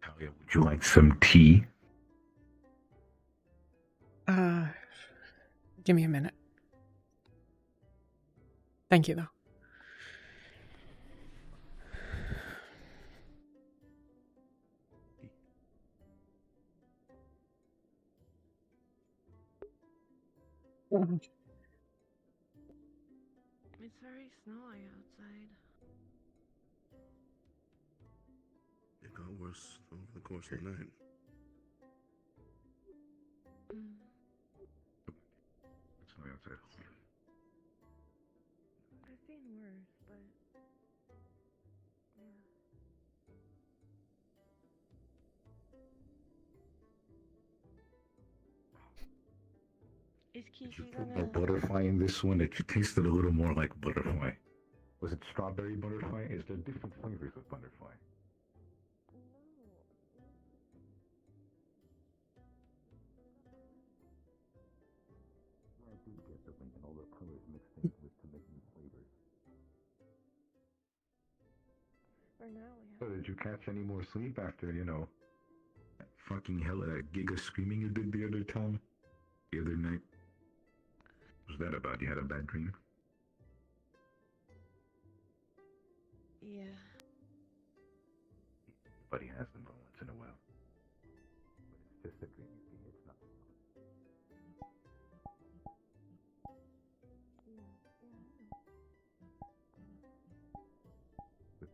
Talia, would you like some tea? Give me a minute. Thank you, though. It's very snowy outside. It got worse over the course of the night. It's not outside. I've seen worse, but yeah. Is Did you Kiki put gonna... no butterfly in this one? It tasted a little more like butterfly. Was it strawberry butterfly? Is there different flavors of butterfly? I did get the ring and all the colors mixed in with to make new flavors. For now, we have... So did you catch any more sleep after, that fucking hell of that gig of screaming you did the other time? The other night? What was that about? You had a bad dream? Yeah. But he has them once in a while. But it's just a dream, you see. It's not. But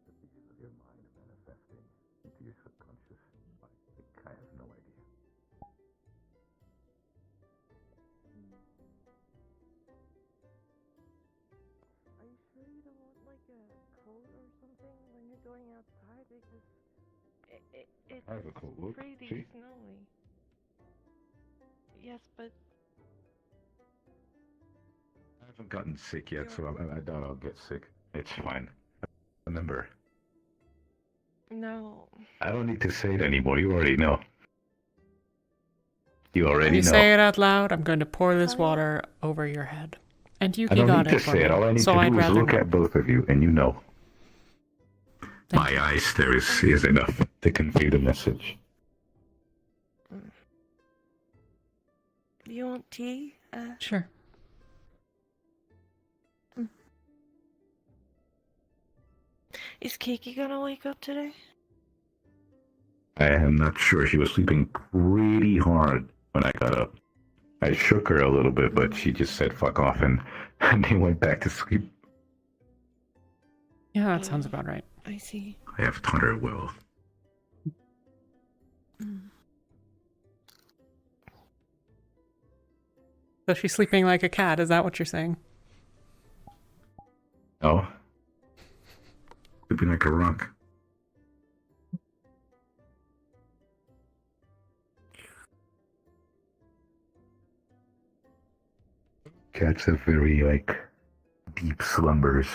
the pieces of your mind are manifesting into your subconscious mind. I have no idea. Are you sure you don't want like a coat or something when you're going outside? Because it's I have a coat. Look, pretty see? snowy. Yes, but I haven't gotten sick yet, so I doubt I'll get sick. It's fine. Remember, no. I don't need to say it anymore. You already know. You When already you know. say it out loud, I'm going to pour this Talia? water over your head. And I Yuki don't got need to it for say me, it. All I need so to I'd do is rather look not. at both of you, and you know. Thank My you. eyes there is enough to convey the message. Do you want tea? Sure. Is Kiki gonna wake up today? I am not sure. She was sleeping pretty hard when I got up. I shook her a little bit, but she just said fuck off and they went back to sleep. Yeah, that sounds about right. I see. I have taught her well. So she's sleeping like a cat, is that what you're saying? No? Sleeping like a rock. Cats have very, deep slumbers.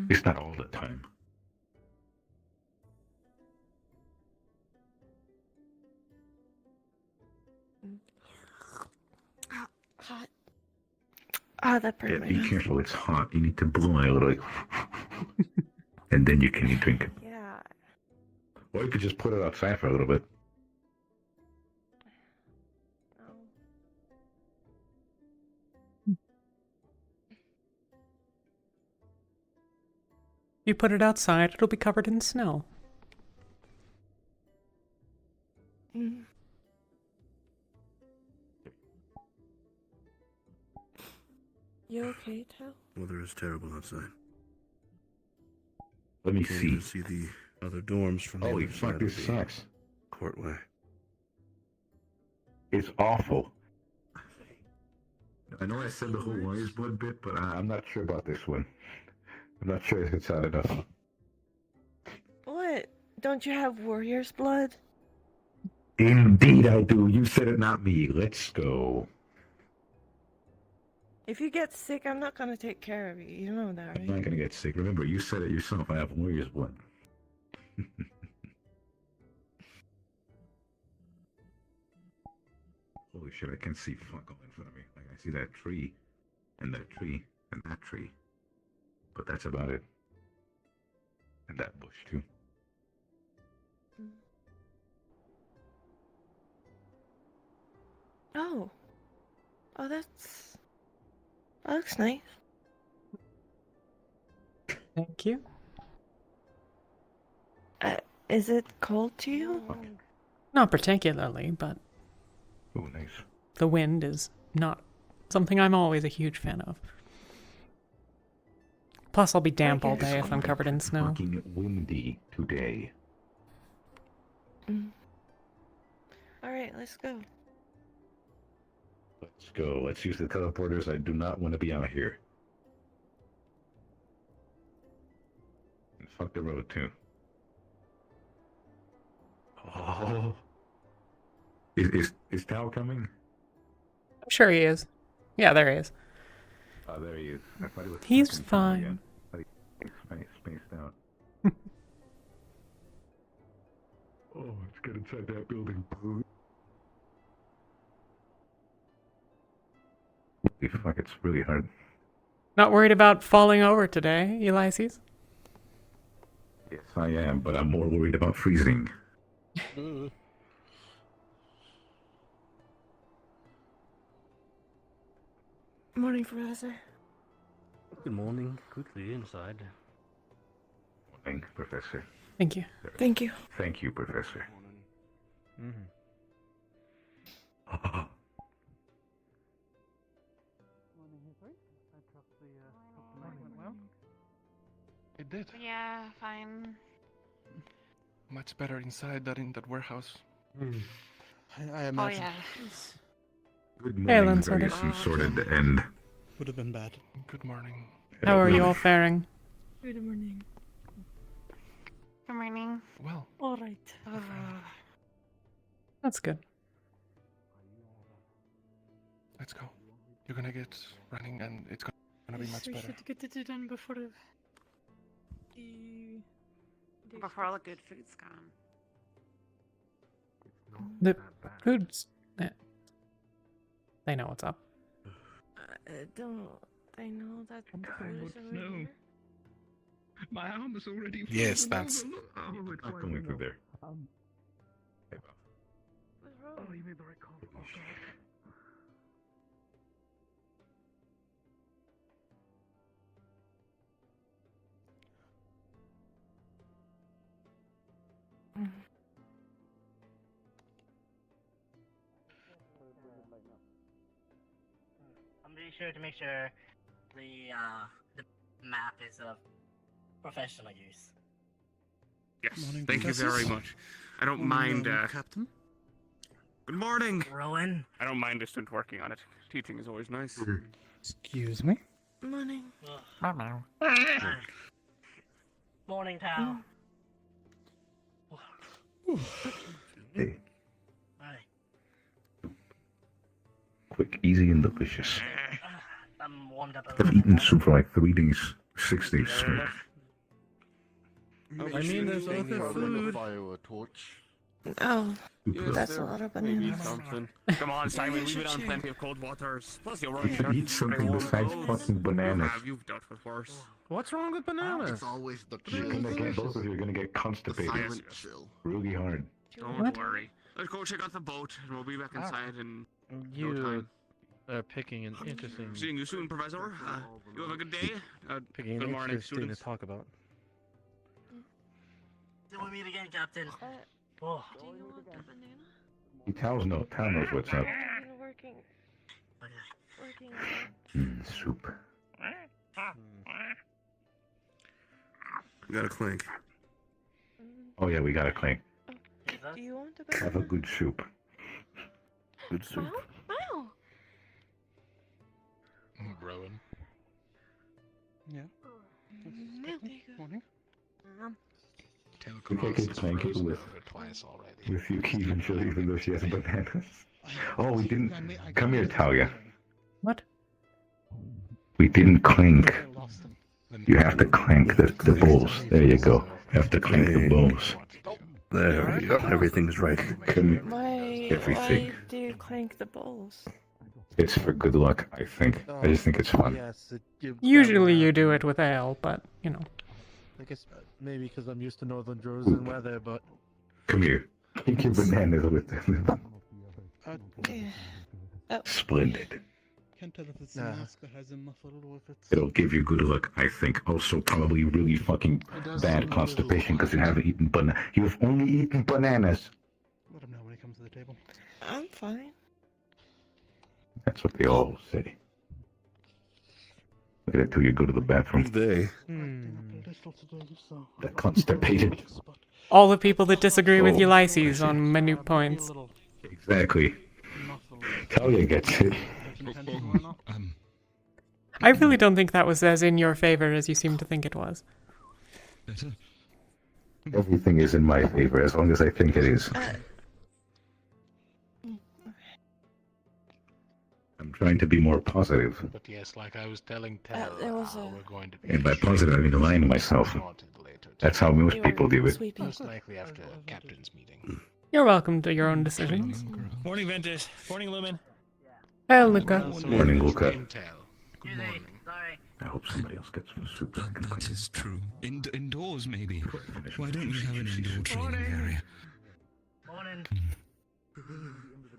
It's not all the time. Hot. Ah, that burned my Be nose. careful, it's hot. You need to blow a little, and then you can drink it. Yeah. Or you could just put it outside for a little bit. No. You put it outside, it'll be covered in snow. You okay, Tal? Weather is terrible outside. Let me Can't see. even see the other dorms from the Holy other fuck, side this of the sucks. courtway. It's awful. I know I said the whole Rosewood bit, but I'm not sure about this one. I'm not sure if it's out enough. What? Don't you have warrior's blood? Indeed I do. You said it, not me. Let's go. If you get sick, I'm not gonna take care of you. You know that, I'm not right? gonna get sick. Remember, you said it yourself. I have warrior's blood. Holy shit, I can see fuck all in front of me. Like, I see that tree, and that tree, and that tree. But that's about it. And that bush, too. Oh. Oh, that looks nice. Thank you. Is it cold to you? Not particularly, but Oh, nice. the wind is not something I'm always a huge fan of. Plus, I'll be damp all guess day if I'm covered in snow. Fucking windy today. Alright, let's go. Let's go. Let's use the teleporters. I do not want to be out here. And fuck the road, too. Oh. Is Tao coming? I'm sure he is. Yeah, there he is. Oh, there he is. I thought he was He's fucking fine. again. I thought he was spaced out. Oh, let's get inside that building. Holy fuck, it's really hard. Not worried about falling over today, Ulysses? Yes, I am, but I'm more worried about freezing. Morning, Professor. Good morning. Quickly inside. Morning, Professor. Thank you. Thank you. Thank you, Professor. It did. Yeah, fine. Much better inside than in that warehouse. I Oh imagine yeah. Good Hey, morning, Unsorted. various Unsorted, and would have been bad. Good morning. How are you all faring? Good morning. Good morning. Well, Alright. That's good. let's go. You're gonna get running and it's gonna be much We better. should get it done before the Before all the good food's gone. The food's... They know what's up. Don't I know that food is over no. here? My arm is already Yes, that's- Oh, it's not going through there. Hey, Bob. What's wrong? you made the right call. Oh, God. I'm be sure to make sure the map is of professional use. Yes, Morning, thank you professors. very much. I don't mind, Captain. Good morning! Rowan. I don't mind a student working on it. Teaching is always nice. Excuse me. Morning. Morning, Tao. Hey, Hi. quick, easy, and delicious. I'm warmed up a I've little eaten bit. soup for like 3 days, 6 days straight. I mean, there's other food. Fire a torch. Oh, Yes, that's a there lot of may be bananas. something. Come on, Simon, we've been on plenty of cold waters. Plus, you're You running should eat something besides fucking bananas. You've dealt with worse. What's wrong with bananas? It's always the You're chill. gonna get, both of you are gonna get The constipated silent chill. really hard. Don't What? worry. Let's go check out the boat, and we'll be back inside in no You time. are picking an interesting, Seeing you soon, Professor. You have a good day. picking Good an morning, interesting students. to talk about. Till we meet again, Captain. Oh. Do you want the banana? Tao knows what's up. I've been working Okay. on Soup. We got a clink. Oh yeah, we got a clink. Do you want to go? Have a good soup. Good soup. Wow. Rowan. Yeah. Morning. We can get clank it with you, Keith, and she'll even though she has bananas. Oh, we didn't. Come here, Talia. What? We didn't clink. You have to clank the bowls. There you go. You have to clank the bowls. There we go. Everything's right. Why Everything. do you clank the bowls? It's for good luck, I think. I just think it's fun. Yes, it gives Usually you do it with ale, but, you know. I guess maybe because I'm used to northern Jersey weather, but Come here. Clink your bananas with them. Splendid. Can't tell if it's the mask that has him muffled or if it's. It'll give you good luck, I think. Also, probably really fucking bad constipation because you haven't eaten You've only eaten bananas. Let him know when he comes to the table. I'm fine. That's what they all say. Wait until you go to the bathroom. They. That constipated. All the people that disagree with Oh, Ulysses on minute points. Exactly. Talia gets it. I really don't think that was as in your favor as you seem to think it was. Everything is in my favor as long as I think it is. I'm trying to be more positive. But yes, like I was telling there was a- we're going to be. And by positive, I mean lying to myself. That's how most people do it. Sweeping. Most likely after captain's meeting. You're welcome to your own decisions. Morning, Ventus. Morning, Lumen. Hey, Luca. Morning, Luca. Intel. Good Hey, morning. sorry. I hope somebody else gets some soup. So I can clean That is true. Indoors, maybe. it. Why don't you have an indoor training area?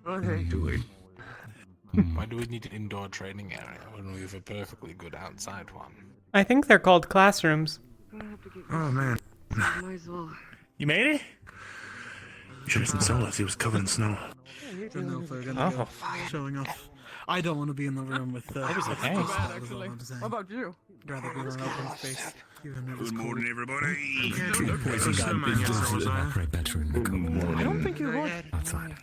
Morning. Too late. Why do we need an indoor training area when we have a perfectly good outside one? I think they're called classrooms. Oh man. You made it? Jason saw us. He was covered in snow. Don't know if they're gonna go showing off. I don't want to be in the room with the. was with okay. the- Bad, actually. What about you? I'd rather be in an open space. Even if it's Good cold. morning, everybody. Poison snowman yesterday. Evaporate better in the cold. I don't think you would. Outside.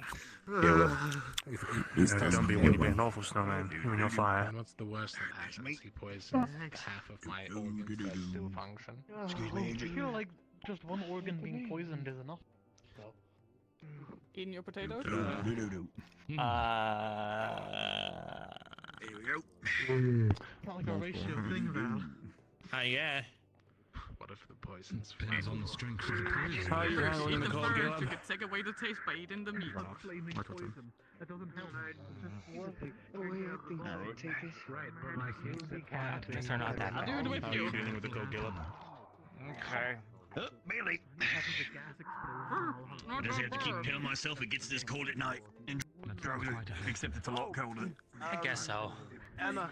Don't be when you're being awful, snowman. When you're fire. And what's the worst that happens? He poisons half of my organs that still function. I feel like just one organ being poisoned is enough. Eating your potatoes? Here we go. It's not like a ratio thing, Val. Yeah. What if the poison's Depends on the strength of the poison. How you handling the cold, Gilad? You could take away the taste by eating the meat. Flaming poison. That doesn't help. Things are not that I'll do it with you. Feeling with the cold, Gilad? Okay. Bailey. I just have to keep telling myself it gets this cold at night. And except it's a lot colder. I guess so. Emma,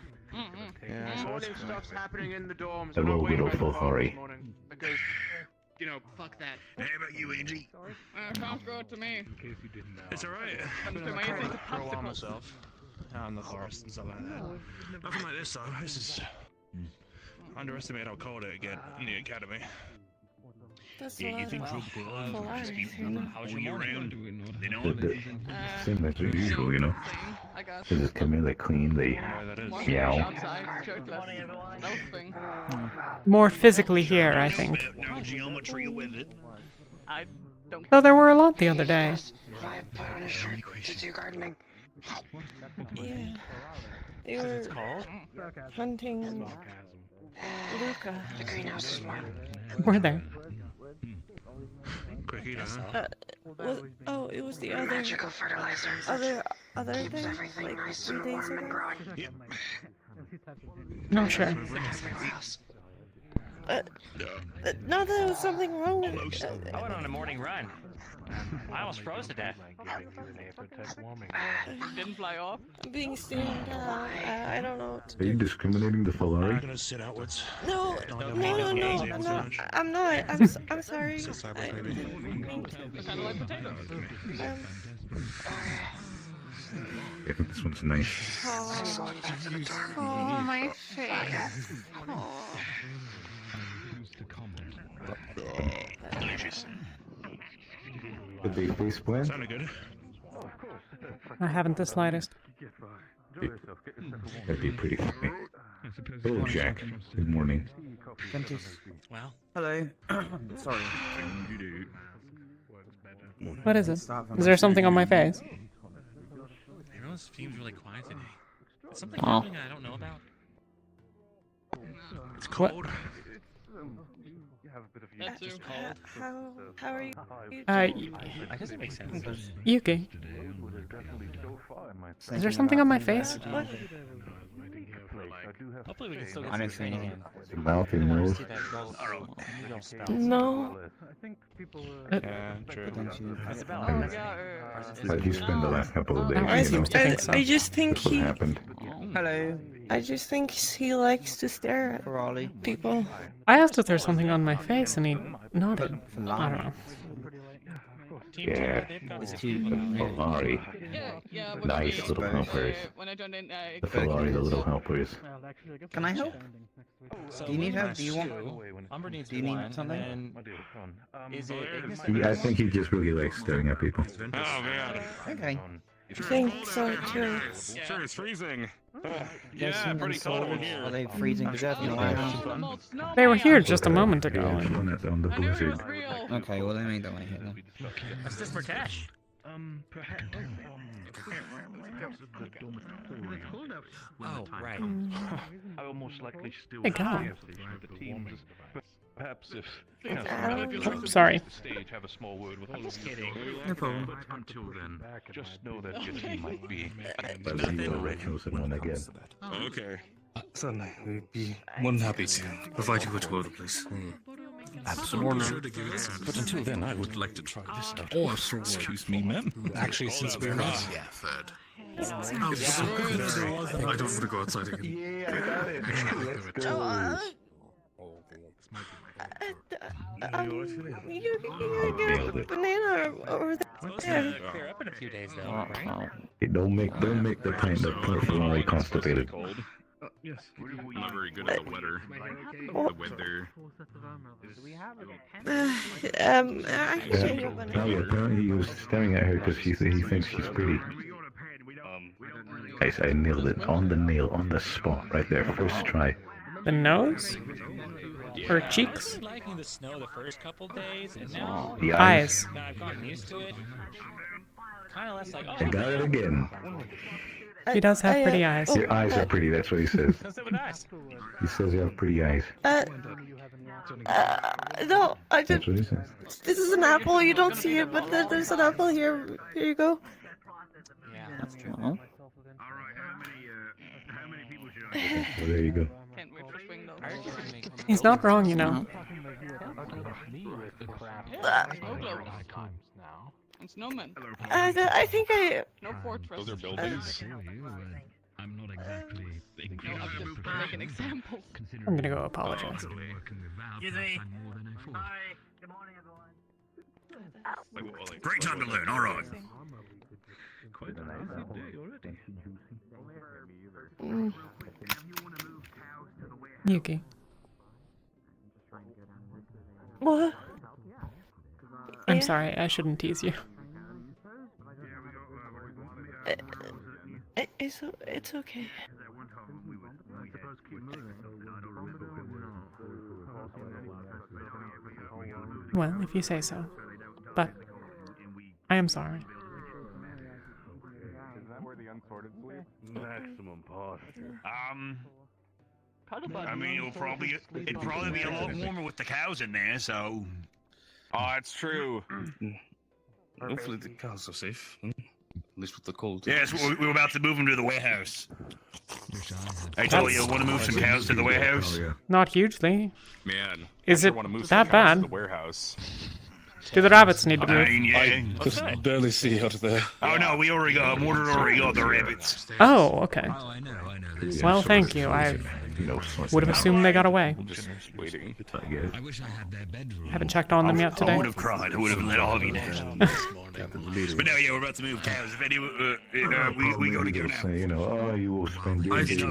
morning stuff's happening in the dorms. Hello, I'm not waiting good old by the bar Fulhari. this morning because, you know, fuck that. How about you, Angie? Sounds good to me. In case you didn't know. It's alright. I've been amazing on the to for a while popsicles. myself. Out in the forest and stuff like that. Nothing like this though. This is underestimate how cold it get in the academy. That's Yeah, a you lot think of tropical islands will just keep How's all your year morning? round? They know The it. same as usual, you know. I guess. They just come in, they clean, they meow. Outside, shirtless. No thing. More physically here, I think. No geometry with it. I don't. Though there were a lot the other day. Yeah. They were hunting Luca. Were there? Quick eater, huh? It was the other other day, like 3 days ago. No, sure. Not that there was something wrong with it. I went on a morning run. I almost froze to death. Didn't fly off. I'm being steamed down. I don't know. What to Are you do. discriminating the I'm Fulhari? gonna sit outwards. No, I'm not. I'm sorry. I didn't mean to. Kind of like potatoes. I think this one's nice. Oh, my face. Delicious. Could they face plant? Sounded good. I haven't the slightest. That'd be pretty funny. Hello, Jack. Good morning. Well, Hello. Sorry. What is it? Is there something on my face? everyone seems really quiet today. Is something happening I don't know about? It's cold. How are you? I guess it makes sense. Yuki. Is there something on my face? What? Hopefully we can still get some training in. Mouth and nose. No. Yeah, true. How did you spend the last couple of days? I You know, seems to think so. I just think that's what he. happened. Hello. I just think he likes to stare at Raleigh. people. I asked if there's something on my face and he nodded. I don't know. Yeah. Ferrari. Nice little helpers. The Ferrari, the little helpers. Can I help? So Do you need help? Lumber's Do you want? two, Umber needs Do you need one, something? and is it Ignis? Yeah, I think he just really likes staring at people. Oh man. Okay. I think so too. Sure, it's freezing. There's some Unsorted. Are they freezing to death? They were here just a moment ago. Yeah, one that's on the blizzard. Okay, well, they made that one here then. What's this for cash? Oh, right. I will most likely still Hey, go. the teams. Perhaps if Oh, sorry. stage have a small word with I'm just kidding. No problem. But until then, just know that your team might be. But he already chosen one again. Okay. Certainly, we'd be more than happy to provide you with water, please. Absolutely. But until then, I would like to try this out. Oh, excuse me, ma'am. Actually, since we're not third. I don't want to go outside again. Yeah, I got it. Let's go. You get a banana over there. Clear up in a few days, though, right? Hey, don't make the pint the Ferrari constipated. Yes. I'm not very good at the weather. The weather. I can show you a banana. Talia, apparently he was staring at her because he thinks she's pretty. Guys, I nailed it on the nail, on the spot, right there, first try. The nose? Or cheeks? Liking the snow the first couple days, and now The eyes. Eyes. I've gotten used to it. Kind of less like, oh, I got it again. He does have pretty eyes. Your eyes are pretty, that's what he says. Because it was nice. He says you have pretty eyes. No, I That's just. what he says. This is an apple. You don't see it, but there's an apple here. Here you go. Yeah, that's true. Well, there you go. He's not wrong, you know. I think I. No fortress. Those are buildings. I'm not exactly No, I'm just to make an example. I'm gonna go apologize. Excuse me. Hi. Good morning, everyone. Great time to learn, alright. Quite a nice day already. Yuki. What? I'm sorry, I shouldn't tease you. It's okay. Well, if you say so. But I am sorry. Is that where the Unsorted sleep? Maximum posture. I mean, it'd probably be a lot warmer with the cows in there, so. Oh, that's true. Hopefully the cows are safe. At least with the cold. Yes, we're about to move them to the warehouse. I told you, want to move some cows to the warehouse? Not hugely. Man. Is I it wanna move that some cows to bad? The warehouse. Do the rabbits need to I move? mean, yeah. I just barely see out of there. Oh no, we already got Mortar already got the rabbits. Oh, okay. I know. Well, thank you. Would have assumed they got away. Just waiting. I guess. I wish I had their bedroom. Haven't checked on them yet I today. would have cried. I would have let all of you down. But now, yeah, we're about to move cows. If any, we go to go now. Say, oh, you will spend your day.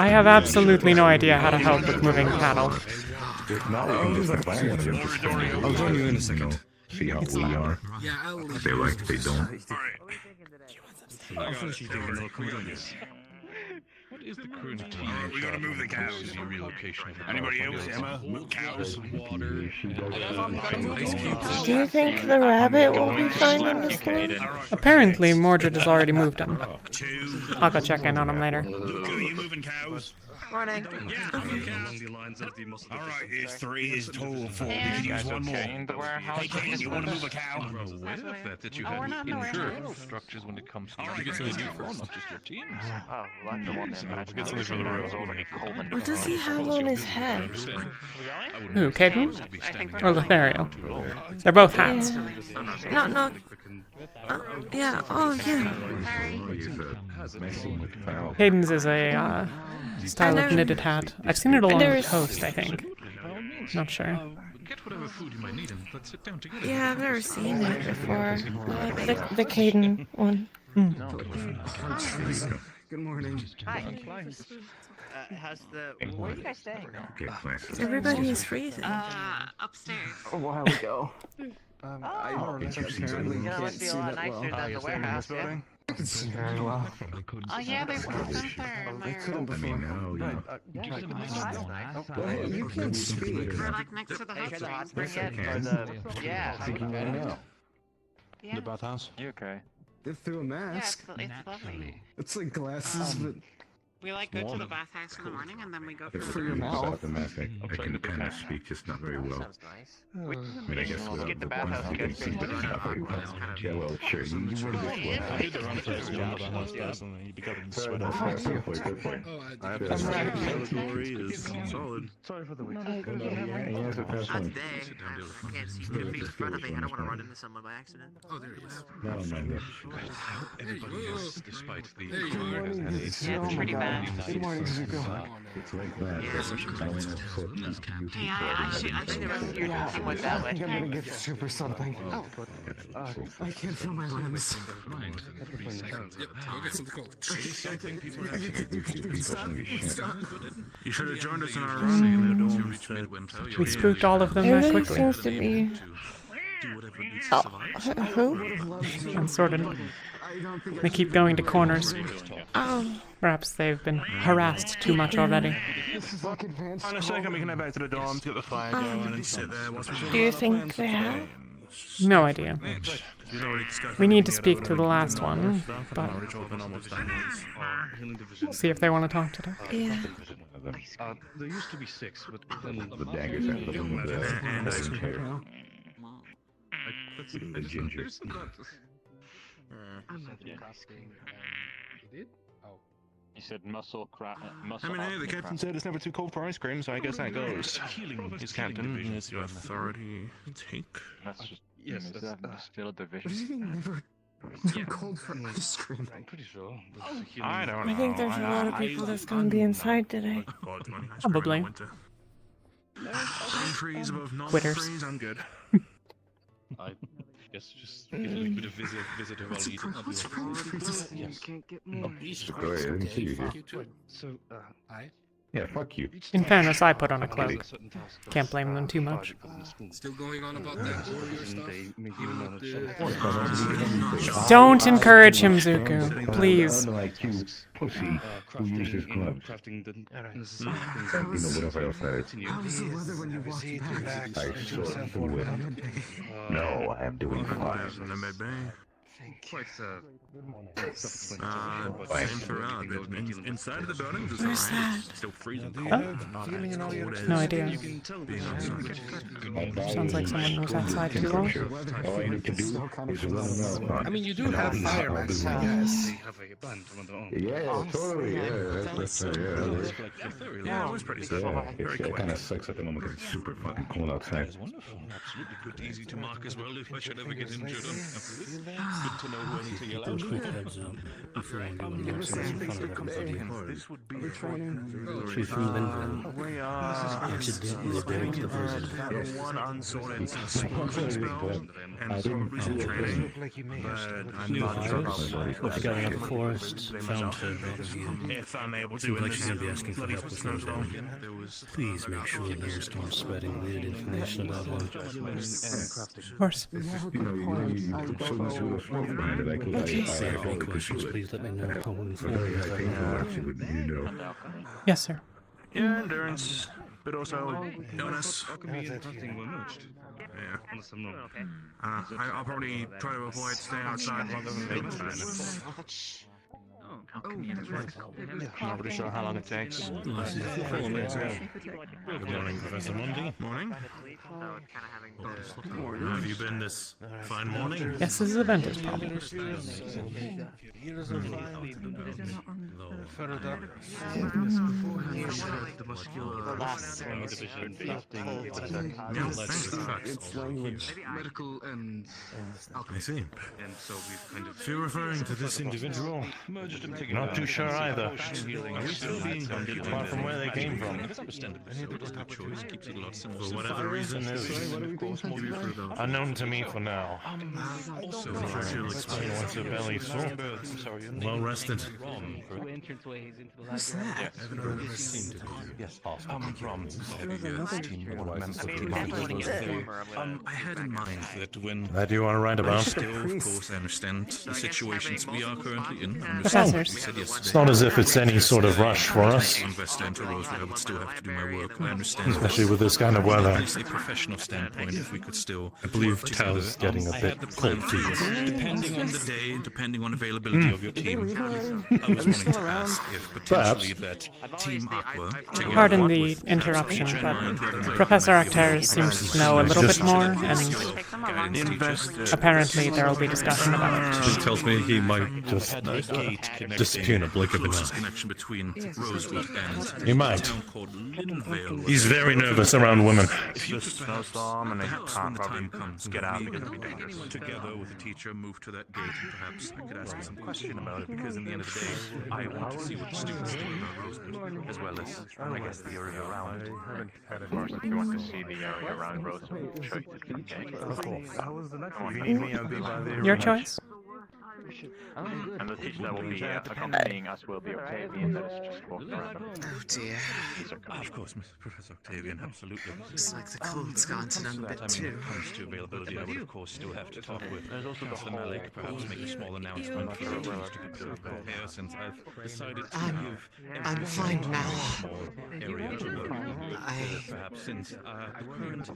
I have absolutely no idea how to help with moving cattle. If not, we can just invite one of them to spend. I'll join you in a second. See how we are. Yeah, I'll leave. They like, they don't. What is the current We gotta move the cows. Anybody else? Emma? Move cows. Water. Do you think the rabbit will be fine in the storm? Apparently, Mordred has already moved them. I'll go check in on them later. Luca, are you moving cows? Morning. Alright, it's 3, it's 2, 4. We could use one more. Hey, Kane, you want to move a cow? I'm aware of that you have internal structures when it comes to you get something new for not just your teams. Oh, like the one that Get something for the road. What does he have on his head? Who, Caden? Or Lothario? They're both hats. No. Yeah, oh yeah. Caden's is a style of knitted hat. I've seen it along the coast, I think. Not sure. Get whatever food you might need and let's sit down together. Yeah, I've never seen it before. The Caden one. Good morning. Hi. How's the... Where are you guys staying? Everybody is freezing. Upstairs. A while ago. I apparently you know, can't must be see a lot that nicer well. than the warehouse, yeah? I can see very well. Oh yeah, they couldn't there. They couldn't before. You can't speak. We're like next to the Are you sure the hot house. spring yet? Or the... Yeah. Yeah. The bathhouse? You okay? They threw a Yeah, mask. it's lovely. It's like glasses, but We like go to the bathhouse in the morning and then we go for your mouth. The mask, I can kind of speak, just not very well. Sounds nice. I mean, I guess Let's without get the the bathhouse one good. thing, but not very well. Yeah, well, sure, you were I did the run for his job on those guys and he began to sweat off. Good point. Category is solid. Sorry for the week. Today, I can't see 10 feet in front of me. I don't want to run into someone by accident. Oh, there he is. No, man. Everybody is, despite the... Yeah, it's pretty bad. Good morning, Zuko. It's like that. Hey, I should You're yeah, thinking what's that way. I'm gonna get soup or something. Oh. I can't feel my limbs. Yep, go get some cold. You should have joined us in our run. We spooked all of them that Everybody quickly. seems to be... Who? Unsorted. They keep going to corners. Oh. Perhaps they've been harassed too much already. On a second, we can head back to the dorms, get the fire going, and sit there. Do you think they have? No idea. We need to speak to the last one, but see if they want to talk to them. Yeah. There used to be 6, but The daggers are the ginger. You said muscle crack. I mean, hey, the captain said it's never too cold for ice cream, so I guess that goes. He's captain, is your authority. Take. That's just. Yes, still a division. What do you mean never too cold for ice cream? I'm pretty sure. I don't know. I think there's a lot of people that's gonna be inside today. Probably. Freeze above Quitters. freeze, I'm good. I guess just give a bit of visitor while you Can't get more. Go ahead, I didn't see you here. So, Yeah, fuck you. In fairness, I put on a cloak. Can't blame them too much. Still going on about that warrior stuff? Don't encourage him, Zuko. Please. Like you, pussy, who uses gloves. Whatever else that is. How was the weather when you walked back? I saw through it. No, I am doing fine. in the med bay. Quite Inside of the building, Where's that? still freezing. No idea. Sounds like someone was outside too long. All I need to do is run around. I mean, you do have fire mats, I guess. Yeah, totally. Yeah, that's Yeah, it was pretty sad. Yeah, Very it quick. kind of sucks at the moment because it's super fucking cold outside. Wonderful. Absolutely good, easy to mark as well if I should ever get injured. Good good to know who I need to yell Those at. quick heads up before anyone walks in front of everybody. She's from Linville. Accidentally broke the visit. One unsorted spell and some training. But I'm not sure how Looked together in the forest, found her body. if I'm able to. Seems like she's gonna be asking for help with Snowfall. Please make sure no one starts spreading weird information about her. Of course. You put so much of a smoke behind it. I could, If you have any I questions, please let me know. I will inform very you high if I painful know. actually, but you know. Yes, sir. Yeah, endurance, but also illness. Yeah. I'll probably try to avoid staying outside longer than they Not really sure how long it takes. Good morning, Professor Mundi. Morning. How have you been this fine morning? Yes, this is a Ventus problem. Medical and I see. If you're referring to this individual, not too sure either. Are we still being hunted far from where they came from? For whatever reason is unknown to me for now. Also, she'll explain once her belly's full. Well rested. Who's that? Yes, I had in mind that when that you want to write about? still, of course, I understand the situations we are currently in. Professors. It's not as if it's any sort of rush for us. Investor into Rosewood, I would still have to do my work. I understand. Especially with this kind of weather. From a professional standpoint, if we could still, I believe Tal's getting a bit cold feet. depending on the day, depending on availability of your team, I was wanting to ask if potentially that Team Aqua. together Pardon with the interruption, but Professor Arcturus seems to know a little bit more, and apparently there will be discussion about it. He tells me he might just disappear in a blink of an eye. connection between Rosewood and He might. a town called Linvale. He's very nervous around women. Snowstorm and perhaps when the time comes, get out because it'll be dangerous. Together with the teacher, move to that gate, and perhaps I could ask you some question about it. Because in the end of the day, I want to see what the students think about Rosewood, as well as I guess the area around. Of course, if you want to see the area around Rosewood, we'll show you to the gate. If you need me, I'll be by there. Your choice. And the teacher that will be accompanying us will be Octavian, that is just walking around. Oh dear. Of course, Professor Octavian, absolutely. Looks like the cold's gone to them a bit too. When it comes to availability, I would of course still have to talk with Councillor Malik, perhaps make a small announcement for the teams to prepare, since I've decided to give I'm fine now. small area to work with, perhaps since the current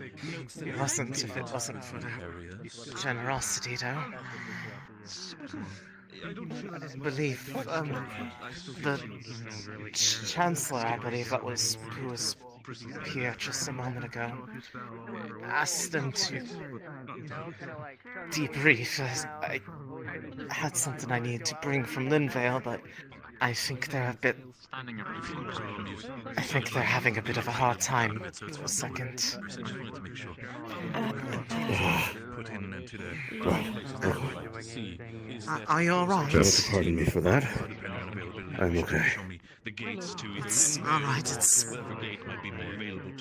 It wasn't if it wasn't for the generosity, though. I believe the Chancellor, I believe that was who was here just a moment ago, asked them to debrief. I had something I needed to bring from Linvale, but I think they're a bit. I think they're having a bit of a hard time for a second. Are you alright? You'll have to pardon me for that. I'm okay. It's alright,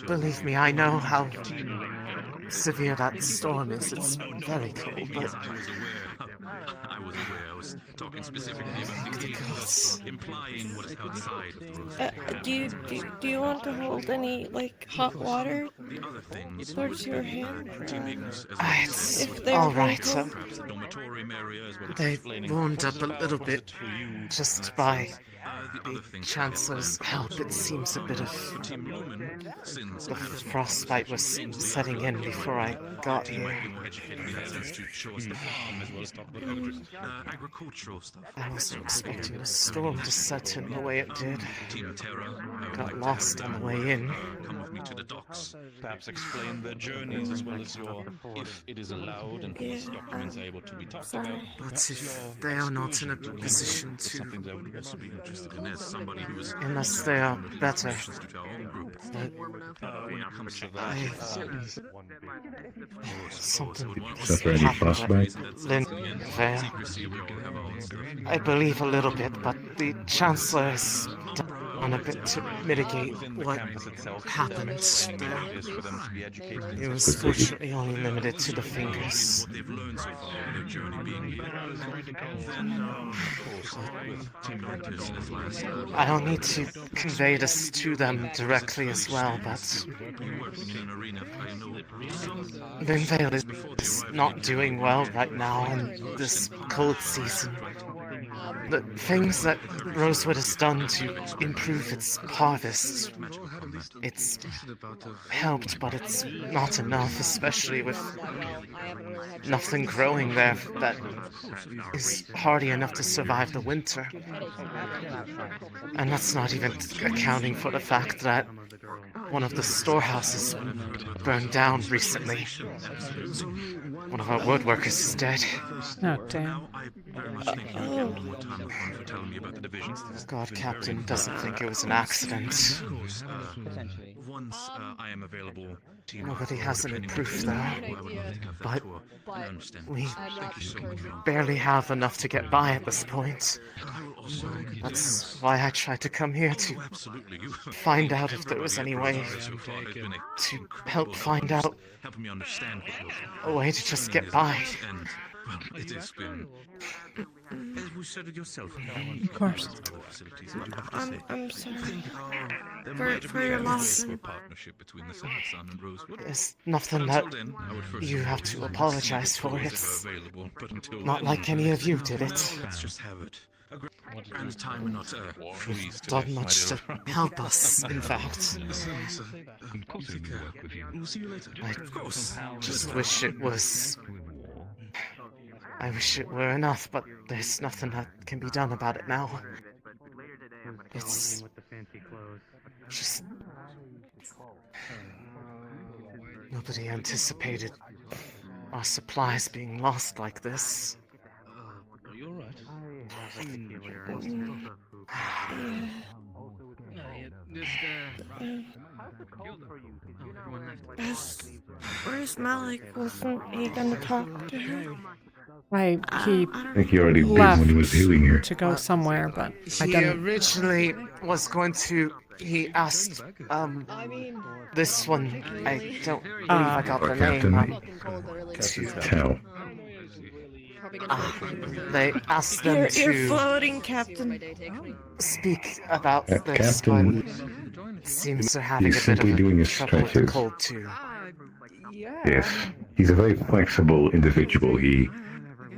Believe me, I know how severe that storm is. It's very cold, but... I was aware. I was talking specifically about the gates, implying what is outside of the Do you want to hold any like hot water towards your hand? It's alright. They warmed up a little bit just by the Chancellor's help. It seems a bit of the frostbite was setting in before I got here. I wasn't expecting the storm to set in the way it did. Got lost on the way in. to the docks. Perhaps explain their journeys as well as your, if it is allowed and police documents are able to be talked about. But if they are not in a position to, something I would also be interested in as somebody who is unless they are better, to our own group. When it comes to I, that, something Is there any frostbite? Linvale. I believe a little bit, but the Chancellor has done a bit to mitigate what happened there. It was fortunately only limited to the fingers. I don't need to convey this to them directly as well, but Linvale is not doing well right now in this cold season. The things that Rosewood has done to improve its harvest, it's helped, but it's not enough, especially with nothing growing there that is hardy enough to survive the winter. And that's not even accounting for the fact that one of the storehouses burned down recently. One of our woodworkers is dead. Oh, damn. God, Captain doesn't think it was an accident. Once I am available, Nobody has any proof, though. But we barely have enough to get by at this point. That's why I tried to come here, to find out if there was any way to help find out a way to just get by. Well, it has been, as you said it yourself, of course. I'm sorry for your loss. There's nothing that you have to apologize for. It's not like any of you did it. Let's just have it. And time not You've done much to help us, in fact. I just wish it was... I wish it were enough, but there's nothing that can be done about it now. It's just... Nobody anticipated our supplies being lost like this. Are you alright? Where's Malik? Wasn't he gonna talk to her? He I think he already did left when he was healing her. to go somewhere, but I He didn't. originally was going to... He asked, this one, I don't believe I got the name. Tell. They asked them You're floating, Captain. speak about this, Captain, but it seems they're having he's a bit simply doing of his trouble with the stretches. cold too. Yes, he's a very flexible individual. He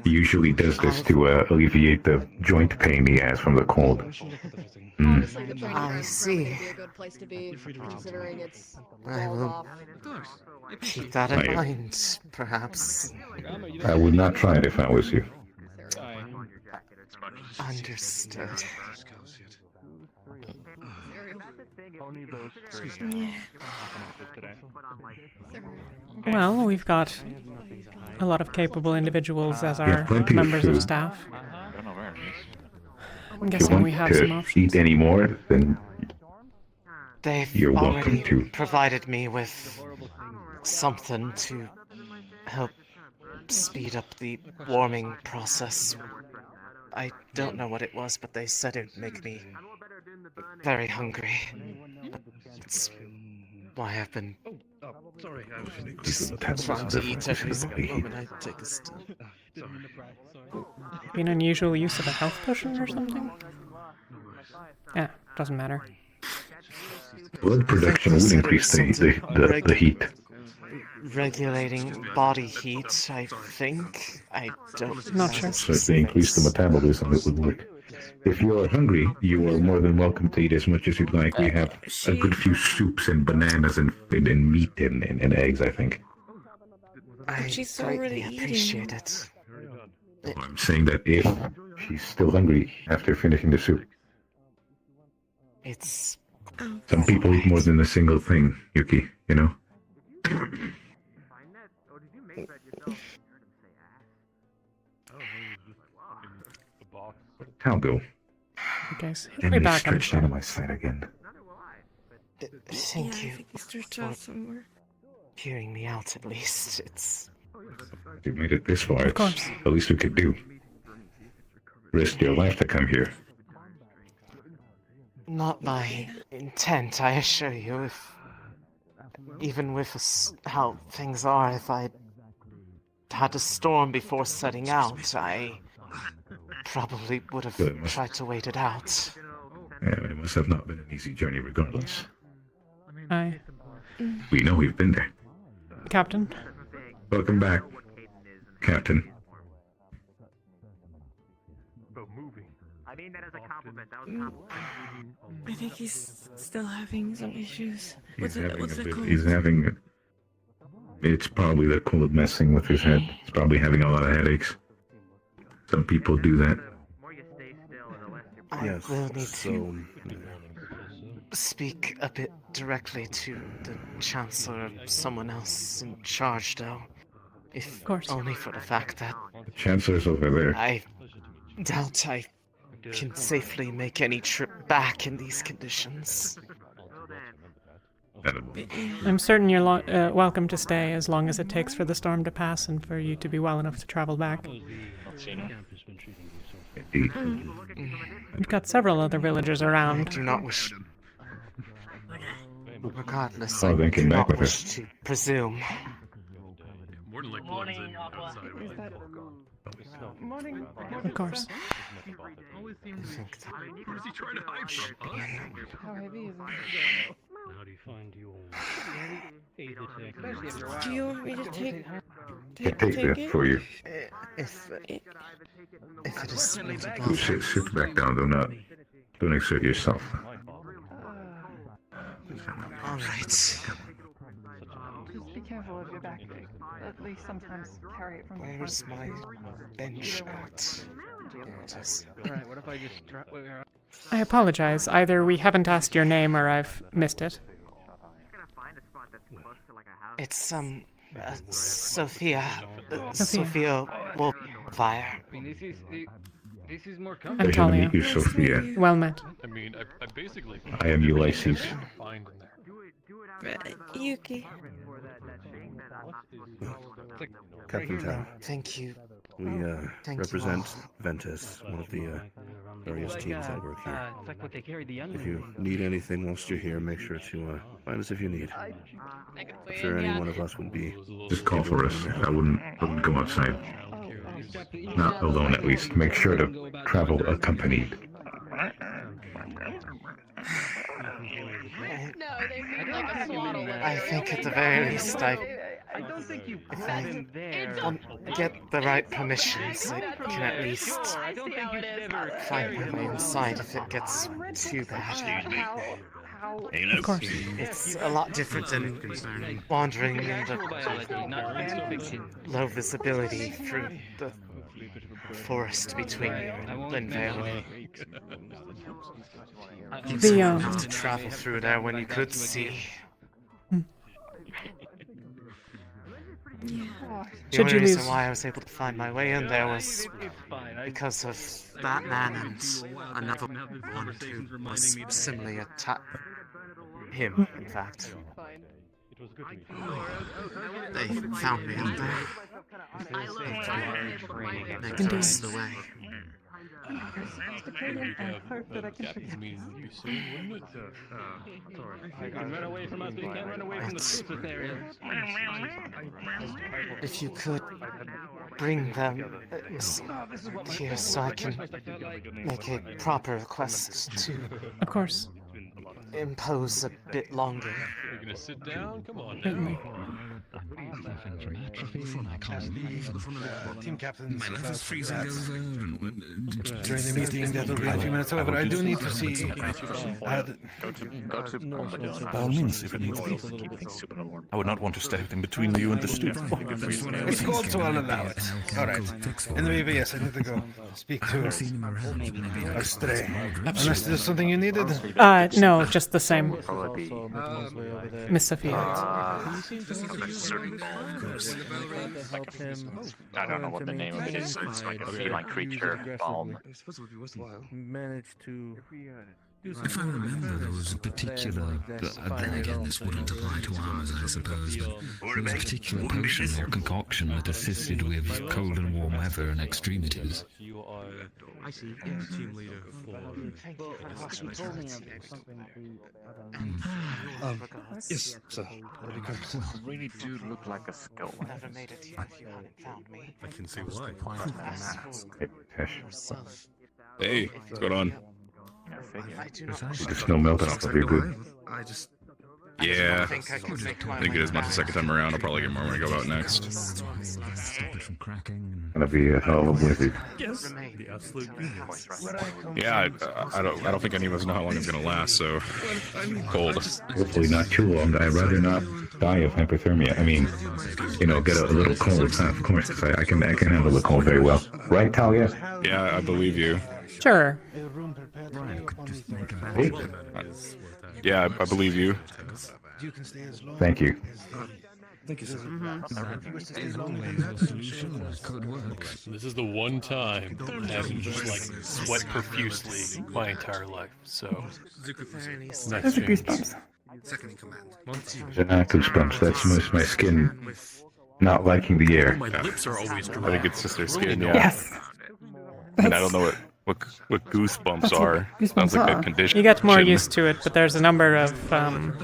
usually does this to alleviate the joint pain he has from the cold. I see. I will keep that in mind, perhaps. I would not try it if I was you. Understood. Well, we've got a lot of capable individuals as our plenty of members of food. staff. I'm If you guessing want we have some to options. eat any more, then They've you're welcome already to. provided me with something to help speed up the warming process. I don't know what it was, but they said it'd make me very hungry. That's why I've been just trying to eat every single moment I take a step. Be an unusual use of a health potion or something? Yeah, doesn't matter. Blood production would increase the heat. Regulating body heat, I think. I don't Not know sure. So if they increase the metabolism, it would work. If you are hungry, you are more than welcome to eat as much as you'd like. We have a good few soups and bananas and meat and eggs, I think. I She's greatly already eating. appreciate it. So I'm saying that if she's still hungry after finishing the soup. It's Some people eat more than a single thing, Yuki, you know? How go? Okay, so hit Get me me back. stretched out of my sight again. Thank you Stretched out somewhere. hearing me out at least. It's... You made it this far. Of It's course. the least we could do. Risk your life to come here. Not my intent, I assure you. Even with how things are, if I had a storm before setting out, I probably would have tried to wait it out. Yeah, it must have not been an easy journey regardless. Aye. We know we've been there. Captain? Welcome back, Captain. I mean that as a compliment. That was I think he's still having some issues. What's it called? He's having... It's probably the cold messing with his head. He's probably having a lot of headaches. Some people do that. I will need to speak a bit directly to the Chancellor or someone else in charge, though. If only for the fact that The Chancellor's over there. I doubt I can safely make any trip back in these conditions. I'm certain you're welcome to stay as long as it takes for the storm to pass and for you to be well enough to travel back. We've got several other villagers around. I do not wish... Regardless, Oh, I then do came back not with wish us. to presume. Morning, Aqua. Morning. Of course. Where's he trying to hide from? How heavy is it? How do you find your Do you want me to take Take that it? for you. If it is suitable. Sit back down. Don't exert yourself. All right. Just be careful of your backpack. At least sometimes carry it from the Where's front. my bench at? There it is. Alright, what if I just drop where I apologize. Either we haven't asked your name or I've missed it. It's Sophia. Sophia Wolfire. I mean, this is more I'm Pleasure to Talia. meet you, Sophia. Well met. I mean, I basically. I am Ulysses. Find in there. Yuki. Captain Tal. Thank you. We Thank you represent all. Ventus, one of the various teams that work here. it's like what they carry the young If you need anything whilst you're here, make sure to find us if you need. I'm sure any one of us would be. Just call for us. I wouldn't go outside. Not alone, at least. Make sure to travel accompanied. I think at the very least I don't think you if put I him there. get the right permissions, I can at least I don't think you should ever find my way inside if it gets too bad. Of course. It's a lot different than wandering in the low visibility through the forest between here and Linvale. You The, have to travel through there when you could see. The only reason why I was able to find my way in there was because of that man and another one who was similarly attacked. Him, in fact. They found me out there. They took us the way. I hope that I can fix it. You can run away from us, we can't run away from the surface area. If you could bring them here so I can make a proper request to Of course. impose a bit longer gonna sit down? Come on Certainly. Team captains. My life is freezing over. During the meeting, that will be a few minutes over, but I do need to see. Go to By all means, if it needs be. I would not want to step in between you and the stew. It's cold, so I'll allow it. All right. In the meantime, yes, I need to go speak to S3. Unless there's something you needed. No, just the same. Miss Sophia. I don't know what the name of it is. It's like a feline creature. Balm. Managed to. If I remember, there was a particular. Then again, this wouldn't apply to armors, I suppose, but there was a particular potion or concoction that assisted with cold and warm weather and extremities. I see. Team leader for. Yes, sir. Really do look like a skull. Never made it here if you hadn't found me. I can see why. Hey, what's going on? There's snow melting off of your boot. I just. Yeah, I didn't get as much the second time around. I'll probably get more when I go out next. Gonna be a hell of a blizzard. Yeah, I don't think any of us know how long it's gonna last. So cold. Hopefully not too long. I'd rather not die of hypothermia. I mean, get a little cold. Of course, I can handle the cold very well. Right, Talia? Yeah, I believe you. Sure. Hey. Yeah, I believe you. Thank you. Thank you, sir. This is the one time I haven't just like sweat profusely my entire life. So Those are goosebumps. Second in command. They're not goosebumps. That's most my skin not liking the air. my lips are always dry. I think it's just their skin. Yeah. Yes. And I don't know what goosebumps are. Sounds like a condition. You get more used to it, but there's a number of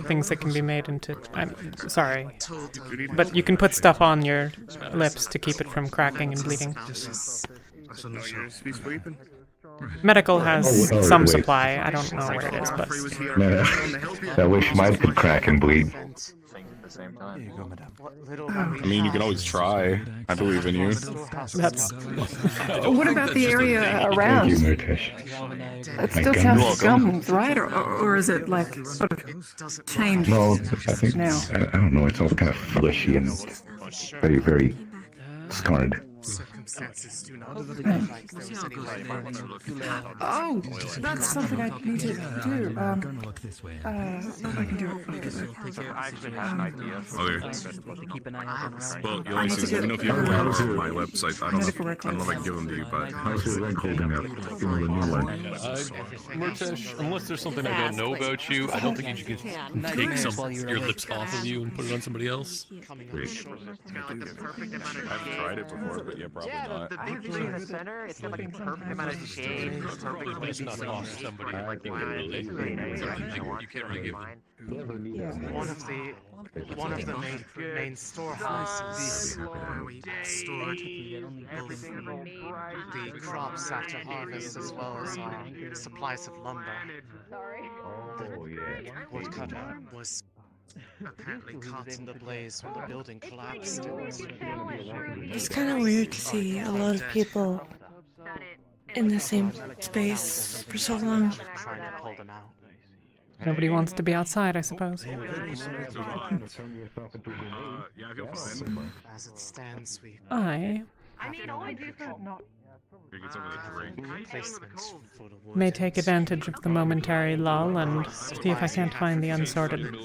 things that can be made into. I'm sorry, but you can put stuff on your lips to keep it from cracking and bleeding. Medical has some supply. I don't know where it is, but I wish mine could crack and bleed. Time. I mean, you can always try. I believe in you. That's. What about the area around? Thank you, Murtish. It still counts as gums, right? Or is it like sort of changed? No, I think now? I don't know. It's all kind of fleshy and very, very scarred. Circumstances do not Oh, that's something I need to do. I can do it. I actually have an idea. Okay. Well, you always let me know if you have on my website. I don't know if I can give them to you, but How's your leg holding up? The new one. Murtesh, unless there's something I don't know about you, I don't think you should take your lips off of you and put it on somebody else. I've tried it before, but yeah, probably not. The big thing in the center, it's got like a perfect amount of shade. It's not off somebody. One of the main storehouses stored the crops after harvest, as well as supplies of lumber. The woodcutter was apparently caught in the blaze when the building collapsed. It's kind of weird to see a lot of people in the same space for so long. Trying to pull them out. Nobody wants to be outside, I suppose. As it stands, we may take advantage of the momentary lull and see if I can't find the Unsorted.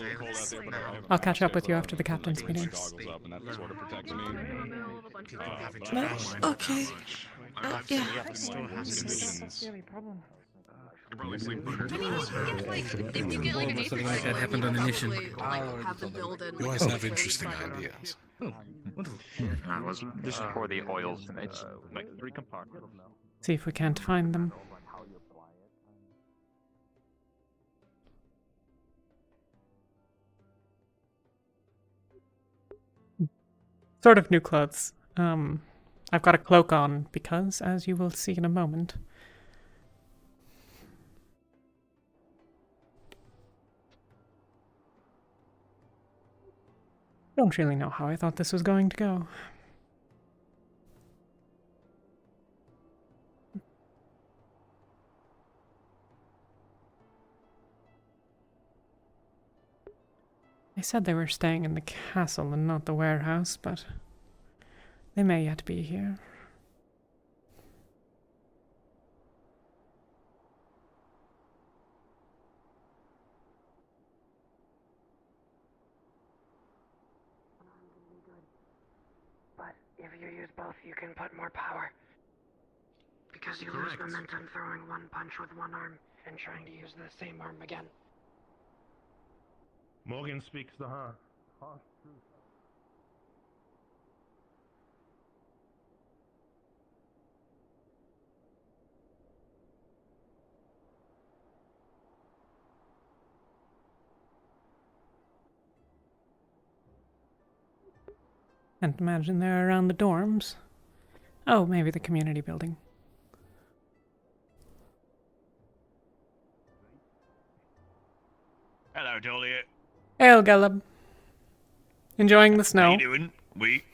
I'll catch up with you after the captain's meeting. Okay. Yeah. Something like that happened on a mission. You always have interesting ideas. This is for the oils, and it's like 3 compartments. See if we can't find them. Sort of new clothes. I've got a cloak on because, as you will see in a moment, Don't really know how I thought this was going to go. They said they were staying in the castle and not the warehouse, but they may yet be here. But if you use both, you can put more power. Because you lose momentum throwing one punch with one arm and trying to use the same arm again. Morgan speaks the harsh truth. Can't imagine they're around the dorms. Oh, maybe the community building. Hello, Talia. Hail, Gallop. Enjoying the snow. How you doing? We.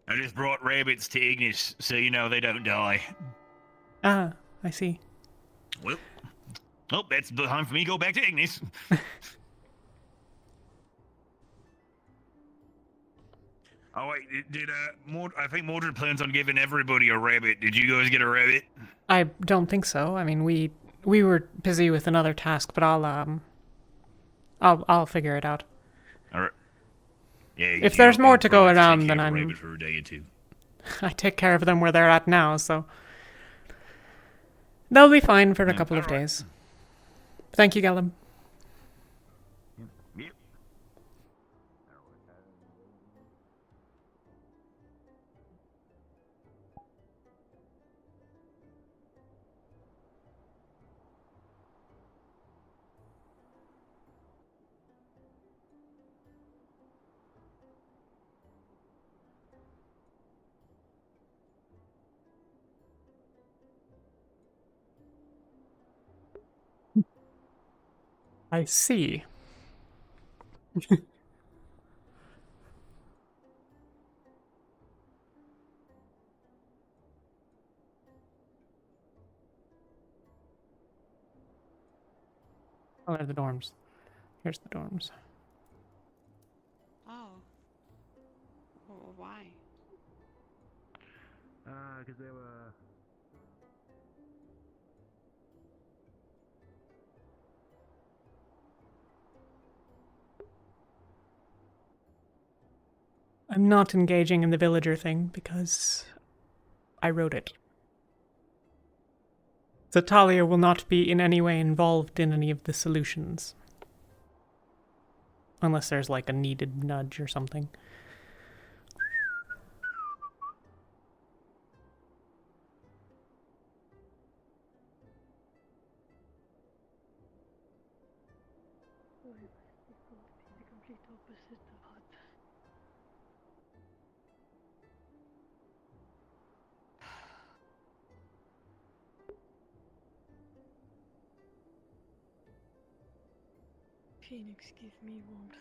I just brought rabbits to Ignis, so you know they don't die. Ah, I see. Well, that's the time for me to go back to Ignis. Oh wait, did I think Mordred plans on giving everybody a rabbit. Did you guys get a rabbit? I don't think so. I mean, we were busy with another task, but I'll figure it out. All right. Yeah. If there's more to go around, then a I'm. rabbit for a day or two. I take care of them where they're at now, so they'll be fine for a couple of days. Thank you, Gallum. Yep. I see. Oh, there's the dorms. Here's the dorms. Oh. Well, why? Because they were. I'm not engaging in the villager thing because I wrote it. So Talia will not be in any way involved in any of the solutions. Unless there's like a needed nudge or something. Phoenix, give me warmth.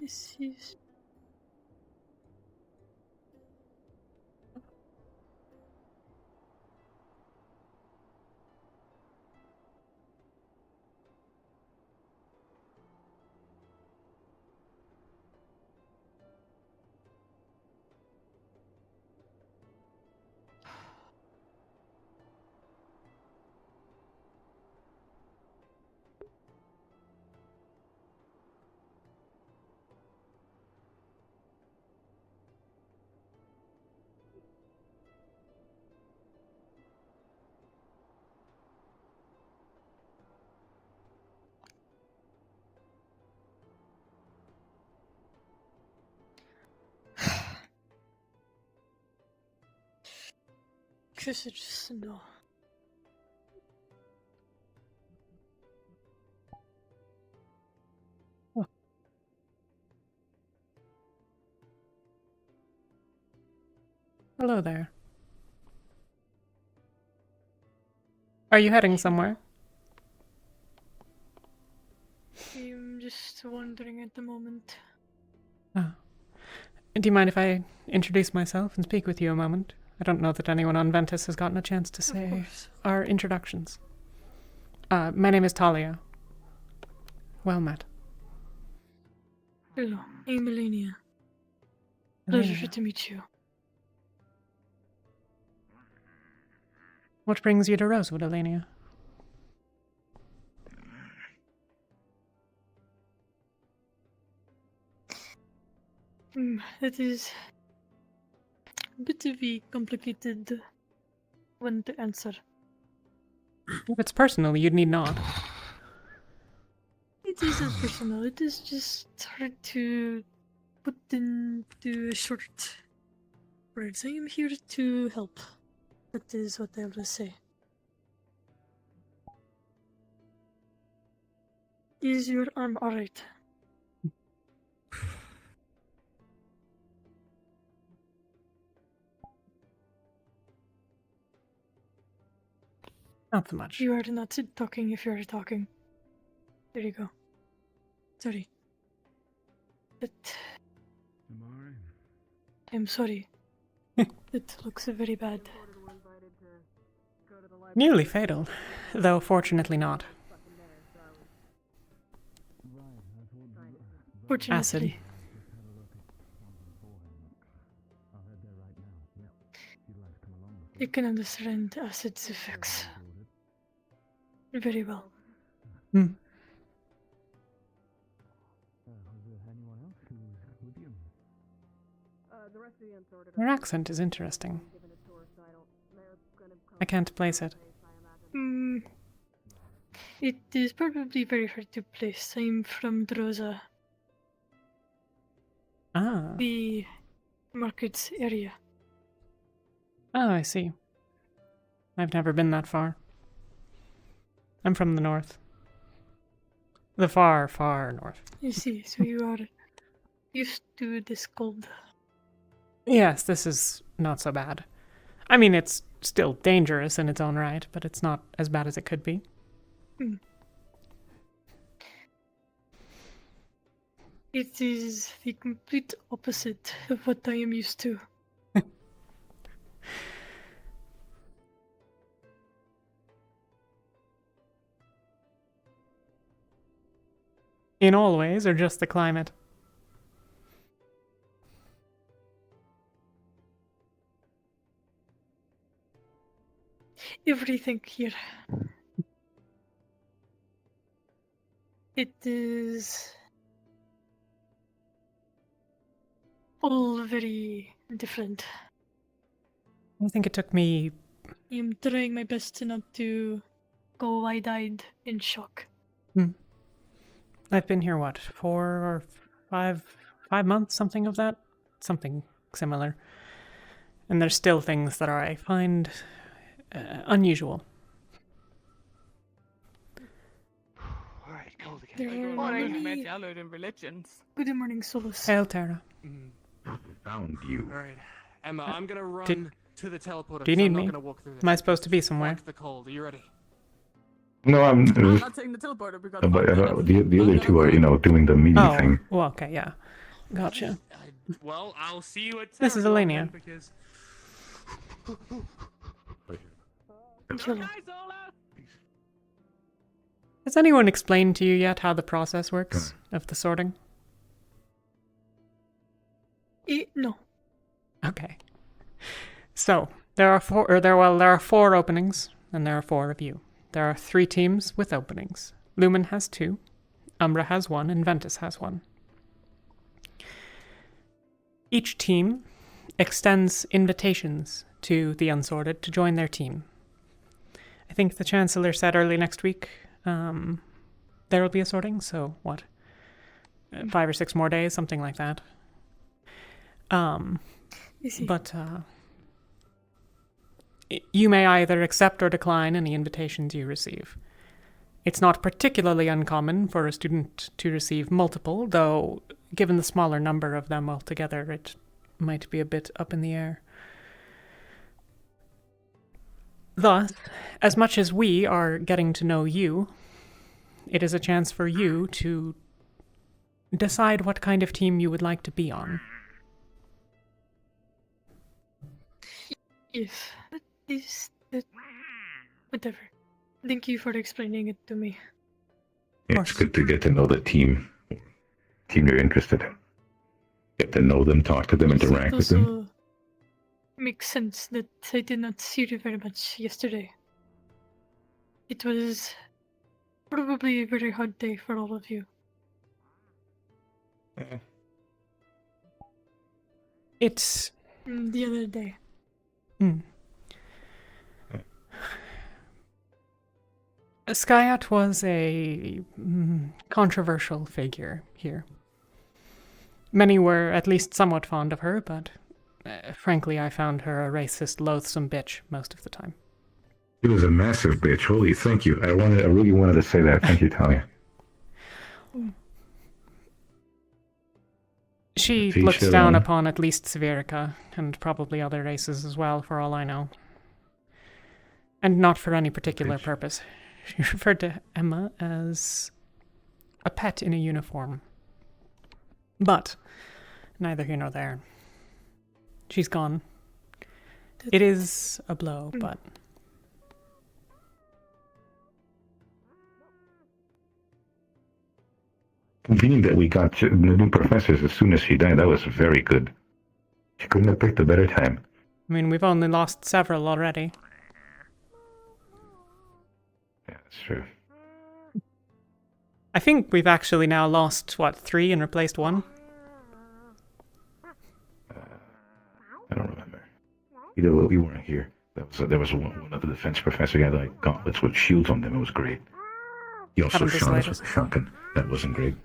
This is... Kısacası snow. Hello there. Are you heading somewhere? I'm just wondering at the moment. Oh. Do you mind if I introduce myself and speak with you a moment? I don't know that anyone on Ventus has gotten a chance to say our introductions. My name is Talia. Well met. Hello, I'm Melania. Pleasure to meet you. What brings you to Rosewood, Elenia? It is a bit of a complicated one to answer. If it's personal, you'd need not. It isn't personal, it is just hard to put into a short words. I am here to help. That is what I will say. Is your arm alright? Not so much. You are not talking if you are talking. There you go. Sorry. But I'm sorry. It looks very bad. Nearly fatal, though fortunately not. Fortunately. Acid. You can understand acid's effects very well. Your accent is interesting. I can't place it. It is probably very hard to place. I'm from Droza. Ah. The markets area. Oh, I see. I've never been that far. I'm from the north. The far, far north. You see, so you are used to this cold. Yes, this is not so bad. I mean, it's still dangerous in its own right, but it's not as bad as it could be. It is the complete opposite of what I am used to. In all ways, or just the climate? Everything here. It is all very different. I think it took me... I'm trying my best not to go wide-eyed in shock. I've been here, what, 4 or 5 months, something of that? Something similar. And there's still things that I find unusual. There are many... Good morning, Solus. Hail, Terra. Found you. Alright, Emma, I'm gonna run to the teleporter. Do you so need I'm not me? gonna walk through this. Am I supposed to be somewhere? Fuck the cold. Are you ready? No, I'm not taking the teleporter because the other two are, doing the meeting thing. Well, okay, yeah. Gotcha. Well, I'll see you at This is Elenia. because... Has anyone explained to you yet how the process works of the sorting? No. Okay. So, there are 4 openings, and there are 4 of you. There are 3 teams with openings. Lumen has 2, Umbra has 1, and Ventus has 1. Each team extends invitations to the Unsorted to join their team. I think the Chancellor said early next week there will be a sorting, so what? 5 or 6 more days, something like that. But you may either accept or decline any invitations you receive. It's not particularly uncommon for a student to receive multiple, though given the smaller number of them altogether, it might be a bit up in the air. Thus, as much as we are getting to know you, it is a chance for you to decide what kind of team you would like to be on. Yes, that is that. Whatever. Thank you for explaining it to me. It's good to get to know the team you're interested in. Get to know them, talk to them, interact with them. Also makes sense that I did not see you very much yesterday. It was probably a very hard day for all of you. It's the other day. Skyat was a controversial figure here. Many were at least somewhat fond of her, but frankly I found her a racist, loathsome bitch most of the time. She was a massive bitch. Holy, thank you. I really wanted to say that. Thank you, Talia. She looks down upon at least Severica, and probably other races as well, for all I know. And not for any particular purpose. She referred to Emma as a pet in a uniform. But, neither here nor there. She's gone. It is a blow, but... Convenient that we got the new professors as soon as she died. That was very good. She couldn't have picked a better time. I mean, we've only lost several already. Yeah, that's true. I think we've actually now lost, 3 and replaced 1? I don't remember. Either way, we weren't here. There was one of the defense professor had like gauntlets with shields on them. It was great. He also shot us with a shotgun. That wasn't great.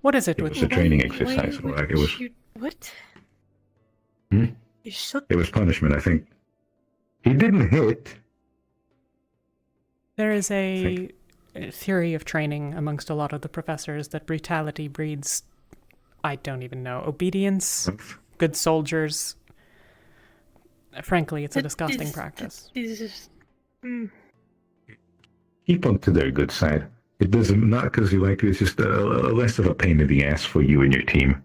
What is it? It was a training exercise. It was. What? It was punishment, I think. He didn't hit. There is a theory of training amongst a lot of the professors that brutality breeds, I don't even know, obedience, good soldiers. Frankly, it's a disgusting practice. Keep them to their good side. It doesn't, not because you like you, it's just less of a pain in the ass for you and your team.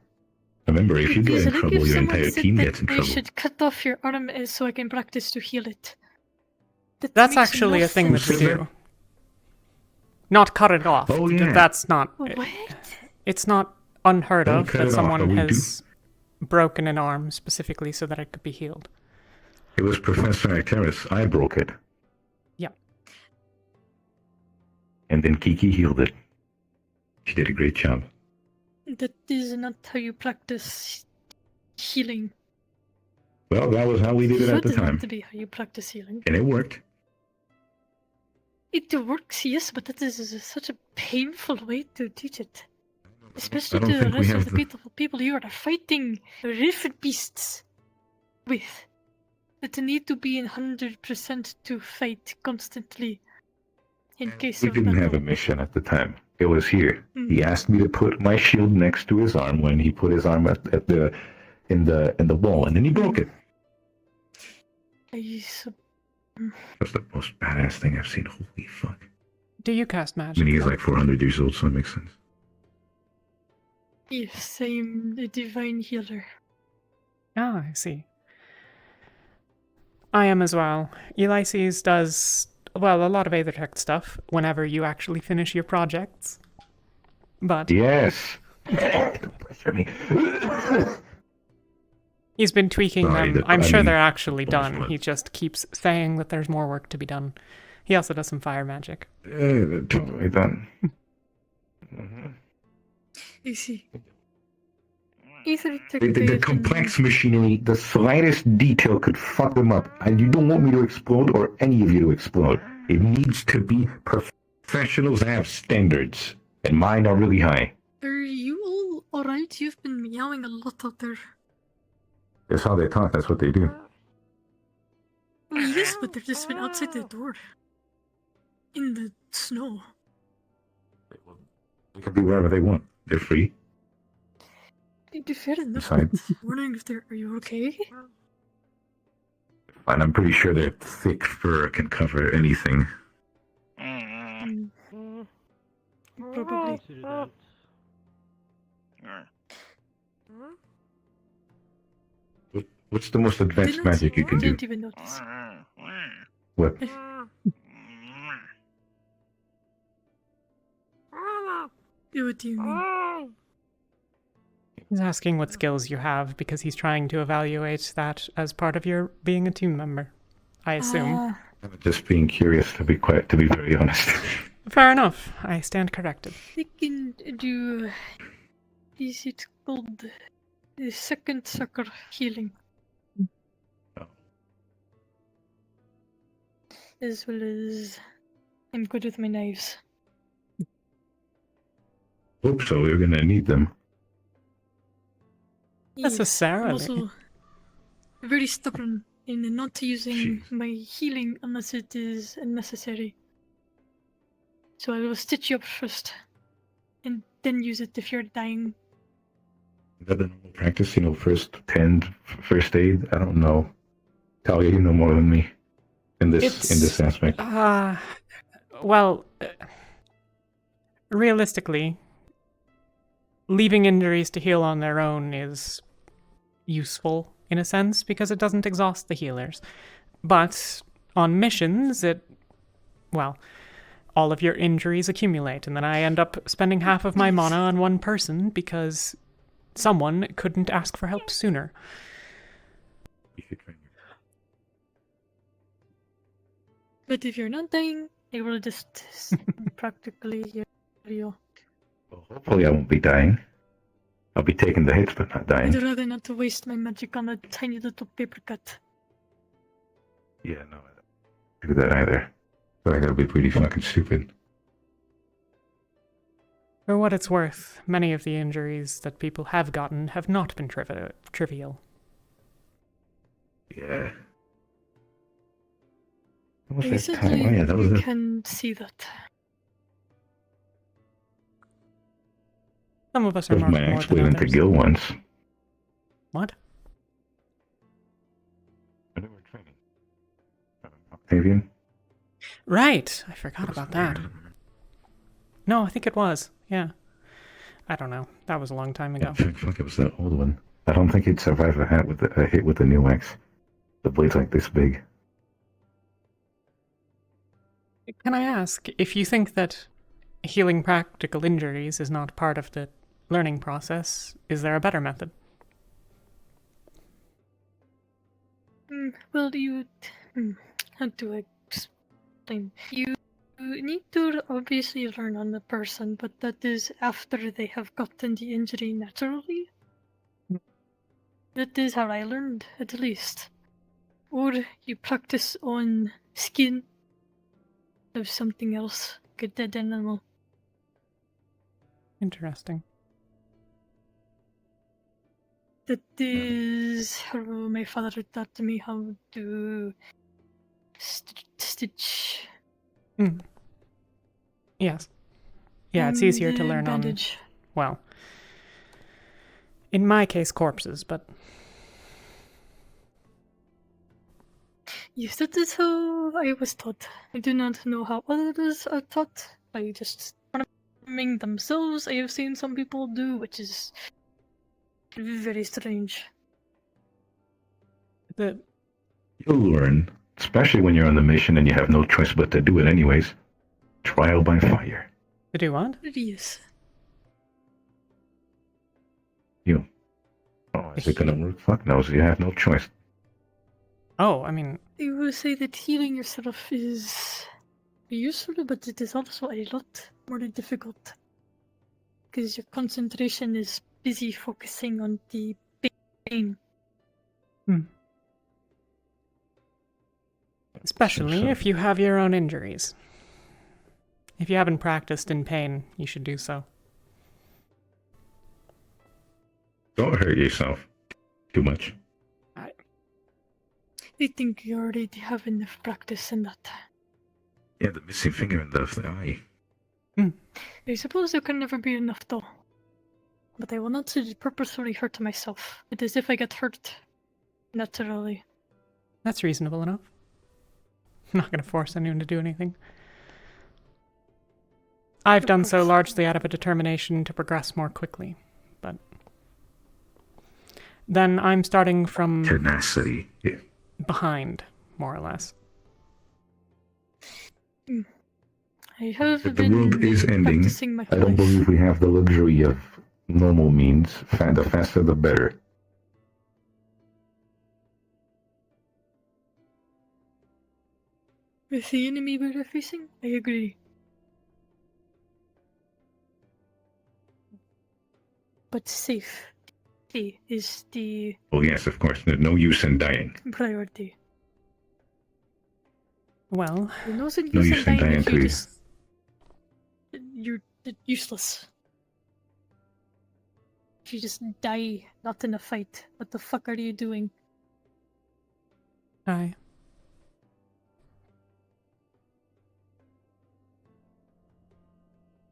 Remember, if you get in trouble, your entire team gets in trouble. I should cut off your arm so I can practice to heal it. That's actually a thing that we do. Not cut it off. Oh, yeah. That's not... What? It's not unheard Don't of cut that it off, someone but we has broken an arm specifically so that it could be healed. It was Professor Acteris. I broke it. Yeah. And then Kiki healed it. She did a great job. That is not how you practice healing. Well, that was how we did it at the That is time. not to be how you practice healing. And it worked. It works, yes, but that is such a painful way to teach it. Especially I don't to the think we rest have of the people you are fighting rift beasts with. That need to be in 100% to fight constantly. In case We of didn't battle. have a mission at the time. It was here. He asked me to put my shield next to his arm when he put his arm in the wall, and then he broke it. That's the most badass thing I've seen. Holy fuck. Do you cast I magic? mean, he's like 400 years old, so it makes sense. Yes, I'm a divine healer. Ah, I see. I am as well. Ulysses does, well, a lot of Aethertech stuff whenever you actually finish your projects. But... Yes! Don't pressure me. He's been tweaking Sorry, them. I'm sure they're actually done. He just keeps saying that there's more work to be done. He also does some fire magic. Yeah, they're totally done. You see. The complex machinery, the slightest detail could fuck them up. And you don't want me to explode or any of you to explode. It needs to be professionals have standards. And mine are really high. Are you all alright? You've been meowing a lot out there. That's how they talk. That's what they do. Well, yes, but they've just been outside the door. In the snow. They can be wherever they want. They're free. Fair enough. Besides. Wondering if they're... Are you okay? And I'm pretty sure their thick fur can cover anything. Probably. What's the most advanced magic you can do? Didn't even notice. What? What do you mean? He's asking what skills you have because he's trying to evaluate that as part of your being a team member. I assume. I'm just being curious, to be very honest. Fair enough. I stand corrected. They can do. Is it called the second sucker healing? As well as I'm good with my knives. Hope so. You're gonna need them. Necessarily. I'm also very stubborn in not using my healing unless it is necessary. So I will stitch you up first, and then use it if you're dying. Is that the normal practice? First first aid? I don't know. Talia, you know more than me in this aspect. Well, realistically, leaving injuries to heal on their own is useful in a sense because it doesn't exhaust the healers. But on missions, all of your injuries accumulate, and then I end up spending half of my mana on one person because someone couldn't ask for help sooner. But if you're not dying, it will just practically heal you. Hopefully I won't be dying. I'll be taking the hits, but not dying. I'd rather not to waste my magic on a tiny little paper cut. Yeah, no, I don't do that either. But I gotta be pretty fucking stupid. For what it's worth, many of the injuries that people have gotten have not been trivial. Yeah. Recently, that was you it. can see that. Some of us are That was marked my more axe than went into others. Gil once. What? Octavian? Right! I forgot about that. No, I think it was. Yeah. I don't know. That was a long time ago. Fuck, it was that old one. I don't think he'd survive a hit with the new axe. The blade's like this big. Can I ask, if you think that healing practical injuries is not part of the learning process, is there a better method? Well, how do I explain? You need to obviously learn on the person, but that is after they have gotten the injury naturally. That is how I learned, at least. Or you practice on skin of something else, like a dead animal. Interesting. That is how my father taught me how to stitch. Yes. Yeah, it's easier to learn bandage. on, well, in my case, corpses, but... Yes, that is how I was taught. I do not know how others are taught. By just farming themselves, I have seen some people do, which is very strange. The... You'll learn, especially when you're on the mission and you have no choice but to do it anyways. Trial by fire. To do what? Yes. You. Oh, is it gonna work? Fuck knows. You have no choice. Oh, I mean... I will say that healing yourself is useful, but it is also a lot more difficult. Because your concentration is busy focusing on the pain. Especially if you have your own injuries. If you haven't practiced in pain, you should do so. Don't hurt yourself too much. I think you already have enough practice in that. Yeah, the missing finger in the eye. I suppose there can never be enough, though. But I will not purposefully hurt myself. It is if I get hurt naturally. That's reasonable enough. I'm not going to force anyone to do anything. I've done so largely out of a determination to progress more quickly, but then I'm starting from tenacity, yeah. Behind, more or less. I have If the world is ending, practicing my I don't life. believe we have the luxury of normal means. The faster the better. With the enemy we're facing, I agree. But safety is the Oh yes, of course. There's no use in dying. priority. Well, There's no use in dying if you too. you're useless. If you just die, not in a fight, what the fuck are you doing? Aye.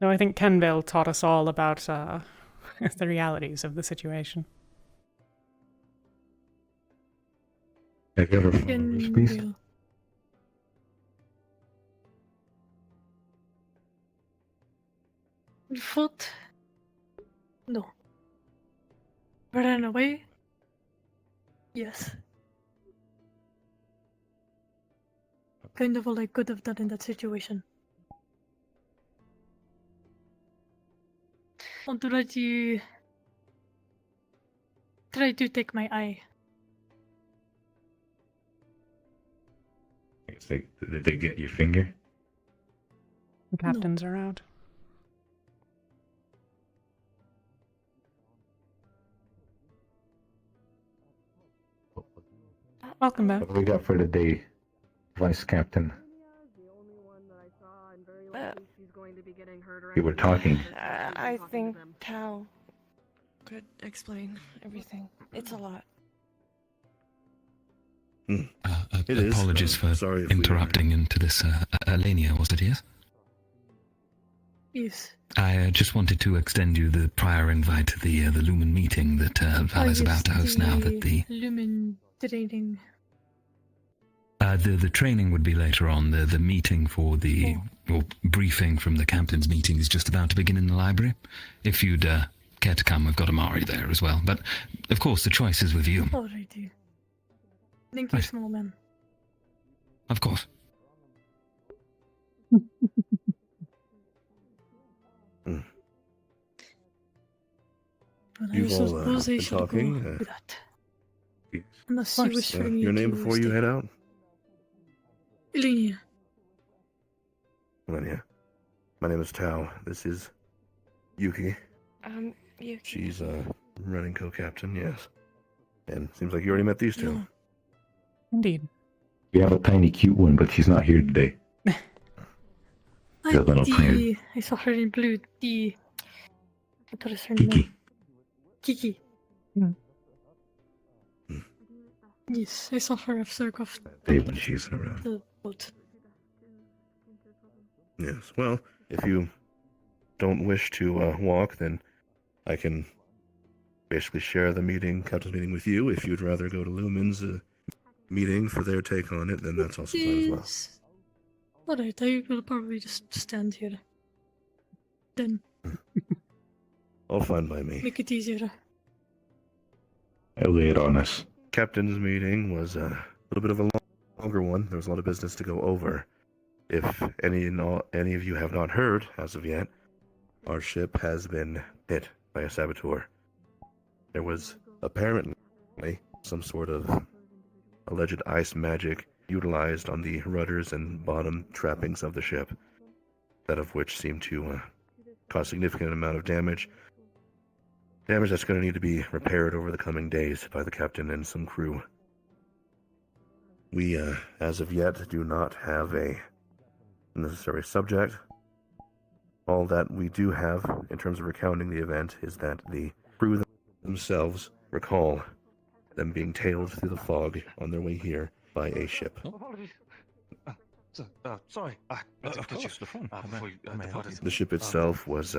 No, I think Kenville taught us all about the realities of the situation. Have you ever followed this piece? Fought? No. Ran away? Yes. Kind of all I could have done in that situation. Try to take my eye. Did they get your finger? The captains are out. Welcome back. What do we got for today, Vice Captain? You were talking. I think Tao could explain everything. It's a lot. Apologies for interrupting into this. Alania, was it, yes? Yes. I just wanted to extend you the prior invite to the Lumen meeting that Val is about to host now that the... Lumen training. The training would be later on. The meeting for the briefing from the captain's meeting is just about to begin in the library. If you'd care to come, we've got Amari there as well. But of course, the choice is with you. Alrighty. Thank you, small man. Of course. You've all been talking. Unless you wish for me your name to before you stay. head out? Ilenia. Millennia. My name is Tao. This is Yuki. Yuki. She's running co-captain, yes. And seems like you already met these two. No. Indeed. We have a tiny cute one, but she's not here today. I saw her in blue. What is her name? Kiki. Yes, I saw her off Day when she's around. the boat. Yes. Well, if you don't wish to walk, then I can basically share the captain's meeting with you. If you'd rather go to Lumen's meeting for their take on it, then that's also fine as well. Alright, I will probably just stand here. Then All fine by me. make it easier. I'll lay it on us. Captain's meeting was a little bit of a longer one. There was a lot of business to go over. If any of you have not heard as of yet, our ship has been hit by a saboteur. There was apparently some sort of alleged ice magic utilized on the rudders and bottom trappings of the ship, that of which seemed to cause significant amount of damage. Damage that's going to need to be repaired over the coming days by the captain and some crew. We, as of yet, do not have a necessary subject. All that we do have, in terms of recounting the event, is that the crew themselves recall them being tailed through the fog on their way here by a ship. Sorry. The ship itself was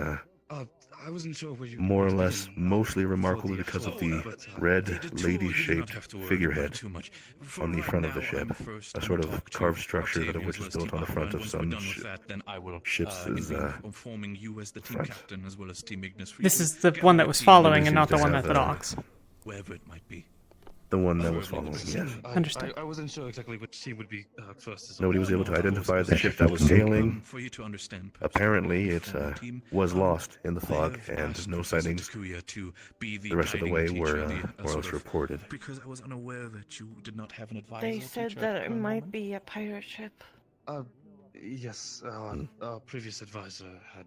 I wasn't sure where you more or less mostly remarkable because of the red lady-shaped figurehead on the front of the ship, a sort of carved structure that of which is built on the front of some ships' front. This is the one that was following and not the one at the docks. Wherever it might be. The one that was following, yes. Understood. I wasn't sure exactly which team would be first. Nobody was able to identify the ship that was sailing. For you to understand, Apparently, it was lost in the fog, and no sightings the rest of the way were more or less reported. Because I was unaware that you did not have an advisor. They said that it might be a pirate ship. Yes, our previous advisor had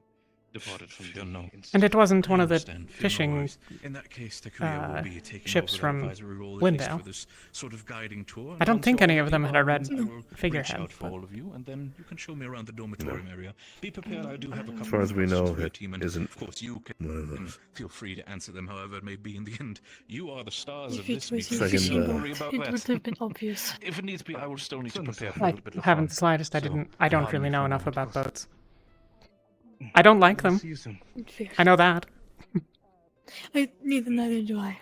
departed from the unknown. And it wasn't one of the fishing In that case, the courier will be taking ships over from advisory role, at least Lindale. for this sort of guiding tour. I don't think any of them had a red I will figurehead. reach out for all of you, and then you can show me around the dormitory area. Be prepared. I do have a couple As far as we of know, questions for your it team, and isn't of course you one of can those. feel free to answer them however it may be. In the end, you are the stars If of it this was meeting. a fishing Don't boat, worry about it that. would have been obvious. If it needs be, I will still need to prepare for a I little bit of haven't fun. the slightest. I So, don't really know enough about boats. I don't like them. Fair. I know that. Neither do I.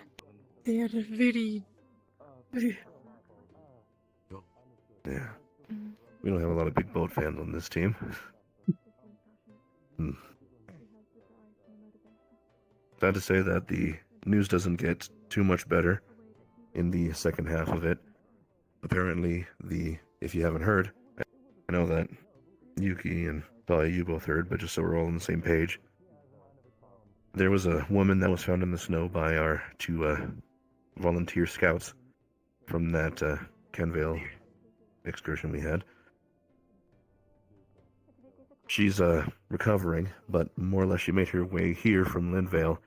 They are very. Yeah. We don't have a lot of big boat fans on this team. Sad to say that the news doesn't get too much better in the second half of it. Apparently, if you haven't heard, I know that Yuki and Talia, you both heard, but just so we're all on the same page, there was a woman that was found in the snow by our two volunteer scouts from that Kenvale excursion we had. She's recovering, but more or less she made her way here from Lindvale,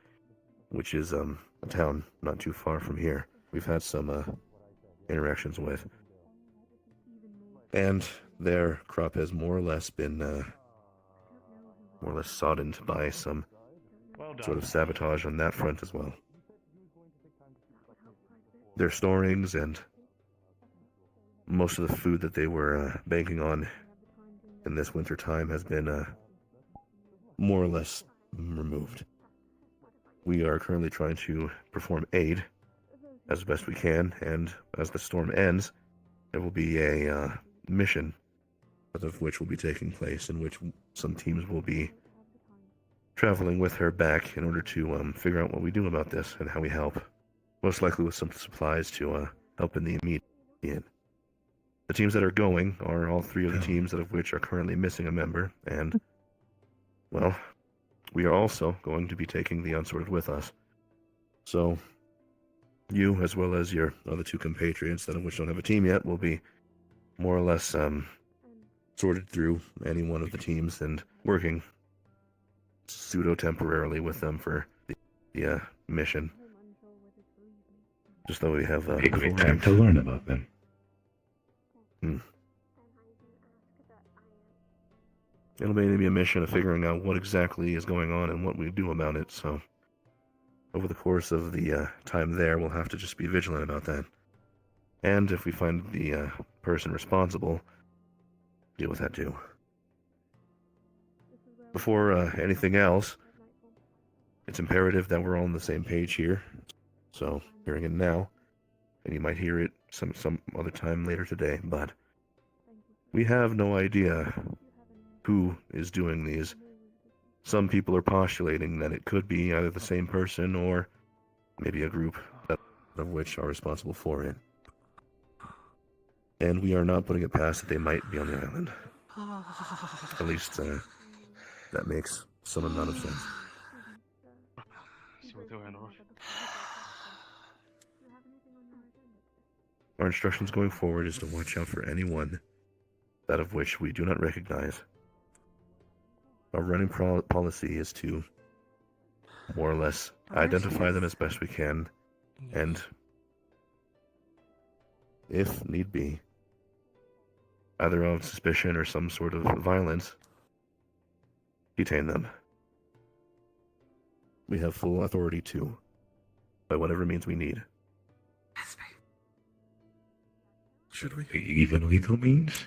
which is a town not too far from here. We've had some interactions with. And their crop has more or less been more or less soddened by some sort of sabotage on that front as well. Their storings and most of the food that they were banking on in this winter time has been more or less removed. We are currently trying to perform aid as best we can, and as the storm ends, there will be a mission of which will be taking place, in which some teams will be traveling with her back in order to figure out what we do about this and how we help. Most likely with some supplies to help in the immediate. The teams that are going are all three of the teams that of which are currently missing a member, and, well, we are also going to be taking the Unsorted with us. So, you, as well as your other two compatriots that of which don't have a team yet, will be more or less sorted through any one of the teams and working pseudo-temporarily with them for the mission. Just though we have a great time to learn about them. It'll mainly be a mission of figuring out what exactly is going on and what we do about it, so over the course of the time there, we'll have to just be vigilant about that. And if we find the person responsible, deal with that too. Before anything else, it's imperative that we're all on the same page here. So, hearing it now, and you might hear it some other time later today, but we have no idea who is doing these. Some people are postulating that it could be either the same person or maybe a group of which are responsible for it. And we are not putting it past that they might be on the island. At least that makes some amount of sense. Our instructions going forward is to watch out for anyone that of which we do not recognize. Our running policy is to more or less identify them as best we can, and if need be, either of suspicion or some sort of violence, detain them. We have full authority to, by whatever means we need. Should we? Even legal means?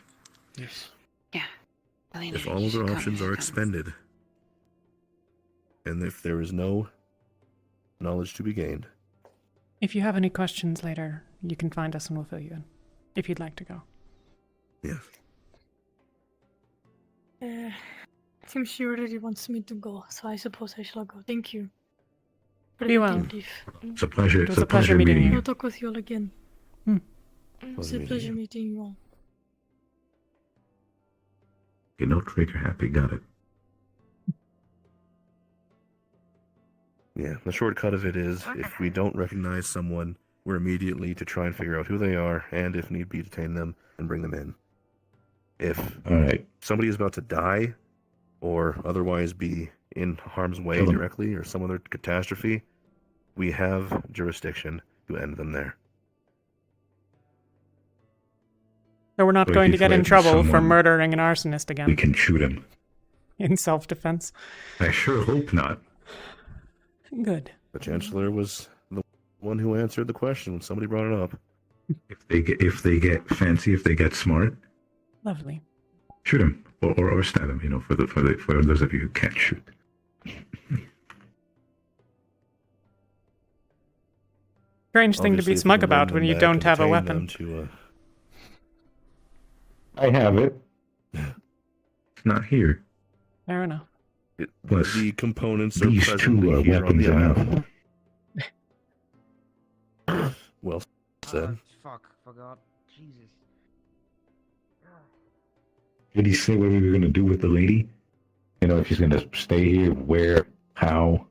Yes. Yeah. If all other options are expended, And if there is no knowledge to be gained, If you have any questions later, you can find us and we'll fill you in. If you'd like to go. yes. Seems she already wants me to go, so I suppose I shall go. Thank you. Be well. It's a pleasure. It was It's a pleasure meeting you. I'll talk with you all again. It's a pleasure meeting you all. Okay, no trigger happy. Got it. Yeah, the shortcut of it is, if we don't recognize someone, we're immediately to try and figure out who they are, and if need be, detain them and bring them in. If somebody is about to die, or otherwise be in harm's way Kill them. directly, or some other catastrophe, we have jurisdiction to end them there. So we're not So if going to you get in threaten trouble for someone, murdering an arsonist again. We can shoot him. In self-defense. I sure hope not. Good. The Chancellor was the one who answered the question when somebody brought it up. If they get fancy, if they get smart, Lovely. shoot him or stab him. You know, for those of you who can't shoot. Strange I'll thing to just be see if we smug can bring about them when you back don't and have a detain weapon. them to, I have it. It's not here. Fair enough. Plus, the components are these presently two are here on weapons the enough. island. Well said. Fuck, forgot. Jesus. Did he say what we were going to do with the lady? You know, if she's going to stay here, where, how?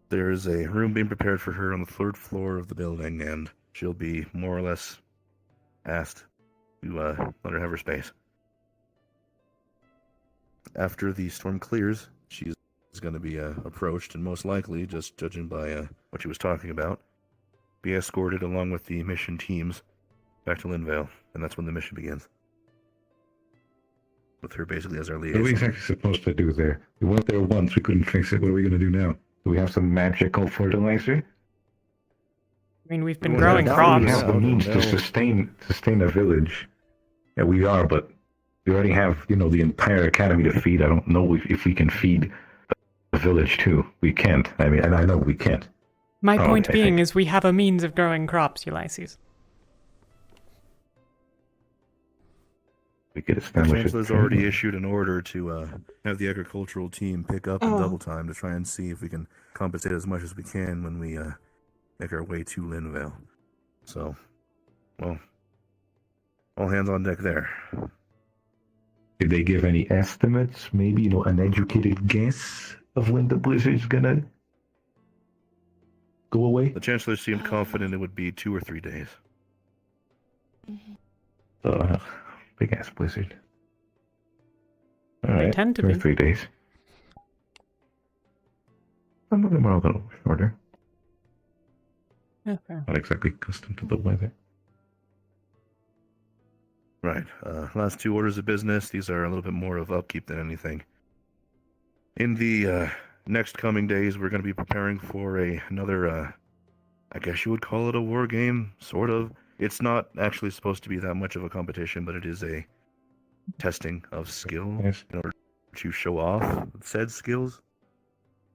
There is a room being prepared for her on the third floor of the building, and she'll be more or less asked to let her have her space. After the storm clears, she's going to be approached, and most likely, just judging by what she was talking about, be escorted along with the mission teams back to Linvale, and that's when the mission begins. With her basically as our What are we liaison. exactly supposed to do there? We went there once, we couldn't fix it. What are we going to do now? Do we have some magical fertilizer? I mean, we've been Well, growing now crops. we have the means to sustain a village. Yeah, we are, but we already have, you know, the entire academy to feed. I don't know if we can feed a village too. We can't. I mean, and I know we can't. My Probably, point I being think. is we have a means of growing crops, Ulysses. We could The establish Chancellor's it. already issued an order to have the agricultural team pick up in Oh. double time to try and see if we can compensate as much as we can when we make our way to Linvale. So, well, all hands on deck there. Did they give any estimates? Maybe, you know, an educated guess of when the blizzard's gonna go away? The Chancellor seemed confident it would be 2 or 3 days. Big ass blizzard. All They right, tend to 2 or be. 3 days. Some of them are a little shorter. Yeah, fair. Not exactly accustomed to the weather. Right. Last 2 orders of business. These are a little bit more of upkeep than anything. In the next coming days, we're going to be preparing for another, I guess you would call it a war game, sort of. It's not actually supposed to be that much of a competition, but it is a testing of skill Yes. in order to show off said skills.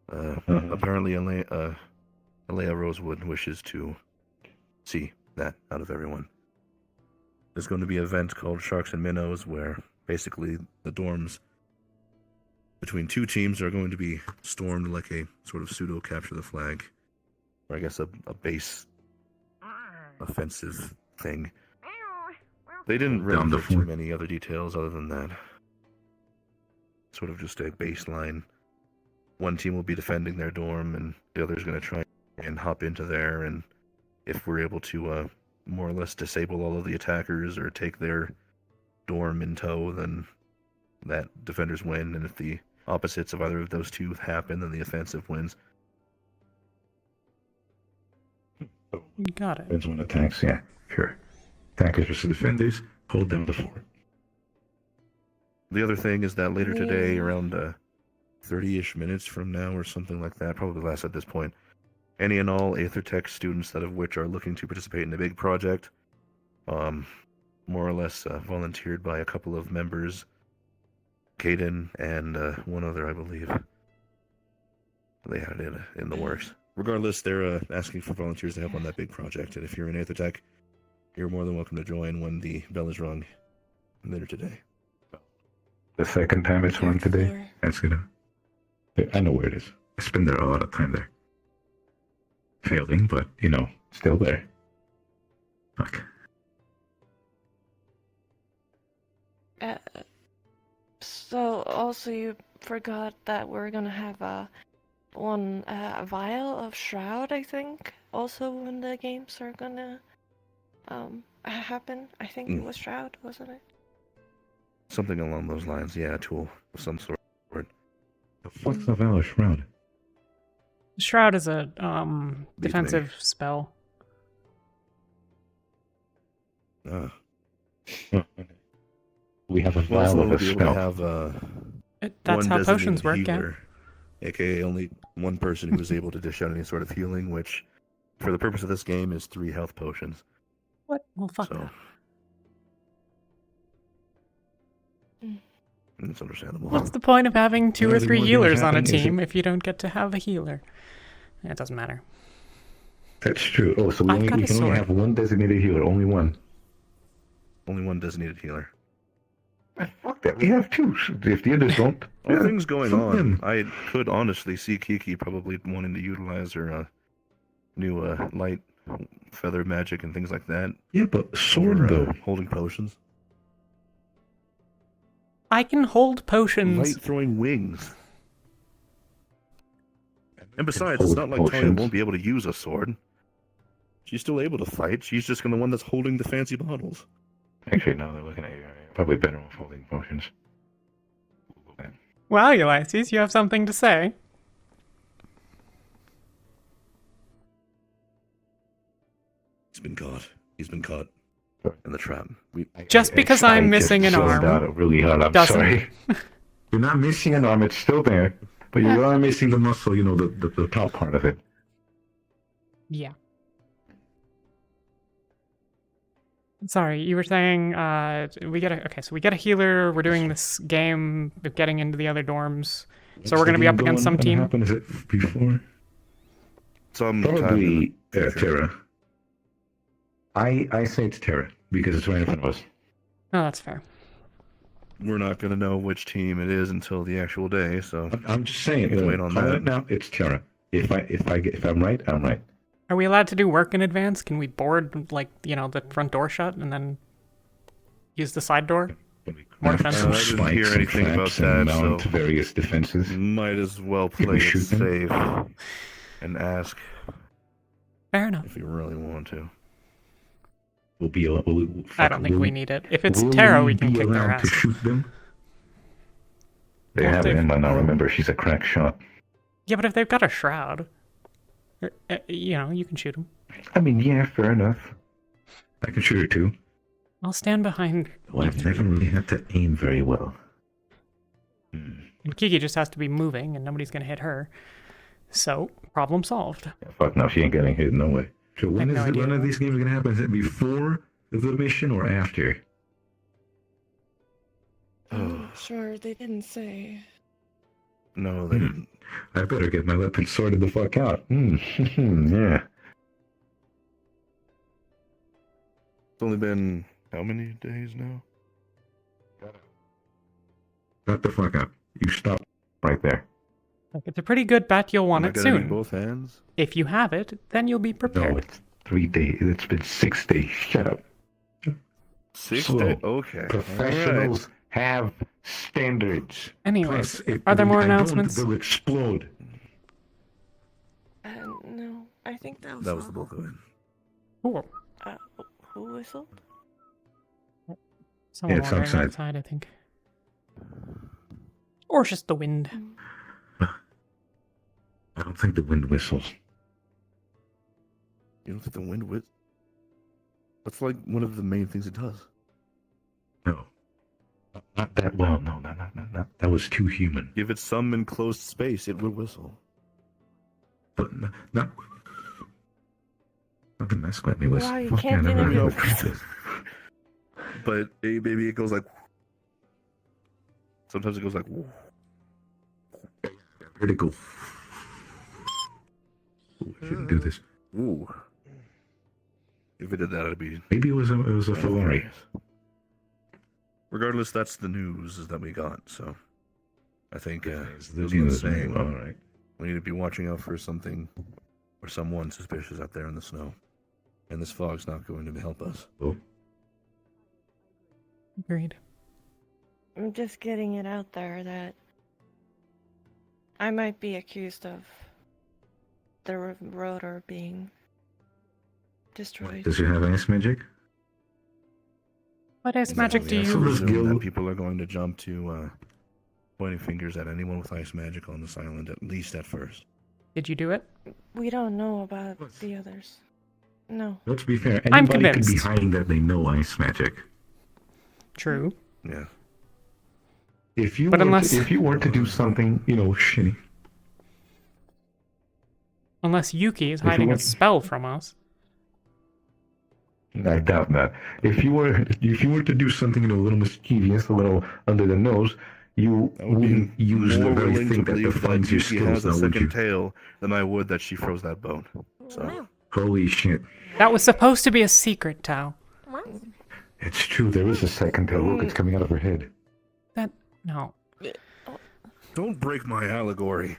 Apparently, Alea Rosewood wishes to see that out of everyone. There's going to be an event called Sharks and Minnows where basically the dorms between 2 teams are going to be stormed like a sort of pseudo capture the flag, or I guess a base offensive thing. They didn't really Down the give too fort. many other details other than that. Sort of just a baseline. One team will be defending their dorm, and the other's going to try and hop into there, and if we're able to more or less disable all of the attackers or take their dorm in tow, then that defenders win, and if the opposites of either of those two happen, then the offensive wins. Got it. Depends on attacks, yeah, sure. Attackers versus defenders, hold down the fort. The other thing is that later today, around 30-ish minutes from now or something like that, probably less at this point, any and all Aethertech students that of which are looking to participate in a big project, more or less volunteered by a couple of members, Caden and one other, I believe, they had it in the works. Regardless, they're asking for volunteers to help on that big project, and if you're in Aethertech, you're more than welcome to join when the bell is rung later today. The second time it's run today? That's good. I know where it is. I spend there a lot of time there. Failing, but, still there. Fuck. So also you forgot that we're gonna have one vial of Shroud, I think. Also when the games are gonna happen. I think it was Shroud, wasn't it? Something along those lines, yeah, a tool of some sort. The fuck's the Valor Shroud? Shroud is a defensive spell. We have a vial of a spell. That's how potions work, healer, aka only one person who is able to dish out any sort of healing, which, for the purpose of this game, is 3 health potions. What? Well, fuck that. It's understandable. What's the point of having 2 or 3 healers on a team if you don't get to have a healer? It doesn't matter. That's true. Oh, so we can only have one designated healer. Only one. Only one designated healer. Fuck that. We have 2. If the others don't. All things going on, I could honestly see Kiki probably wanting to utilize her new light feather magic and things like that. Yeah, but sword though. Holding potions. I can hold potions. Light throwing wings. And besides, it's not like Talia won't be able to use a sword. She's still able to fight. She's just the one that's holding the fancy bottles. Actually, no, they're looking at you. Probably better off holding potions. Wow, Ulysses, you have something to say. He's been caught. He's been caught in the trap. Just because I'm missing an arm. Out really hard. I'm sorry. You're not missing an arm. It's still there. But you are missing the muscle, the top part of it. Yeah. Sorry, you were saying we get a healer. We're doing this game of getting into the other dorms, so we're going to be up against some team. Is it before? Probably Terra. I say it's Terra because it's right in front of us. Oh, that's fair. We're not going to know which team it is until the actual day, so I'm just saying. Wait on that. Now it's Terra. If I'm right, I'm right. Are we allowed to do work in advance? Can we board the front door shut and then use the side door? More defensive. I didn't hear anything about that, so various defenses. Might as well play it safe and ask. Fair enough. If you really want to. I don't think we need it. If it's Terra, we can kick their ass. To shoot them? They have Emma now. Remember, she's a crack shot. Yeah, but if they've got a shroud, you can shoot them. I mean, yeah, fair enough. I can shoot her too. I'll stand behind. Well, I've never really had to aim very well. And Kiki just has to be moving, and nobody's gonna hit her. So, problem solved. Yeah, fuck no, she ain't getting hit, no way. So when is one of these games gonna happen? Is it before the mission or after? Sure, they didn't say. No, they didn't. I better get my weapon sorted the fuck out. Yeah. It's only been how many days now? Shut the fuck up. You stop right there. Look, it's a pretty good bet you'll want it soon. Both hands? If you have it, then you'll be prepared. No, it's 3 days. It's been 6 days. Shut up. 6 days? Okay. Professionals have standards. Anyways, are there more announcements? They'll explode. No, I think that was the bulk of it. Cool. Who whistled? Someone it's outside. I think. Or just the wind. I don't think the wind whistles. You don't think the wind whistles? That's like one of the main things it does. No. Not that well. No. That was too human. Give it some enclosed space, it will whistle. But not. Don't mess with me with. Wow, you can't do it. But maybe it goes like. Sometimes it goes like. Vertical. I shouldn't do this. Ooh. If it did that, it'd be... Maybe it was a Ferrari. Regardless, that's the news is that we got, so... I think, the news saying, all right. we need to be watching out for something or someone suspicious out there in the snow. And this fog's not going to help us. Oh. Agreed. I'm just getting it out there that I might be accused of the rotor being destroyed. Does it have ice magic? What ice magic do you presume that people are going to jump to pointing fingers at anyone with ice magic on this island, at least at first. Did you do it? We don't know about the others. No. Let's be fair. I'm Anybody could be convinced. hiding that they know ice magic. True. Yeah. If you But were unless- if you were to do something, shitty. Unless Yuki is If you hiding a want- spell from us. I doubt that. If you were to do something a little mischievous, a little under the nose, you wouldn't use the More very willing to thing that believe defines that your Yuki skills, has a now would you? second tail than I would that she froze that bone. So. Holy shit. That was supposed to be a secret, Tao. It's true, there is a second tail. Look, it's coming out of her head. No. Don't break my allegory.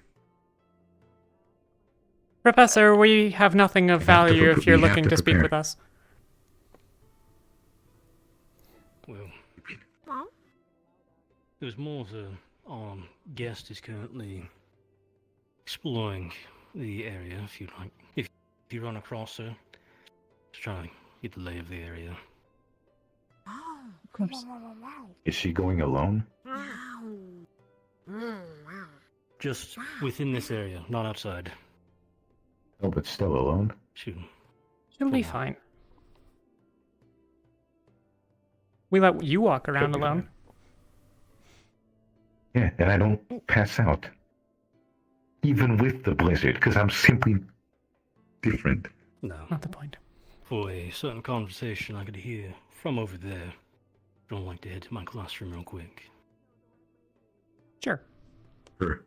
Professor, we have nothing of value if you're we have looking to to speak prepare. with us. Well, there's more to our guest is currently exploring the area, if you'd like. If you run across her, just try to get the lay of the area. Of course. Is she going alone? Just within this area, not outside. Oh, but still alone? She'll be fine. We let you walk around Could be alone. Yeah, and I don't pass out. Even with the blizzard, because I'm simply different. No. Not the point. For a certain conversation I could hear from over there, I'd like to head to my classroom real quick. Sure. Sure.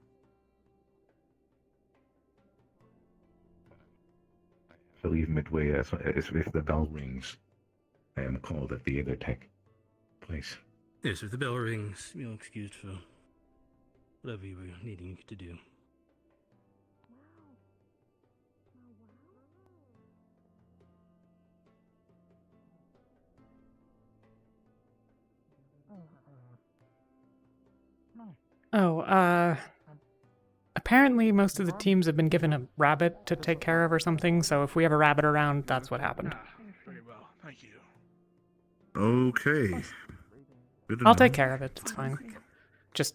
I leave midway as if the bell rings. I am called at the other tech place. Yes, if the bell rings, you're excused for whatever you were needing to do. Oh, apparently most of the teams have been given a rabbit to take care of or something, so if we have a rabbit around, that's what happened. Very well, thank you. Okay. Good to I'll know. take care of it, it's fine. Just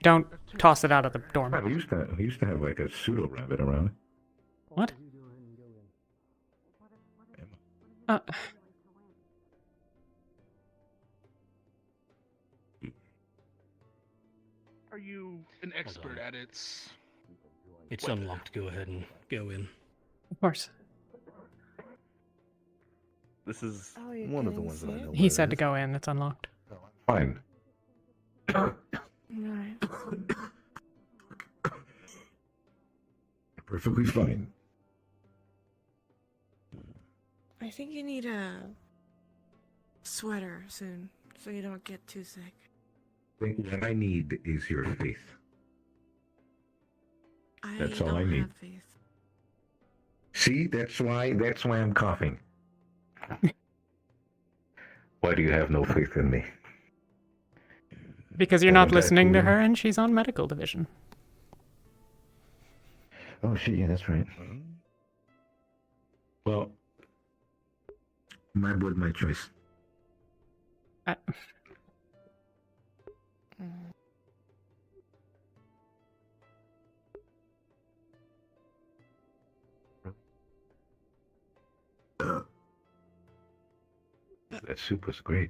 don't toss it out of the dorm. We used to have like a pseudo rabbit around. What? Are you an expert at its... It's unlocked. Go ahead and go in. Of course. This is Oh, you're one of the getting ones that I know. He said to go in, it's unlocked. Fine. Right. Perfectly fine. I think you need a sweater soon, so you don't get too sick. What I need is your faith. That's all I need. Have faith. See, that's why I'm coughing. Why do you have no faith in me? Because you're not Haven't I listening to told her and she's on medical division. Oh shit, yeah, that's right. Well, my word, my choice. That soup was great.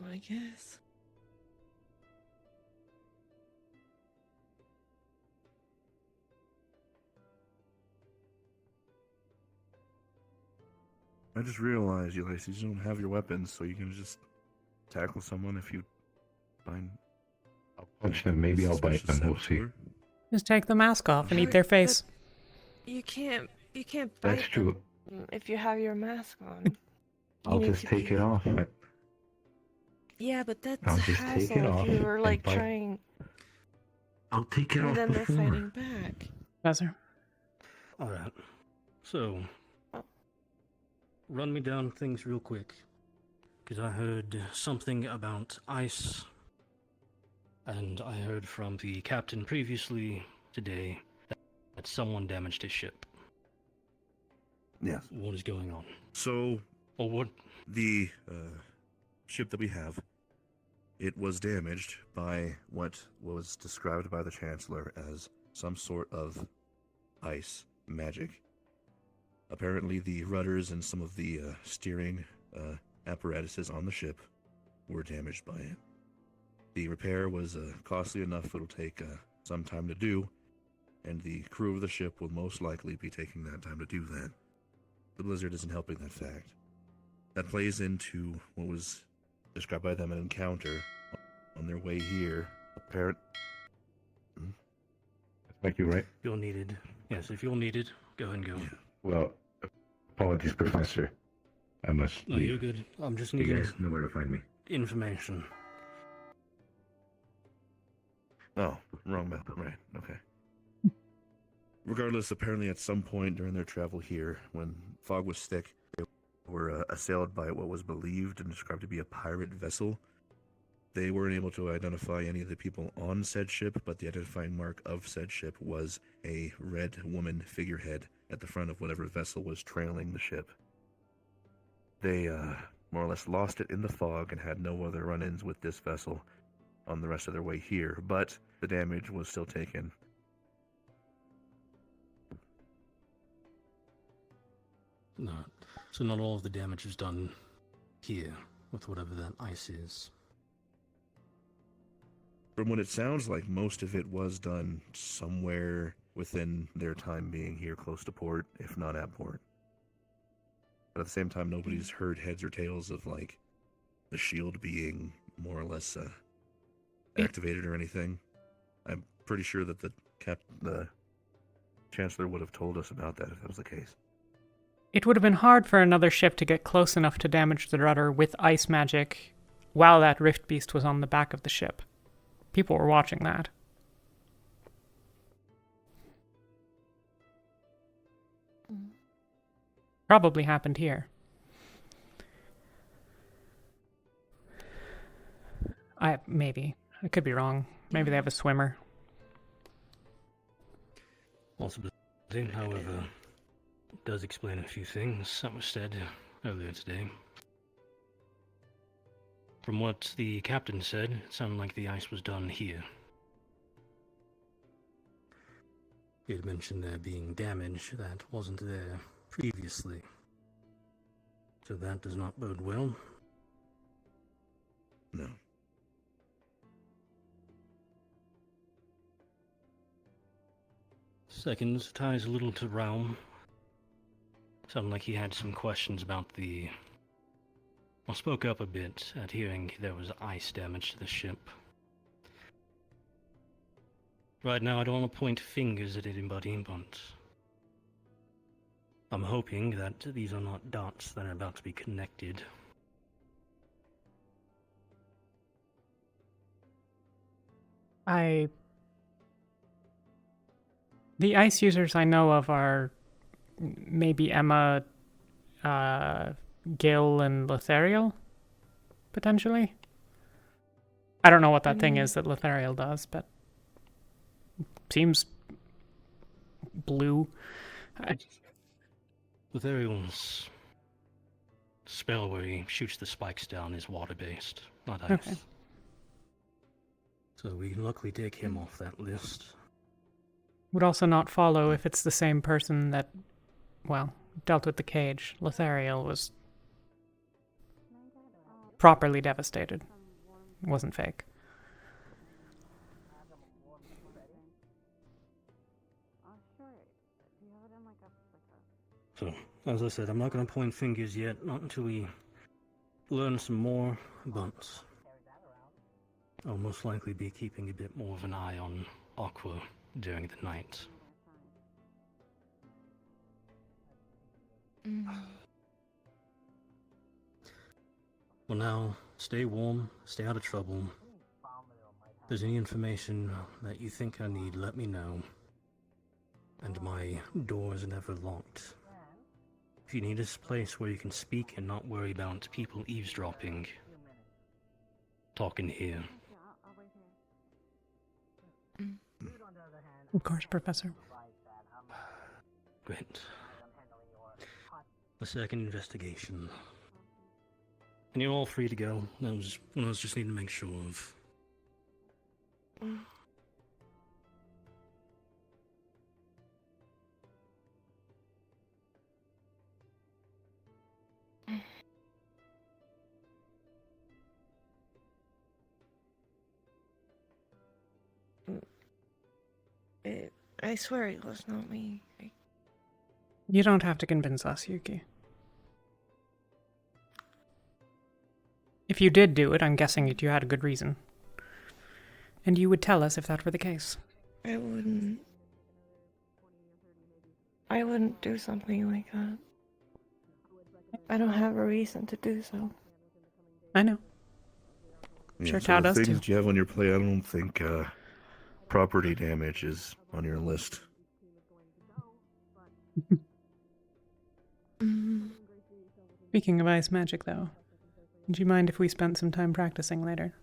I guess. I just realized, Ulysses, you don't have your weapons, so you can just tackle someone if you find... I'll punch them, maybe I'll bite them, we'll see. Just take the mask off and eat their face. You can't bite That's true. them if you have your mask on. I'll need just to take be- it off. Yeah, but that's I'll just take it hassle off if you were and like bite. trying. I'll take it And off then they're before. fighting back. Professor. Alright. So, run me down things real quick. Because I heard something about ice. And I heard from the captain previously today that someone damaged his ship. Yes. What is going on? So, or what? The ship that we have, it was damaged by what was described by the Chancellor as some sort of ice magic. Apparently, the rudders and some of the steering apparatuses on the ship were damaged by it. The repair was costly enough it'll take some time to do, and the crew of the ship will most likely be taking that time to do that. The blizzard isn't helping that fact. That plays into what was described by them an encounter on their way here. Apparent. Thank you, right? If you're needed. Yes, if you're needed, go ahead and go. Well, apologies, Professor. I must No, leave. you're good. I'm just You needing guys know where to find me. information. Oh, wrong map. Right, okay. Regardless, apparently at some point during their travel here, when fog was thick, they were assailed by what was believed and described to be a pirate vessel. They weren't able to identify any of the people on said ship, but the identifying mark of said ship was a red woman figurehead at the front of whatever vessel was trailing the ship. They more or less lost it in the fog and had no other run-ins with this vessel on the rest of their way here, but the damage was still taken. No. So not all of the damage is done here with whatever that ice is. From what it sounds like, most of it was done somewhere within their time being here close to port, if not at port. But at the same time, nobody's heard heads or tails of, like, the shield being more or less activated or anything. I'm pretty sure that the Chancellor would have told us about that if that was the case. It would have been hard for another ship to get close enough to damage the rudder with ice magic while that rift beast was on the back of the ship. People were watching that. Probably happened here. Maybe. I could be wrong. Maybe they have a swimmer. Possibility, however, does explain a few things that were said earlier today. From what the captain said, it sounded like the ice was done here. He had mentioned there being damage that wasn't there previously. So that does not bode well. No. Second, ties a little to Realm. Sounded like he had some questions about the... Well, spoke up a bit at hearing there was ice damage to the ship. Right now, I don't want to point fingers at anybody, but... I'm hoping that these are not dots that are about to be connected. The ice users I know of are maybe Emma, Gil, and Lothariel, potentially. I don't know what that thing is that Lothariel does, but seems blue. Lothariel's spell where he shoots the spikes down is water-based, not ice. Okay. So we can luckily take him off that list. Would also not follow if it's the same person that, well, dealt with the cage. Lothariel was properly devastated. It wasn't fake. So, as I said, I'm not going to point fingers yet, not until we learn some more, but I'll most likely be keeping a bit more of an eye on Aqua during the night. Well, now, stay warm, stay out of trouble. If there's any information that you think I need, let me know. And my doors are never locked. If you need a place where you can speak and not worry about people eavesdropping, talk in here. Of course, Professor. Great. The second investigation. And you're all free to go. That was what I was just needing to make sure of. I swear it was not me. You don't have to convince us, Yuki. If you did do it, I'm guessing that you had a good reason. And you would tell us if that were the case. I wouldn't do something like that. I don't have a reason to do so. I know. Yeah, Sure, so Tao the does things too. you have on your plate, I don't think property damage is on your list. Speaking of ice magic, though, would you mind if we spent some time practicing later?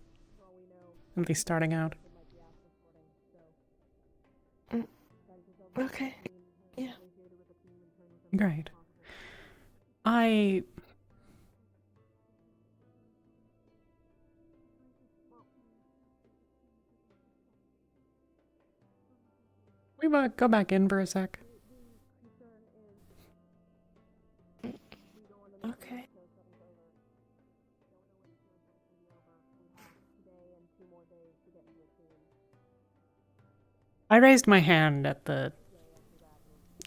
At least starting out. Okay. Yeah. Great. We might go back in for a sec. Okay. I raised my hand at the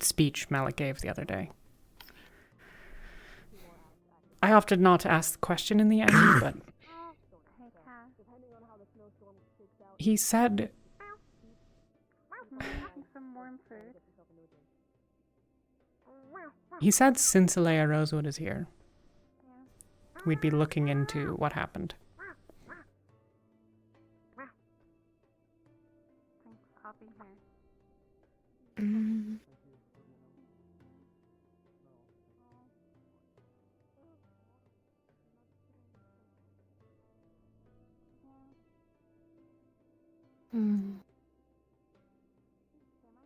speech Malik gave the other day. I opted not to ask the question in the end, but he said since Alea Rosewood is here, we'd be looking into what happened.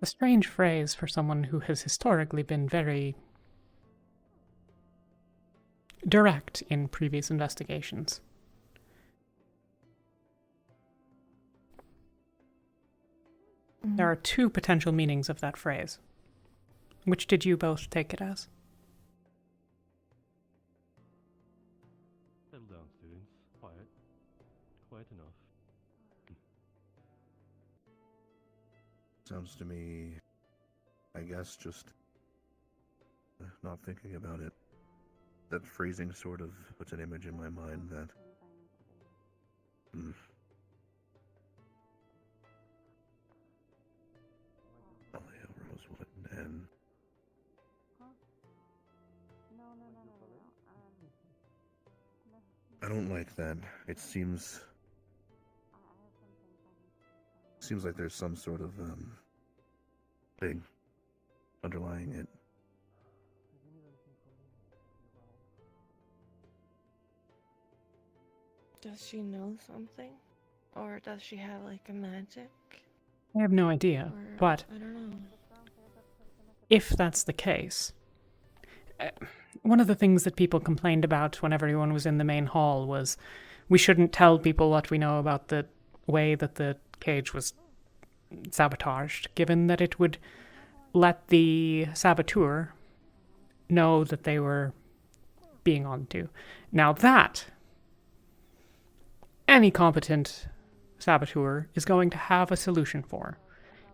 A strange phrase for someone who has historically been very direct in previous investigations. There are two potential meanings of that phrase. Which did you both take it as? Settle down, students. Quiet. Quiet enough. Sounds to me, I guess, just not thinking about it. That phrasing sort of puts an image in my mind that... Talia, Rosewood, and... I don't like that. It seems like there's some sort of thing underlying it. Does she know something? Or does she have like a magic? I have no idea, but I don't know. If that's the case, one of the things that people complained about when everyone was in the main hall was we shouldn't tell people what we know about the way that the cage was sabotaged, given that it would let the saboteur know that they were being onto. Now that any competent saboteur is going to have a solution for,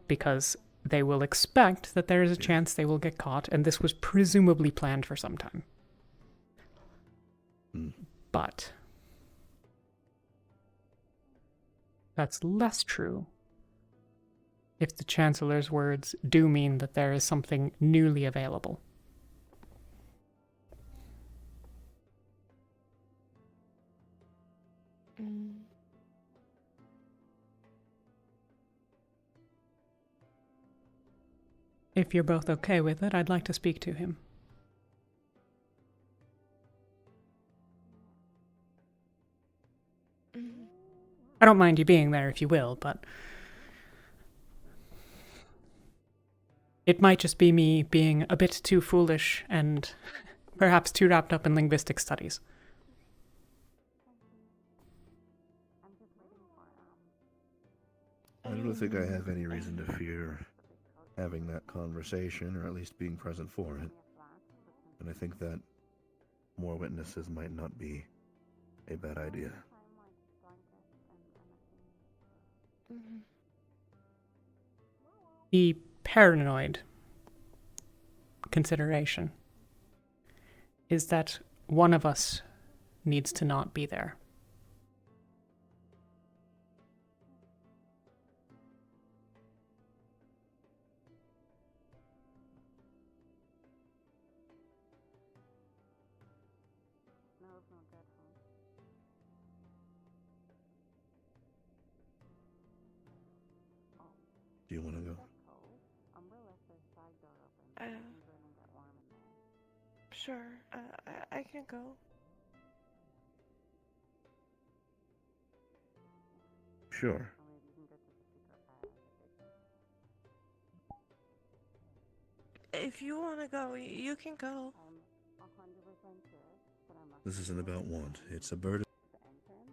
because they will expect that there is a chance they will get caught, and this was presumably planned for some time. But that's less true if the Chancellor's words do mean that there is something newly available. If you're both okay with it, I'd like to speak to him. I don't mind you being there if you will, but it might just be me being a bit too foolish and perhaps too wrapped up in linguistic studies. I don't think I have any reason to fear having that conversation, or at least being present for it. And I think that more witnesses might not be a bad idea. The paranoid consideration is that one of us needs to not be there. Do you want to go? Sure, I can go. Sure. If you want to go, you can go. This isn't about want. It's a burden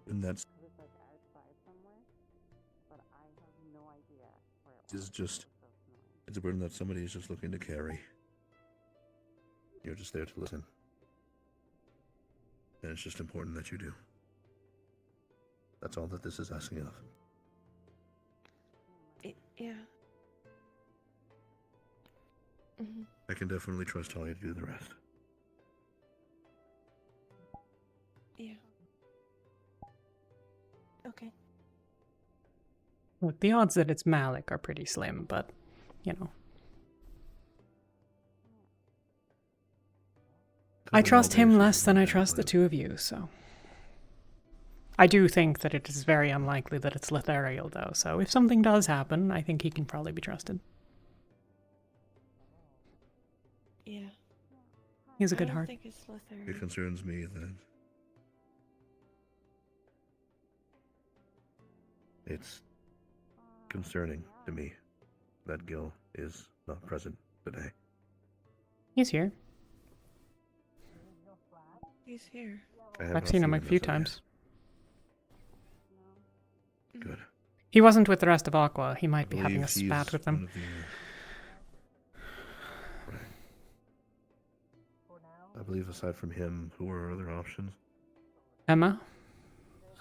that's it's a burden that somebody is just looking to carry. You're just there to listen. And it's just important that you do. That's all that this is asking of. Yeah. I can definitely trust Talia to do the rest. Yeah. Okay. Look, the odds that it's Malik are pretty slim, but, you know. I trust him less than I trust the two of you, so. I do think that it is very unlikely that it's Lethariel, though, so if something does happen, I think he can probably be trusted. Yeah. He has a good heart. I don't think it's Lethariel. It concerns me that it's concerning to me that Gil is not present today. He's here. He's here. I've seen him a few times. Good. He wasn't with the rest of Aqua. He might be having a spat with them. I believe aside from him, who are other options? Emma?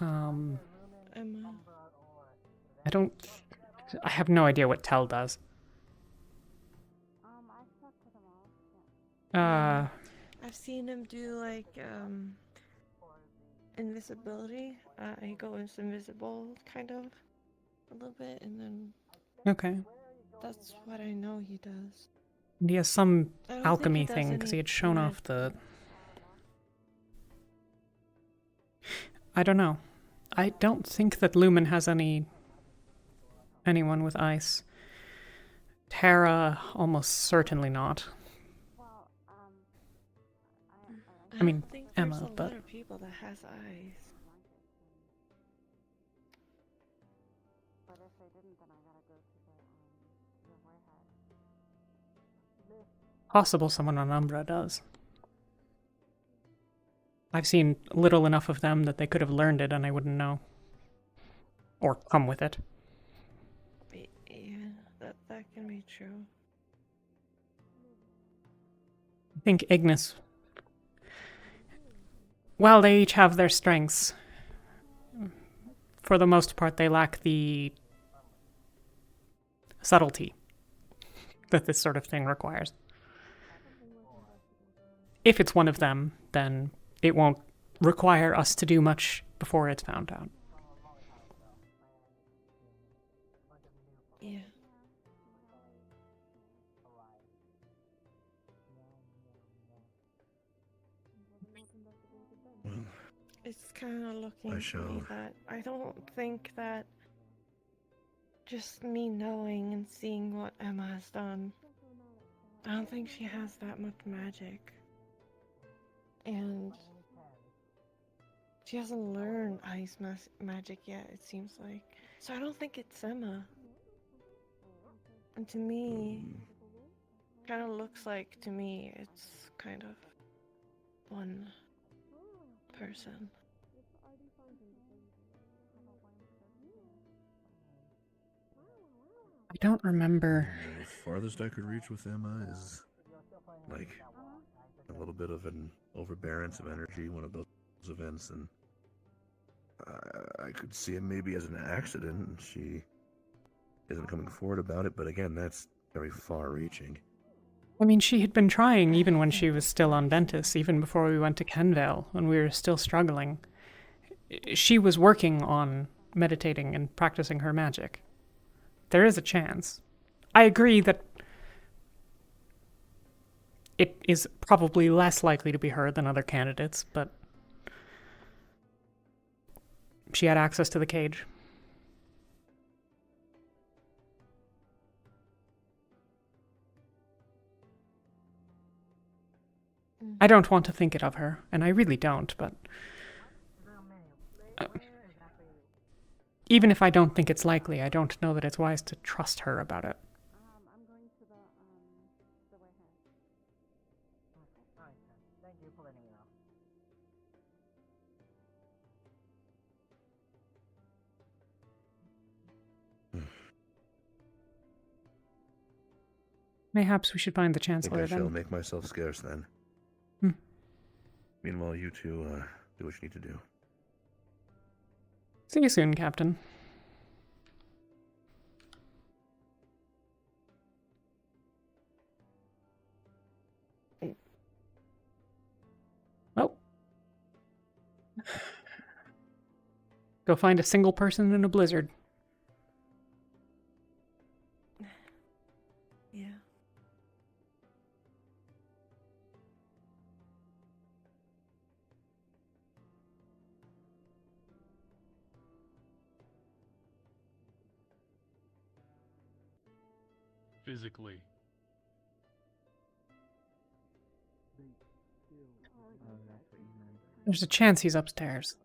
Emma. I have no idea what Tell does. I've seen him do like invisibility. He goes invisible kind of a little bit, and then Okay. that's what I know he does. And he has some I don't alchemy think he does thing because he any had shown red. off the. I don't know. I don't think that Lumen has anyone with ice. Terra, almost certainly not. I mean, think Emma, there's a but lot of people that has eyes. possible someone on Umbra does. I've seen little enough of them that they could have learned it and I wouldn't know. Or come with it. Yeah, that can be true. I think Ignis, while they each have their strengths, for the most part they lack the subtlety that this sort of thing requires. If it's one of them, then it won't require us to do much before it's found out. Yeah. It's kind of looking to me that I don't think that just me knowing and seeing what Emma has done, I don't think she has that much magic. And she hasn't learned ice magic yet, it seems like. So I don't think it's Emma. And to me, kind of looks like, to me, it's kind of one person. I don't remember. The farthest I could reach with Emma is like a little bit of an overbearance of energy, one of those events, and I could see it maybe as an accident, and she isn't coming forward about it, but again, that's very far-reaching. I mean, she had been trying even when she was still on Ventus, even before we went to Kenvale, when we were still struggling. She was working on meditating and practicing her magic. There is a chance. I agree that it is probably less likely to be her than other candidates, but she had access to the cage. I don't want to think it of her, and I really don't, but even if I don't think it's likely, I don't know that it's wise to trust her about it. Thank you for letting me know. Mayhaps we should find the I Chancellor think I shall then. make myself scarce then. Meanwhile, you two do what you need to do. See you soon, Captain. Oh. Go find a single person in a blizzard. Yeah. Physically. There's a chance he's upstairs.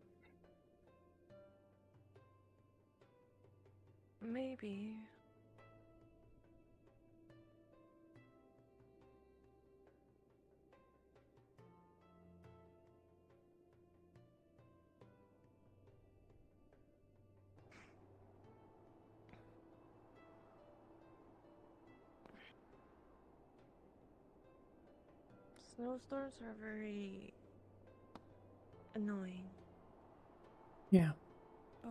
Maybe. Snowstorms are very annoying. Yeah. Oh.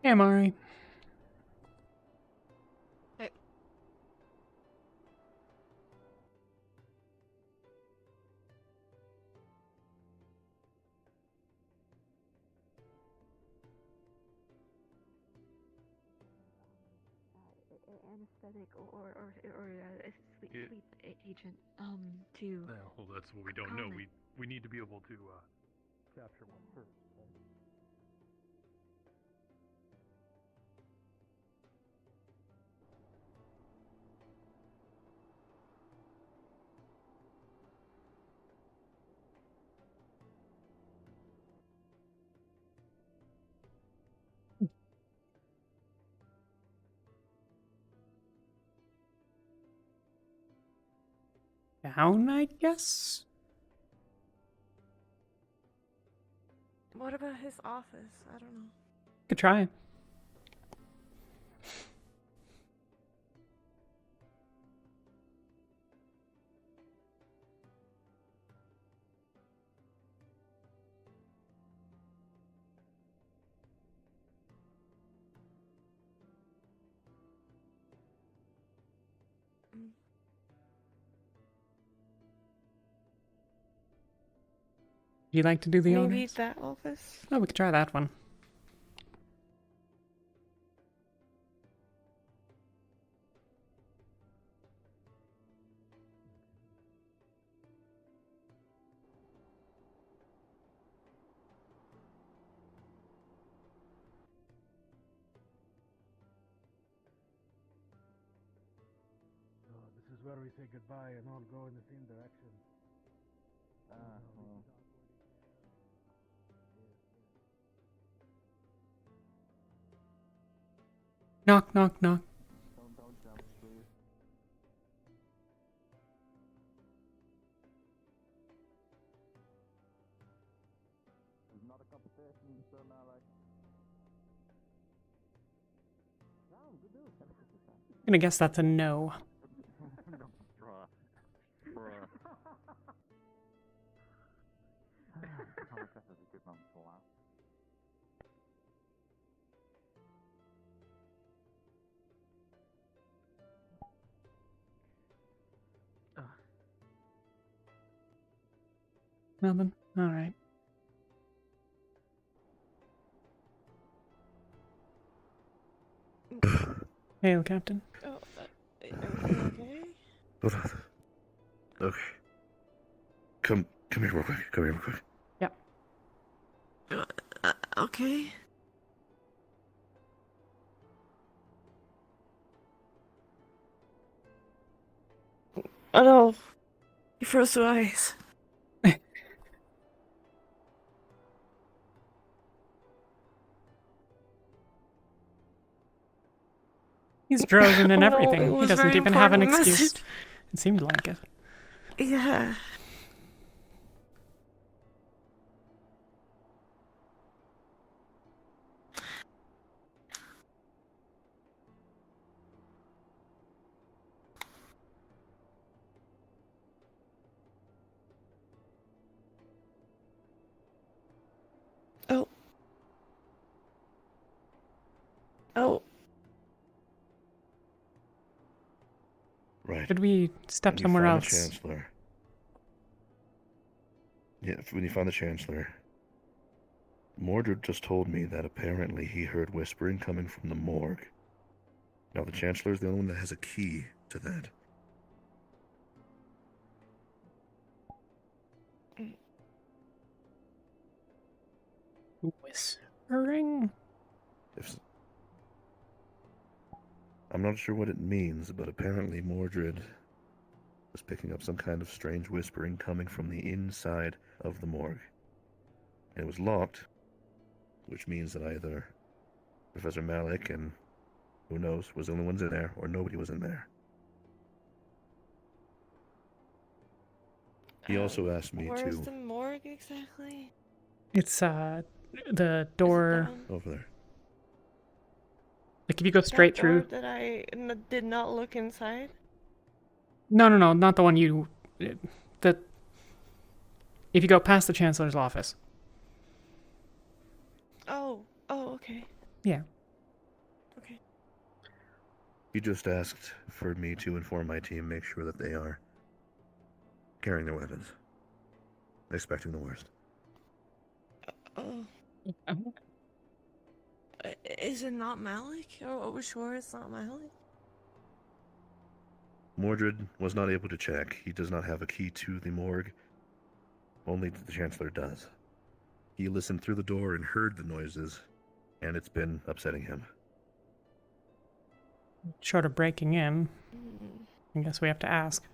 Hey, Amari. Hey. Anesthetic or a sleep agent to. Well, that's what we don't know. We need to be able to capture one first. Down, I guess? What about his office? I don't know. Could try. Would you like to do the Maybe honors? that office? Oh, we could try that one. where we say goodbye and all go in the same direction. Well. Knock, knock, knock. Don't jump, please. It's not a competition, Sir Malik. No, good news. I'm gonna guess that's a no. Bruh. That is a good moment to laugh. Nothing? Alright. Hail, Captain. Oh, everything okay? Hold on. Okay. Come here real quick. Come here real quick. Yep. Okay. Oh no. You froze your eyes. He's frozen and Oh, no, everything. it He was doesn't very even have an important excuse. message. It seemed like it. Yeah. Oh. Oh. Right. Should we step When you somewhere find else? The Chancellor. Yeah, when you find the Chancellor. Mordred just told me that apparently he heard whispering coming from the morgue. Now, the Chancellor is the only one that has a key to that. Whispering? I'm not sure what it means, but apparently Mordred was picking up some kind of strange whispering coming from the inside of the morgue. And it was locked, which means that either Professor Malik and who knows was the only ones in there, or nobody was in there. He also asked me Where's to... the morgue exactly? It's the door. Over there. Like if you go straight That through. door that I did not look inside? No, not the one you. The. If you go past the Chancellor's office. Oh, okay. Yeah. Okay. He just asked for me to inform my team, make sure that they are carrying their weapons. Expecting the worst. Oh. Is it not Malik? Are we sure it's not Malik? Mordred was not able to check. He does not have a key to the morgue. Only the Chancellor does. He listened through the door and heard the noises, and it's been upsetting him. Short of breaking in, I guess we have to ask.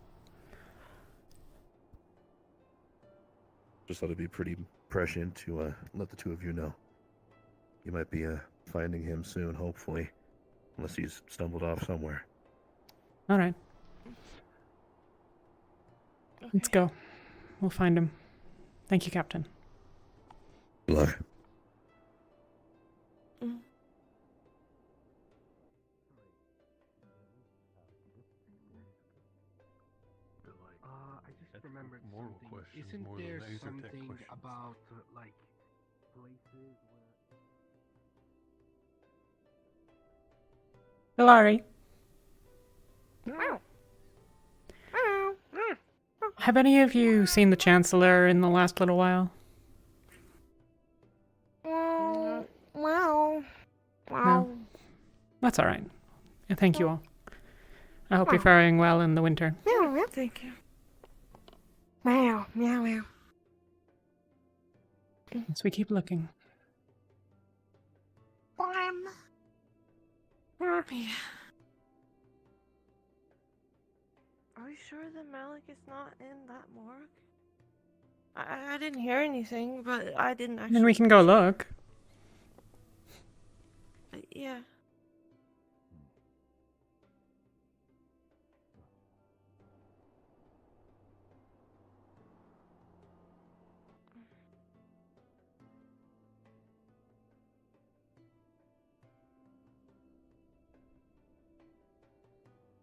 Just thought it'd be pretty prescient to let the two of you know. You might be finding him soon, hopefully. Unless he's stumbled off somewhere. Alright. Okay. Let's go. We'll find him. Thank you, Captain. Good luck. I just remembered moral something. questions Isn't more than there laser tech something questions. about, like, places where... Hilari. Have any of you seen the Chancellor in the last little while? Wow. No? That's alright. Thank you all. I hope you're faring well in the winter. Meow, thank you. Meow, meow, meow. As we keep looking. Yeah. Are we sure that Malik is not in that morgue? I didn't hear anything, but I didn't actually. Then we can go look. Yeah.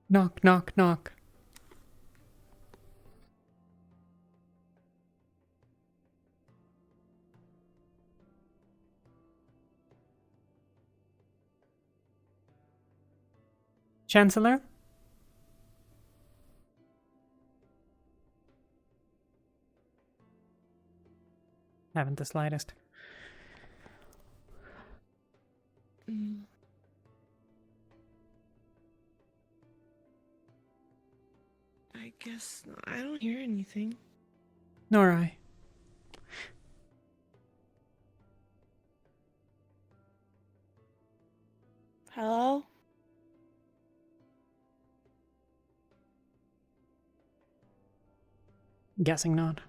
Knock, knock, knock. Chancellor? Haven't the slightest. I guess I don't hear anything. Nor I. Hello? Guessing not.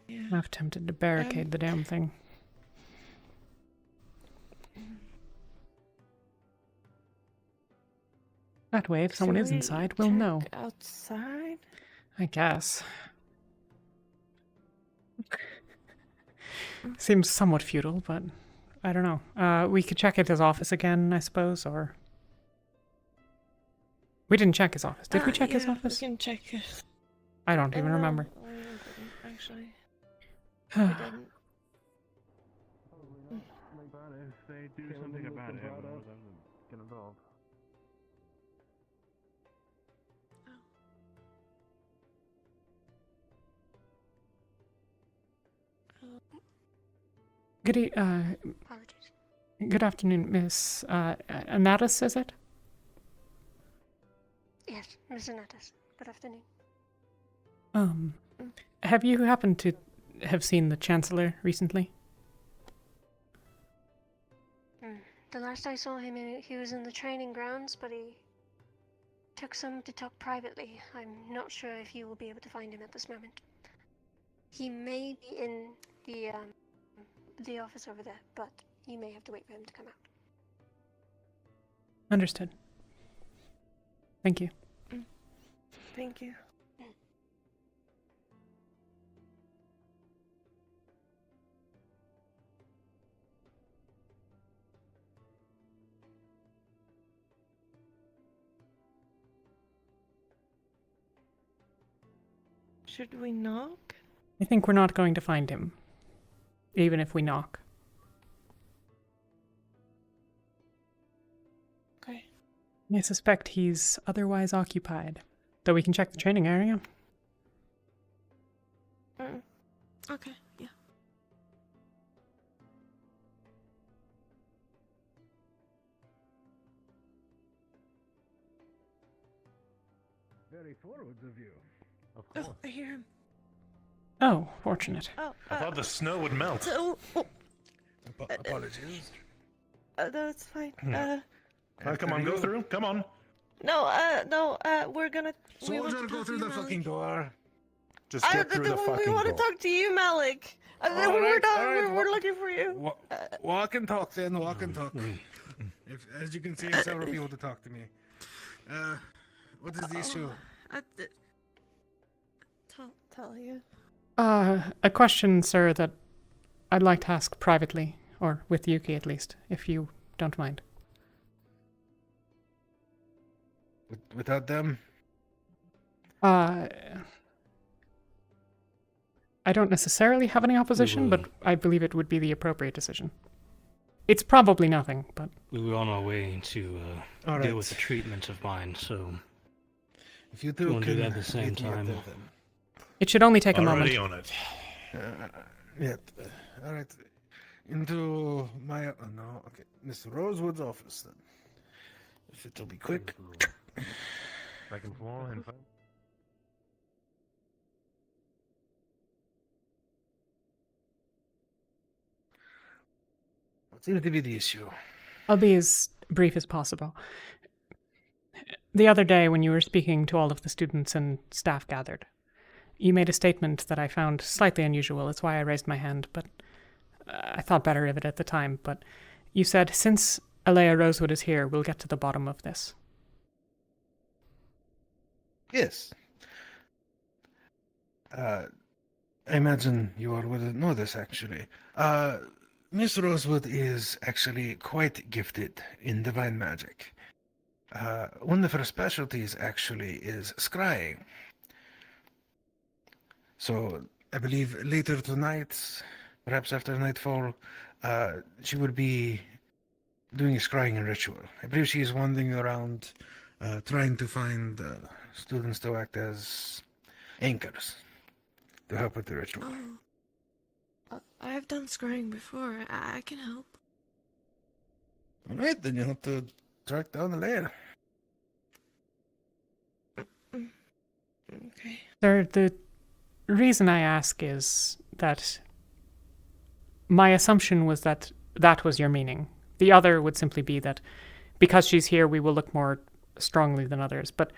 Yeah. I've tempted to barricade the damn thing. That way, if someone is inside, we'll know. Outside? I guess. Seems somewhat futile, but I don't know. We could check at his office again, I suppose, or... We didn't check his office. Did we check his office? We can check his... I don't even remember. No, we didn't, actually. If they do something about it, get involved. Good afternoon, Miss Anatis, is it? Yes, Miss Anatis. Good afternoon. Have you happened to have seen the Chancellor recently? The last I saw him, he was in the training grounds, but he took some to talk privately. I'm not sure if you will be able to find him at this moment. He may be in the office over there, but you may have to wait for him to come out. Understood. Thank you. Thank you. Should we knock? I think we're not going to find him, even if we knock. Okay. I suspect he's otherwise occupied, though we can check the training area. Okay, yeah. Very forward of you. Of course. Oh, I hear him. Oh, fortunate. Oh, I thought the snow would melt. Apologies. No, it's fine. Come on, go through. Come on. No, we're gonna... Soldier, go through the fucking door. Just get through the fucking We want to door. talk to you, Malik. Alright, alright, We're looking for you. Walk and talk then, walk and talk. As you can see, several people to talk to me. What is the issue? Talia. A question, sir, that I'd like to ask privately, or with Yuki at least, if you don't mind. Without them? I don't necessarily have any opposition, but I believe it would be the appropriate decision. It's probably nothing, but... We were on our way to deal with the treatment of mine, so... If you two can do that at the same time. It should only take a moment. Already on it. Yeah. Alright. Into my... no, okay. Mr. Rosewood's office, then. If it'll be quick. Second floor and What seems to be the issue? I'll be as brief as possible. The other day, when you were speaking to all of the students and staff gathered, you made a statement that I found slightly unusual. That's why I raised my hand, but I thought better of it at the time. But you said, since Alea Rosewood is here, we'll get to the bottom of this. Yes. I imagine you all would know this, actually. Miss Rosewood is actually quite gifted in divine magic. One of her specialties, actually, is scrying. So, I believe later tonight, perhaps after nightfall, she would be doing a scrying ritual. I believe she is wandering around, trying to find students to act as anchors to help with the ritual. I've done scrying before. I can help. All right, then you'll have to track down the layer. Okay. Sir, the reason I ask is that my assumption was that that was your meaning. The other would simply be that because she's here, we will look more strongly than others. But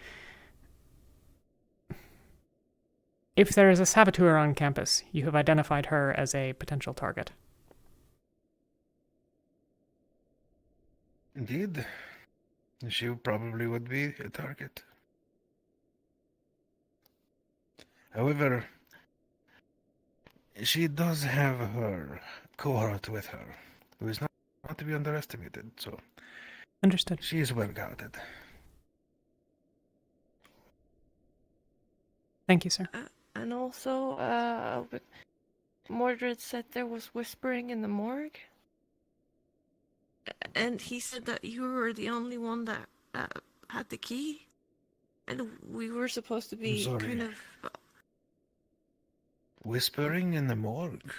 if there is a saboteur on campus, you have identified her as a potential target. Indeed. She probably would be a target. However, she does have her cohort with her, who is not to be underestimated, so... Understood. She is well guarded. Thank you, sir. And also, Mordred said there was whispering in the morgue. And he said that you were the only one that had the key. And we were supposed to be sorry. kind of... Whispering in the morgue?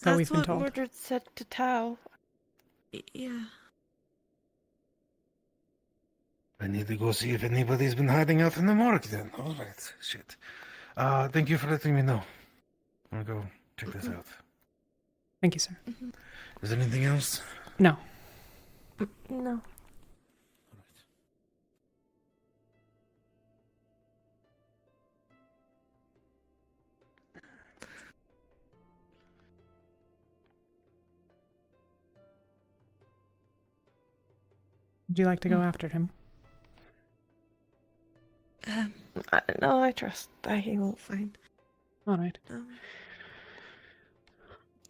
That's what Mordred said to Tao. Yeah. I need to go see if anybody's been hiding out in the morgue then. Alright, shit. Thank you for letting me know. I'm gonna go check this out. Thank you, sir. Is there anything else? No. No. Would you like to go after him? No, I trust that he will find. All right.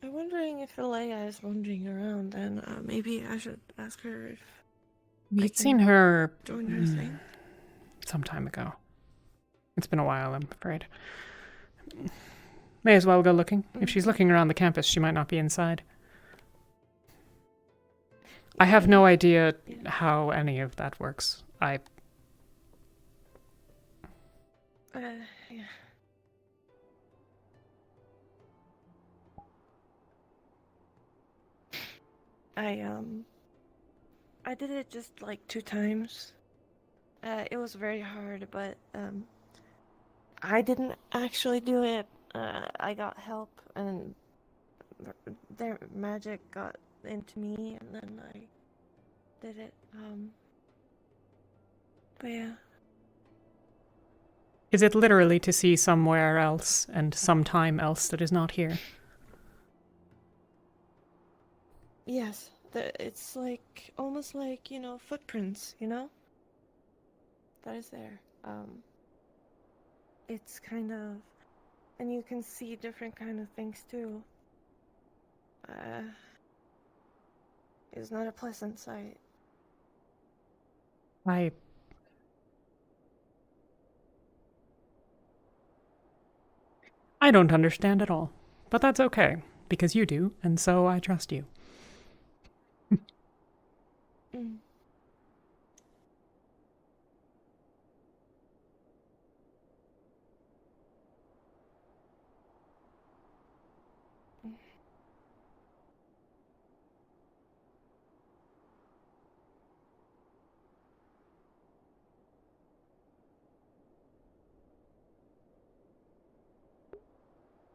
I'm wondering if Alea is wandering around, and maybe I should ask her if We'd seen her join her thing. some time ago. It's been a while, I'm afraid. May as well go looking. If she's looking around the campus, she might not be inside. I have no idea how any of that works. Yeah. I did it just like 2 times. It was very hard, but I didn't actually do it. I got help, and their magic got into me, and then I did it. But yeah. Is it literally to see somewhere else and sometime else that is not here? Yes. It's like, almost like, footprints, That is there. It's kind of, and you can see different kind of things too. It's not a pleasant sight. I don't understand at all. But that's okay, because you do, and so I trust you. Mm.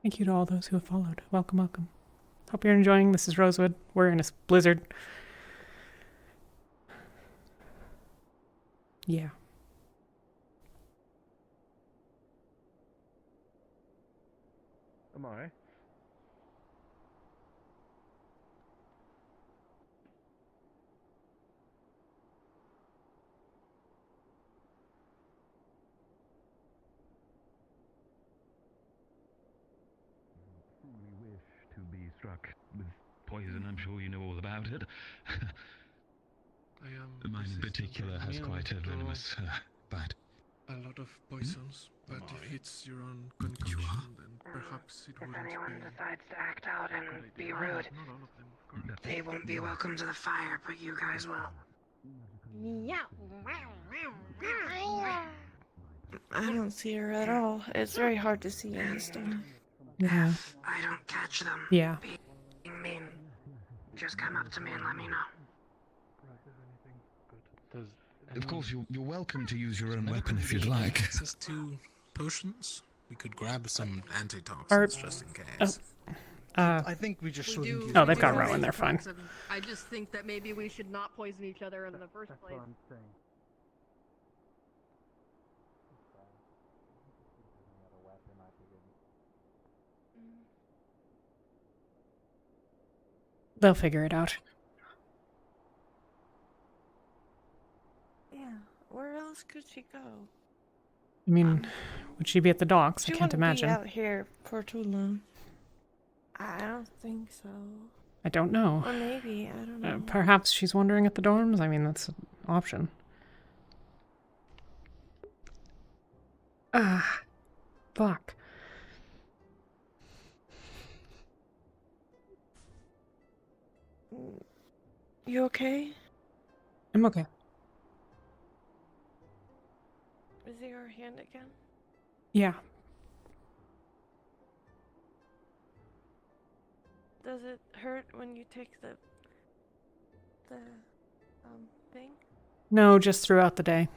Thank you to all those who have followed. Welcome, welcome. Hope you're enjoying. This is Rosewood. We're in a blizzard. Yeah. Am I? Truly wish to be struck with poison. I'm sure you know all about it. Mine in particular has quite a venomous bite. A lot of poisons, but if it's your own concoction, then perhaps it If wouldn't anyone be... decides to act out and be No, rude, not all of them, of course. they won't be welcome to the fire, but you guys will. Yeah. I don't see her at all. It's very hard to see in the storm. Yeah. I don't catch them Yeah. being mean. Just come up to me and let me know. Of course, you're welcome to use your own weapon if you'd like. Access to potions? We could grab some antitoxins just in case. I think we just shouldn't use Oh, they've it. got Rowan. They're fine. I just think that maybe we should not poison each other in the first place. They'll figure it out. Yeah. Where else could she go? I mean, would she be at the docks? She I can't wouldn't imagine. be out here for too long. I don't think so. I don't know. Or maybe, I don't know. Perhaps she's wandering at the dorms? I mean, that's an option. Ah. Fuck. You okay? I'm okay. Is it your hand again? Yeah. Does it hurt when you take the thing? No, just throughout the day.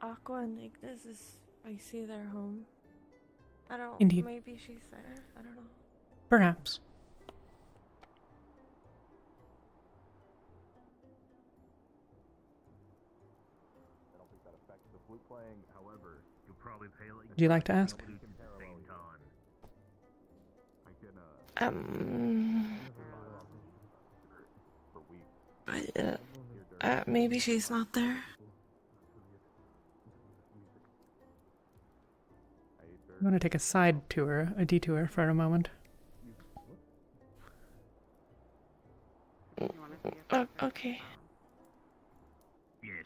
Aqua and Ignis I see their home. I don't. Indeed. Maybe she's there. I don't know. Perhaps. Would you like to ask? Maybe she's not there. I'm going to take a side tour, a detour for a moment. Okay. Yes.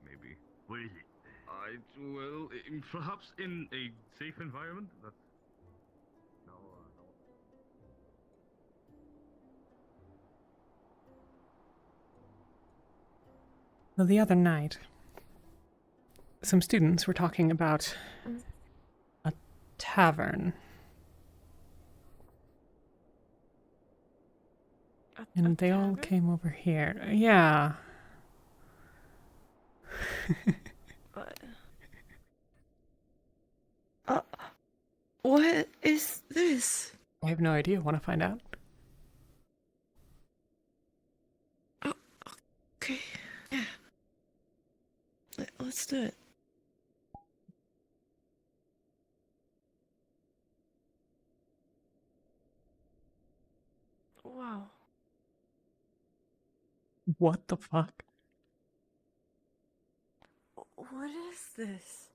Maybe. Where is it? Well, perhaps in a safe environment. That's... No. Well, the other night, some students were talking about a tavern. And they all came over here. Yeah. What is this? I have no idea. Want to find out? Okay. Yeah. Let's do it. Wow. What the fuck? What is this?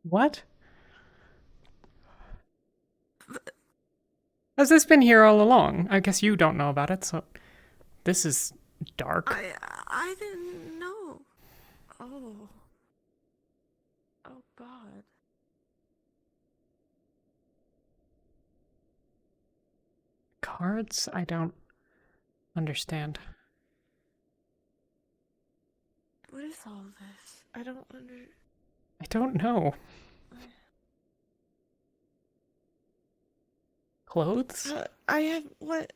What? Has this been here all along? I guess you don't know about it, so this is dark. I didn't know. Oh God. Cards? I don't understand. What is all this? I don't I don't know. Clothes? I have what?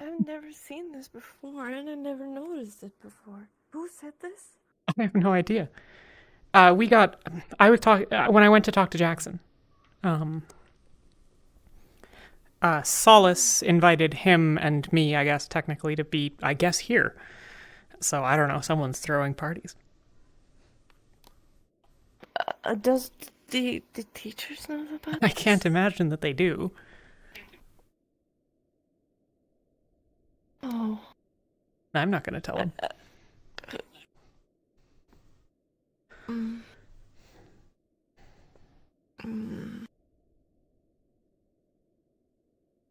I've never seen this before, and I never noticed it before. Who said this? I have no idea. I was when I went to talk to Jackson. Solace invited him and me, I guess, technically, to be, I guess, here. So I don't know, someone's throwing parties. Does the teachers know about I this? can't imagine that they do. Oh. I'm not going to tell them. Mm. Mm.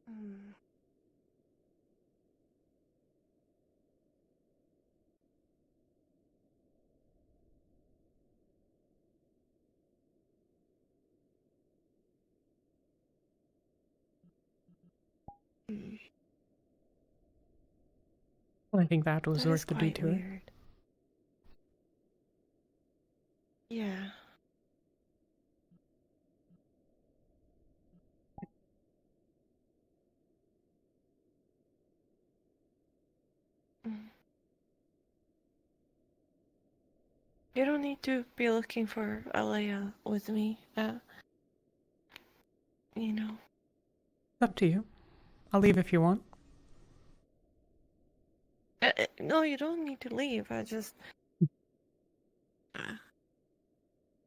Mm. Mm. I think that was That is worth the quite detour. weird. Yeah. Mm. You don't need to be looking for Alea with me. You know. Up to you. I'll leave if you want. No, you don't need to leave. I just. Is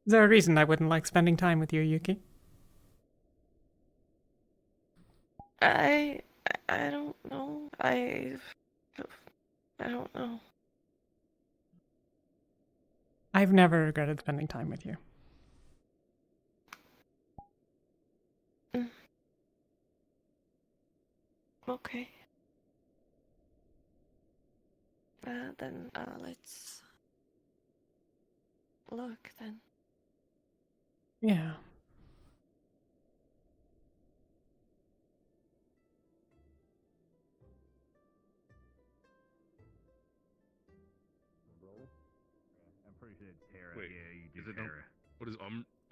there a reason I wouldn't like spending time with you, Yuki? I don't know. I don't know. I've never regretted spending time with you. Mm. Okay. Then let's look then. Yeah. I'm pretty sure it's Terra. Wait, yeah, you do Terra. What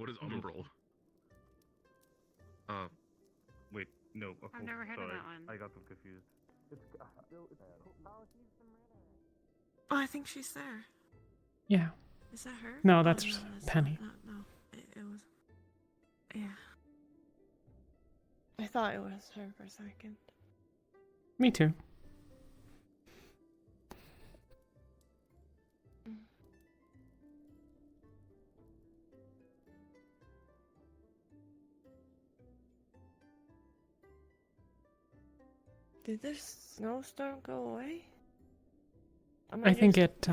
is Umbral? Wait, no. I've never heard of that one. I got them confused. Oh, I think she's there. Yeah. Is that her? No, Oh, that's that's Penny. No. It was. Yeah. I thought it was her for a second. Me too. Did this snowstorm go away? I think it,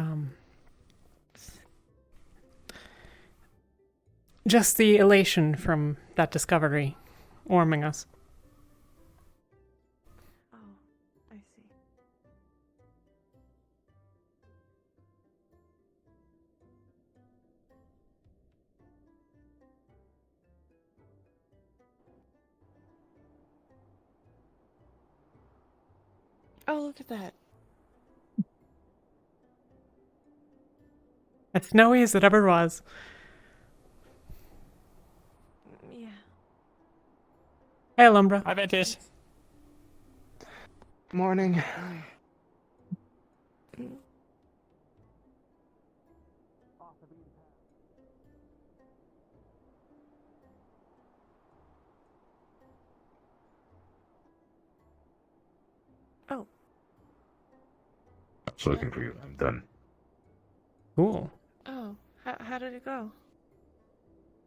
just the elation from that discovery warming us. Oh, I see. Oh, look at that. As snowy as it ever was. Yeah. Hey, Alumbra. Hi, Ventus. Morning. Oh. I was looking for you. I'm done. Cool. Oh, how did it go?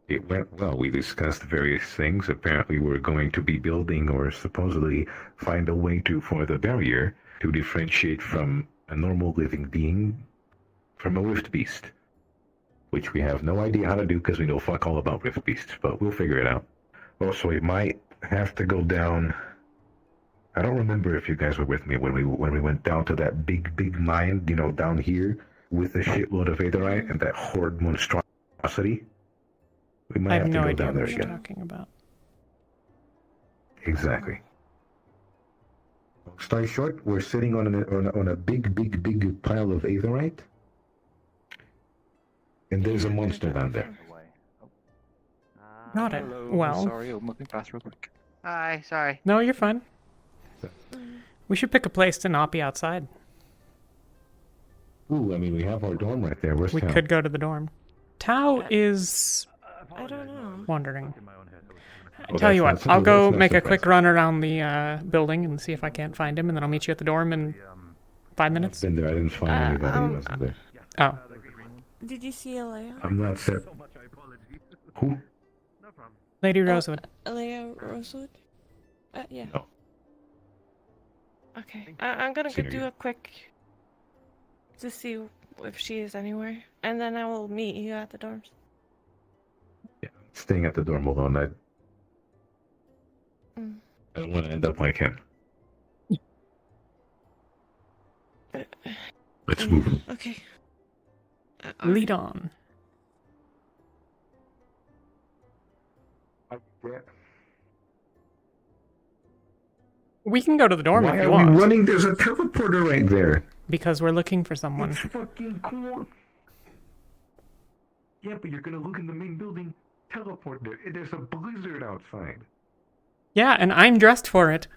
It went well. We discussed various things. Apparently, we're going to be building or supposedly find a way for the barrier to differentiate from a normal living being from a rift beast. Which we have no idea how to do because we know fuck all about rift beasts, but we'll figure it out. Also, we might have to go down. I don't remember if you guys were with me when we went down to that big mine, down here with a shitload of Aetherite and that horde monstrosity. We might I have have to no go idea down there what you're again. talking about. Exactly. Long story short, we're sitting on a big pile of Aetherite, and there's a monster down there. Got it. Well. Sorry, I'm looking past real quick. Hi, sorry. No, you're fine. We should pick a place to not be outside. Ooh, I mean, we have our dorm right there. Where's We Tao? could go to the dorm. Tao is I don't know. wandering. Oh, Tell you that's what, I'll not- go that's not make a surprising. quick run around the building and see if I can't find him, and then I'll meet you at the dorm in 5 minutes. Been there. I didn't find anybody. Who wasn't there. Oh. Did you see Alea? I'm not set. Who? Lady Rosewood. Alea Rosewood? Yeah. Oh. Okay. I'm gonna Seen go her do yet. a quick to see if she is anywhere, and then I will meet you at the dorms. Staying at the dorm all night. Mm. I don't want to end up like him. Let's move. Okay. Lead on. We can go to the dorm Why if you are want. we running? There's a teleporter right there. Because we're looking for someone. It's fucking cool. Yeah, but you're gonna look in the main building. Teleport there. There's a blizzard outside. Yeah, and I'm dressed for it.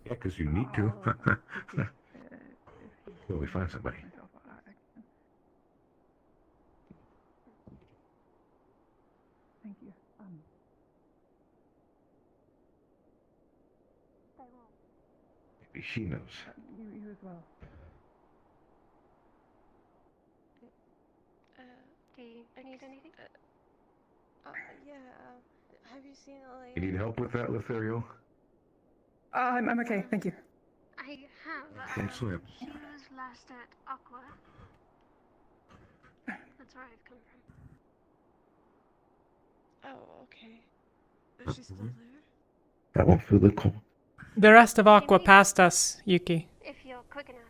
Yeah, because you need to. Till we find somebody. Thank you. Maybe she knows. You as well. Do you need anything? Yeah. Have you seen Alea? You need help with that, Lothario? I'm okay, thank you. I have. Don't swim. She was last at Aqua. That's where I've come from. Oh, okay. Is she still there? That won't feel the cold. The rest of Aqua passed us, Yuki. If you're quick enough.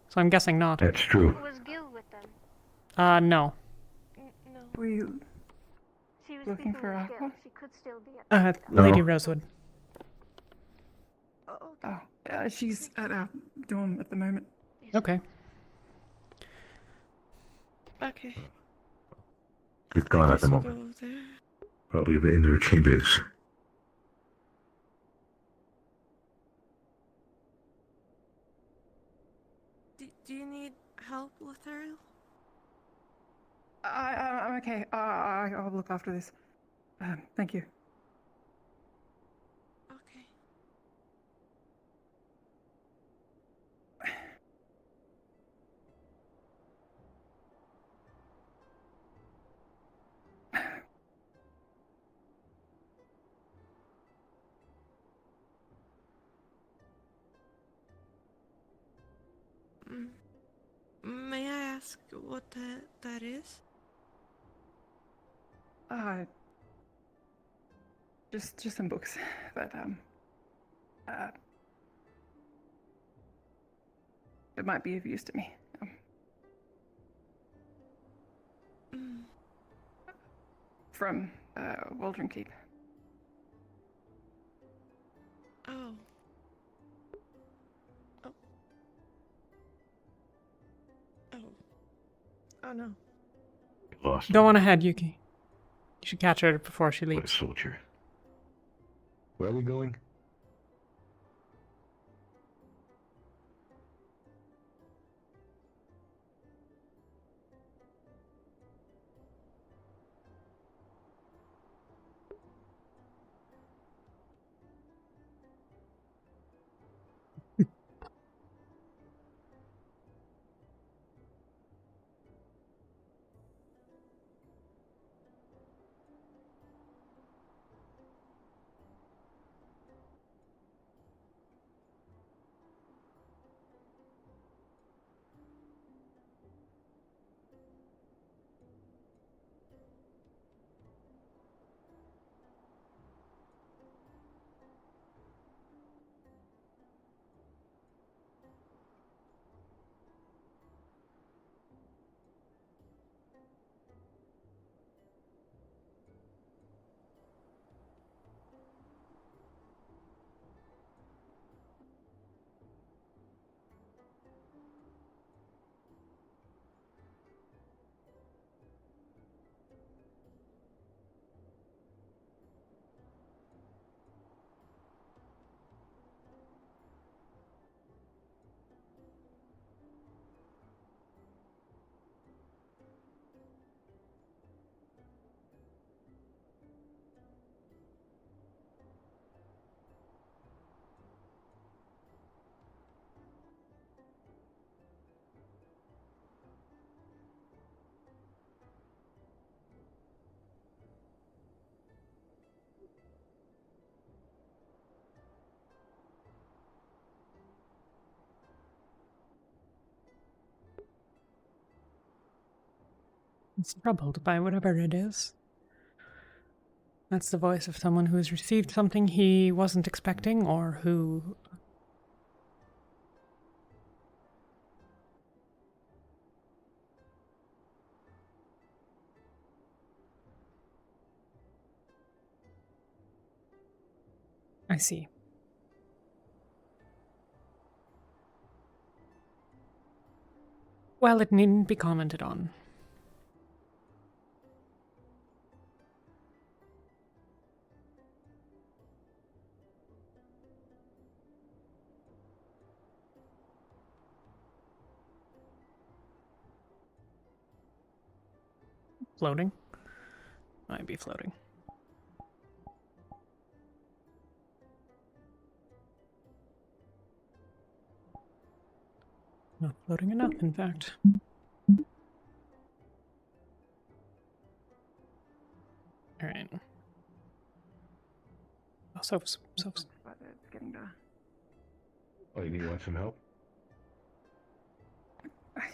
So I'm guessing not. That's true. Was Gil with them? No. No. Were you She was looking speaking for with Gil. Aqua? She could still be at Lady No. Rosewood. Oh, she's at our dorm at the moment. Okay. Okay. She's gone at the Go moment. there. Probably in her chambers. Do you need help, Lothario? I'm okay. I'll look after this. Thank you. Okay. May I ask what that is? Just some books, but it might be of use to me. From Waldron Keep. Oh. Oh. Oh. Oh no. Lost. Go on ahead, Yuki. You should catch her before she What a leaves. soldier. Where are we going? It's troubled by whatever it is. That's the voice of someone who has received something he wasn't expecting, or who... I see. Well, it needn't be commented on. Floating? Might be floating. Not floating enough, in fact. Alright. Oh, soaps. But it's getting to... Oh, you want some help?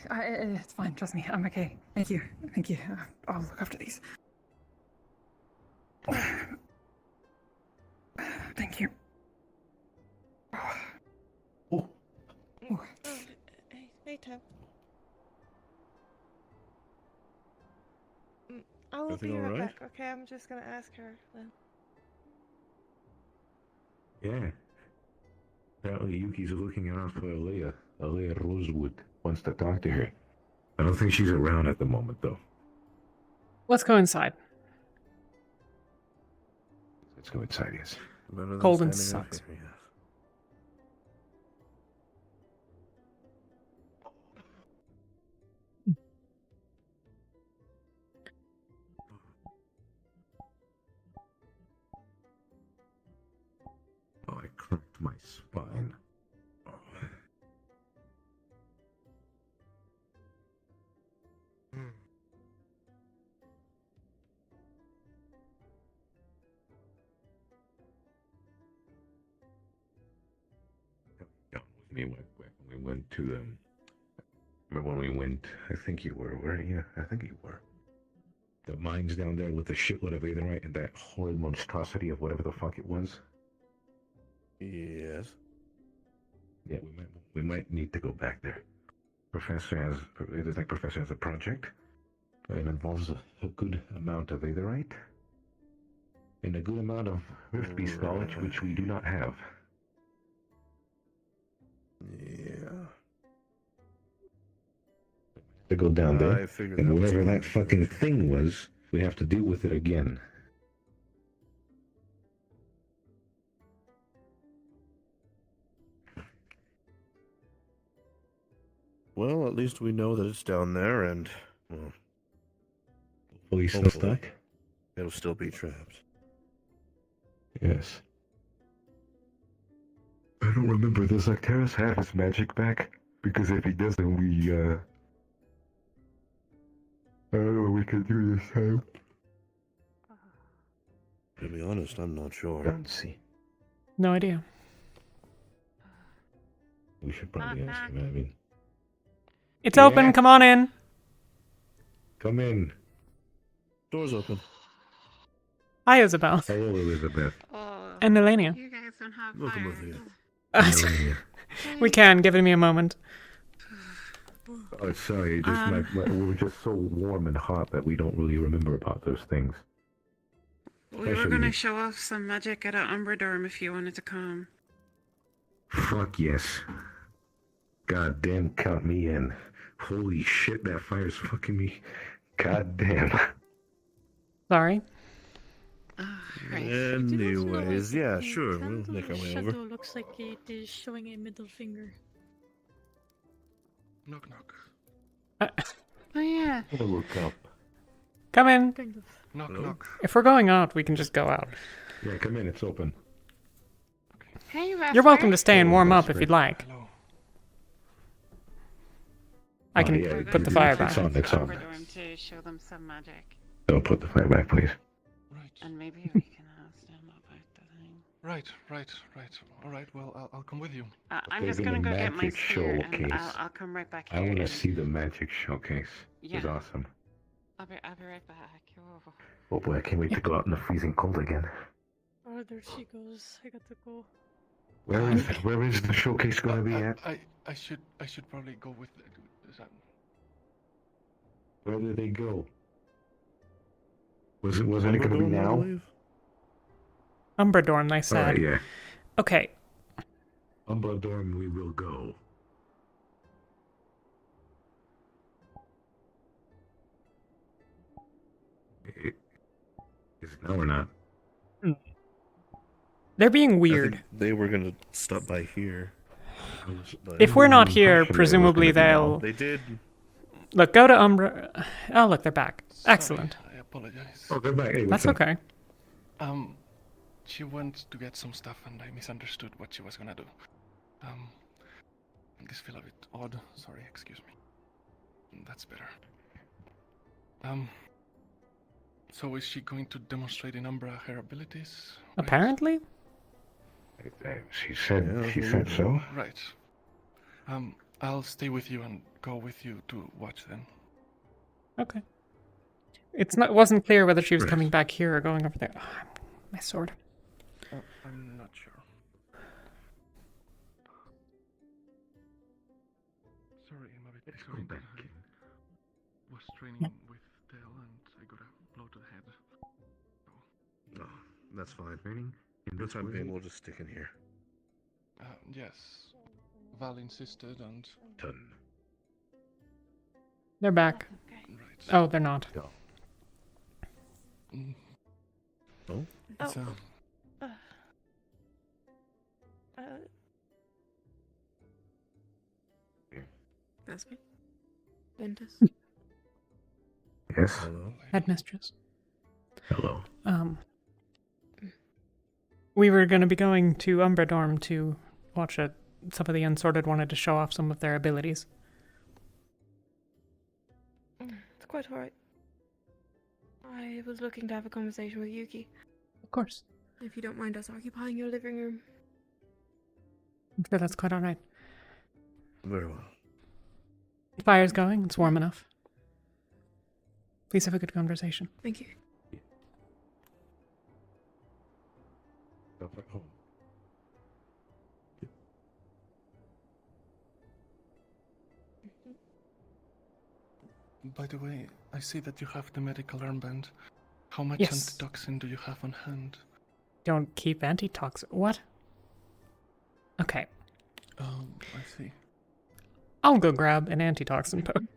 It's fine, trust me, I'm okay. Thank you. Thank you. I'll look after these. Thank you. Oh. Hey, Tab. I will be Everything right all right? back, okay? I'm just gonna ask her then. Yeah. Apparently Yuki's looking around for Alea. Alea Rosewood wants to talk to her. I don't think she's around at the moment, though. Let's go inside. Let's go inside, yes. Cold and sucks. Oh, I cracked my spine. Oh. We went to remember when we went, I think you were, yeah, I think you were. The mines down there with the shitload of Aetherite and that horrid monstrosity of whatever the fuck it was. Yes. Yeah, we might need to go back there. Professor has a project. It involves a good amount of Aetherite and a good amount of Rift Beast knowledge, which we do not have. Yeah. To go down there, I figured and that was whatever fine. that fucking thing was, we have to deal with it again. Well, at least we know that it's down there, and well, Hopefully still hopefully stuck? it'll still be trapped. Yes. I don't remember. Does Arcturus have his magic back? Because if he doesn't, I don't know what we can do this time. To be honest, I'm not sure. Don't see. No idea. We should probably ask him. I mean, It's open, come on in. come in. Door's open. Hi, Isabel. Hello, Elizabeth. And Elenia. You guys don't have Welcome fire. with you. Elenia. We can, give me a moment. Oh, sorry. Just we were just so warm and hot that we don't really remember about those things. We were Especially- gonna show off some magic at an Umbra Dorm if you wanted to come. Fuck yes. God damn, count me in. Holy shit, that fire's fucking me. God damn. Sorry. Anyways, yeah, sure, we'll Candle make our way shadow over. looks like it is showing a middle finger. Knock, knock. Oh yeah. I'm gonna look up. Come in. Kind of. Knock, Hello? knock. If we're going out, we can just go out. Yeah, come in, it's open. Hey, Vesper. You're welcome to stay and Hello, warm up Vesper. if you'd like. I can yeah, put the fire back. It's on, it's on. Umbra Dorm to show them some magic. Don't put the fire back, please. And maybe we can ask them about the thing. Right. All right, well, I'll come with you. I'm They're just gonna go get my magic spear and showcase. I'll come right back I here. want to and- see the magic showcase. It's Yeah. awesome. I'll be right back. Oh. Oh boy, I can't wait to go out in the freezing cold again. Oh, there she goes. I got to go. Where is the showcase going to be at? I should probably go with. Where did they go? Wasn't it going to be now? Umbradorn, I said. Alright, yeah. Okay. Umbradorn, we will go. Is it now or not? They're being I weird. think they were gonna stop by here. If we're not here, presumably they'll... They did. Look, go to Umbra... Oh, look, they're back. Excellent. I apologize. Oh, they're back. Hey, That's okay. She went to get some stuff and I misunderstood what she was gonna do. This feel a bit odd. Sorry, excuse me. That's better. So is she going to demonstrate in Umbra her abilities? Apparently? She said so. Right. I'll stay with you and go with you to watch then. Okay. It wasn't clear whether she was coming back here or going over there. Oh, my sword. I'm not sure. Sorry, I'm a bit disoriented. I was training with Tail and I got a blow to the head. No, that's fine. In the time being, we'll just stick in here. Yes. Val insisted and... Done. They're back. Right. Oh, they're not. Oh? It's That's me. Ventus. Yes. Hello. Headmistress. Hello. We were going to be going to Umbradorm to watch it. Some of the Unsorted wanted to show off some of their abilities. It's quite alright. I was looking to have a conversation with Yuki. Of course. If you don't mind us occupying your living room. I'm sure that's quite alright. Very well. The fire's going. It's warm enough. Please have a good conversation. Thank you. By the way, I see that you have the medical armband. How much Yes. antitoxin do you have on hand? Don't keep antitoxin. What? Okay. I see. I'll go grab an antitoxin potion.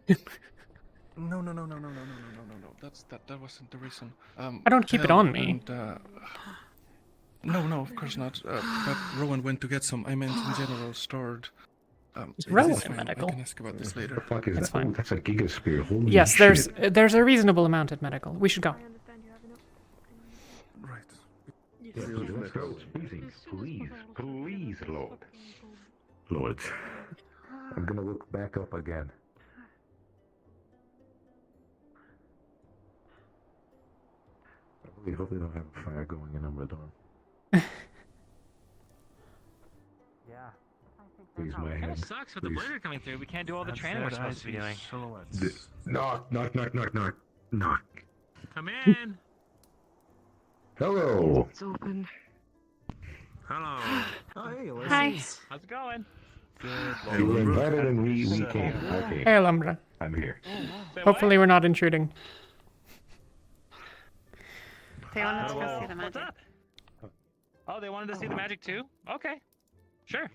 No. That wasn't the reason. I don't keep it on me. No, of course not. But Rowan went to get some. I meant in general stored. Rowan it's fine. medical? I can ask about this later. What the fuck is That's that? fine. Oh, that's a gigaspear. Holy Yes, shit. there's a reasonable amount at medical. We should go. Right. Yeah, let's go. Please, Lord. Lords. I'm gonna look back up again. I really hope they don't have a fire going in Umbradorm. Yeah. Please, my Kind head. of sucks with the blizzard coming through. We can't do all the training we're supposed to be doing. Knock. Come in. Hello. It's open. Hello. Oh, hey, Hi. How's it going? Good. You were invited and we came. Okay. Hey, Lumbra. I'm here. Hopefully we're not intruding. They wanted to go see the What's magic. up? Oh, they wanted to see the magic too? Okay. Sure.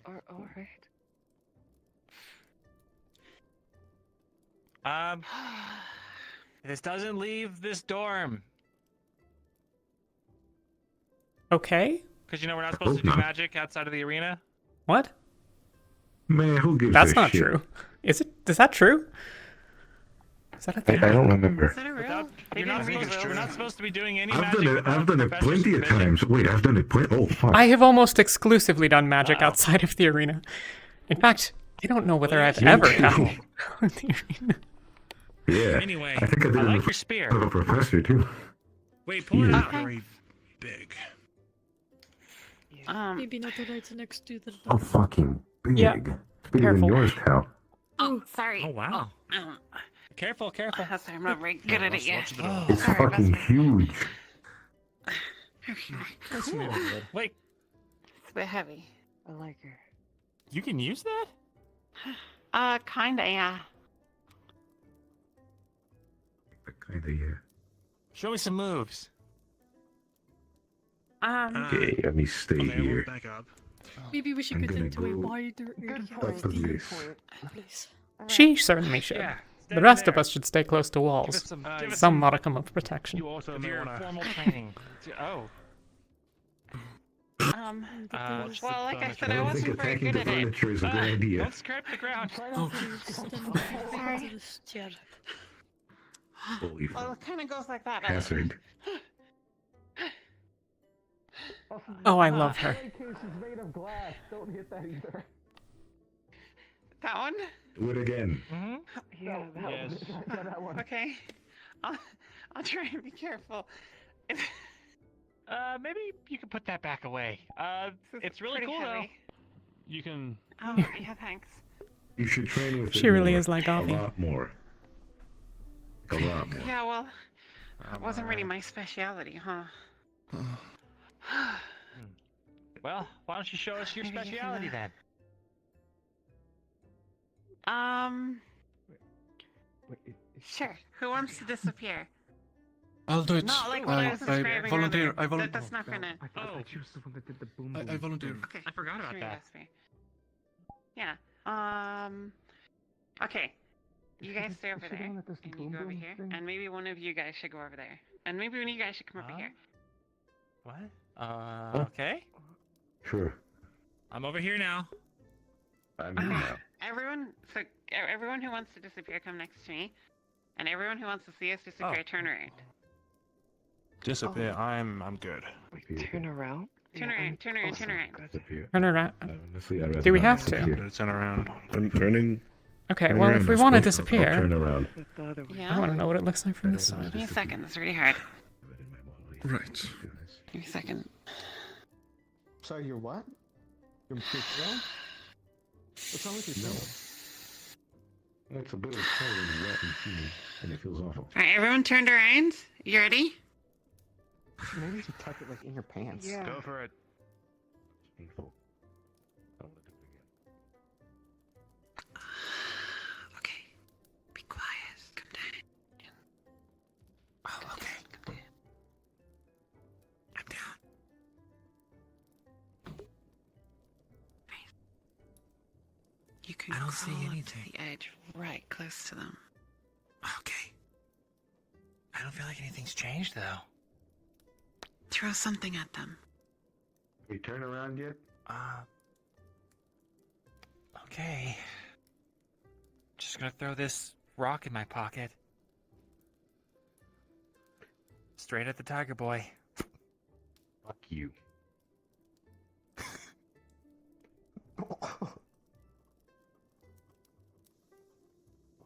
Alright. This doesn't leave this dorm. Okay. Because you know we're not supposed to do magic outside of the arena. What? Man, who gives That's a not shit? true. Is it? Is that true? Is that a thing? I don't remember. Is it real? We're not supposed to be doing any I've magic. done it plenty of times. Wait, I've done it plenty. Oh, fuck. I have almost exclusively done magic outside of the arena. In fact, I don't know whether I've ever done the arena. Yeah. Anyway, I think I did I it like with your spear. a professor, too. Wait, pull it Yeah. out. Very big. Maybe not the right next to the. Oh, fucking big. Yeah. It's bigger than Careful. yours, pal. Oh, sorry. Oh, wow. Careful, careful. Oh, I'm not very good at it yet. It's fucking huge. Wait, It's a bit heavy. I like her. you can use that? Kinda, yeah. Kinda, yeah. Show me some moves. Okay, let me stay here. Back up. Maybe we should I'm get gonna into a go wider area. up of this. Please. She certainly should. Yeah, The rest of us should stay close to walls. give it Some modicum of protection. You also Of may your wanna. formal training. Oh. Well, like I said, I I don't think wasn't very attacking good the at it. furniture is a good idea. Don't scrape the ground. Sorry. Holy Well, it kind of goes like that. hazard. Oh, I love her. made of glass. Don't hit that either. That one? Do it again. Yeah, that Yes. one. Yeah, that one. Okay. I'll try and be careful. Maybe you can put that back away. It's really pretty cool though. heavy. You can. Oh, yeah, thanks. You should train with it She really more. is like A Avi. lot more. A lot more. Yeah, well, it wasn't really my speciality, huh? Well, why don't you show us your Maybe you can, speciality then? Sure. Who wants to disappear? I'll do it. Not like what I was describing volunteer. earlier. I volunteer. That's not gonna. Oh, she was the one that did the boom. I volunteer. Okay. I forgot about sure, that. yes, me. Yeah. Okay. You guys stay over there, and you go over here, and maybe one of you guys should go over there, and maybe one of you guys should come over here. What? Okay. Sure. I'm over here now. I'm in now. Everyone who wants to disappear, come next to me, and everyone who wants to see us disappear, turn around. Disappear. I'm good. Turn around. Turn around. Turn around. Turn around. Disappear. Turn around. Honestly, I'd rather Do we not have to? disappear. Turn around. I'm turning. Okay, turning well, around, if we I want to suppose. I'll disappear, turn around. Yeah. I want to know what it looks like from this side. Give me a second. It's really hard. Right. Give me a second. Sorry, you're what? You're girl? What's wrong with your shoulder? It's a bit of cold and wet and humid, and it feels awful. All right, everyone turned around. You ready? Maybe you should tuck it like in your pants. Yeah. Go for it. Painful. I don't want to do it again. Okay. Be quiet. Come down. Oh, okay. Come down. I'm down. You can I don't see crawl up anything. to the edge, right close to them. Okay. I don't feel like anything's changed though. Throw something at them. You turn around yet? Okay. Just gonna throw this rock in my pocket. Straight at the tiger boy. Fuck you.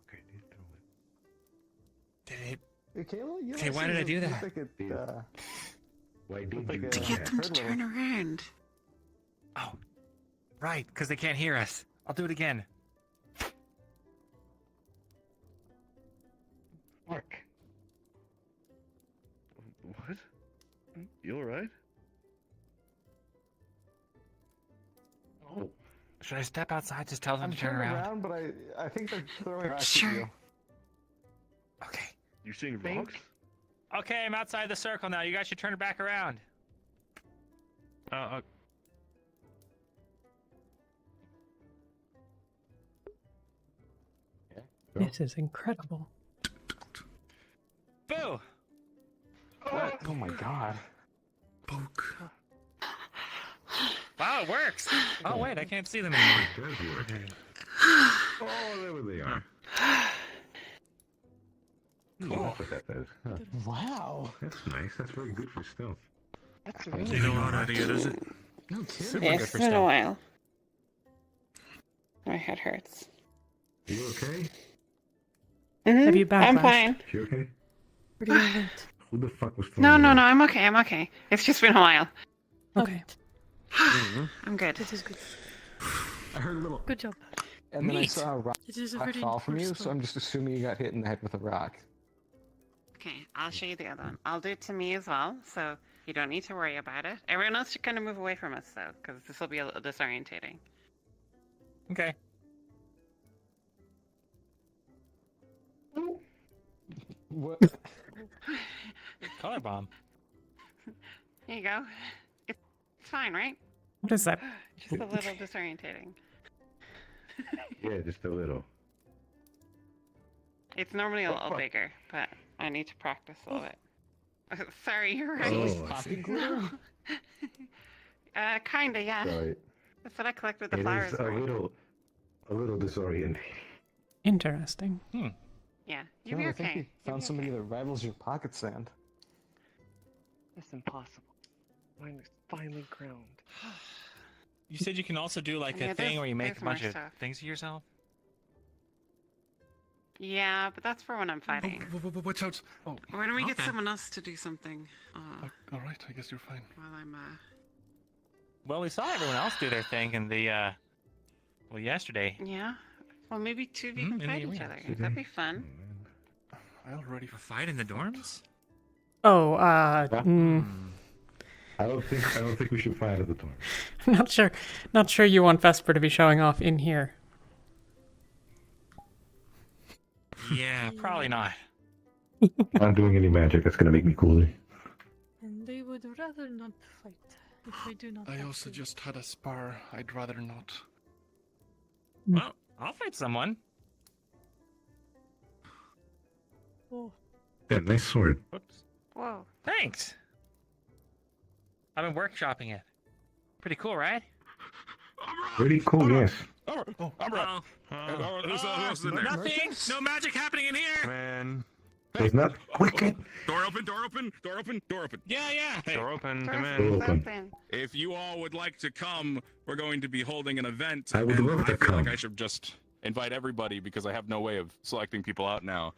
Okay, dude, throw it. Did it? Hey, Kayla, you Okay, why did I do that? Like it, Why did like you a- do To get them to that? turn around. Oh, right, because they can't hear us. I'll do it again. Fuck. What? You alright? Oh. Should I step outside? Just tell them I'm to turn turning around. but I think they're throwing rocks Sure. at you. Okay. You seeing Think? rocks? Okay, I'm outside the circle now. You guys should turn it back around. This is incredible. Boo! Oh my god. Poke. Wow, it works. Oh wait, I can't see them anymore. It does work. Oh, there they are. Cool. That's what that does. Huh. Wow. That's nice. That's very good for stealth. That's You really know what idea is it? No Super kidding. good It's for been a stuff. while. My head hurts. You okay? Have you I'm backlashed? fine. You okay? Where do you went? Who the fuck was No, throwing no, it? no. I'm okay. I'm okay. It's just been a while. Okay. I'm good. This is good. I heard a little. Good job. and then I Neat. saw a rock It is a very fall from you, important so I'm just assuming you got hit in the head with a rock. Okay, I'll show you the other one. I'll do it to me as well, so you don't need to worry about it. Everyone else should kind of move away from us, though, because this will be a little disorientating. Okay. What? Color bomb. Here you go. It's fine, right? What is that? Just a little disorientating. Yeah, just a little. It's normally a little bigger, but I need to practice a little bit. Sorry, you're right. Oh, I see. Kinda, yeah. Sorry. That's what I collect with the It flowers. is a little disorienting. Interesting. Yeah, you'll be I think you okay. found somebody that rivals your pocket sand. That's impossible. Mine is finely ground. You said you can also do like Yeah, a thing where you make there's a bunch more of stuff. things of yourself. Yeah, but that's for when I'm fighting. Watch out! Oh, Why don't we get Okay. someone else to do something? all right. I guess you're fine. While I'm Well, we saw everyone else do their thing in the well, yesterday. Yeah. Well, maybe two of you Mhm, can in fight the each arena. other. That'd be fun. I already A fight in the dorms? Oh, I don't think we should fight at the time. Not sure you want Vesper to be showing off in here. Yeah, probably not. Not doing any magic. That's gonna make me cooler. And they would rather not fight if I do not. I have also to. just had a spar. I'd rather not. Well, I'll fight someone. Oh, Yeah, nice sword. Whoops. Whoa. Thanks. I've been workshopping it. Pretty cool, right? Pretty cool, yes. Oh, I'm Oh, who else is in there? Nothing. No magic happening in here! Man. There's not wicked. Door open, door open, door open, door open. Yeah, yeah. Hey, Door open. Come Door in. open. if you all would like to come, we're going to be holding an event. I would and love to I feel like come. I should just invite everybody because I have no way of selecting people out now.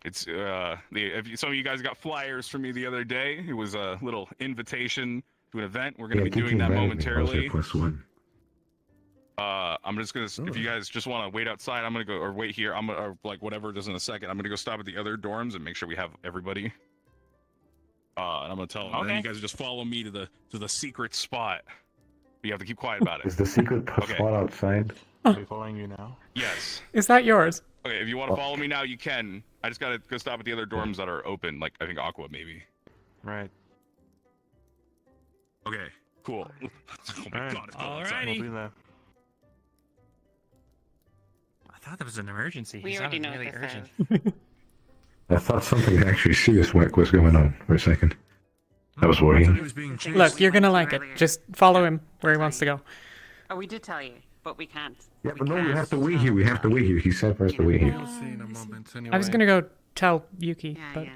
It's some of you guys got flyers from me the other day. It was a little invitation to an event. We're going to be doing that momentarily. +1. I'm just gonna. If you guys just want to wait outside, I'm gonna go or wait here. I'm gonna or like whatever. Just in a second, I'm gonna go stop at the other dorms and make sure we have everybody. And I'm gonna tell them. And then you guys just follow me to the secret spot. But you have to keep quiet about it. Is the secret spot outside? Are they following you now? Yes. Is that yours? Okay. If you want to follow me now, you can. I just gotta go stop at the other dorms that are open. Like I think Aqua maybe. Right. Okay. Cool. Oh my Alright. god. It's cold outside. We'll do that. I thought that was an emergency. We It already sounded know really what this urgent. I thought something actually serious was going on for a second. I was worrying. Look, you're gonna like it. Just follow him where he wants to go. Oh, we did tell you, but we can't. Yeah, but no, we have to wait here. We have to wait here. He said for us to wait here. We'll see in a moment. Anyway. I was gonna go tell Yuki, but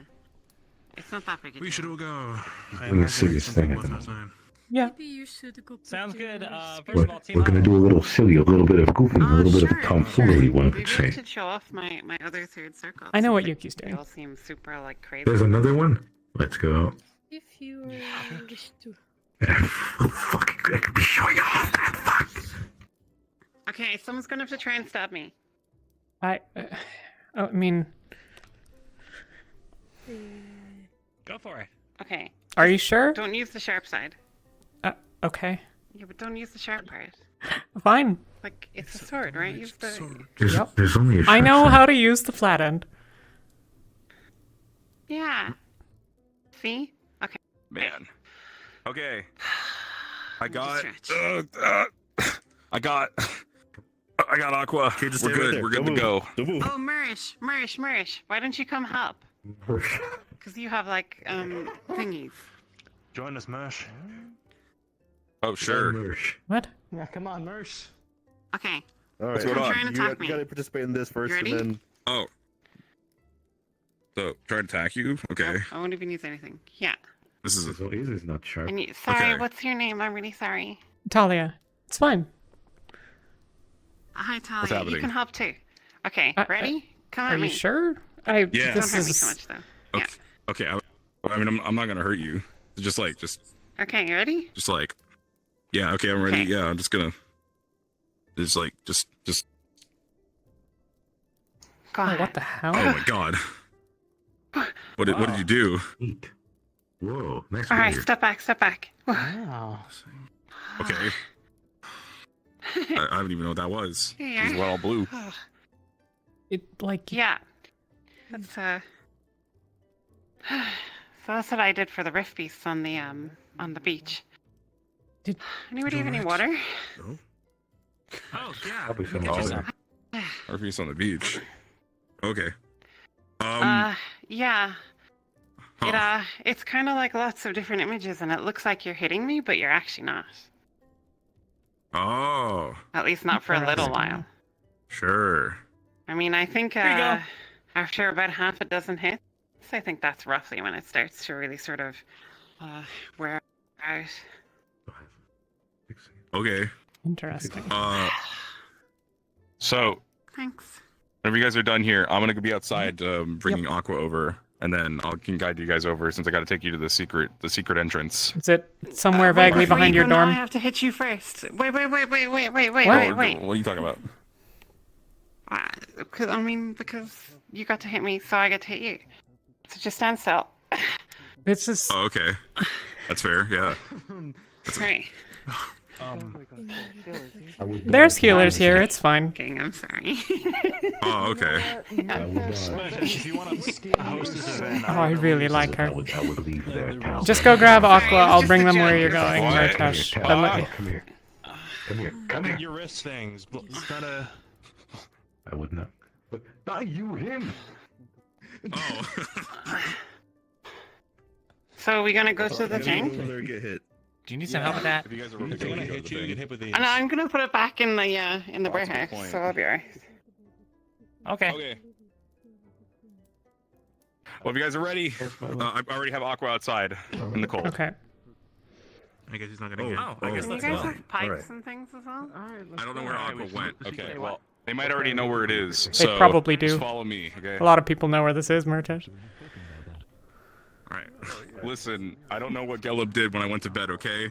It's not that big a deal. We should all go. Doing a serious thing at the moment. yeah. maybe you should go. Sounds good. First of We're, all, team we're gonna do a little silly, a little bit of goofing, a little bit of tomfoolery, one Maybe could I say. should show off my other third circle. I know since what they- Yuki's doing. They all seem super like crazy. There's another one. Let's go. If you wish to. Fucking, I could be showing off that fuck. Okay, someone's gonna have to try and stab me. I mean, Go for it. Okay. are you sure? Don't use the sharp side. Okay. Yeah, but don't use the sharp part. Fine. Like it's a sword, right? Use the. There's only a I short know side. how to use the flat end. Yeah. See? Okay. Man. Okay. I got. Stretch. I got Aqua. Okay, just We're stay right good. there. We're good Don't to go. move. Don't move. Oh, Murish, why don't you come help? Because you have like thingies. Join us, Mersh. Oh sure. What? Yeah, come on, Mersh. Okay. All right. What's going I'm on? trying to attack me. You gotta participate in this first, You and ready? then. Oh. So try to attack you. Okay. I won't even use anything. Yeah. This is. So his is not sharp. And you, sorry, Okay. what's your name? I'm really sorry. Talia. It's fine. Hi, Talia. What's You happening? can help too. Okay, ready? Come Are at me. you sure? Yeah. Don't This hurt me is so much though. Okay. Okay. I mean, I'm not gonna hurt you. Just Okay, you ready? like. Yeah. Okay. I'm ready. Okay. Yeah. I'm just gonna. Just Go ahead. What the hell? Oh my god. What did you do? Whoa, nice. All right, step back, step back. Wow. Okay. I don't even know what that was. Yeah. We're all blue. It like Yeah. That's so that's what I did for the rift beasts on the beach. Did anybody have any water? No. Oh yeah. Probably some Our feast on the beach. Okay. Yeah. It's kind of like lots of different images, and it looks like you're hitting me, but you're actually not. Oh. At least not for a little while. Sure. I mean, I think after about half a dozen hits, I think that's roughly when it starts to really sort of wear out. Okay. Interesting. So. Thanks. Whenever you guys are done here, I'm gonna be outside bringing Aqua over, and then I can guide you guys over since I got to take you to the secret entrance. Is it somewhere vaguely behind your dorm? I have to hit you first. Wait. What are you talking about? Because you got to hit me, so I get to hit you. So just stand still. It's just. Oh, okay. That's fair. Yeah. That's right. There's healers here. It's fine. Okay, I'm sorry. Oh, okay. If you want to host this event, Oh, I really like her. I would leave there. Just go grab Aqua. I'll bring them where you're going, Why? Martesh. Come here. Your wrist things. It's not a. I would not. But not you, him. Oh. So are we gonna go to the tank? Get hit. Do you need some help with that? If you guys are If they want to hit you, you get hit with these. And I'm gonna put it back in the warehouse, point. so I'll be alright. Okay. Well, if you guys are ready, I already have Aqua outside in the cold. Okay. I guess he's not gonna get. Oh, I guess Do you that's guys well. have pipes Alright. and things as well? I don't know where Aqua went. Okay, well, they might already know where it is. They So probably do. Just follow me, okay? A lot of people know where this is, Martesh. All right. Listen, I don't know what Gelub did when I went to bed, okay?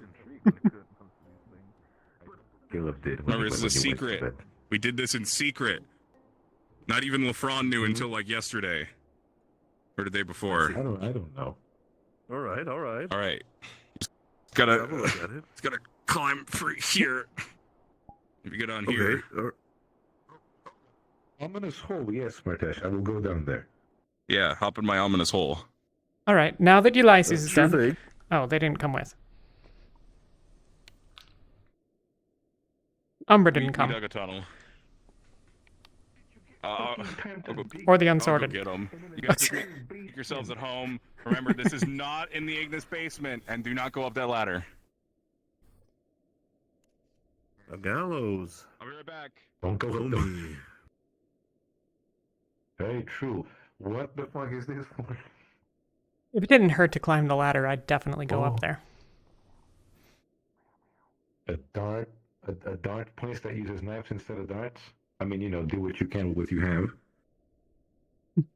Caleb did. Remember, this is a when you went to secret. bed. We did this in secret. Not even LaFron knew until like yesterday. Or the day before. I don't know. All right. All right. Have a Gotta look at it. it's gotta climb through here. If you get on here. Ominous hole, yes, Martesh. I will go down there. Yeah, hop in my ominous hole. All right. Now that Ulysses is Sure done. thing. Oh, they didn't come with. Umbra didn't We come. dug a tunnel. Or the I'll Unsorted. go get 'em. You guys just make yourselves at home. Remember, this is not in the Ignis basement, and do not go up that ladder. A gallows. I'll be right back. Don't go Kill up there. me. Very true. What the fuck is this for? If it didn't hurt to climb the ladder, I'd definitely go up there. A dart place that uses knives instead of darts? I mean, do what you can with what you have.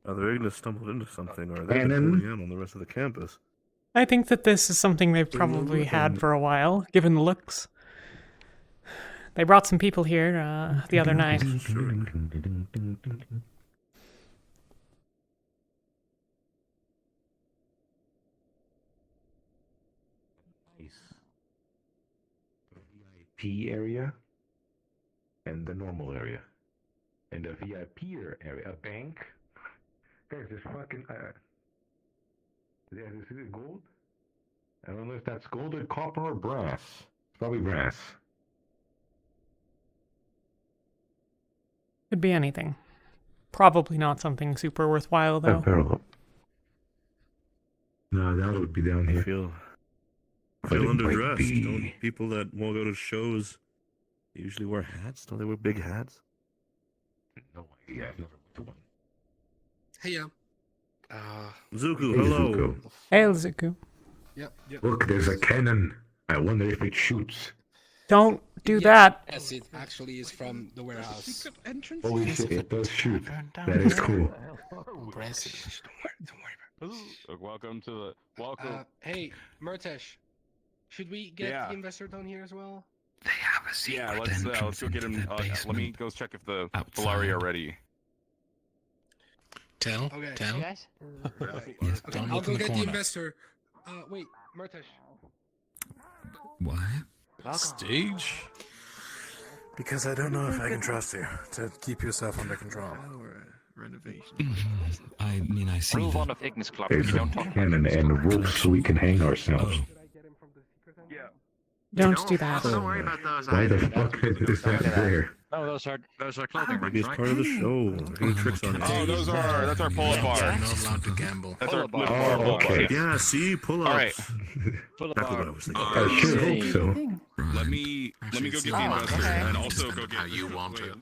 Either Ignis stumbled into something, or they're Cannon. holding in on the rest of the campus. I think that this is something they've probably had for a while, given the looks. They brought some people here the other night. Nice. VIP area and the normal area. And the VIP area, a bank. Guys, this fucking is it gold? I don't know if that's gold or copper or brass. It's probably brass. Could be anything. Probably not something super worthwhile, though. Parallel. No, that would be down here. Feel But it might underdressed. be- Don't people that won't go to shows usually wear hats? Don't they wear big hats? No idea. I've never been to one. Hey, Zuku, Hey, hello. Zuko. Hail, Zuku. Yep. Look, there's a cannon. I wonder if it shoots. Don't do that. Yes, it actually is from the warehouse. Holy shit, it does shoot. That is cool. Impressive. Welcome to the Hey, Murtesh, should we get Yeah. the investor down here as well? let's go get him. Let me go check if the Polari are ready. Tell. Okay. Tell. Yes. Yes, don't I'll look go in the get the corner. investor. Wait, Murtash. Why? Stage? Because I don't know if I can trust you to keep yourself under control. I mean, I see. Rule 1 of Ignis Club. There's You a don't talk cannon and ropes so we can hang ourselves. Don't do that. Don't worry about those. Why the fuck is that there? No, those are clothing Maybe it's rings, part of the show. They're doing tricks on you. Oh, that's our pull-up bar. You're not allowed to gamble. That's our Oh, pull-up bar. okay. Yeah, see, pull-ups. All right. Exactly what I was thinking. I sure hope so. Let me go get the investor and also go get how you want it.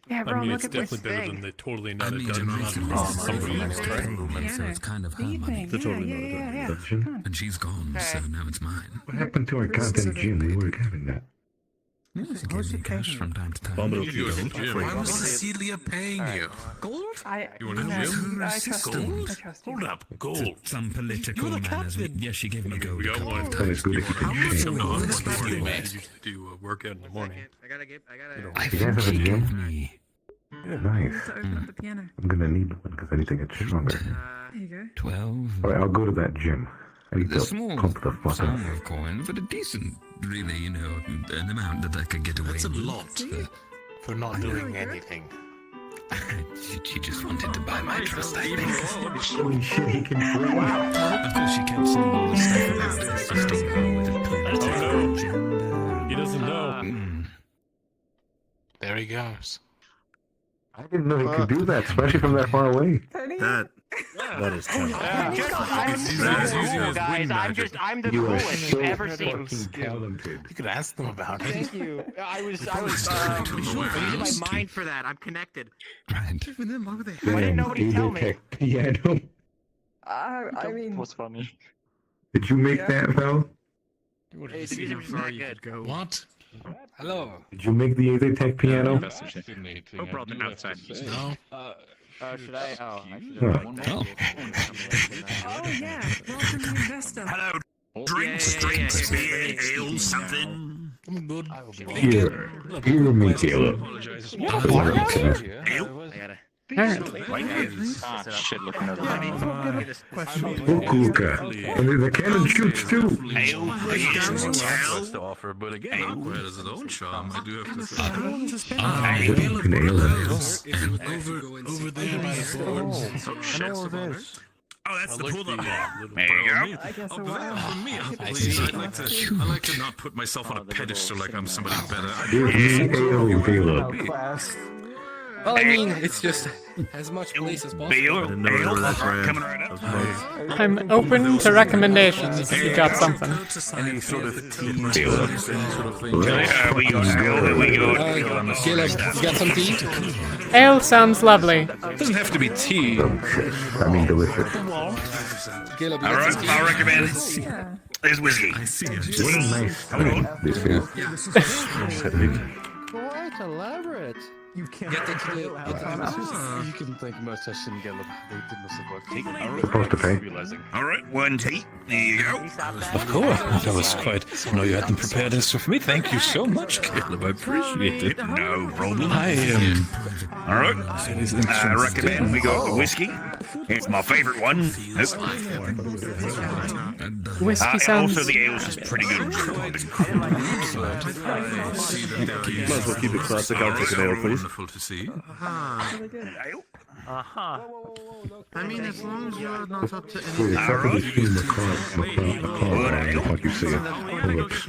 Yeah, I bro, mean, look it's at this definitely better thing. than the totally I not a mean, you're dungeon. making Somebody this else try. movement, so it's kind of her money. It's a totally not a dungeon. And she's gone, so now it's mine. What happened to our goddamn gym? We were having that. She gives me cash from time to time. Bomb it up, you don't. Why was Cecilia paying you? Gold? You want a gym? I trust you. I trust you. Hold up, gold. Some political manners. Yes, she gave me gold. We got one. That is good if you can change. No, it's not you, man. You used to do workout in the morning. I You guys have a think she gym? gave me Nice. Open up the piano. I'm gonna need one because I need to get stronger. There you go. 12. Alright, I'll go to that gym. I need A to small pump the fuck up. sum of coins, but a decent, really, an amount that I could get away That's a with. lot for not doing anything. She just wanted to buy my trust, I think. Holy shit, he can free. Of course, she kept saying all the stuff about assisting her with a political agenda. He doesn't know. Mm. There he goes. I didn't know he could do that, especially from that far away. That is terrible. I'm so cool, guys. I'm the You are coolest so you've ever seen. fucking talented. You could ask them about it. Thank you. I was using my mind for that. I'm connected. Right. Why didn't nobody tell me? Tech piano. I mean, was funny. Did you make that, Val? Hey, the music was not good. What? Hello. Did you make the Aztec piano? Who brought them outside? No. Should I? Oh, I should Huh. have one more. oh yeah, welcome to Investor. Hello. Drinks, beer, ale, something. I'm good. Here me, Caleb. Shit looking at Hookah. And the cannon shoots too. To offer, but again, Aqua has its own charm. I do have to say. An ale. Over there by the boards. Oh shit. Oh, that's the pull-up bar. There you go. I guess For me, please. I like to not put myself on a pedestal like I'm somebody better. Give me ale, Caleb. Well, I mean, it's just as much place as possible. Coming right up. I'm open to recommendations if you got something. Any sort of tea, Caleb. Caleb, you got some tea? Ale sounds lovely. It doesn't have to be tea. I mean, delicious. Caleb, you got some tea? I'll recommend there's whiskey. What a nice time this is. Quite elaborate. You can't get into the You can thank Murtash and get them. They did most of the work. Supposed to pay. All right, one tea. There you go. Of course. That was quite. I know you had them prepared this for me. Thank you so much, Caleb. I appreciate it. No problem. I am. All right. I recommend we go with the whiskey. It's my favorite one. Whiskey sounds. Also, the ales is pretty good. Might as well keep it classic. I'll take an ale, please. Wonderful to see. I mean, as long as you're not up to Wait, any. except for the two macaw, how you say it. Pull-ups.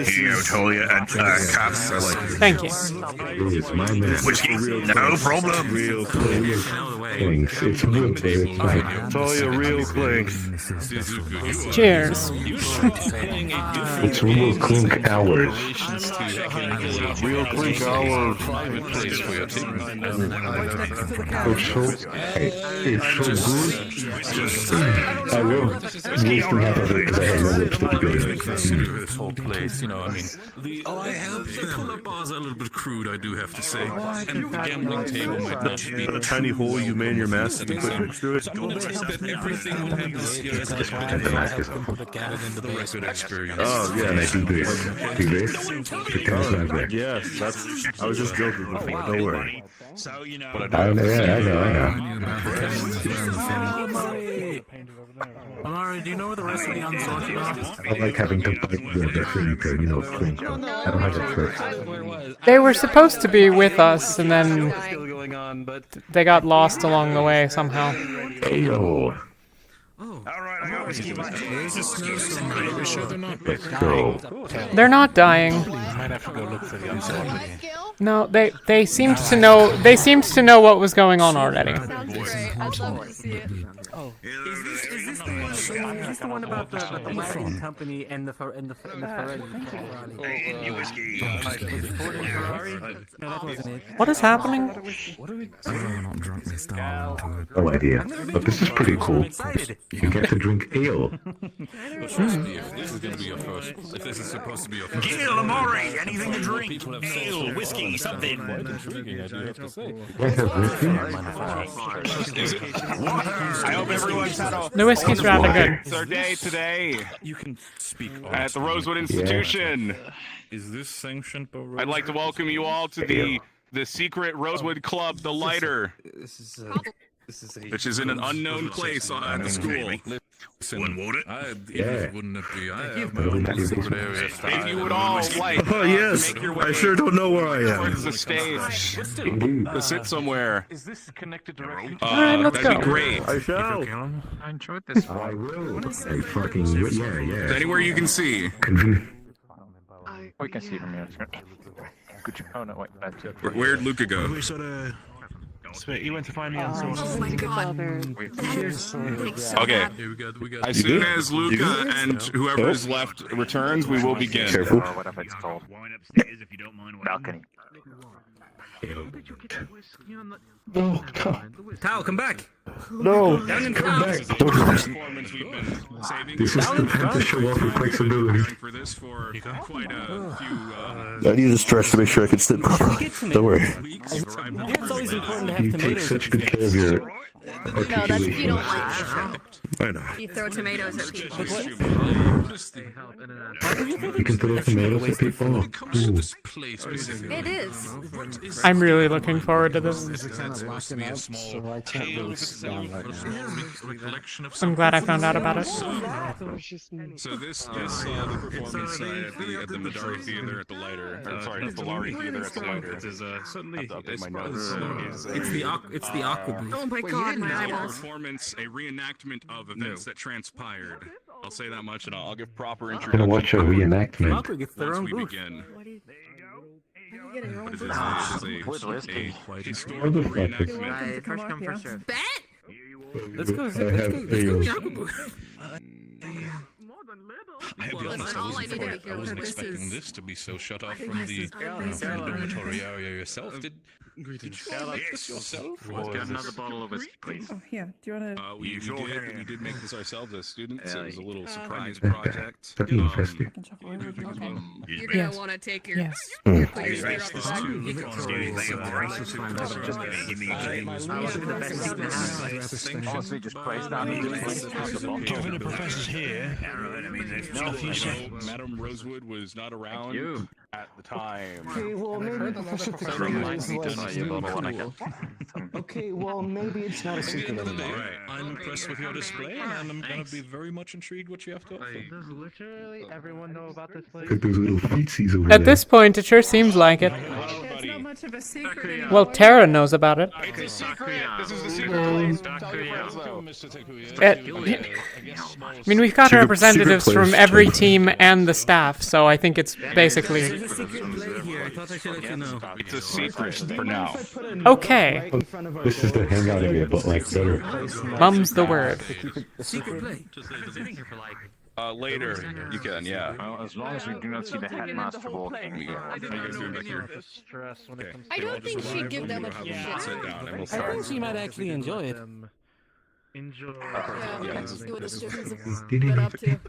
Here you go, Talia and Cass. Thank you. It's my man. Whiskey, no problem. Real clinks. Thanks. It's real clear. It's fine. Talia, real clinks. Cheers. It's real clink hours. Real clink hours. Private place for your team. It's so good. I will wasting half of it because I have no lipstick to go to. This whole place, you know, I mean, the pull-up bars are a little bit crude, I do have to say. And the gambling table might not be. A tiny hole you me and your mask and quick next to it. Oh, yeah. And I do this. Do this. Pretend it's not there. Yes, that's. I was just joking before. Don't worry. I know. Amari, do you know where the rest of the Unsorted are? I like having to bite the thing to, clink. I don't have that first. They were supposed to be with us, and then they got lost along the way somehow. Ayo. There's a snowstorm. Are you sure they're not? Let's go. They're not dying. Might have to go look for the Unsorted. No, they seemed to know. They seemed to know what was going on already. Sounds great. I'd love to see it. Oh, is this the one about the wagon company and the Ferrari? No, that wasn't it. What is happening? Not drunk this time. No idea. But this is pretty cool. You get to drink ale. If this is going to be your first, if this is supposed to be your first. Gil, Amari, anything to drink? Ale, whiskey, something. I have whiskey? I hope everyone's had a The whiskey's rather good. It's our day today You can speak at the Rosewood Institution. Is this sanctioned by Rosewood? I'd like to welcome you all to the secret Rosewood Club, the Lighter, which is in an unknown place at the school. Listen, wouldn't it be? I have my But own we secret area. If you would all like, Oh, yes. make your way I sure don't know where I towards am. the stage to sit somewhere. Is this connected directly? Alright, let's That'd go. be great. I shall. I enjoyed this. I will. I fucking yeah. Anywhere you can see. We can see from here. Good. Oh no, wait. That's it. Where'd Luca go? We sort of. Sweet, you went to find me on source. Oh my god. Okay. We got. As soon as Luca and whoever's left returns, we will begin. Careful. Whatever it's called. Balcony. Oh, Tao, come back. No. Down come back. This is the time to show off your flexibility. For this for quite a few. I need to stretch to make sure I can sit properly. Don't worry. It's always important to have You take tomatoes. such good care of your No, that's if you don't like ketchup. I know. You throw tomatoes at people. You can throw tomatoes at people. Ooh. It is. I'm really looking forward to this. I'm glad I found out about it. So this the performance at the Madari Theater at the Lighter. Sorry, the Polari Theater at the Lighter. Certainly, my notes. It's the aqua booth. Oh my god, my A eyeballs. performance, a reenactment of events that transpired. I'll say that much, and I'll give proper I'm gonna introduction. watch a reenactment. Aqua gets their Once own we booth. begin. Get your own But it is booth. a historical reenactment. First come, first serve. Bet? Let's go. I Let's have go to the ales. aqua booth. I have to be honest, All I need to I hear wasn't this expecting is- this to be so shut off from the dormitory area yourself. Did you make this yourself? Get another bottle of whiskey, please. Oh, here. Do you want to? We did make this ourselves as students. It was a little surprise project. That'd be interesting. You're gonna Yes. want to take your Yes. your place right off the back. Honestly, just place down the Given the professor's here, Madam Rosewood was not around at the time. Okay, well maybe Professor Talia is like really cool. Okay, well maybe it's not a secret anymore. I'm impressed with your display, and I'm going to be very much intrigued what you have to offer. does literally everyone know about this place? Look at those little feetsies over At there. this point, it sure seems like it. It's not much of a secret anymore. Well, Tara knows about it. It's a secret. This is the secret. I mean, we've got Secret- representatives secret from place. every team and the staff, so I think it's basically There's a secret play here. I thought I should let you know. It's a secret for now. okay. This is the hangout area, but like better. Mum's the word. Secret play. Later, you can, yeah. Well, as long as we do not see the headmaster walking, we go. How you guys doing back here? Stress when it comes I don't think she'd give that much of a shit. Sit down and we'll I start. think she might actually enjoy it. Enjoy. Yeah, see what the students have been up to.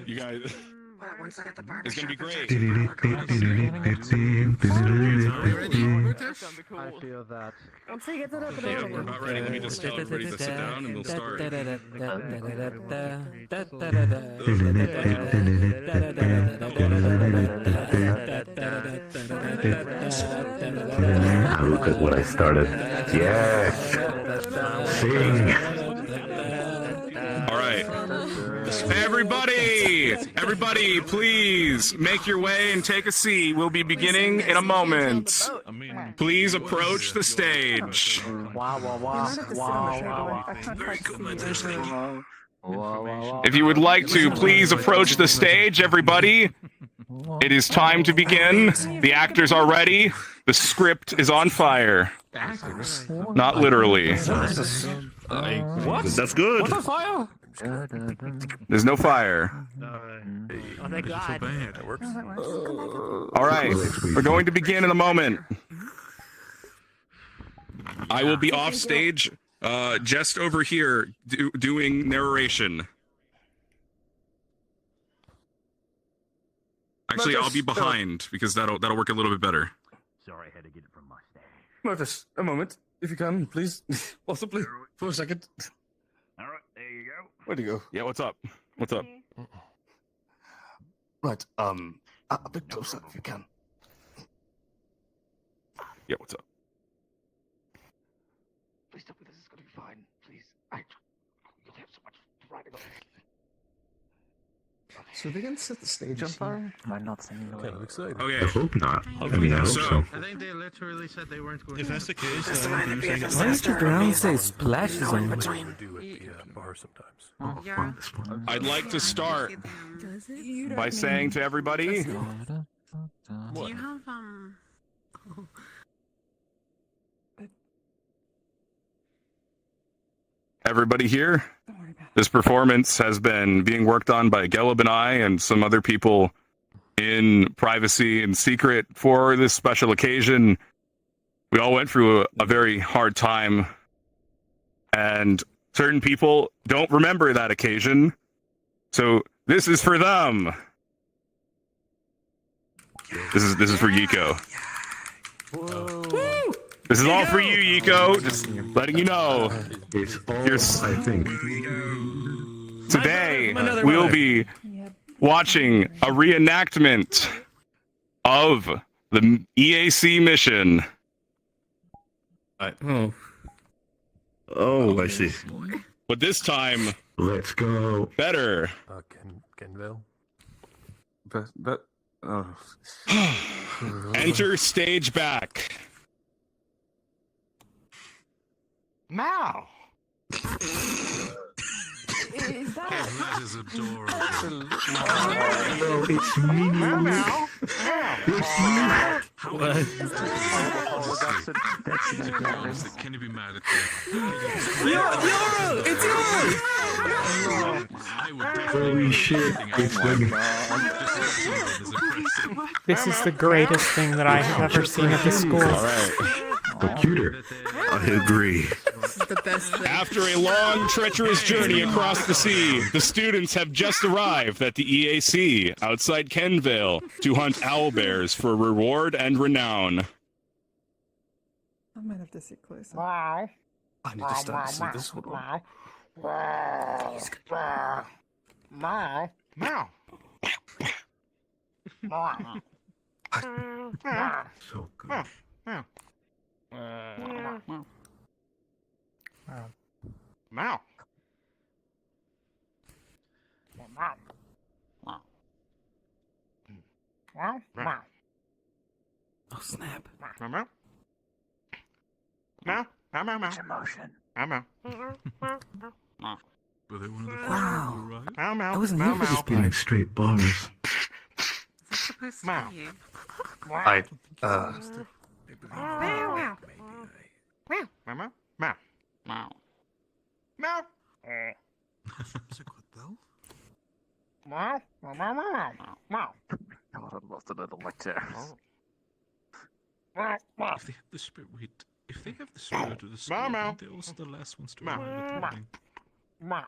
You guys, is going to be great. I feel that. Yeah, we're about ready. Let me just tell everybody to sit down and we'll start. Look at what I started. Yes! Sing! All right. Everybody, please make your way and take a seat. We'll be beginning in a moment. Please approach the stage. If you would like to, please approach the stage, everybody. It is time to begin. The actors are ready. The script is on fire. Not literally. What? That's good. What's on fire? There's no fire. Oh, thank God. That works. All right, we're going to begin in a moment. I will be off stage, just over here, doing narration. Actually, I'll be behind because that'll work a little bit better. Sorry, I had to get it from my stash. Marcus, a moment, if you can, please. Possibly, for a second. All right, there you go. Where'd you go? Yeah, what's up? What's up? Right, a bit closer if you can. Yeah, what's up? Please tell me this is gonna be fine, please. You'll have so much writing on it. So they can set the stage on fire? Am I not saying no? Kind of excited. Okay. I hope not. I mean, I hope so. I think they literally said they weren't going If to. that's the case, Why did the ground say splash zone? do at the bar sometimes. I'd like to start by saying to everybody, Do you have everybody here, this performance has been being worked on by Gelb and I and some other people in privacy and secret for this special occasion. We all went through a very hard time, and certain people don't remember that occasion, so this is for them. This is for Yiko. This is all for you, Yiko. Just letting you know. It's all, I think. Today, we'll be watching a reenactment of the EAC mission. Oh, I see. But this time, let's go. Better. Kenville. But Enter stage back. Now. That is adorable. No, it's me. Can you be mad at Holy shit. It's winning. This is the greatest thing that I have ever seen at this school. All right. Computer. I agree. The best thing. After a long, treacherous journey across the sea, the students have just arrived at the EAC outside Kenvale to hunt owlbears for reward and renown. I might have to sit closer. I need to start to see this one. So good. Meow. Oh snap! Meow. Meow. Meow. Meow. Meow. Emotion. Meow. Meow. Were they one of the first Wow. to arrive? Meow. Meow. I wasn't Meow. here for this Meow. Getting straight bars. Meow. I Meow. Meow. Meow. Meow. Wow. Meow. So good though. Meow. Meow. Meow. Meow. Meow. God, I love the little lectures. Meow. Meow. If they have the spirit, if they have the spirit of the school, Meow, meow. aren't they also the last ones to Meow. arrive at the Meow. wedding? Meow.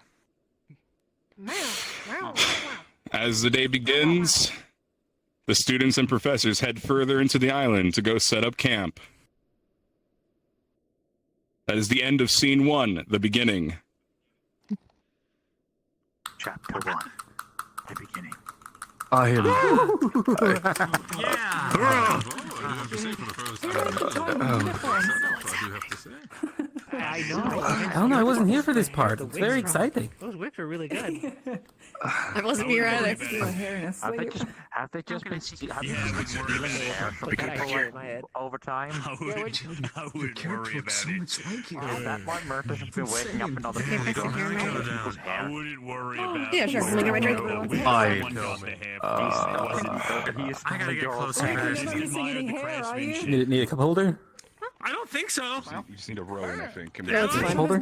Meow. Meow. Meow. As the day begins, the students and professors head further into the island to go set up camp. That is the end of scene 1, the beginning. Chapter 1, the beginning. I am. I know. I don't know. I wasn't here for this part. It's very exciting. Those whips are really good. I wasn't here either. Have they just been stealing hair from people over time? I wouldn't worry about it. That why Murph has been waking up another people's hair? I wouldn't worry about Yeah, it. sure. Make it right drink. I gotta get closer. Need a cup holder? I don't think so. You just need a rowan, I think. Yeah, it's fine. Holder?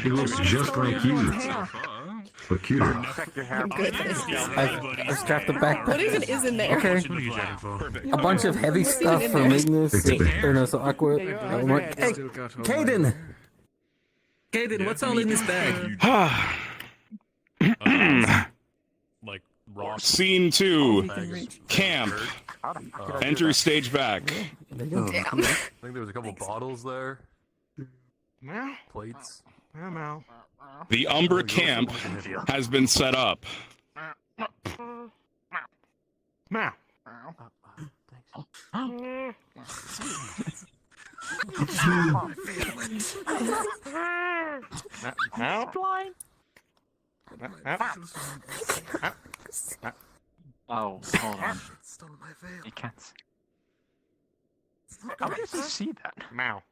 He looks just like you, but cuter. I've strapped the backpack. What even is in there? Okay. A bunch of heavy stuff for Magnus. Or no, so awkward. Hey, Caden! Caden, what's all in this bag? Like rock. Scene 2, camp. Enter stage back. I think there was a couple bottles there. Meow. Plates. Meow. The Umber camp has been set up. Meow. Meow. Blind. Oh, hold on. You can't. How did you see that? Meow.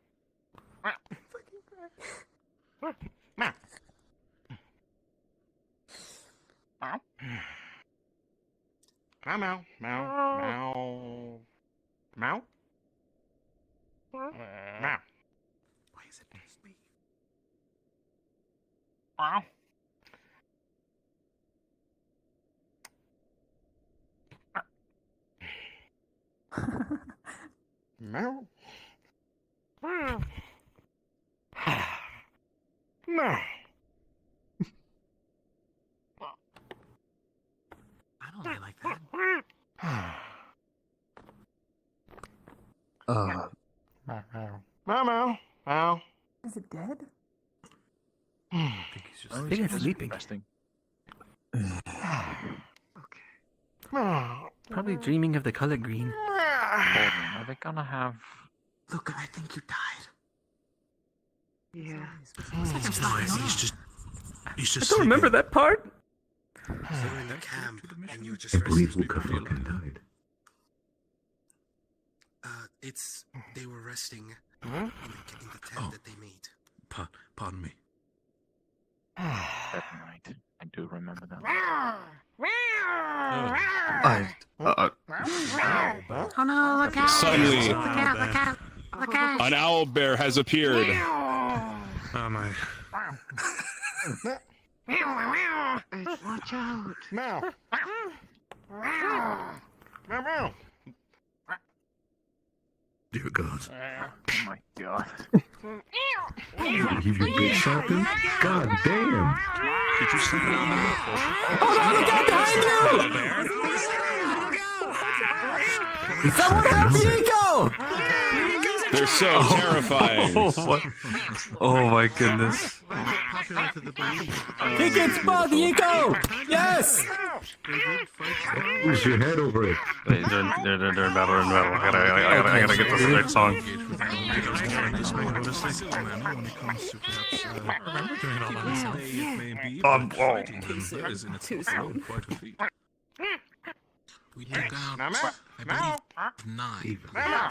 Meow. Meow. Meow. Meow. Meow. Meow. Why is it just me? Meow. Meow. Meow. I don't really like that. Meow. Meow. Is it dead? I think it's sleeping. Probably dreaming of the color green. Are they gonna have? Look, I think you died. Yeah. He's just. I don't remember that part. So we're in the camp, and you're just. I believe Luca fucking died. They were resting in the tent that they made. Pardon me. That night, I do remember that. Oh no, look out! Suddenly, Look out! an owl bear has appeared. Oh my. Watch out! Meow. Meow. Meow. Dear God. Oh my god. You leave your big sharpened? God damn. Did you see that? Oh no, look out behind you! Someone help Diego! They're so terrifying. Oh my goodness. Kick it, spot, Diego! Yes! Lose your head over it. They're in battle, I gotta get this right song. We took out, I believe, 9.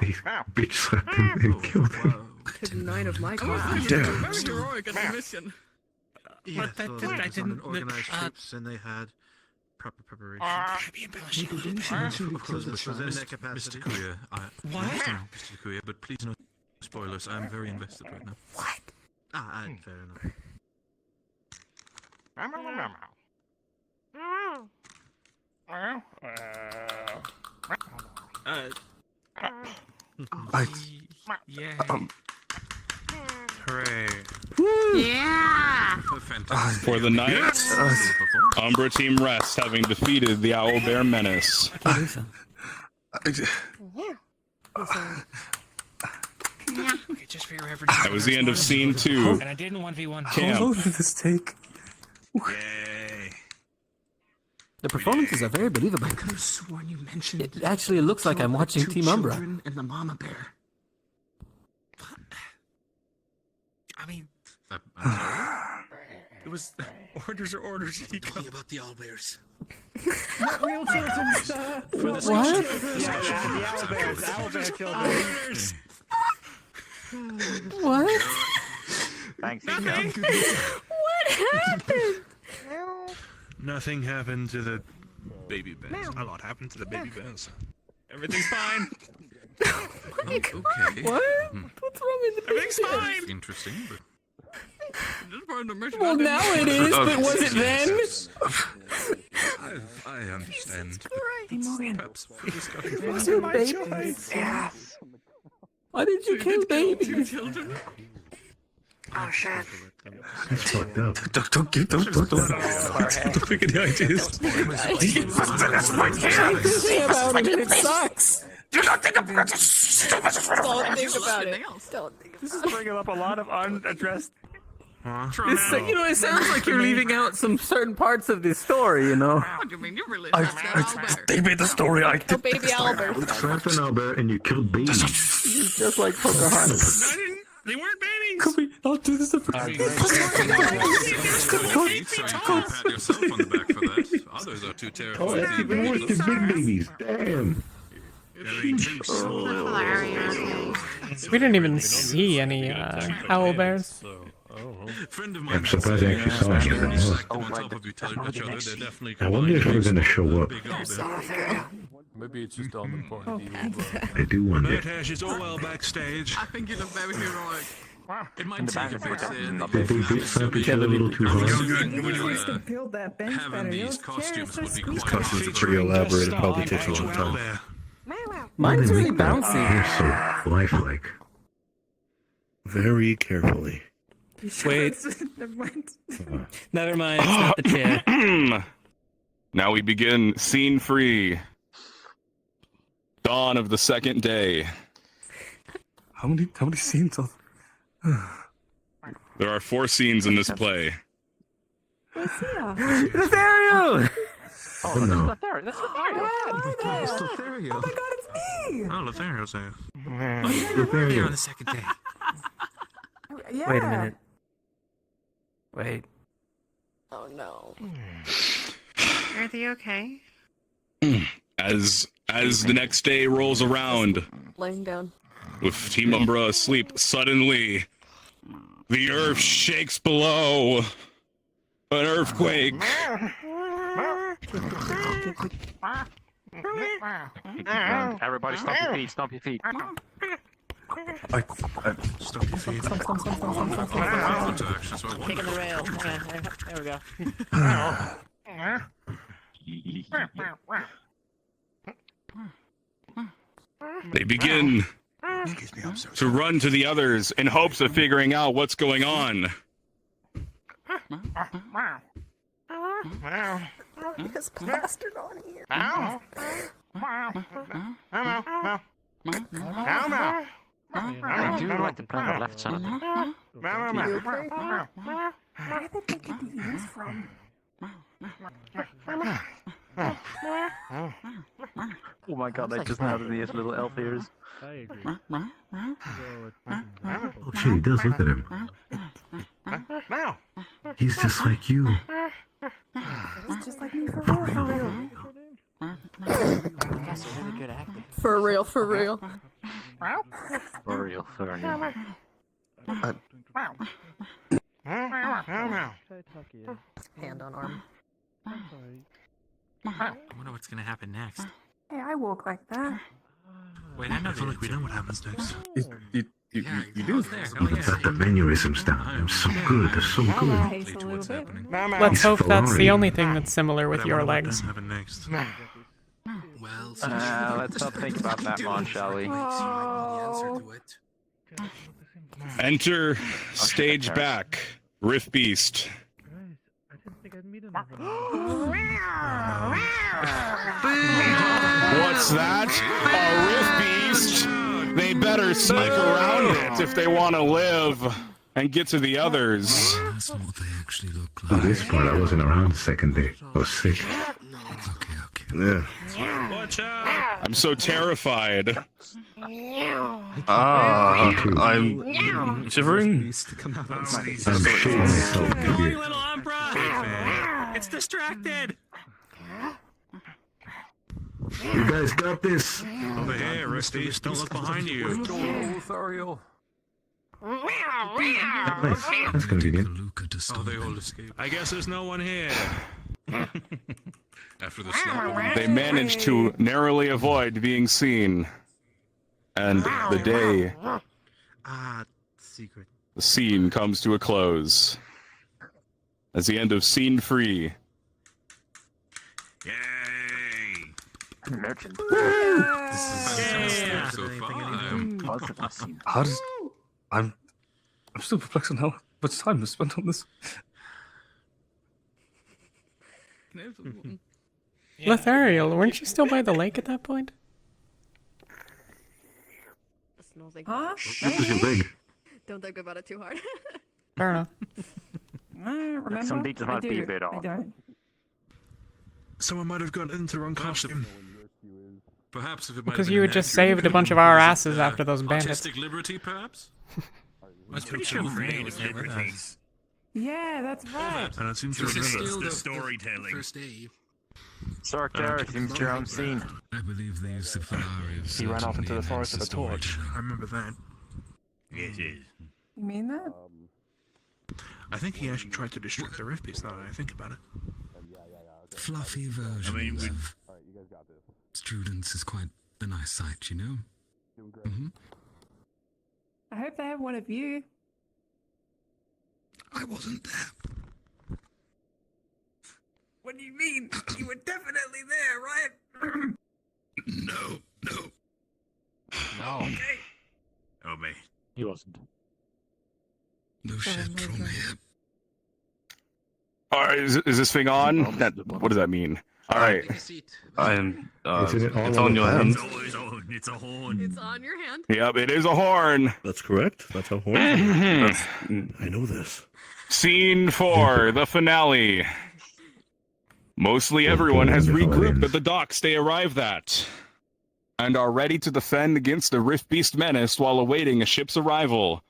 They bitch slapped him and killed him. Took 9 of my classes. Damn. Very heroic at the mission. Yeah, But that so didn't- they I was on didn't- organized uh, troops, and they had proper preparation. Nico, didn't you mention we killed the Which was in child? their capacity. Mr. Kuya, What? Mr. Kuya, but please no spoilers. I'm very invested right now. What? Fair enough. Yeah. Hooray. Yeah! For the night, Umbra Team rests, having defeated the Owlbear Menace. Okay, just for your reference. That was the end of Scene 2. And I didn't 1v1. Camp. How long did this take? Yay. The performances are very believable. I could have sworn you mentioned It actually looks like I'm watching two Team Umbra. children and the mama bear. I mean, I'm sorry. It was orders are orders. He Tell me about the owlbears. Not real children, sir. What? Owlbear children. What? Thanks, What happened? Nothing happened to the baby bears. A lot happened to the baby bears. Everything's fine. What? Okay. What's wrong with the Everything's baby? fine. Interesting, but Well, now it is, but was it then? I understand. Perhaps for discussion. What's your babies? Yes. Why did you kill babies? Children? Oh shit. That's fucked up. Don't make any ideas. That's my thinking about it, and it sucks. Do not think about it. Don't think about it. Don't think This is bringing up a lot of unaddressed. This, you know, it sounds like you're leaving out some certain parts of this story, you know. What do you mean? You really They made the story. I did. baby Albert. Trapped an owlbear and you killed babies. Just like Pocahontas. They weren't babies. Can we not do this the first So you can pat yourself on the back for that. Others are too terrified. Oh, that's even worse than big babies. Damn. We didn't even see any owlbears. I'm surprised I actually saw him. I wonder if they're gonna show up. Maybe it's just on the party. I do wonder. Matt is all well backstage. I think you look very heroic. It might take a bit Did they bit slap each other a little too hard? Build that bench having better. these costumes would be quite Costumes are pretty elaborate and probably takes a long time. Mine's really They're bouncy. so lifelike. Very carefully. Wait. Never mind. Never mind, it's not the chair. Now we begin Scene 3. Dawn of the second day. How many scenes are There are 4 scenes in this play. Lothario! Oh, no. Lothario. That's Lothario. It's Lothario. Oh my god, it's me! Oh, Lothario's there. Here on the second day. Yeah. Wait a minute. Wait. Oh no. Are they okay? As the next day rolls around, Laying down. with Team Umbra asleep, suddenly the earth shakes below. An earthquake. Everybody stop your feet, stomp your feet. Stop your feet. Kicking the rail. There we go. They begin to run to the others in hopes of figuring out what's going on. This bastard on here. I do like to play on the left side. You okay? Where did they get these from? Oh my god, I just noticed these little elf ears. I agree. Oh shit, he does look at him. He's just like you. It's just like me for real. That's really good acting. For real, for real. For real, for real. Hand on arm. I wonder what's gonna happen next. Hey, I walk like that. Wait, I know. I feel like we know what happens next. You do? Got the mannerisms down. They're so good. They're so good. Pace a little bit. Let's hope that's the only thing that's similar with your legs. Happen next. Well, Let's not think about that one, shall we? Oh. Enter stage back, Rift Beast. What's that? A Rift Beast? They better sneak around it if they want to live and get to the others. That's not what they actually look Oh, like. this part, I wasn't around the second day. I was sick. Yeah. Watch out! I'm so terrified. I'm shivering. I'm shitting myself. Come on, you little Umbra! It's distracted! You guys got this. Over here, Rusty. Don't look behind you. Nice. That's convenient. Oh, they all escaped. I guess there's no one here. After the snow. They managed to narrowly avoid being seen. And the day, Secret. the scene comes to a close. As the end of Scene Free. Yay! Merchant. Yeah. So far. How does... I'm still perplexed on how much time was spent on this. Lethariel, weren't you still by the lake at that point? Smells like Huh? This is your big. Don't think about it too hard. Fair enough. Remember? Some details I might be a do. bit I off. don't. Someone might have gotten into the wrong costume. Perhaps if it might Because have you been had just an saved a actor, bunch of our was it, asses after those bandits. Artistic liberty, perhaps? I was pretty sure Freya was there with us. Yeah, that's right. And it seems to This is remember. still the storytelling. First day. Sark there, seems to have seen. I believe they used the Ferrari of He ran off into the forest with a torch. I remember that. Yes, yes. You mean that? I think he actually tried to distract the Rift Beast now that I think about it. Fluffy versions of students is quite a nice sight, you know? Mm-hmm. I hope they have one of you. I wasn't there. What do you mean? You were definitely there, right? No. No. Okay. Oh, me. He wasn't. No ship from here. Alright, is this thing on? What does that mean? Alright. I am. Isn't it all It's on on the your hand? hand. It's a horn. It's on your hand. Yep, it is a horn. That's correct. That's how horns Mhm. I know this. Scene 4, the finale. Mostly everyone has regrouped at the docks they arrived at, and are ready to defend against the Rift Beast menace while awaiting a ship's arrival.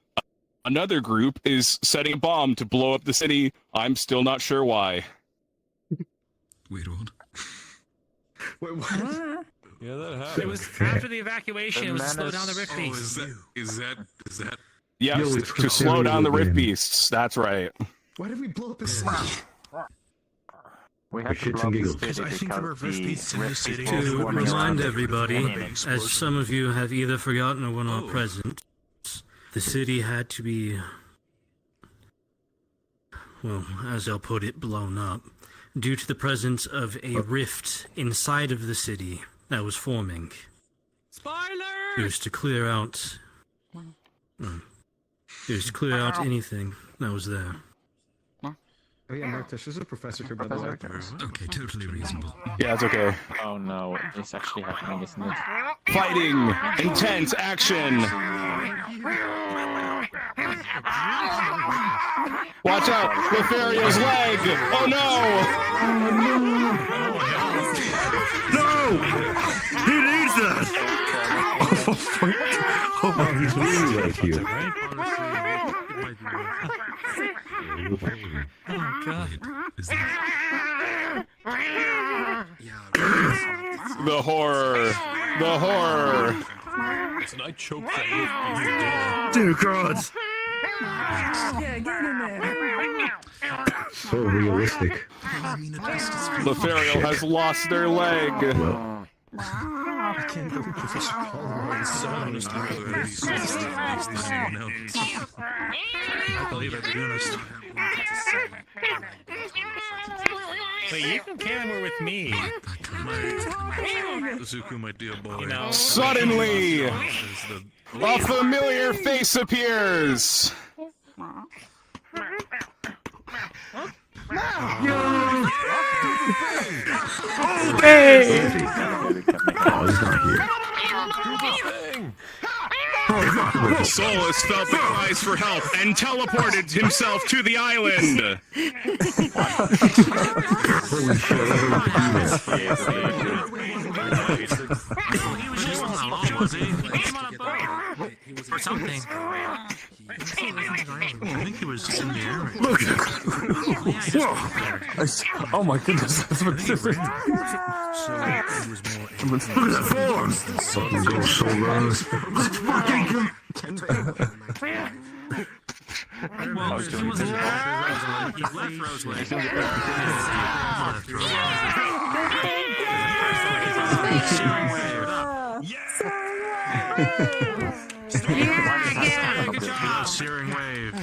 Another group is setting a bomb to blow up the city. I'm still not sure why. Wait, what? Wait, what? Yeah, that happened. It was after the evacuation. It was to slow down the Rift Beast. Is that? Yes, Yo, it's to slow down the Rift Talia. Beasts. That's right. Why did we blow up his city? We For had to shits blow and up giggles. the city I think there were because Rift the Beasts in the Rift city. Beast was To forming remind around the everybody, explosion. as some of you have either forgotten or were not present, the city had to be, well, as I'll put it, blown up, due to the presence of a rift inside of the city that was forming. Spoilers! It was to clear out. It was to clear out anything that was there. Oh yeah, Martish, there's a professor here by the way. Okay, totally reasonable. Yeah, it's okay. Oh no, it's actually happening, isn't it? Fighting! Intense action! Watch out! Lothario's leg! Oh no! No! He needs that! He's really like you. Oh god. The horror! The horror! And I choked that Dear God! Yeah, get in there. So realistic. Lothario has lost their leg. I can't believe Professor Caldwell is so honest. I believe it, to be honest. Wait, you and Kaylin were with me. Zuko, my dear boy. You know. Suddenly, A familiar face appears. Hey! Oh, he's not here. Solus felt the cries for help and teleported himself to the island. Holy shit, He was just on a boat, was he? He came on a boat. Or something. I think he was in the air. Look! Oh my goodness, that's what this is. So it was more. Look at that form! Fucking go so wrong. Let's fucking go! Well, someone's in Rosewood. He left Rosewood. Searing wave.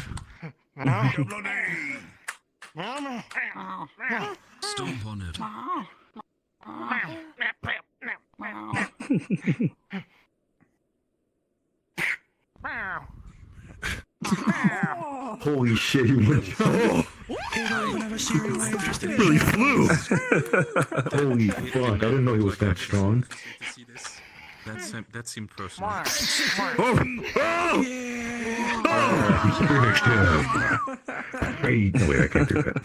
Stomp on it. Holy shit, he went. Oh! He really flew! Holy fuck, I didn't know he was that strong. See this? That seemed personal. Oh! He finished him. Hey, no way, I can't do that.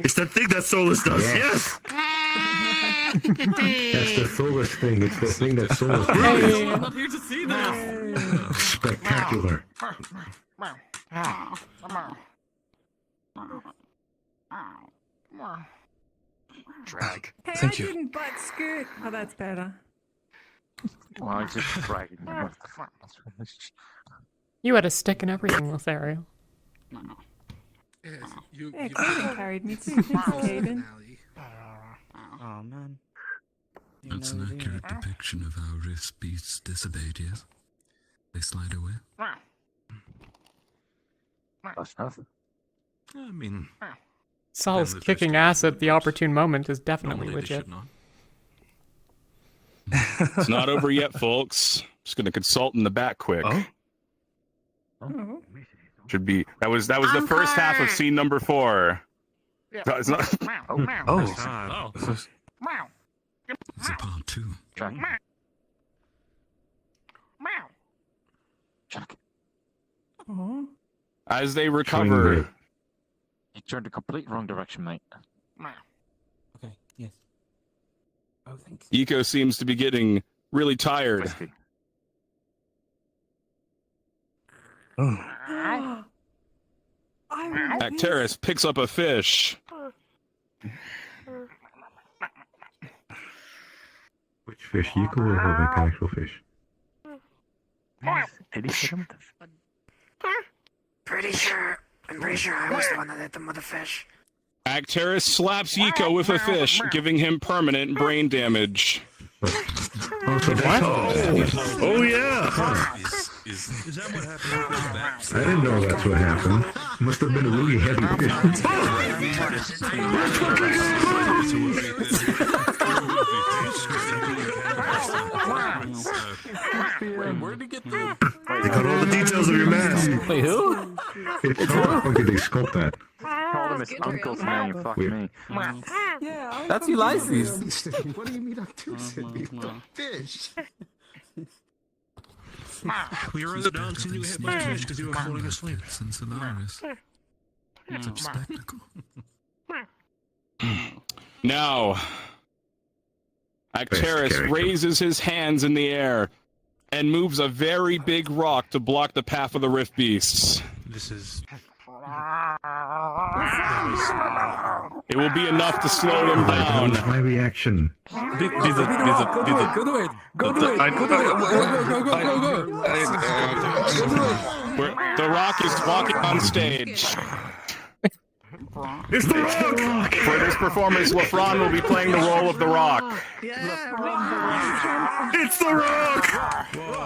It's that thing that Solus does. Yes! That's the Solus thing. It's the thing that Solus does. I'm not here to see this. Spectacular. Drag. Hey, Thank I you. didn't butt scoot. Oh, that's better. Well, I just dragging him off the front. You had a stick and everything, Lothario. Yes, you Yeah, Caden carried me too. Thanks, Caden. Oh man. That's an accurate depiction of how rift beasts dissipate, yes? They slide away. That's nothing. I mean, Sol's kicking ass at the opportune moment is definitely normally they legit. should not. It's not over yet, folks. Just gonna consult in the back quick. Oh? Should be that was the first half of scene number 4. No, it's not. Oh. It's a part 2. Jack. Oh. As they recover, You turned the complete wrong direction, mate. Okay, yes. Oh, thanks. Eco seems to be getting really tired. Whiskey. Oh. Acteris picks up a fish. Which fish? Yuko or like actual fish? Did he hit him with the I'm pretty sure I was the one that hit them with the fish. Acteris slaps Yiko with a fish, giving him permanent brain damage. Oh, so that's Oh yeah! Is that what happened? I didn't know that's what happened. Must have been a really heavy Where'd he get the... They got all the details of your mask. Wait, who? It's how the fuck did they sculpt that? Called him his uncle's name, fuck me. Yeah. That's Ulysses. What do you mean Unsorted? The fish. We were announcing you hit my fish because you were falling asleep. Since Solaris. It's a spectacle. Now, Acteris raises his hands in the air and moves a very big rock to block the path of the rift beasts. This is... It will be enough to slow them down. That was my reaction. Go do it. Go do it. Go do it. The Rock is walking on stage. It's the Rock! For this performance, LaFron will be playing the role of the Rock. It's the Rock!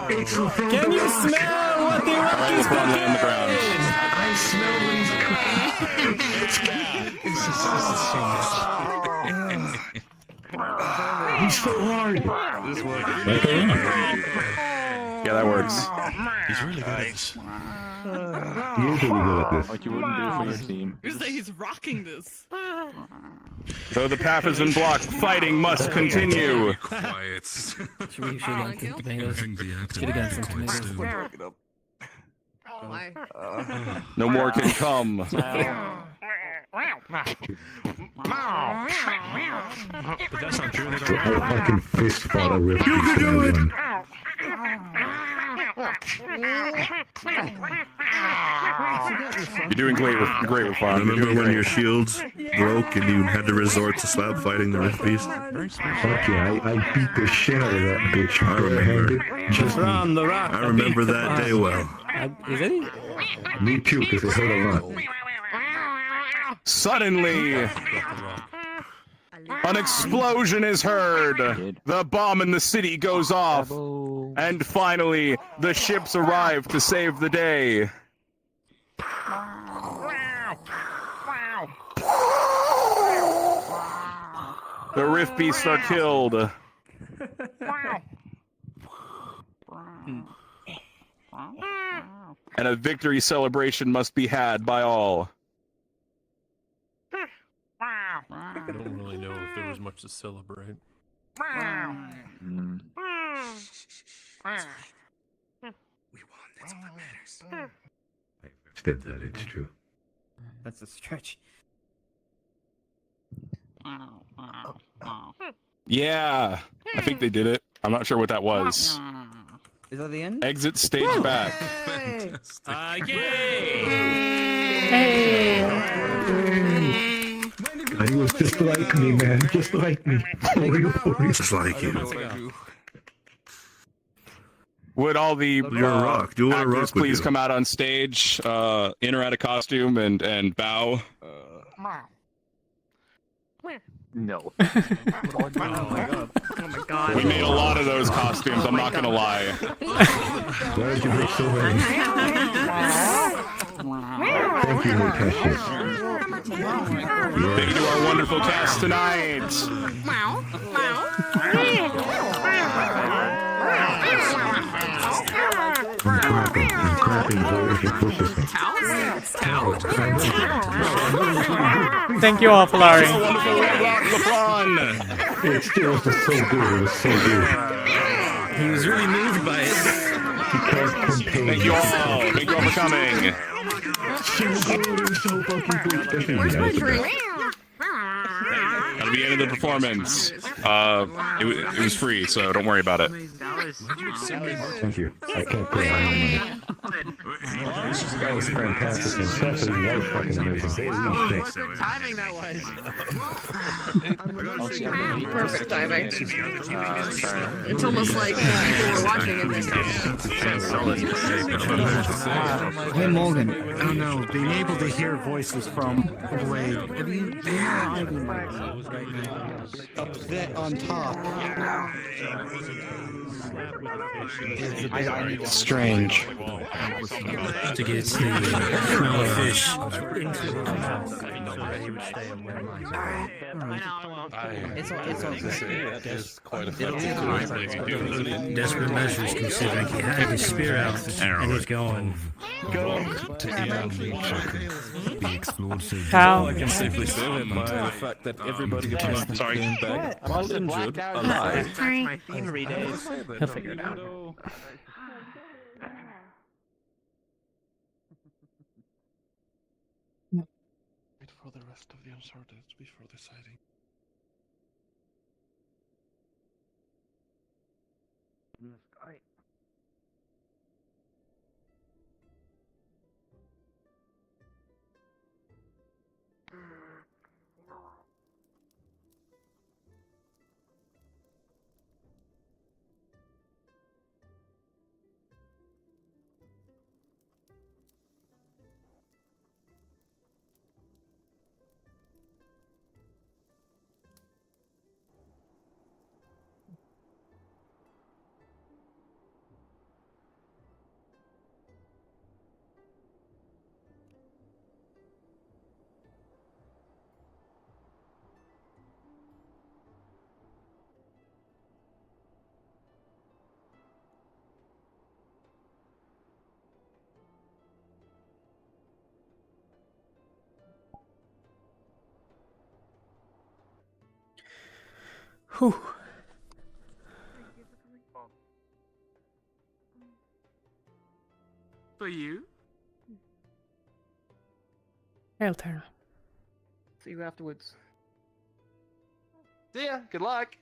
Can you smell what the Rock is cooking? On the ground. I smell what he's cooking. He's so hard. Yeah, that works. He's really good at this. Usually good at this. Like you wouldn't do for your team. You say he's rocking this. Though the path has been blocked, fighting must continue. Quiet. Should we like the tomatoes? Should have gotten some tomatoes. Oh my. No more can come. But that's not true. I fucking fist fought a rift. You can do it! You're doing great with fun. Remember when your shields broke and you had to resort to slap fighting the rift beast? Fuck yeah, I beat the shit out of that bitch. I remember. Just on the rock. I remember that day well. Is it? Me too, because it hurt a lot. Suddenly, an explosion is heard. The bomb in the city goes off. And finally, the ships arrive to save the day. The rift beasts are killed. And a victory celebration must be had by all. I don't really know if there was much to celebrate. That's what matters. Said that, it's true. That's a stretch. Yeah, I think they did it. I'm not sure what that was. Is that the end? Exit stage back. Yay! Hey! And he was just like me, man. Just like me. Just like you. Would all the You're a rock. Do what a actors rock would please do. come out on stage, enter out of costume, and bow? No. Oh my god. Oh my god. We made a lot of those costumes, I'm not gonna lie. Why did you make so many? Thank you, Natasha. Thank you to our wonderful cast tonight. I'm clapping very viciously. Thank you all, Polari. It still was so good. It was so good. He was really moved by it. He can't contain Thank you all. Thank you all for coming. So good. It was so fucking good. Especially Where's the my guys. drink? That'll be the end of the performance. It was free, so don't worry about it. Thank you. I can't pay my own money. That was fantastic. And Stephanie, that was fucking amazing. Holy shit. Timing that was. Perfect timing. It's almost like people were watching in this. Hey Morgan. I don't know. Being able to hear voices from away. Up there on top. Strange. To get the smell of fish. It's all good. It's quite effective. Desperate measures considering he had his spear out and he's going. How? I can safely say that by the fact that everybody came back while injured, alive. Sorry. My thievery days. He'll figure it out. Wait for the rest of the Unsorted before deciding. Whew. For you? Hail, Tara. See you afterwards. See ya. Good luck.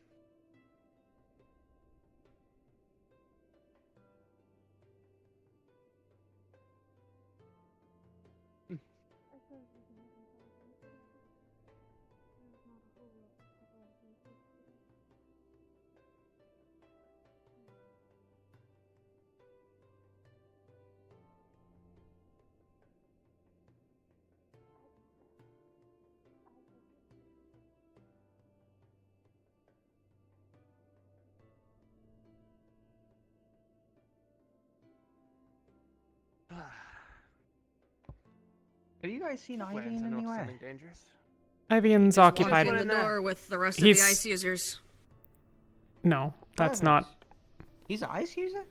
Have you guys seen Ivy in anywhere? Ivian's Just walked occupied. in the door with the rest He's- of the ice users. No, that's not. He's an ice user?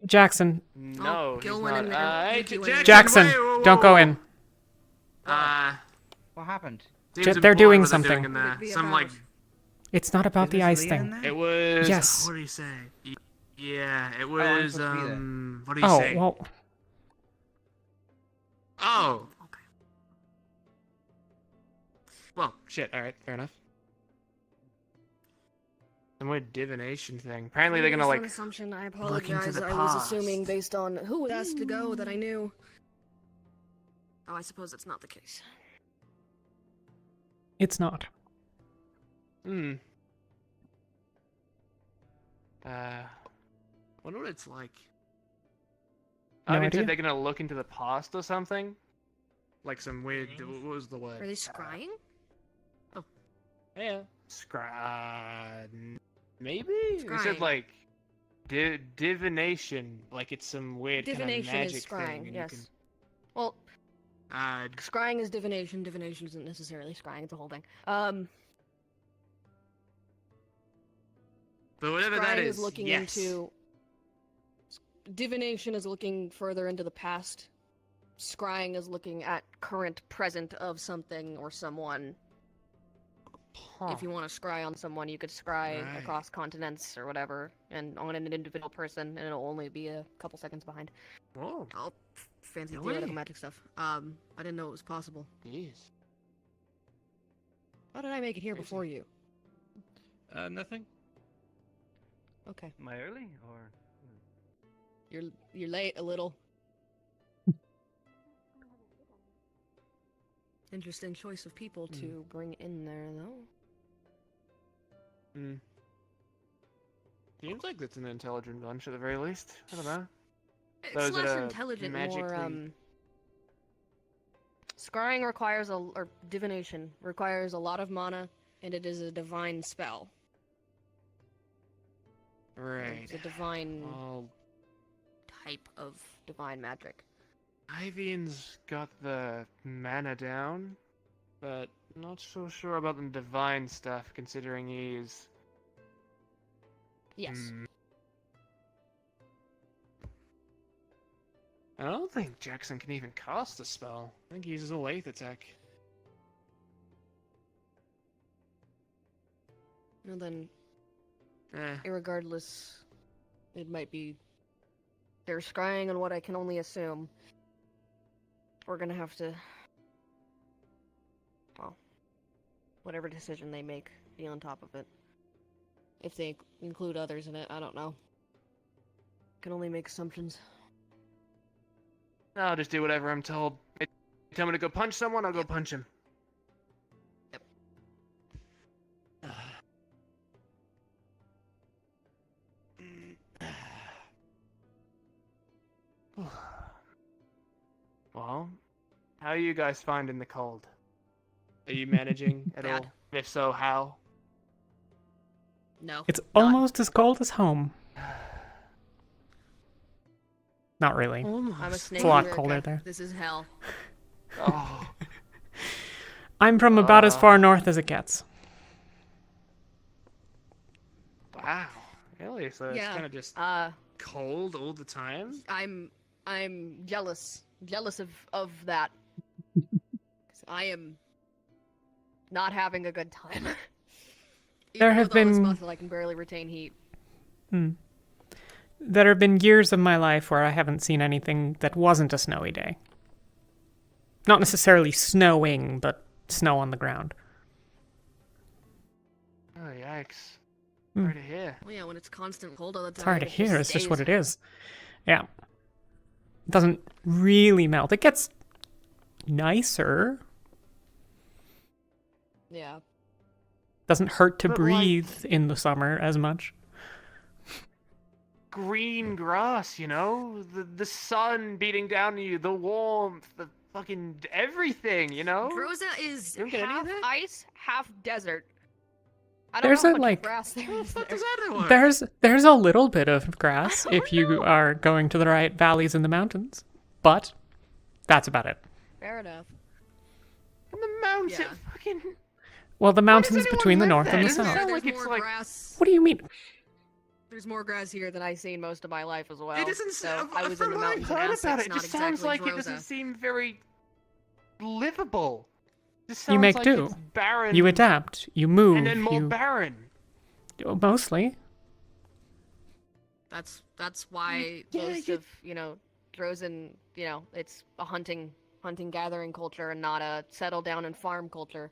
Jackson. No, Gil he's went not. in there. Hey, Yuki went in. Jackson, wait, don't go in. What happened? seems They're doing important what they're something. in there. Would it be Some about? like It's not about the ice thing. it was. Yes. What do you say? Yeah, it I'm was. supposed to be there. What do you Oh, say? well, Oh. Okay. Well, shit. All right, fair enough. Some weird divination thing. Apparently they're gonna It was like. an assumption. I into apologize. the I was past. assuming based on who was asked to go that I knew. Oh, I suppose that's not the case. it's not. Hmm. Wonder what it's like. No I mean, idea. said they're gonna look into the past or something. Like some weird. What was the word? Are they scrying? Yeah. Maybe? They said Scrying. like divination, like it's some weird kind of Divination magic is scrying, thing. And yes. You can, Well, scrying is divination. Divination isn't necessarily scrying. It's a whole thing. but whatever Scrying that is is, looking yes. into. Divination is looking further into the past. Scrying is looking at current present of something or someone. If you want to scry on someone, you could scry Right. across continents or whatever, and on an individual person, and it'll only be a couple seconds behind. Whoa. Oh, fancy Really? theoretical magic stuff. I didn't know it was possible. Jeez. How did I make it here before you? Nothing. Okay, Am I early or? you're late a little. Interesting choice of people to bring in there, though. Hmm. Seems like it's an intelligent bunch at the very least. I don't know. It's Those that less are intelligent, magically... more Scrying requires or divination requires a lot of mana, and it is a divine spell. Right. It's a divine Well, type of divine magic. Ivian's got the mana down, but not so sure about the divine stuff, considering he's... Yes. I don't think Jackson can even cast a spell. I think he uses a lathe attack. And then, Eh. irregardless, it might be they're scrying on what I can only assume. We're gonna have to, well, whatever decision they make, be on top of it. If they include others in it, I don't know. Can only make assumptions. I'll just do whatever I'm told. They tell me to go punch someone, I'll go punch him. Well, how are you guys finding the cold? Are you managing at all? Bad. If so, how? No. It's almost as cold as home. Not really. I'm a snake It's a lot eater, colder okay? there. This is hell. Oh. I'm from about as far north as it gets. Wow. Really? So it's Yeah, kind of just cold all the time? I'm jealous of that. 'Cause I am not having a good time. There have with all this been- muscle, I can barely retain heat. There have been years of my life where I haven't seen anything that wasn't a snowy day. Not necessarily snowing, but snow on the ground. Oh, yikes. Hmm. Hard to hear. Well, yeah, when it's constant cold all the time. It's hard to it hear, it's just stays. what it is. Yeah. It doesn't really melt. It gets nicer. Yeah. Doesn't hurt to But, like- breathe in the summer as much. Green grass, you know? The sun beating down on you, the warmth, the fucking everything, you know? Rosa is You don't get any half of that? ice, half desert. I don't There's know a, how much like- grass there is there. There's a little bit of grass if you are going to the right valleys in the mountains, but that's about it. Fair enough. And the mountain, Yeah. fucking... Well, the Why does mountains anyone between the live north there? and the Doesn't it south. sound There's like it's more like... grass. What do you mean? There's more grass here than I've seen most of my life as well. It doesn't so sound... I was in From the what I've mountains in heard Essex, about it, it not just sounds exactly like it Rosa. doesn't seem very livable. It just You sounds make like do. it's barren. You adapt. You move. And then more you barren. mostly. That's why most of Drozen, it's a hunting gathering culture and not a settle down and farm culture.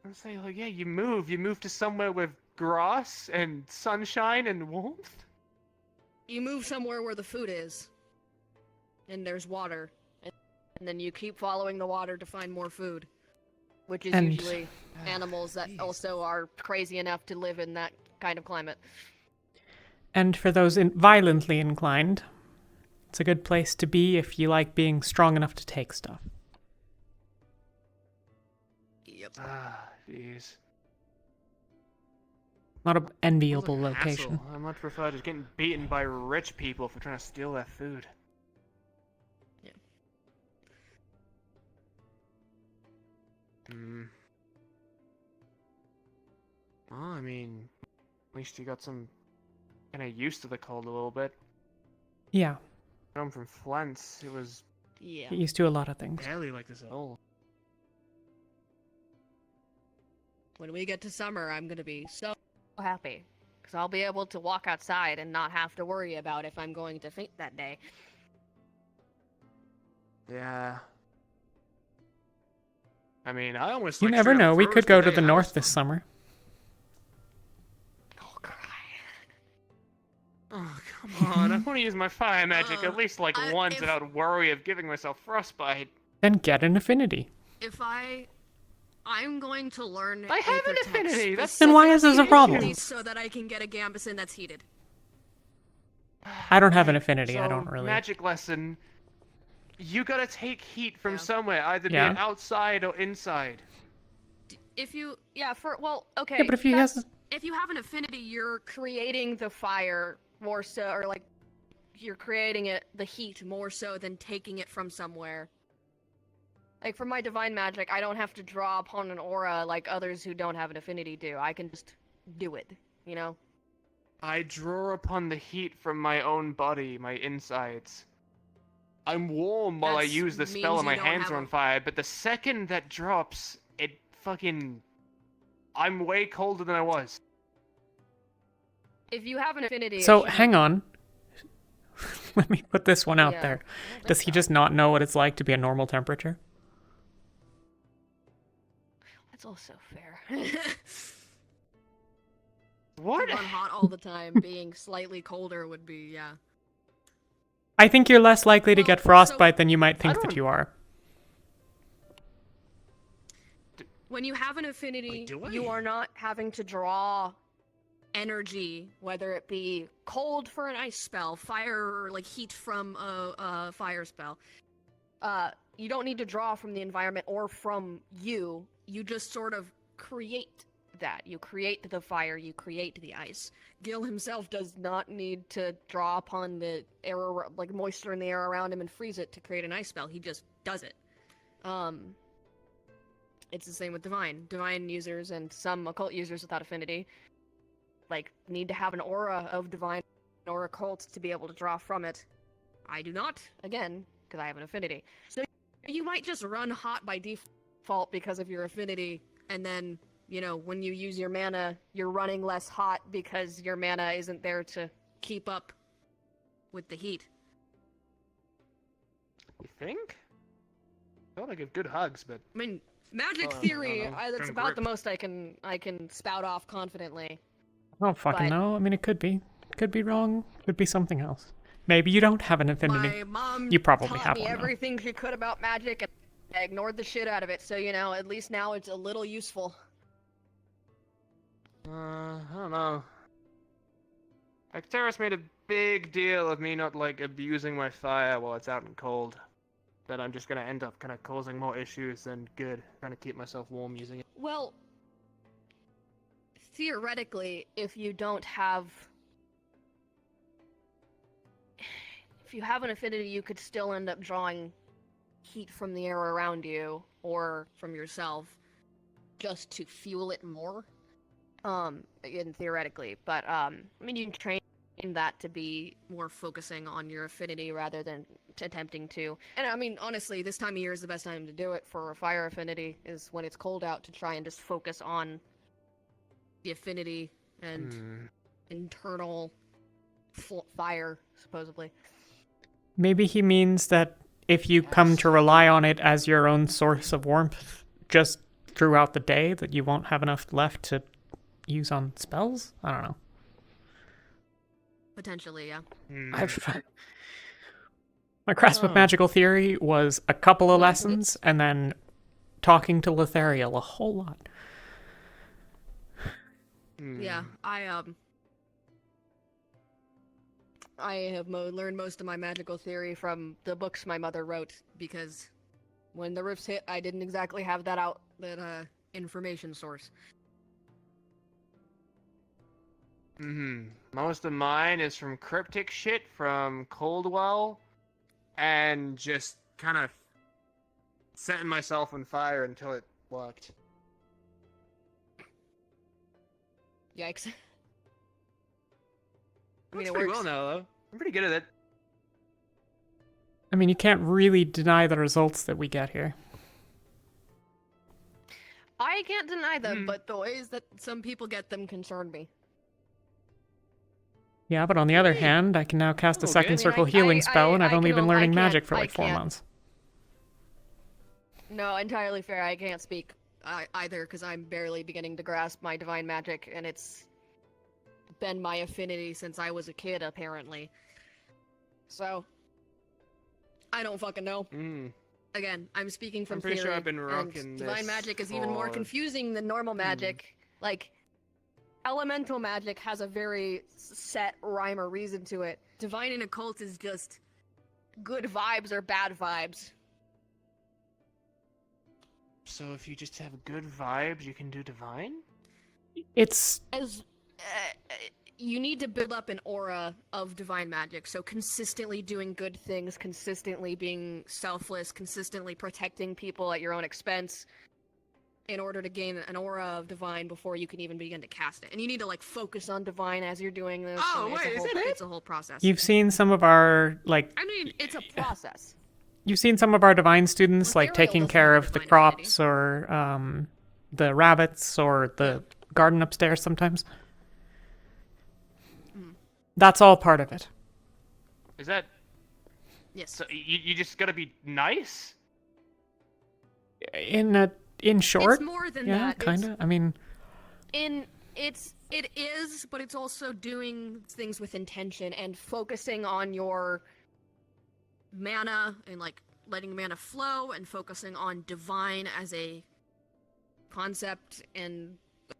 I'm saying, like, yeah, you move to somewhere with grass and sunshine and warmth. You move somewhere where the food is, and there's water, and then you keep following the water to find more food, which is And- usually animals that also are crazy enough to live in that kind of climate. And for those violently inclined, it's a good place to be if you like being strong enough to take stuff. Yep. Ah, jeez. Not an enviable What a location. hassle. I much prefer just getting beaten by rich people for trying to steal their food. Yeah. Well, I mean, at least you got some kind of used to the cold a little bit. Yeah, I'm from Flens. It was Yeah. get used to a lot of things. barely like this at all. When we get to summer, I'm gonna be so happy, because I'll be able to walk outside and not have to worry about if I'm going to faint that day. Yeah. I mean, I almost. You like, never straight up know, we froze could go to today. the I north was- this summer. Oh, come on. I want to use my fire magic at least like once if- without worry of giving myself frostbite. Then get an affinity. If I'm going to learn. I have an Aether Text affinity, that's- Then why is this a problem? specifically so that I can get a Gambeson that's heated. I don't have an affinity, I So, don't really. Magic lesson. You gotta take heat from Yeah. somewhere, either be Yeah. it outside or inside. If you, okay. Yeah, but if he has- if you have an affinity, you're creating the fire more so, or like, you're creating the heat more so than taking it from somewhere. Like for my divine magic, I don't have to draw upon an aura like others who don't have an affinity do. I can just do it, you know? I draw upon the heat from my own body, my insides. I'm warm while I That's use the means spell and you my don't hands have are a- on fire, but the second that drops, it fucking... I'm way colder than I was. If you have an affinity, So, it hang on. Let me put this one out Yeah. there. Does he just not know what it's like to be a normal temperature? That's also fair. What? To run hot all the time, being slightly colder would be, yeah. I think you're less likely to Well, get so- frostbite than you might think that don't- you are. When you have an affinity, Wait, do I? you are not having to draw energy, whether it be cold for an ice spell, fire, or like heat from a fire spell. You don't need to draw from the environment or from you. You just sort of create that. You create the fire, you create the ice. Gil himself does not need to draw upon the air, like moisture in the air around him and freeze it to create an ice spell. He just does it. It's the same with Divine. Divine users and some occult users without affinity, like, need to have an aura of Divine or occult to be able to draw from it. I do not, again, because I have an affinity. So you might just run hot by default because of your affinity, and then when you use your mana, you're running less hot because your mana isn't there to keep up with the heat. You think? I want to give good hugs, but I mean, magic Oh, theory, I don't know. that's Kinda about grip. the most I can spout off confidently. I don't fucking But- know. I mean, it could be. Could be wrong. Could be something else. Maybe you don't have an affinity. My mom You probably taught have me one, though. everything she could about magic, and I ignored the shit out of it. So at least now it's a little useful. I don't know. Like, Terrace made a big deal of me not, abusing my fire while it's out and cold. That I'm just gonna end up kind of causing more issues than good, trying to keep myself warm using it. Well, theoretically, if you have an affinity, you could still end up drawing heat from the air around you or from yourself just to fuel it more. Again, theoretically, but you can train that to be more focusing on your affinity rather than attempting to. And honestly, this time of year is the best time to do it for a fire affinity, is when it's cold out, to try and just focus on the affinity and internal fire, supposedly. Maybe he means that if you come to rely on it as your own source of warmth just throughout the day, that you won't have enough left to use on spells? I don't know. Potentially, yeah. My grasp of magical theory was a couple of lessons, and then talking to Lethariel a whole lot. Yeah, I have learned most of my magical theory from the books my mother wrote, because when the rifts hit, I didn't exactly have that information source. Most of mine is from cryptic shit from Coldwell, and just kind of setting myself on fire until it worked. Yikes. Works it pretty works. well now, though. I'm pretty good at it. I mean, you can't really deny the results that we get here. I can't deny them, but the ways that some people get them concern me. Yeah, but on the other hand, I can now cast a Okay. second circle healing spell, and I've only been learning magic for like 4 months. No, entirely fair. I can't speak either, because I'm barely beginning to grasp my divine magic, and it's been my affinity since I was a kid, apparently. So, I don't fucking know. Again, I'm speaking from I'm pretty theory, sure I've been and rocking divine this magic is even more for- confusing than normal magic. Like, elemental magic has a very set rhyme or reason to it. Divine and occult is just good vibes or bad vibes. So if you just have good vibes, you can do divine? It's You need to build up an aura of divine magic, so consistently doing good things, consistently being selfless, consistently protecting people at your own expense, in order to gain an aura of divine before you can even begin to cast it. And you need to focus on divine as you're doing this. Oh, and wait, is it? It's a whole process. You've seen some of our, It's a process. You've seen some of our divine students, taking care of the crops, or the rabbits, or the garden upstairs sometimes. That's all part of it. Is that... Yes. So you just gotta be nice? In short, It's more than yeah, that. kind of. I mean, It is, but it's also doing things with intention and focusing on your mana and letting mana flow and focusing on divine as a concept and a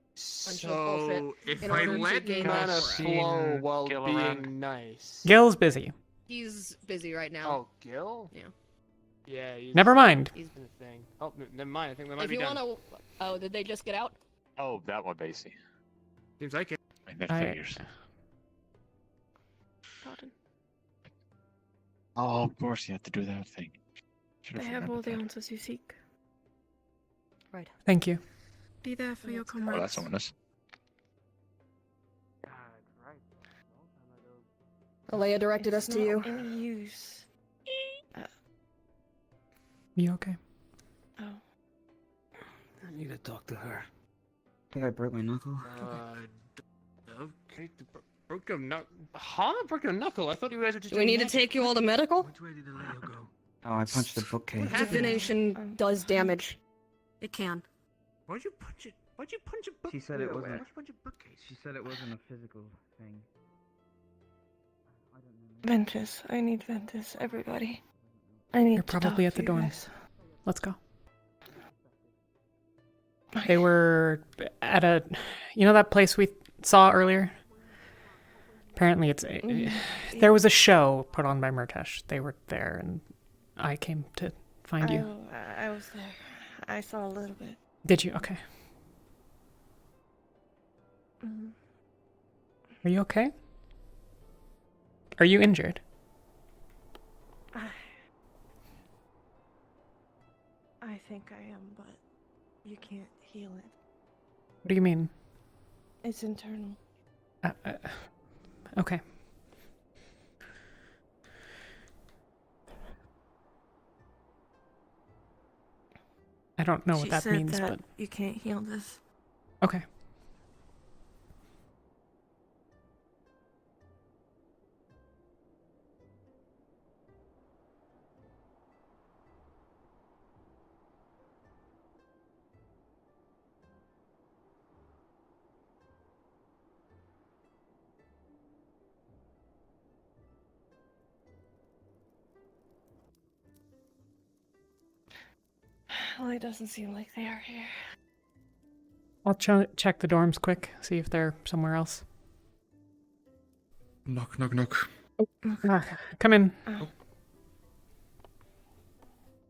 bunch of bullshit So if in I order to let gain mana that aura. flow while Gil being around? nice... Gil's busy. He's busy right now. Oh, Gil? Yeah. Yeah, he's... Never mind. He's been a thing. Oh, never mind. I think they might If be you done. wanna, oh, did they just get out? Oh, that one, Basie. Seems like it. That figures. Oh, of course you have to do that thing. Should've I have all remembered the that. answers you seek. Right. Thank you. Be there for your Oh, comrades. that's ominous. Alea directed us It's to you. not any use. You okay? Oh. I need to talk to her. think I broke my knuckle. Okay. Broke a knuckle? Huh? Broke a knuckle? I thought you guys were just Do we need to take you all to medical? Oh, I punched the bookcase. Divination does damage. It can. Why'd you punch it? Why'd you punch a book? She said it wasn't. Why'd you punch a bookcase? She said it wasn't a physical thing. Ventus. I need Ventus. Everybody. I need You're to probably talk at the to you dorms. guys. Let's go. They were at a, you know that place we saw earlier? Apparently there was a show put on by Murtesh. They were there and I came to find you. I was there. I saw a little bit. Did you? Okay. Are you okay? Are you injured? I think I am, but you can't heal it. What do you mean? It's internal. Okay. I don't know what that means, but you can't heal this. okay. Well, it doesn't seem like they are here. I'll check the dorms quick, see if they're somewhere else. Knock, knock, knock. Come in.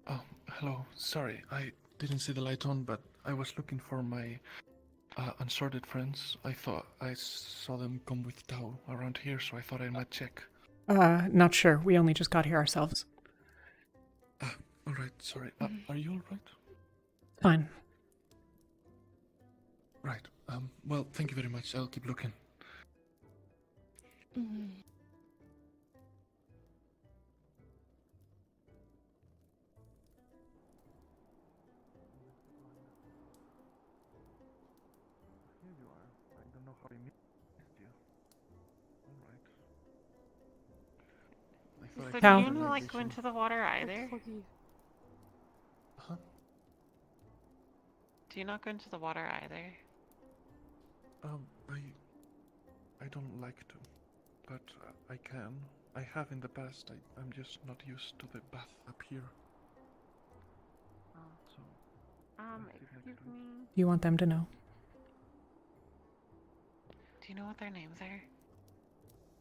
Oh, hello. Sorry, I didn't see the light on, but I was looking for my Unsorted friends. I thought I saw them come with Tao around here, so I thought I might check. Not sure. We only just got here ourselves. Alright, sorry. Are you alright? Fine. Right. Well, thank you very much. I'll keep looking. Here you are. I don't know how I missed you. Alright. So do you not like go into the water either? Huh? Do you not go into the water either? I don't like to, but I can. I have in the past. I'm just not used to the bath up here. So. Excuse me. You want them to know? Do you know what their names are?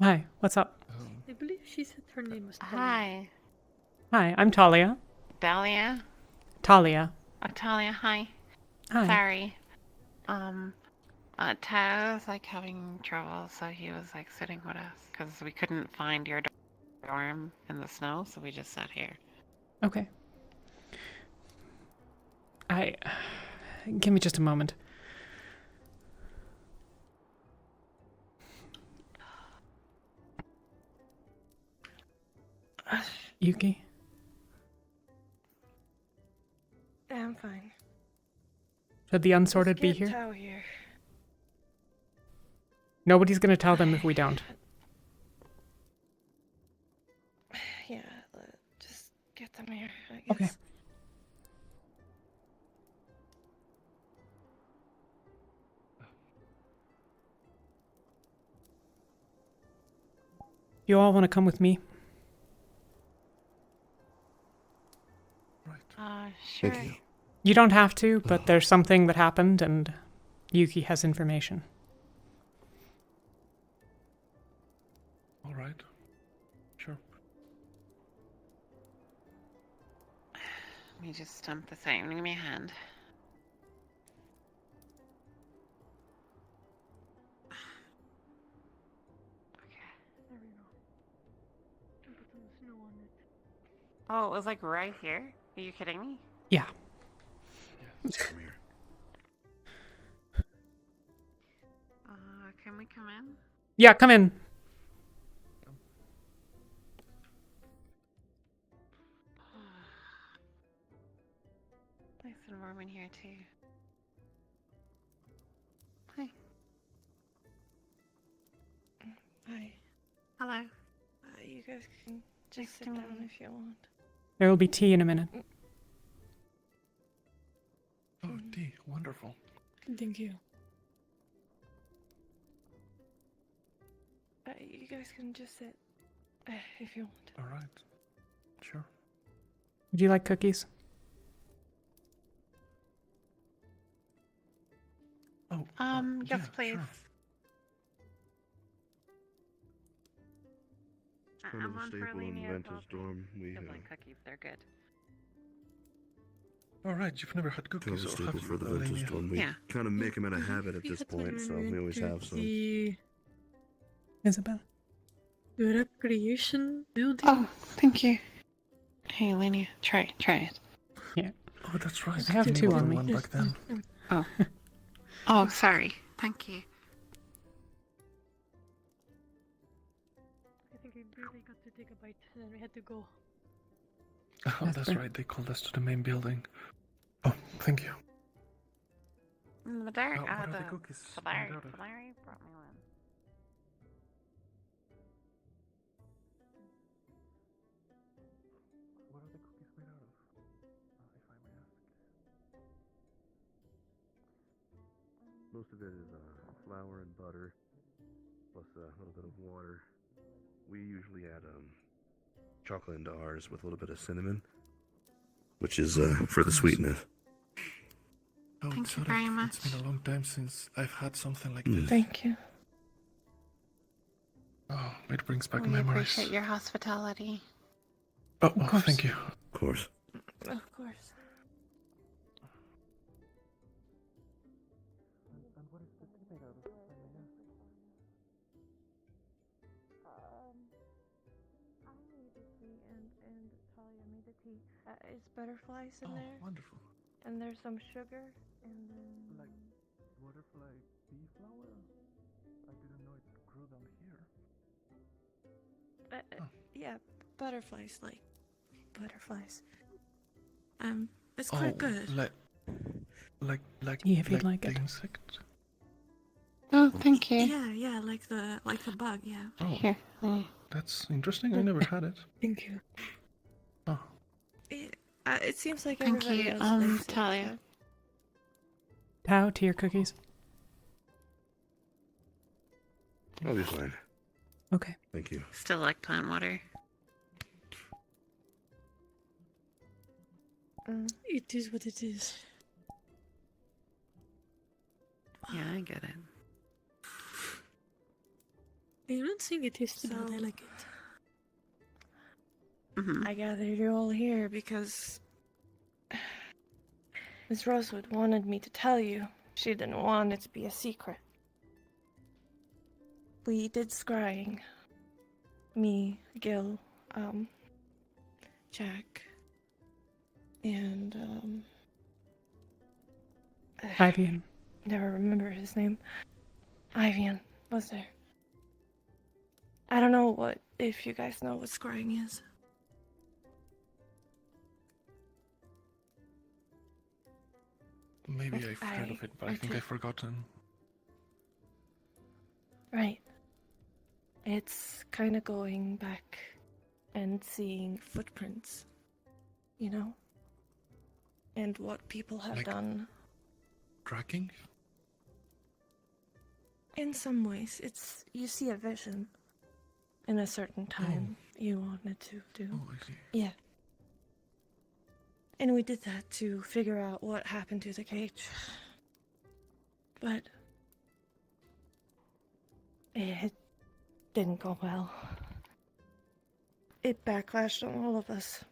Hi, what's up? I believe she said her name was Hi. Hi, I'm Talia. Talia? Talia. Talia, hi. Hi. Sorry. Tao's like having trouble, so he was like sitting with us because we couldn't find your dorm in the snow, so we just sat here. Okay. Give me just a moment. Yuki? I'm fine. Should the Unsorted be Let's get here? Tao here. Nobody's gonna tell them if we don't. Yeah, just get them here, I guess. Okay. You all want to come with me? Sure. Thank you. You don't have to, but there's something that happened and Yuki has information. Alright. Sure. Let me just stump this out. Give me a hand. Oh, it was like right here? Are you kidding me? Yeah. Come here. Can we come in? Yeah, come in. Nice and warm in here too. Hello. You guys can just sit down if you want. There will be tea in a minute. Oh, tea. Wonderful. Thank you. You guys can just sit if you want. All right. Sure. Would you like cookies? Oh. Yes, yeah, please. Sure. Kind of a staple in Venta's dorm. We like cookies, they're good. All right. You've never had kind of cookies a or staple have for the you, Venta's Alenia? dorm. We kind of make them out of habit at this point, so we always have some. Isabel. The recreation building. Oh, thank you. Hey, Linnea, try it. Yeah. Oh, that's right. I have You two bought on me. one back then. Oh. Oh, sorry. Thank you. I think we really got to take a bite and then we had to go. Oh, that's right. They called us to the main building. Oh, thank you. But there, what are the cookies Larry made out of? brought me one. What are the cookies made out of? If I may ask. Most of it is flour and butter, plus a little bit of water. We usually add chocolate into ours with a little bit of cinnamon, which is for the sweetness. Oh, Thank you sorry. very much. It's been a long time since I've had something like this. Thank you. Oh, it brings back We memories. appreciate your hospitality. Oh, thank you. Of course. Of course. And what is the tea made out of? If I may ask? I made the tea and Talia made the tea. It's butterflies in there. Wonderful. And there's some sugar and then... Like butterfly pea flower? I didn't know it grew down here. Yeah, butterflies, like butterflies. It's quite good. Like Tea if you'd like the it. insect. Oh, thank you. Yeah, like the bug, yeah. Oh, Here. that's interesting. I never had it. Thank you. Oh. It seems like Thank everybody you, else likes it. Talia. Tao to your cookies. I'll be fine. Okay. Thank you. Still like plant water. It is what it is. Yeah, I get it. I'm not saying it tastes bad, I like it. Mm-hmm. I gathered you all here because Miss Rosewood wanted me to tell you. She didn't want it to be a secret. We did scrying. Me, Gil, Jack, and Ivian. Never remember his name. Ivian was there. I don't know if you guys know what scrying is. Maybe I've heard of it, but I think I've forgotten. Right. It's kind of going back and seeing footprints, you know? And what people have Like done. Tracking? In some ways, it's you see a vision in a certain time you wanted to do. Oh, I see. Yeah. And we did that to figure out what happened to the cage. But it didn't go well. It backlashed on all of us.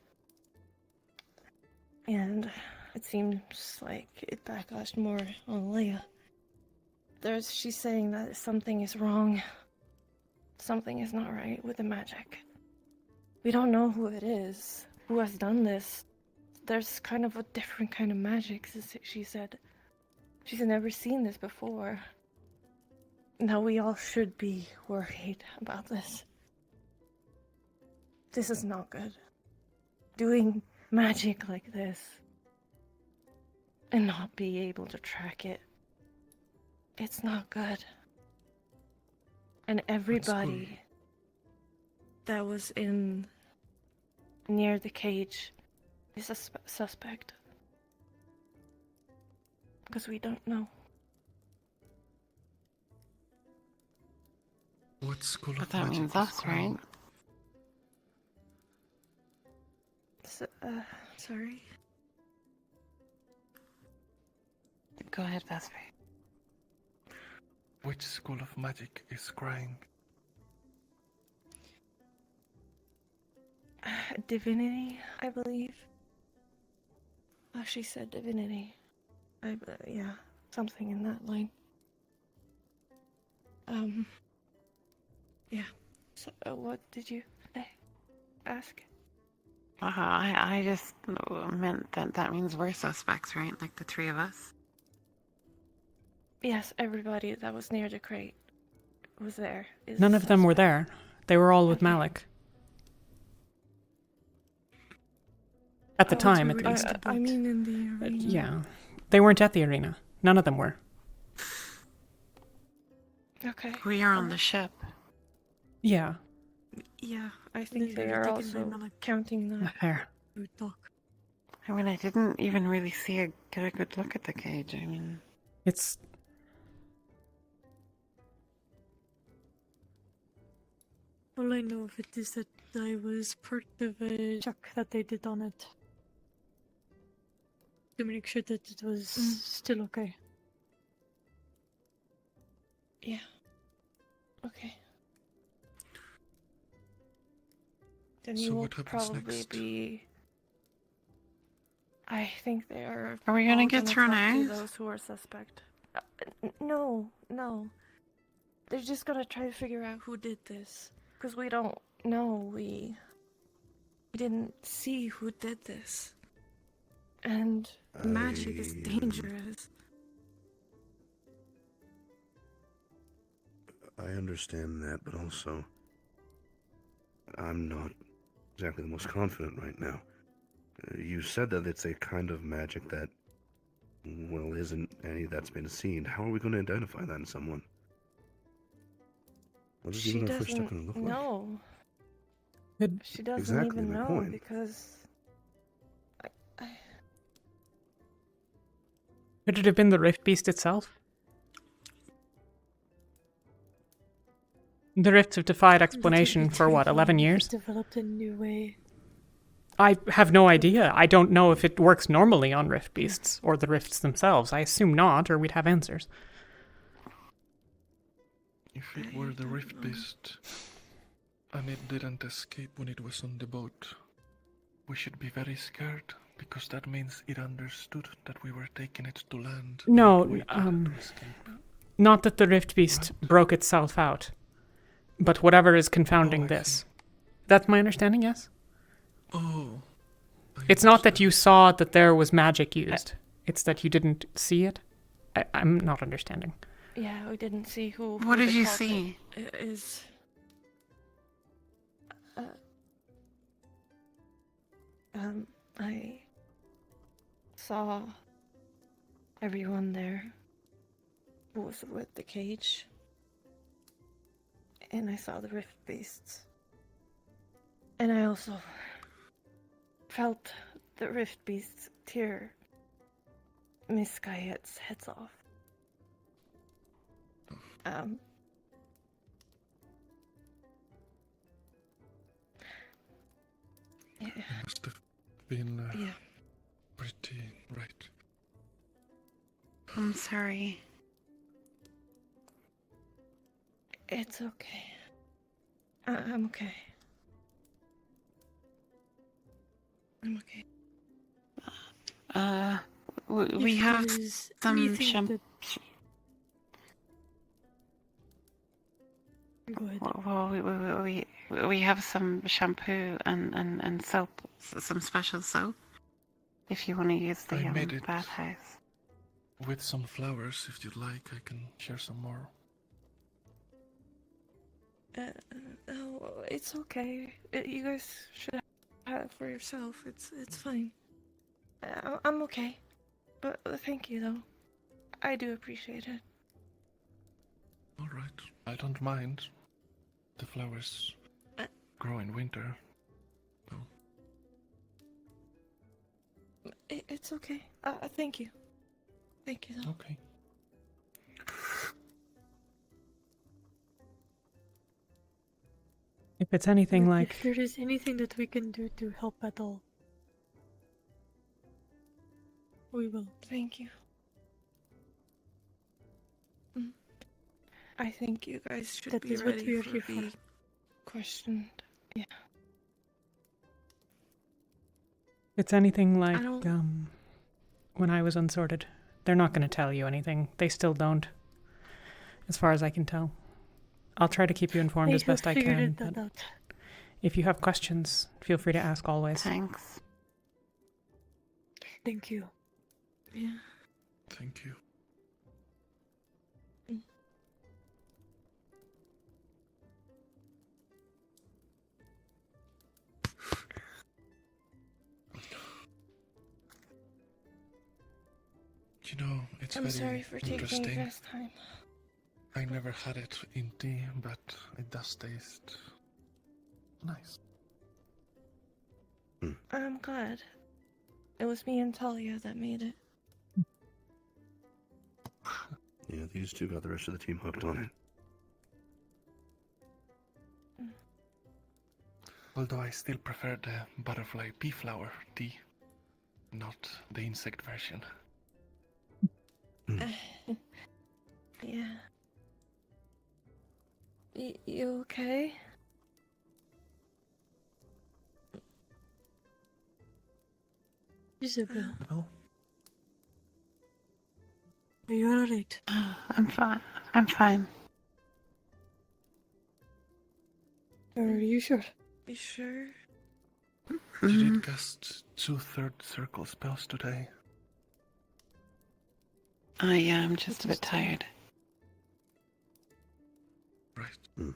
And it seems like it backlashed more on Leia. She's saying that something is wrong. Something is not right with the magic. We don't know who it is, who has done this. There's kind of a different kind of magic, she said. She's never seen this before. Now we all should be worried about this. This is not good. Doing magic like this and not be able to track it. It's not good. And everybody that was in near the cage is a suspect. Because we don't know. What school But of that magic means is us, right? crying? Sorry. Go ahead, Vesper. Which school of magic is crying? Divinity, I believe. Oh, she said divinity. Yeah, something in that line. Yeah. So, what did you ask? I just meant that means we're suspects, right? Like the three of us. Yes, everybody that was near the crate was there. None of them were there. They were all with Malik. At the time, at least. I mean, in the arena. Yeah. They weren't at the arena. None of them were. Okay. We are on the ship. Yeah. Yeah, I think they are also counting the There. I mean, I didn't even really get a good look at the cage. I mean, It's... All I know of it is that I was part of a check that they did on it. To make sure that it was still okay. Yeah. Okay. Then So you will what happens probably next? be. I think they are. Are we gonna all get thrown talk to out? those who are suspect. No. They're just gonna try to figure out who did this, because we don't know. We didn't see who did this, and magic is dangerous. I understand that, but also, I'm not exactly the most confident right now. You said that it's a kind of magic that, well, isn't any that's been seen. How are we going to identify that in someone? What is She even our first step going doesn't to look like? know. She doesn't Exactly even my know point. because. Could it have been the Rift Beast itself? The Rifts have defied explanation for what, 11 years? Developed a new way. I have no idea. I don't know if it works normally on Rift Beasts, or the Rifts themselves. I assume not, or we'd have answers. If it were the Rift Beast, and it didn't escape when it was on the boat, we should be very scared, because that means it understood that we were taking it to land. No, not that the Rift Beast broke itself out, but whatever is confounding this. That's my understanding, yes? Oh. It's not that you saw that there was magic used. It's that you didn't see it. I'm not understanding. Yeah, we didn't see who. What who did the you culprit see? Is. I saw everyone there who was with the cage, and I saw the Rift Beasts, and I also felt the Rift Beasts tear Miss Guyette's heads off. Yeah. It must have been Yeah. pretty right. I'm sorry. It's okay. I'm okay. I'm okay. We have there's some anything shampoo. Go ahead. Well, we have some shampoo and soap, some special soap. If you want to use the I made it. bathhouse. With some flowers, if you'd like, I can share some more. No, it's okay. You guys should have it for yourself. It's fine. I'm okay. But thank you, though. I do appreciate it. Alright, I don't mind. The flowers grow in winter. It's okay. Thank you. Thank you, though. Okay. If it's anything But like if there is anything that we can do to help at all, we will. Thank you. I think you guys should That be is what ready we are for here for. the questioned. Yeah. it's anything like don't- when I was unsorted. They're not going to tell you anything. They still don't, as far as I can tell. I'll try to keep you informed I as best I have can. figured that but out. if you have questions, feel free to ask always. Thanks. Thank you. Yeah. Thank you. You know, it's I'm very sorry for taking interesting. this time. I never had it in tea, but it does taste nice. I'm glad. It was me and Talia that made it. Yeah, these two got the rest of the team hooked on it. Although I still prefer the butterfly pea flower tea, not the insect version. Yeah. You okay? Isabel, No. are you alright? I'm fine. I'm fine. Are you sure? You sure? You did cast 2 third circle spells today. Oh yeah, I'm just a bit tired. Right.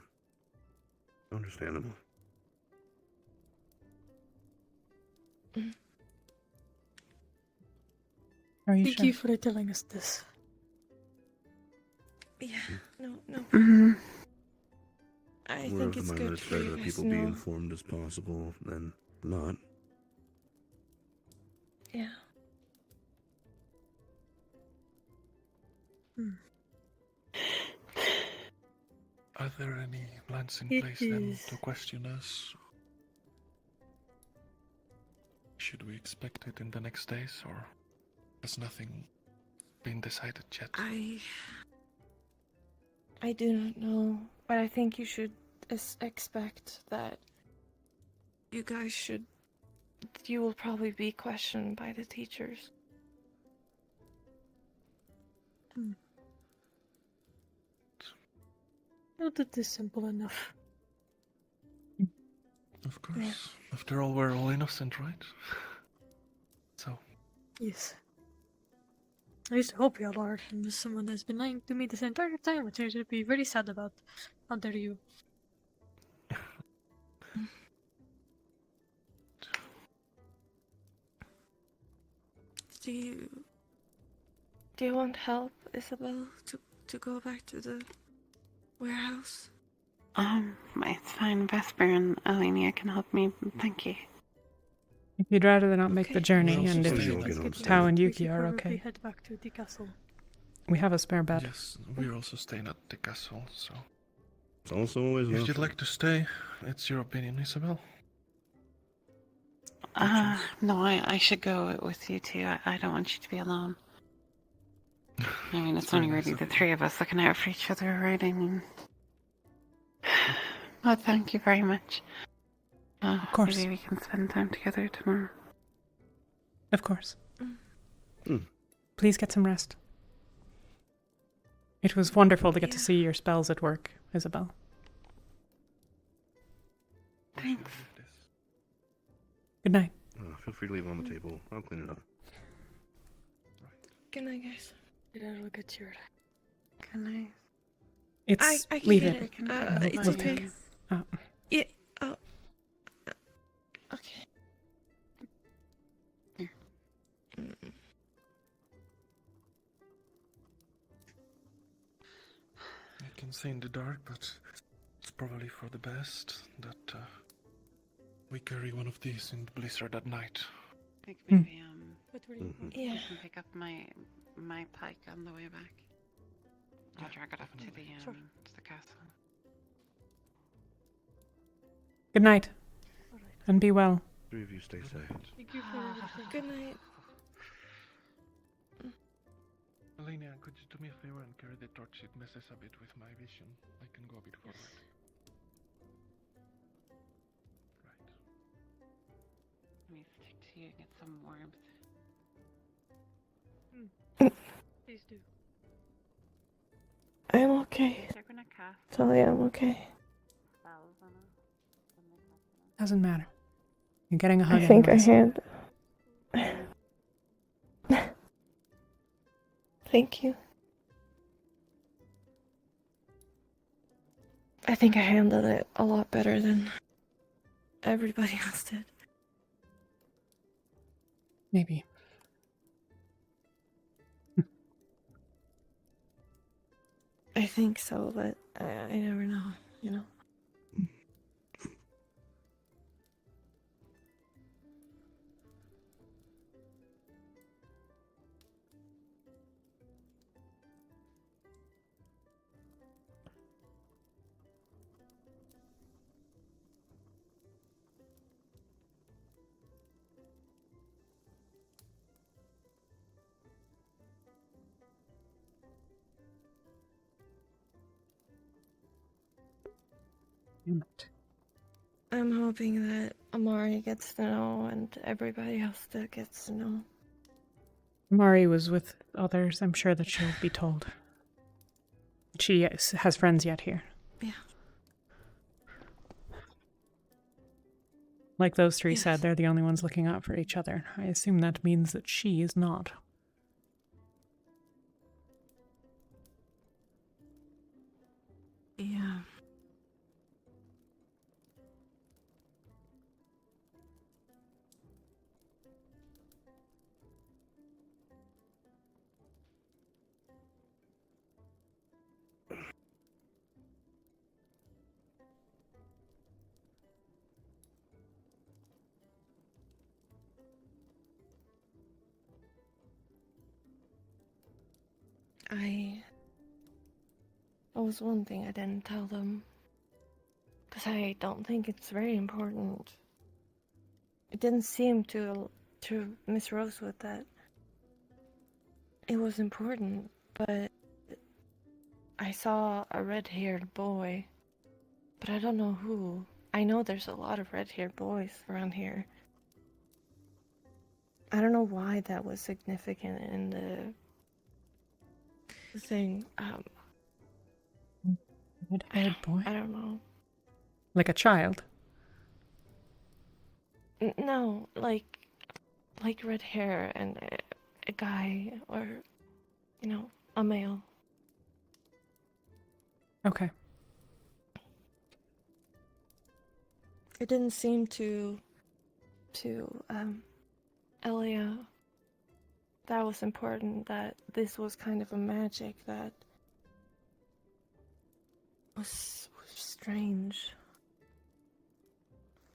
Understandable. Are you Thank sure? you for telling us this. Yeah. No. Mm-hmm. I We're think of the it's mind that good it's for better you that guys people to be know. informed as possible than not. Yeah. Are there any plans in It place then is- to question us? Should we expect it in the next days, or has nothing been decided yet? I do not know, but I think you should expect that you will probably be questioned by the teachers. Not that is simple enough. Of course. After all, we're all innocent, right? So, Yes. I used to hope you all are, and there's someone that's been lying to me this entire time, which I should be very sad about. How dare you? Do you want help, Isabel, to go back to the warehouse? It's fine. Vesper and Alenia can help me. Thank you. If you'd rather not make the journey, Well, and so if you'll get on Tao and We Yuki should are probably okay, head back to the castle. we have a spare bed. yes, we're also staying at the castle, so... It's also always If you'd welcome. like to stay, it's your opinion, Isabel. No, I should go with you too. I don't want you to be alone. I mean, it's Very only nice really of the you. three of us looking out for each other, riding. And... Well, thank you very much. Of course. Maybe we can spend time together tomorrow. Of course. Please get some rest. It was wonderful to get to see your spells at work, Isabel. Thanks. Good night. Feel free to leave it on the table. I'll clean it up. Good night, guys. It'll get your. Good night. It's I can leave get it. It's We'll okay. take it. Oh. Yeah. Oh. Okay. I can see in the dark, but it's probably for the best that we carry one of these in the blizzard at night? Think maybe Yeah. we can pick up my pike on the way back. I'll drag it up to the castle. Good night. And be well. Three of you stay safe. Thank you for everything. Good night. Elena, could you do me a favor and carry the torch? It messes a bit with my vision. I can go a bit forward. Let me stick to you and get some warmth. Please do. I'm okay. They're gonna cast Talia, I'm okay. spells on us. Doesn't matter. You're getting a hug. I think anyways. I had. Thank you. I think I handled it a lot better than everybody else did. Maybe. I think so, but I never know, you know? I'm hoping that Amari gets to know and everybody else that gets to know. Mari was with others. I'm sure that she'll be told. She has friends yet here. Yeah. Like those three said, they're the only ones looking out for each other. I assume that means that she is not. Yeah. That was one thing I didn't tell them. Because I don't think it's very important. It didn't seem to Miss Rosewood that it was important, but I saw a red-haired boy, but I don't know who. I know there's a lot of red-haired boys around here. I don't know why that was significant in the thing. Red-haired boy? I don't know. Like a child? No, like red hair and a guy or, you know, a male. Okay. It didn't seem to Elia that was important, that this was kind of a magic that was strange.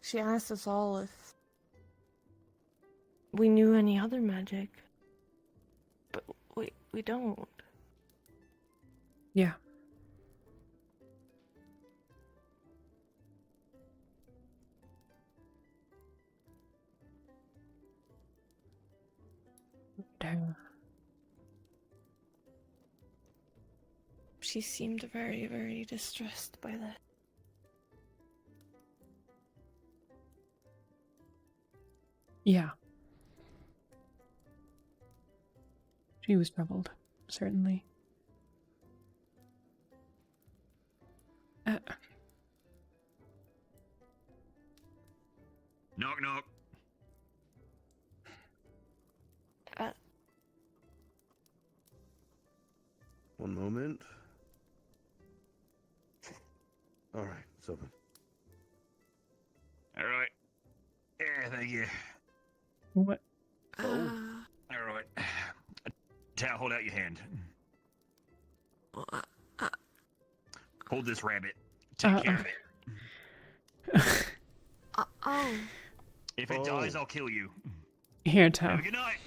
She asked us all if we knew any other magic, but we don't. Yeah. She seemed very, very distressed by that. Yeah. She was troubled, certainly. Knock, knock. One moment. All right, it's open. All right. Yeah, thank you. What? All right. Tao, hold out your hand. Hold this rabbit. Take care of it. Oh. If it dies, I'll kill you. Here, Have Toe. a good night.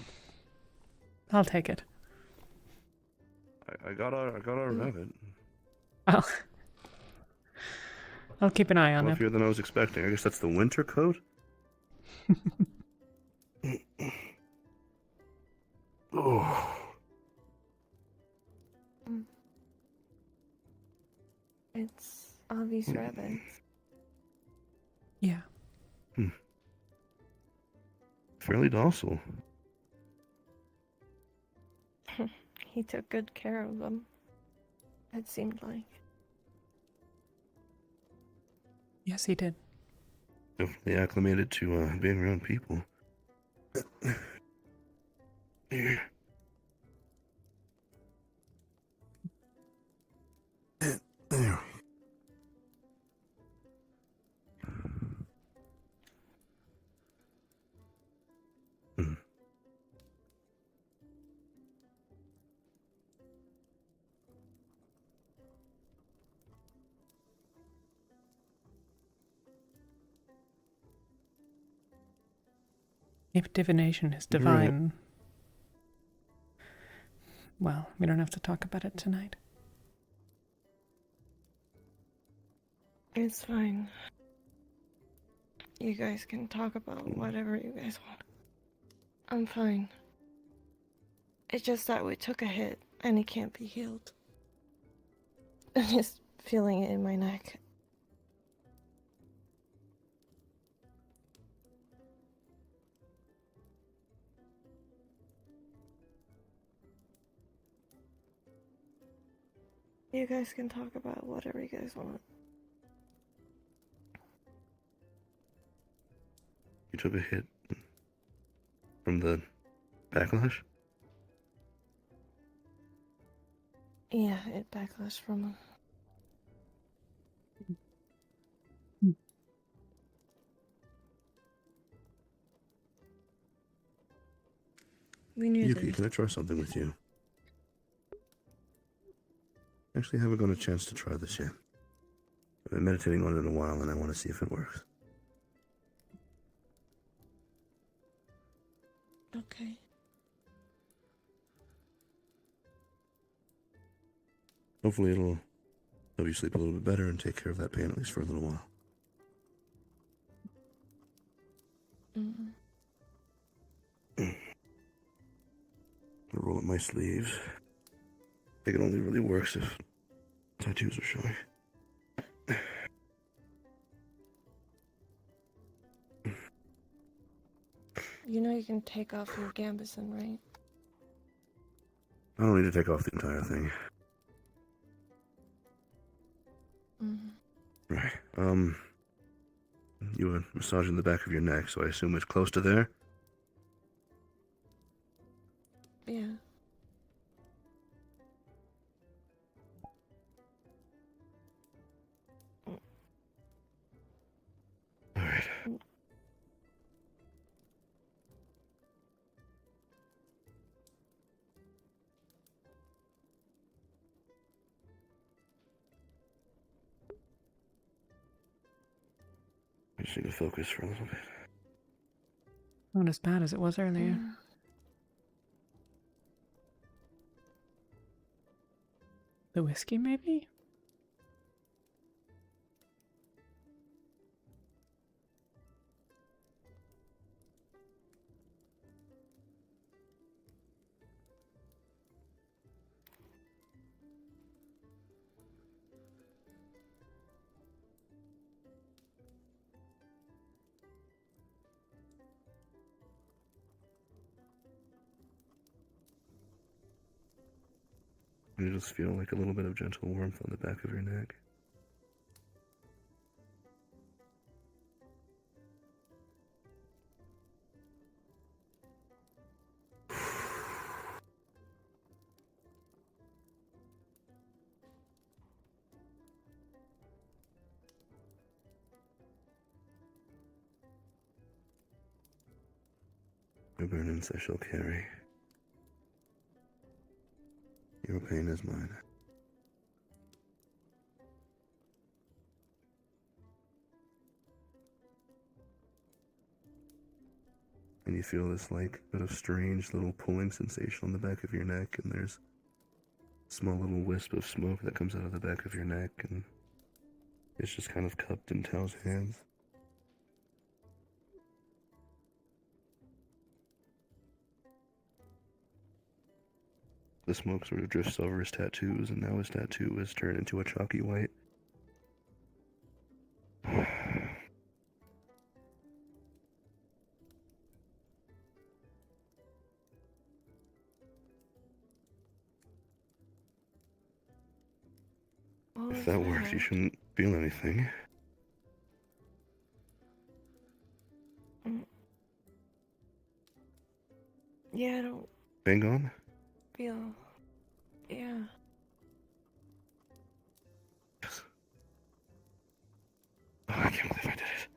I'll take it. I got our rabbit. I'll keep an eye on it. Fluffier than I was expecting. I guess that's the winter coat? Oh. It's obvious rabbits. Yeah. Fairly docile. He took good care of them. It seemed like. Yes, he did. Definitely acclimated to being around people. Here. There. If divination is You're right. divine, well, we don't have to talk about it tonight. It's fine. You guys can talk about whatever you guys want. I'm fine. It's just that we took a hit and it can't be healed. I'm just feeling it in my neck. You guys can talk about whatever you guys want. You took a hit from the backlash? Yeah, it backlashed from We knew Yuki, this. can I try something with you? Actually, haven't got a chance to try this yet. I've been meditating on it in a while, and I want to see if it works. Okay. Hopefully it'll help you sleep a little bit better and take care of that pain at least for a little while. Mm-hmm. I'll roll up my sleeves. I think it only really works if tattoos are showing. You know you can take off your gambeson, right? I don't need to take off the entire thing. Mm-hmm. Right. You were massaging the back of your neck, so I assume it's close to there? Yeah. Alright. I just need to focus for a little bit. Not as bad as it was earlier. The whiskey, maybe? You just feel like a little bit of gentle warmth on the back of your neck. Your burdens I shall carry. Your pain is mine. and you feel this like bit of strange little pulling sensation on the back of your neck, and there's a small little wisp of smoke that comes out of the back of your neck, and it's just kind of cupped in Tao's hands. The smoke sort of drifts over his tattoos, and now his tattoo is turned into a chalky white. If that works, you shouldn't feel anything. Yeah, I don't Bang on? feel. Yeah. Oh, I can't believe I did it.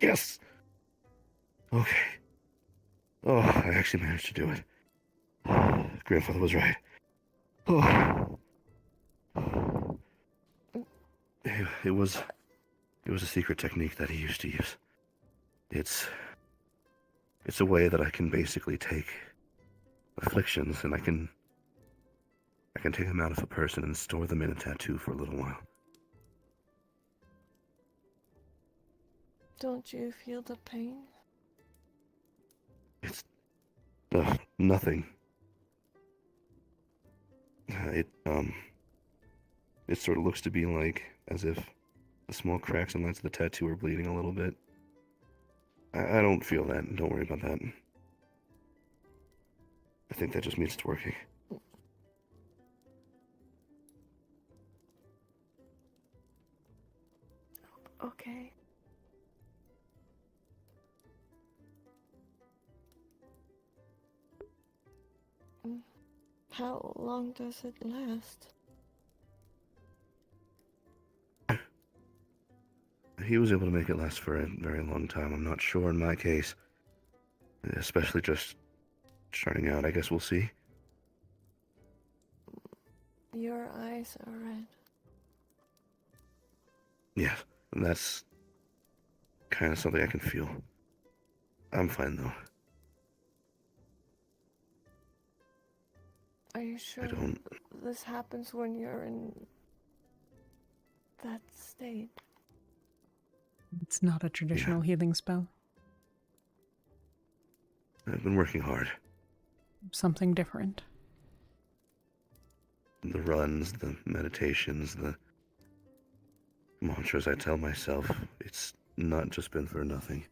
Yes! Okay. Oh, I actually managed to do it. Grandfather was right. Oh. It was a secret technique that he used to use. It's a way that I can basically take afflictions and I can take them out of a person and store them in a tattoo for a little while. Don't you feel the pain? It's nothing. It sort of looks to be like as if the small cracks and lines of the tattoo are bleeding a little bit. I don't feel that. Don't worry about that. I think that just means it's working. Okay. How long does it last? He was able to make it last for a very long time. I'm not sure in my case. Especially just starting out. I guess we'll see. Your eyes are red. Yes, that's kind of something I can feel. I'm fine though. Are you sure don't- this happens when you're in that state? It's not a traditional healing spell. I've been working hard. Something different. The runs, the meditations, the mantras I tell myself, it's not just been for nothing.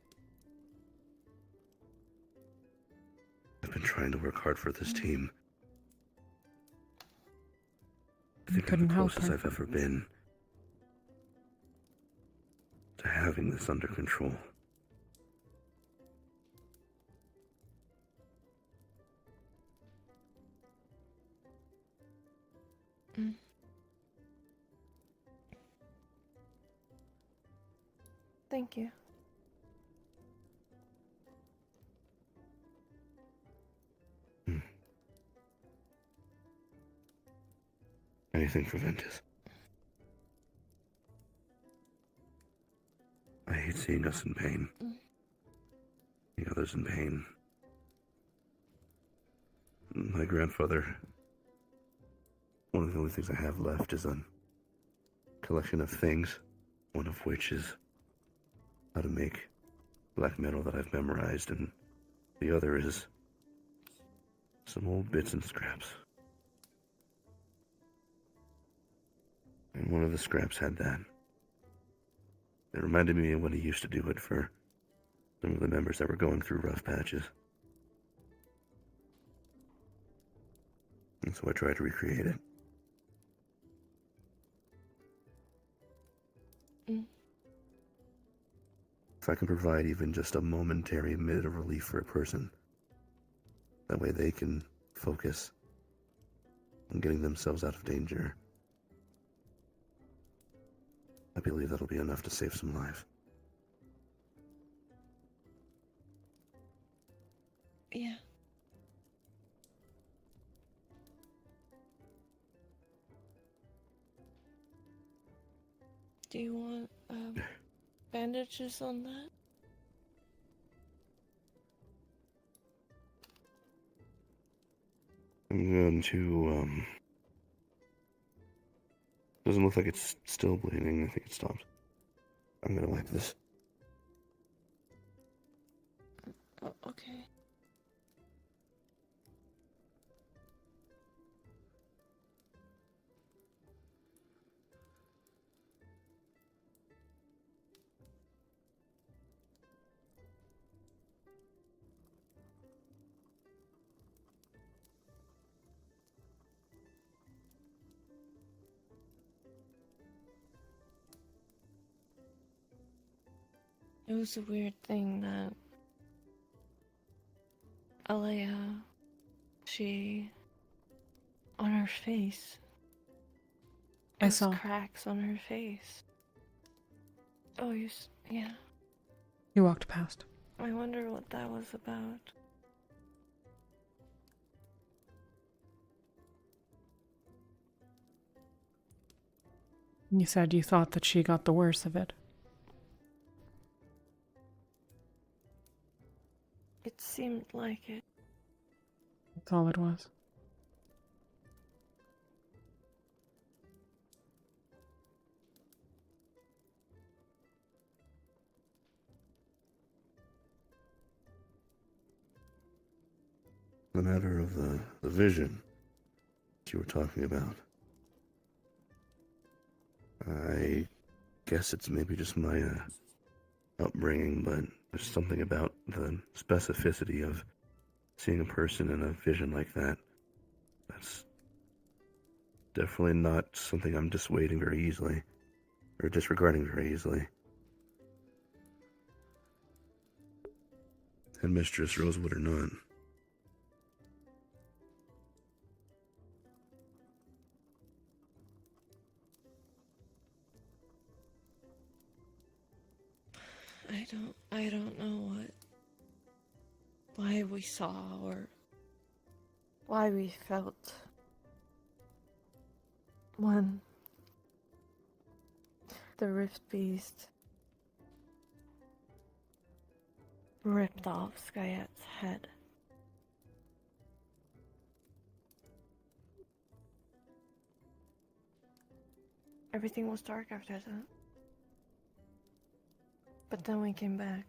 I've been trying to work hard for this team. I think I'm the closest I've ever been to having this under control. Thank you. Anything for Ventus. I hate seeing us in pain. Seeing others in pain. My grandfather, one of the only things I have left is a collection of things, one of which is how to make black metal that I've memorized, and the other is some old bits and scraps. And one of the scraps had that. It reminded me of when he used to do it for some of the members that were going through rough patches. And so I tried to recreate it. If I can provide even just a momentary minute of relief for a person, that way they can focus on getting themselves out of danger, I believe that'll be enough to save some lives. Yeah. Do you want bandages on that? I'm going to, doesn't look like it's still bleeding. I think it stopped. I'm gonna wipe this. Oh, okay. It was a weird thing that Alea, she, on her face, I those saw. cracks on her face. Oh, yeah. You walked past. I wonder what that was about. You said you thought that she got the worst of it. It seemed like it. That's all it was. The matter of the vision that you were talking about. I guess it's maybe just my upbringing, but there's something about the specificity of seeing a person in a vision like that. That's definitely not something I'm dissuading very easily, or disregarding very easily. And Mistress Rosewood or not. I don't know why we saw or why we felt when the Rift Beast ripped off Skyette's head. Everything was dark after that. But then we came back.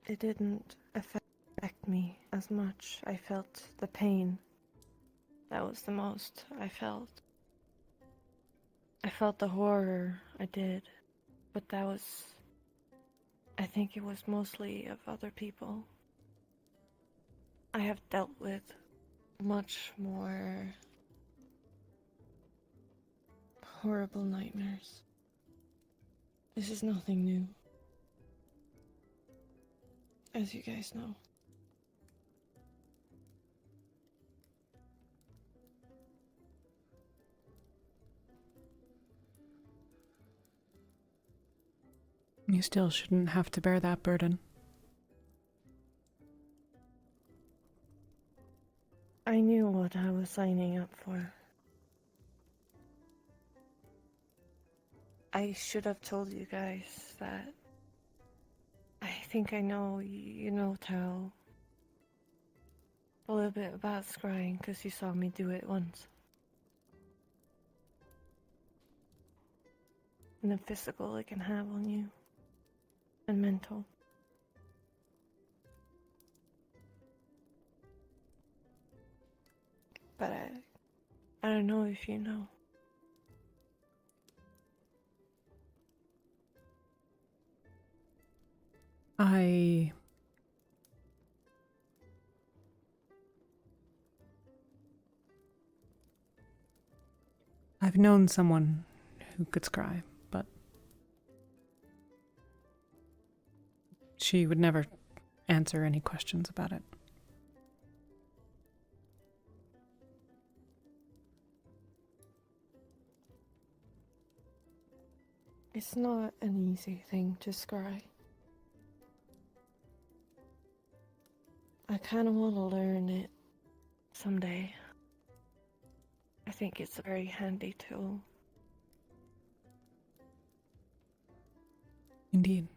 It didn't affect me as much. I felt the pain. That was the most I felt. I felt the horror, I did. But that was... I think it was mostly of other people. I have dealt with much more horrible nightmares. This is nothing new, as you guys know. You still shouldn't have to bear that burden. I knew what I was signing up for. I should have told you guys that. I think I know, you know, Tal, a little bit about scrying because you saw me do it once. And the physical it can have on you. And mental. But I don't know if you know. I've known someone who could scry, but she would never answer any questions about it. It's not an easy thing to scry. I kind of want to learn it someday. I think it's a very handy tool. Indeed.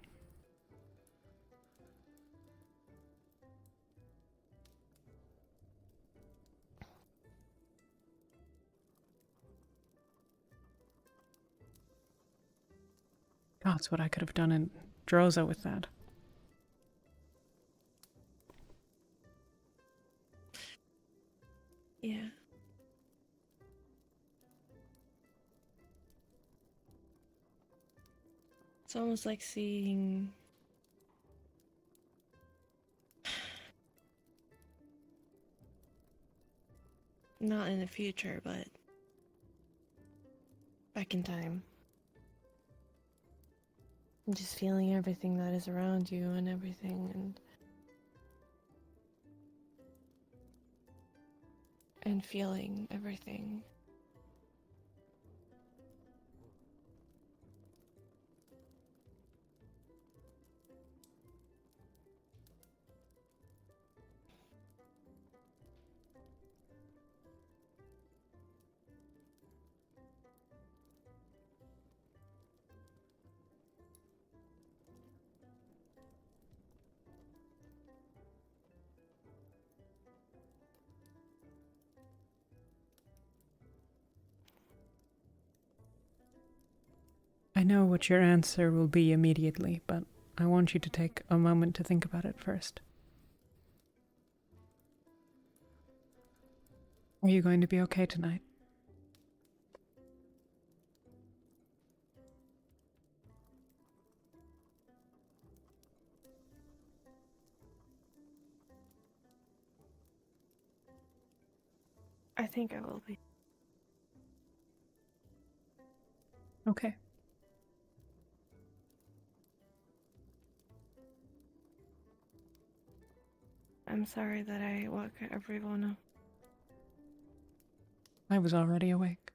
That's what I could have done in Droza with that. Yeah. It's almost like seeing not in the future, but back in time. And just feeling everything that is around you and everything, and feeling everything. I know what your answer will be immediately, but I want you to take a moment to think about it first. Are you going to be okay tonight? I think I will be. Okay. I'm sorry that I woke everyone up. I was already awake.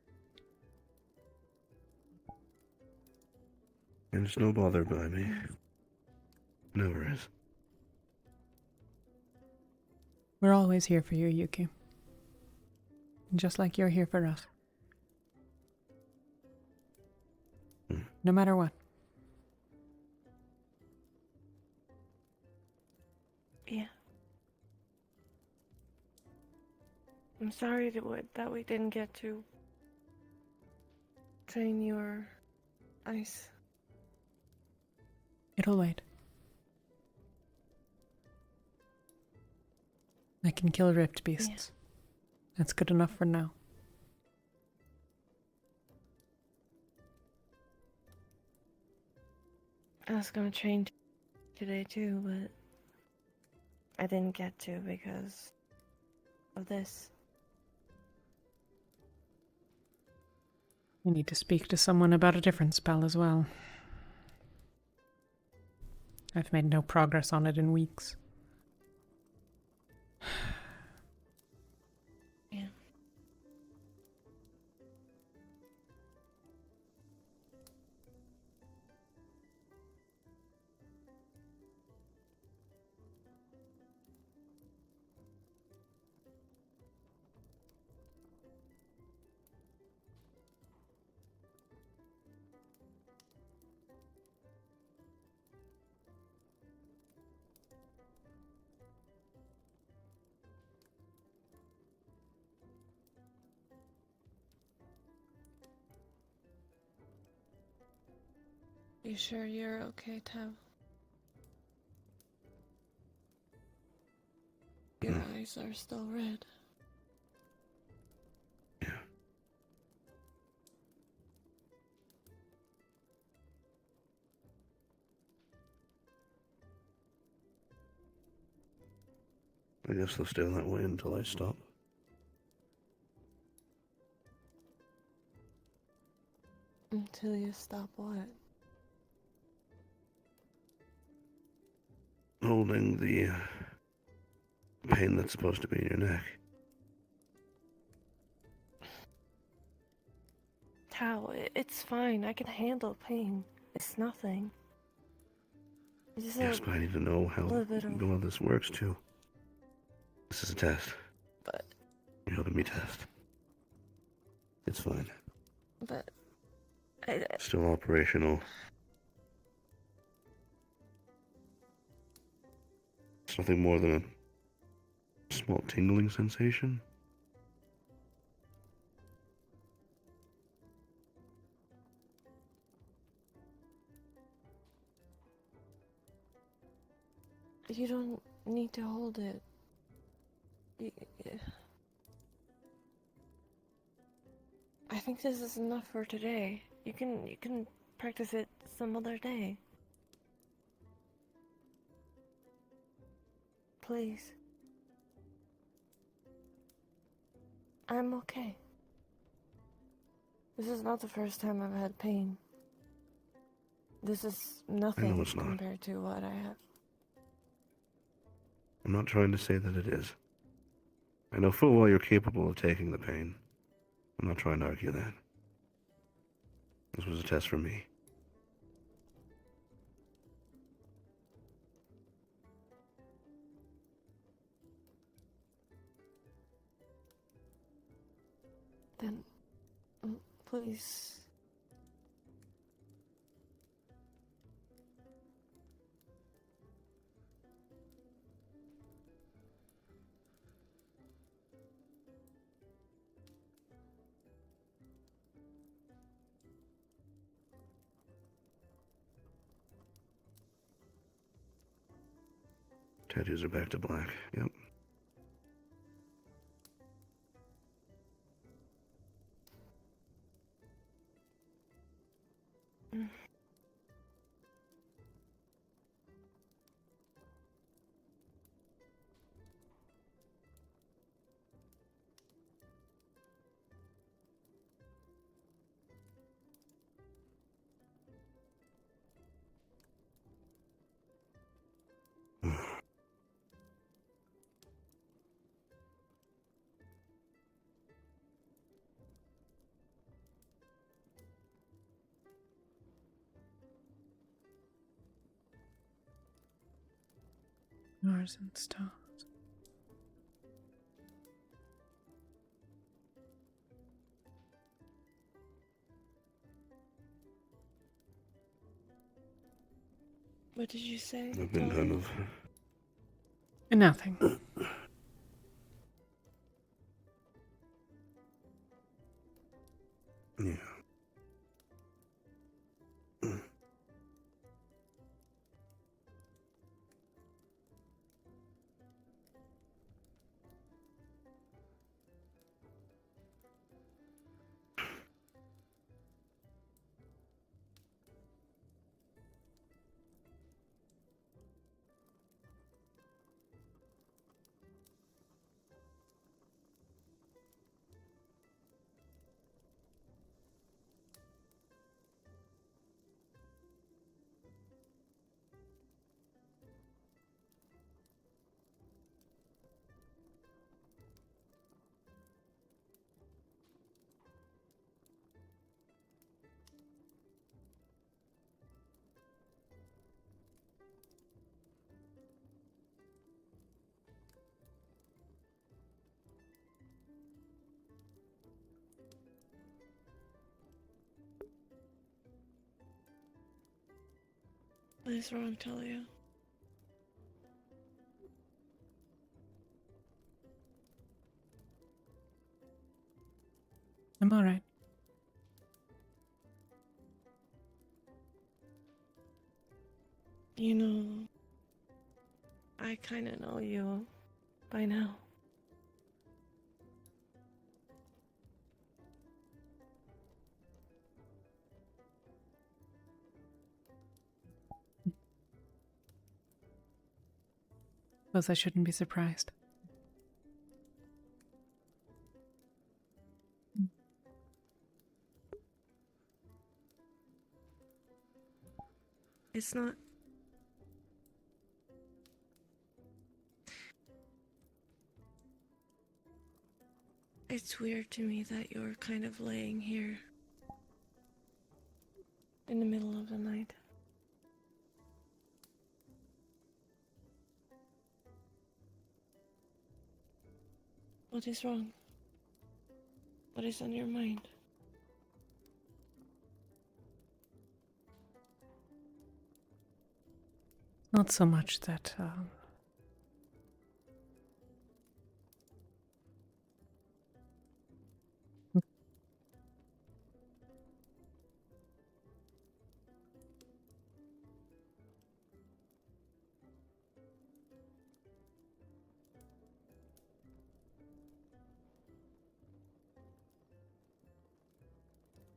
And it's no bother by me. Never is. We're always here for you, Yuki. Just like you're here for us. No matter what. Yeah. I'm sorry that we didn't get to train your ice. It'll wait. I can kill rift beasts. Yeah. That's good enough for now. I was gonna train today too, but I didn't get to because of this. I need to speak to someone about a different spell as well. I've made no progress on it in weeks. Yeah. You sure you're okay, Tav? Your eyes are still red. I guess they'll stay that way until I stop. Until you stop what? Holding the pain that's supposed to be in your neck. Tao, it's fine. I can handle pain. It's nothing. It's just Yes, but I need to know how little bit of- all this works too. This is a test. But Here, let me test. It's fine. But Still operational. It's nothing more than a small tingling sensation. you don't need to hold it. I think this is enough for today. You can practice it some other day. Please. I'm okay. This is not the first time I've had pain. This is nothing it's not. compared to what I have. I'm not trying to say that it is. I know full well you're capable of taking the pain. I'm not trying to argue that. This was a test for me. Then, please. Tattoos are back to black. Yep. Stars and stars. What did you say? I've been kind of... Nothing. Yeah. What is wrong, Talia? I'm alright. You know, I kind of know you by now. Suppose I shouldn't be surprised. It's not. It's weird to me that you're kind of laying here in the middle of the night. What is wrong? What is on your mind? Not so much that,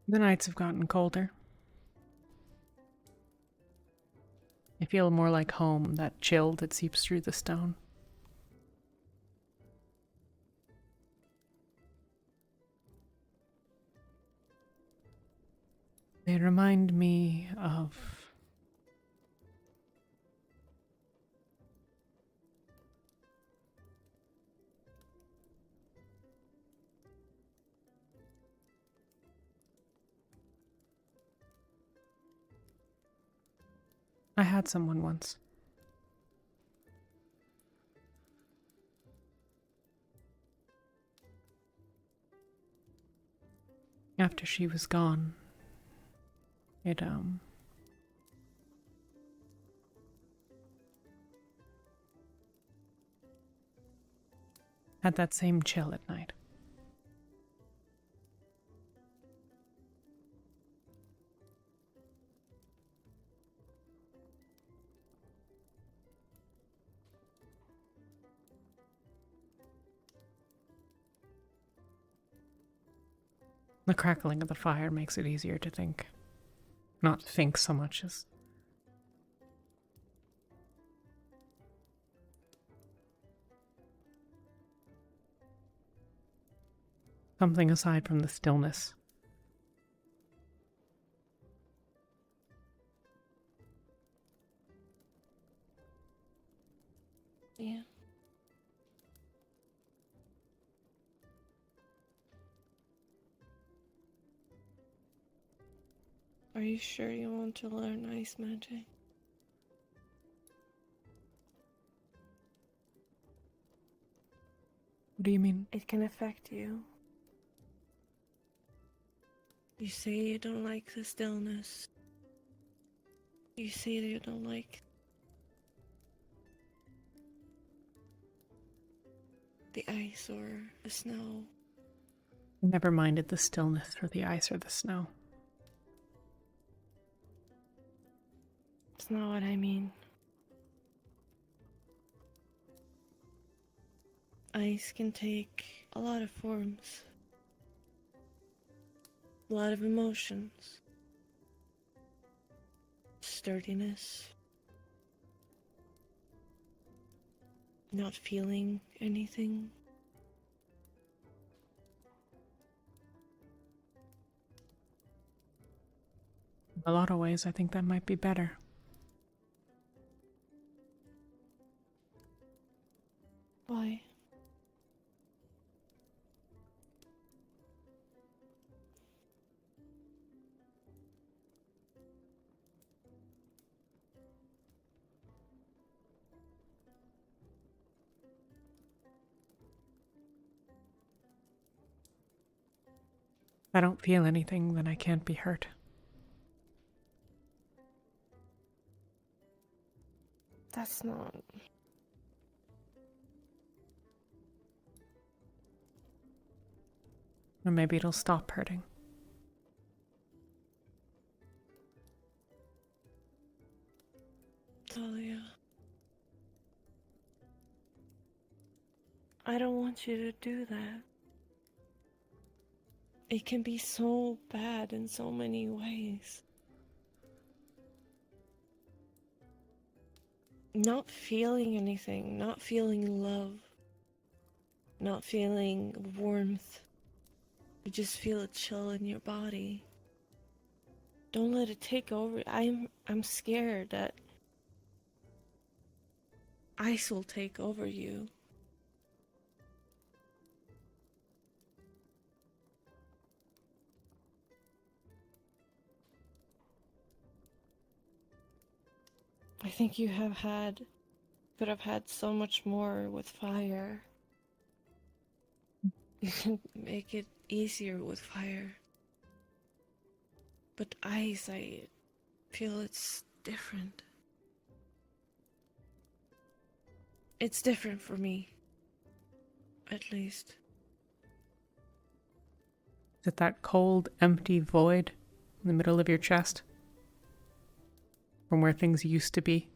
the nights have gotten colder. I feel more like home, that chill that seeps through the stone. They remind me of I had someone once. After she was gone, it had that same chill at night. The crackling of the fire makes it easier to think. Not think so much as something aside from the stillness. Yeah. Are you sure you want to learn ice magic? What do you mean? It can affect you. You say you don't like the stillness. You say that you don't like the ice or the snow. I never minded the stillness or the ice or the snow. It's not what I mean. Ice can take a lot of forms, a lot of emotions, sturdiness, not feeling anything. In a lot of ways, I think that might be better. Why? If I don't feel anything, then I can't be hurt. That's not... Or maybe it'll stop hurting. Talia. I don't want you to do that. It can be so bad in so many ways. Not feeling anything, not feeling love, not feeling warmth. You just feel a chill in your body. Don't let it take over. I'm scared that ice will take over you. I think you could have had so much more with fire. You can make it easier with fire. But ice, I feel it's different. It's different for me. At least. Is it that cold, empty void in the middle of your chest? From where things used to be?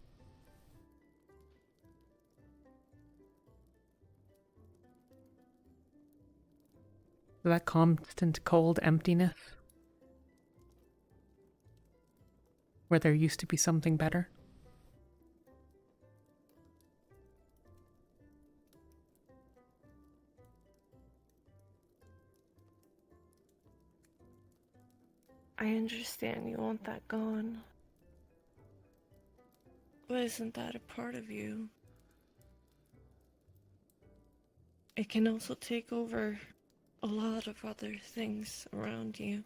That constant cold emptiness? Where there used to be something better? I understand you want that gone. But isn't that a part of you? It can also take over a lot of other things around you.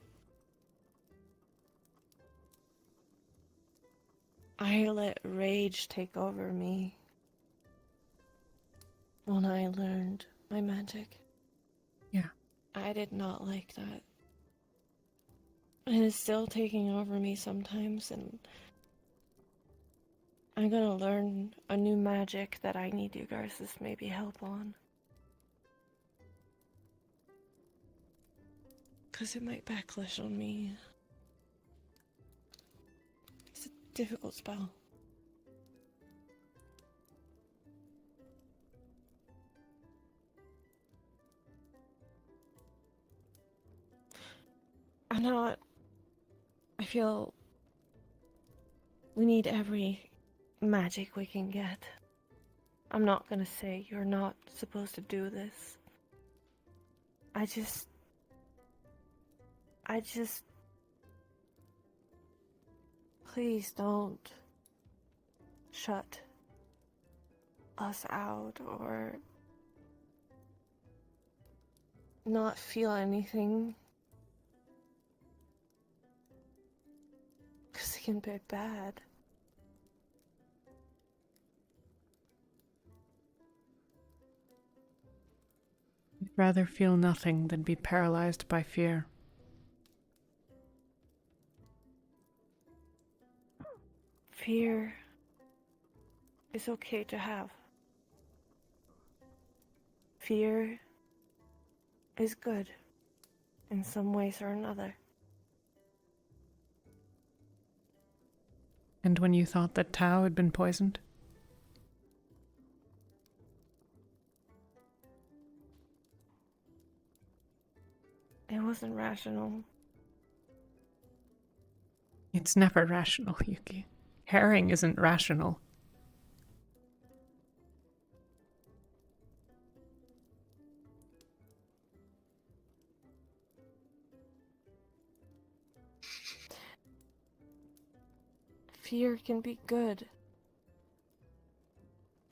I let rage take over me when I learned my magic. Yeah. I did not like that. And it's still taking over me sometimes, and I'm gonna learn a new magic that I need you guys' maybe help on. 'Cause it might backlash on me. It's a difficult spell. I feel we need every magic we can get. I'm not gonna say you're not supposed to do this. I just... Please don't shut us out or not feel anything. 'Cause it can be bad. I'd rather feel nothing than be paralyzed by fear. Fear is okay to have. Fear is good in some ways or another. And when you thought that Tao had been poisoned? It wasn't rational. It's never rational, Yuki. Herring isn't rational. Fear can be good.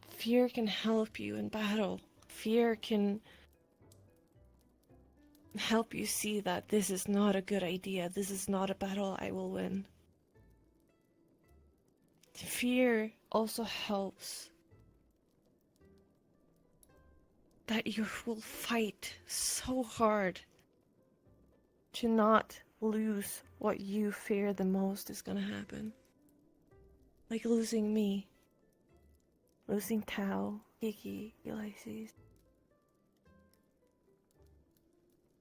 Fear can help you in battle. Fear can help you see that this is not a good idea. This is not a battle I will win. Fear also helps that you will fight so hard to not lose what you fear the most is gonna happen. Like losing me. Losing Tao, Kiki, Ulysses.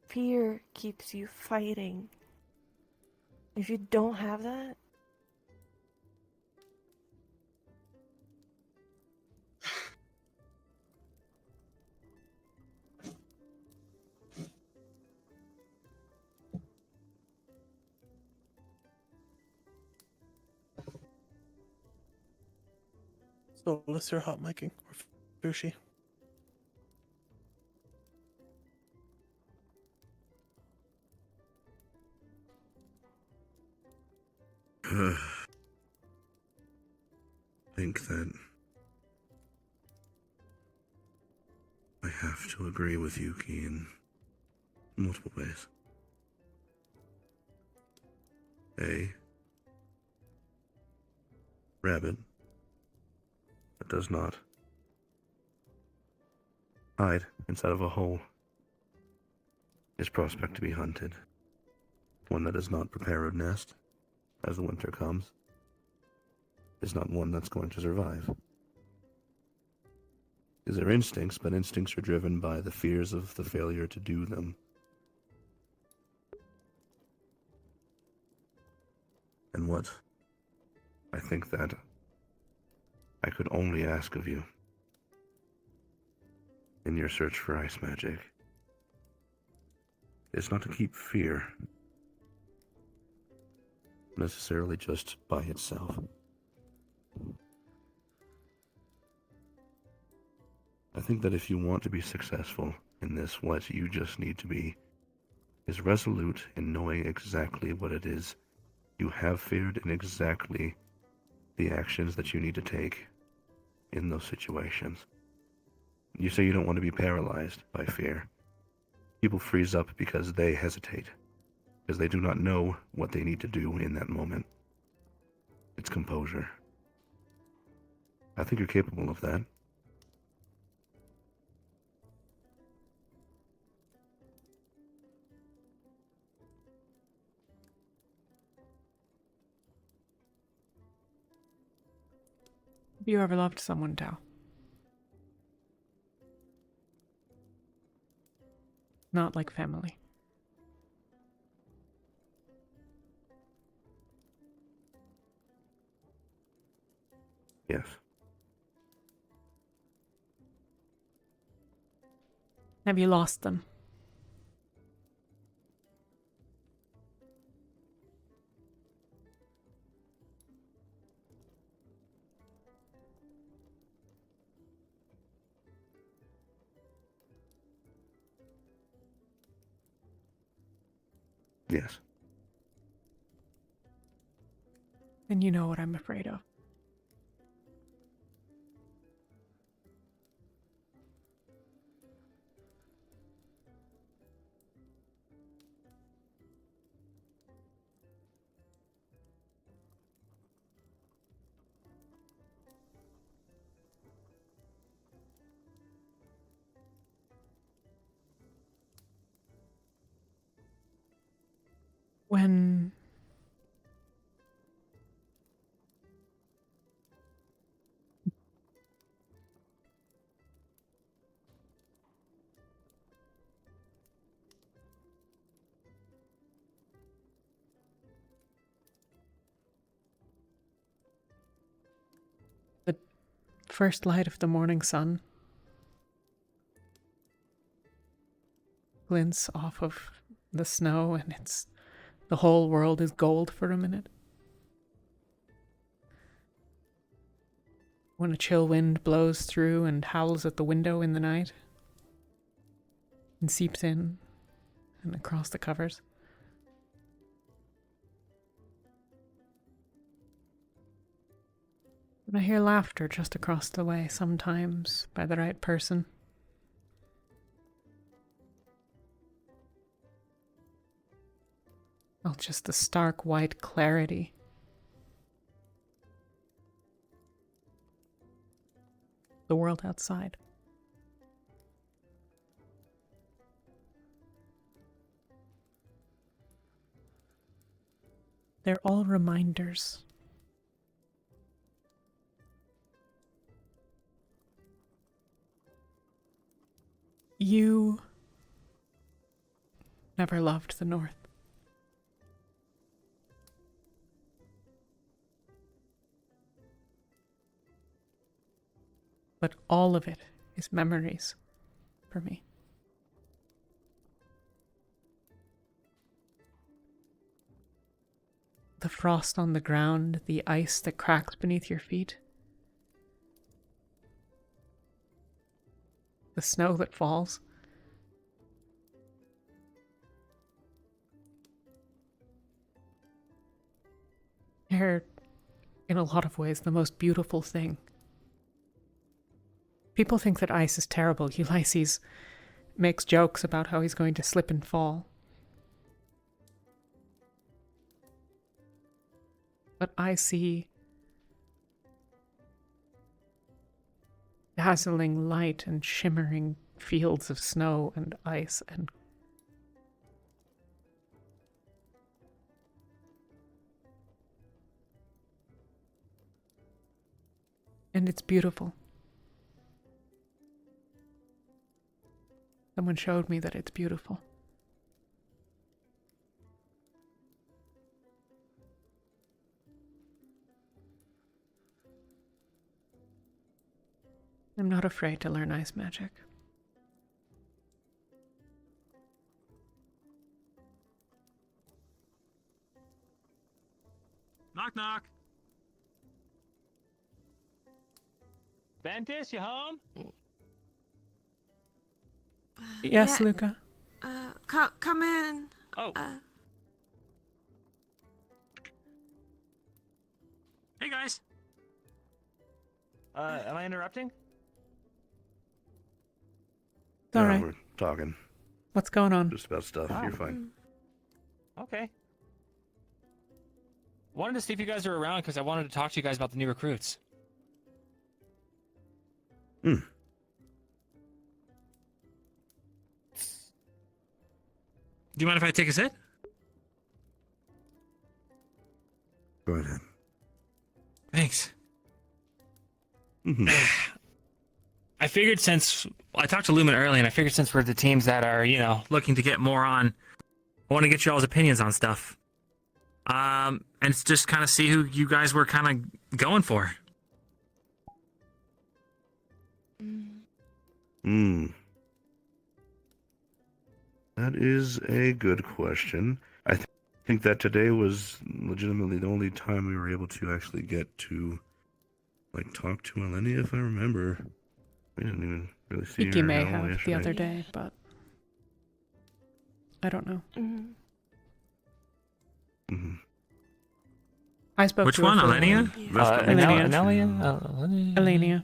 Fear keeps you fighting. If you don't have that, So let's hear hot micing or Fushi. I think that I have to agree with Yuki in multiple ways. A rabbit that does not hide inside of a hole is prospect to be hunted. One that does not prepare a nest as the winter comes is not one that's going to survive. These are instincts, but instincts are driven by the fears of the failure to do them. And what I think that I could only ask of you in your search for ice magic is not to keep fear necessarily just by itself. I think that if you want to be successful in this, what you just need to be is resolute in knowing exactly what it is you have feared and exactly the actions that you need to take in those situations. You say you don't want to be paralyzed by fear. People freeze up because they hesitate, because they do not know what they need to do in that moment. It's composure. I think you're capable of that. Have you ever loved someone, Tao? Not like family. Yes. Have you lost them? Yes. Then you know what I'm afraid of. When the first light of the morning sun glints off of the snow and the whole world is gold for a minute. When a chill wind blows through and howls at the window in the night and seeps in and across the covers. And I hear laughter just across the way, sometimes by the right person. Oh, just the stark white clarity. The world outside. They're all reminders. You never loved the North. But all of it is memories for me. The frost on the ground, the ice that cracks beneath your feet, the snow that falls. They're, in a lot of ways, the most beautiful thing. People think that ice is terrible. Ulysses makes jokes about how he's going to slip and fall. But I see dazzling light and shimmering fields of snow and ice and And it's beautiful. Someone showed me that it's beautiful. I'm not afraid to learn ice magic. Knock knock. Ventus, you home? Yes, Yeah. Luca. Come in. Oh. Hey guys. Am I interrupting? It's all right. We're talking. What's going on? Just about stuff. Oh. You're fine. Okay. Wanted to see if you guys are around because I wanted to talk to you guys about the new recruits. Hmm. Do you mind if I take a sit? Go ahead. Thanks. Mm-hmm. I figured since I talked to Lumen early, and I figured since we're the teams that are, looking to get more on, I want to get y'all's opinions on stuff. And just kind of see who you guys were kind of going for. Hmm. That is a good question. I think that today was legitimately the only time we were able to actually get to, talk to Eleni, if I remember. We didn't even really see Iki her may at all have the yesterday. other day, but I don't know. Mm-hmm. I spoke Which to her one, for- Elenia? Elenia.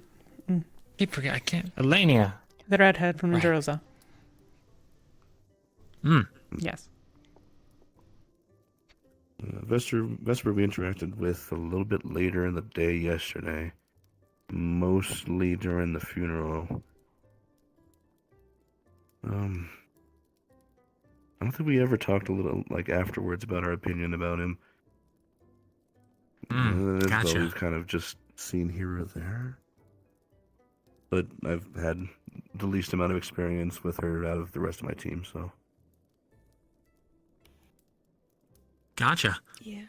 Mm. Keep forget. I can't. Elenia. The redhead from Jerusalem. Hmm. Yes. Vesper we interacted with a little bit later in the day yesterday, mostly during the funeral. I don't think we ever talked a little afterwards about our opinion about him. As gotcha. though we've kind of just seen here or there. But I've had the least amount of experience with her out of the rest of my team, so. Gotcha. Yeah.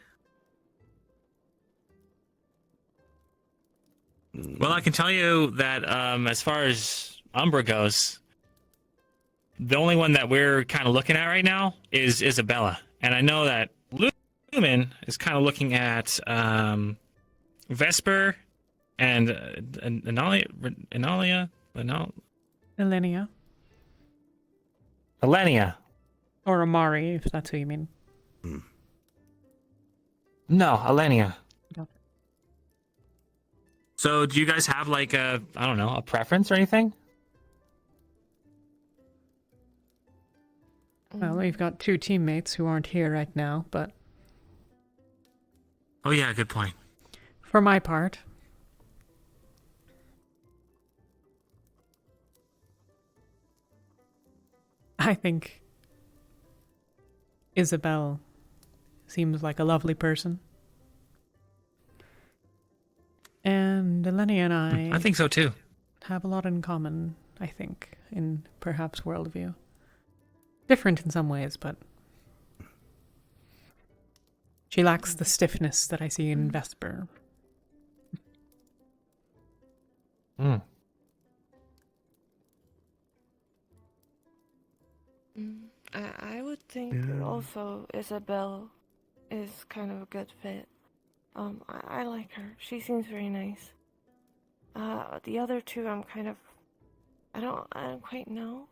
Well, I can tell you that as far as Umbra goes, the only one that we're kind of looking at right now is Isabella. And I know that Lumen is kind of looking at Vesper and Elenia. Or Amari, if that's who you mean. No, Elenia. Okay. So do you guys have a preference or anything? Well, we've got two teammates who aren't here right now, but Oh yeah, good point. for my part, I think Isabel seems like a lovely person. And Eleni and I think so too. have a lot in common, I think, in perhaps worldview. Different in some ways, but she lacks the stiffness that I see in Vesper. I would think also Isabel is kind of a good fit. I like her. She seems very nice. The other two, I don't quite know.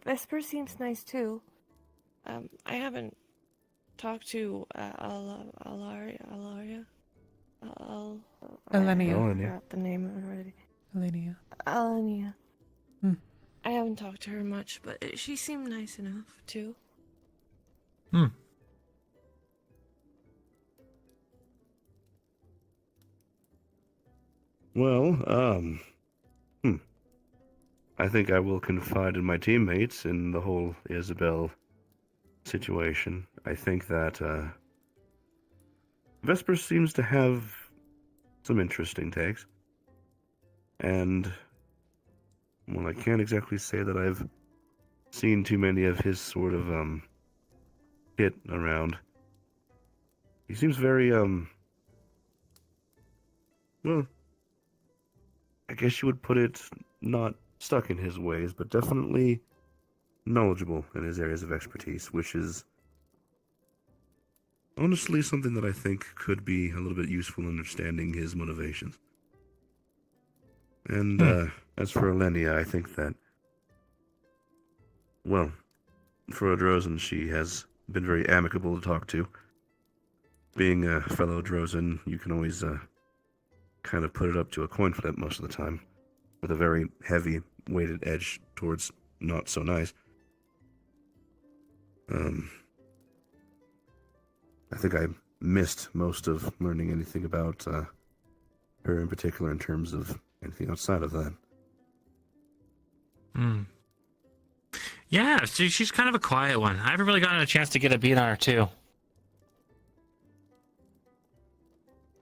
Vesper seems nice too. I haven't talked to Alaria. Elenia. I forgot the name already. Elenia. Elenia. Hmm. I haven't talked to her much, but she seemed nice enough too. Well, I think I will confide in my teammates in the whole Isabel situation. I think that Vesper seems to have some interesting takes. And, well, I can't exactly say that I've seen too many of his sort of, hit around. He seems very, well, I guess you would put it not stuck in his ways, but definitely knowledgeable in his areas of expertise, which is honestly something that I think could be a little bit useful in understanding his motivations. And as for Elenia, I think that, well, for Drozen, she has been very amicable to talk to. Being a fellow Drozen, you can always kind of put it up to a coin flip most of the time, with a very heavy weighted edge towards not so nice. I think I missed most of learning anything about her in particular in terms of anything outside of that. Yeah, she's kind of a quiet one. I haven't really gotten a chance to get a beat on her, too.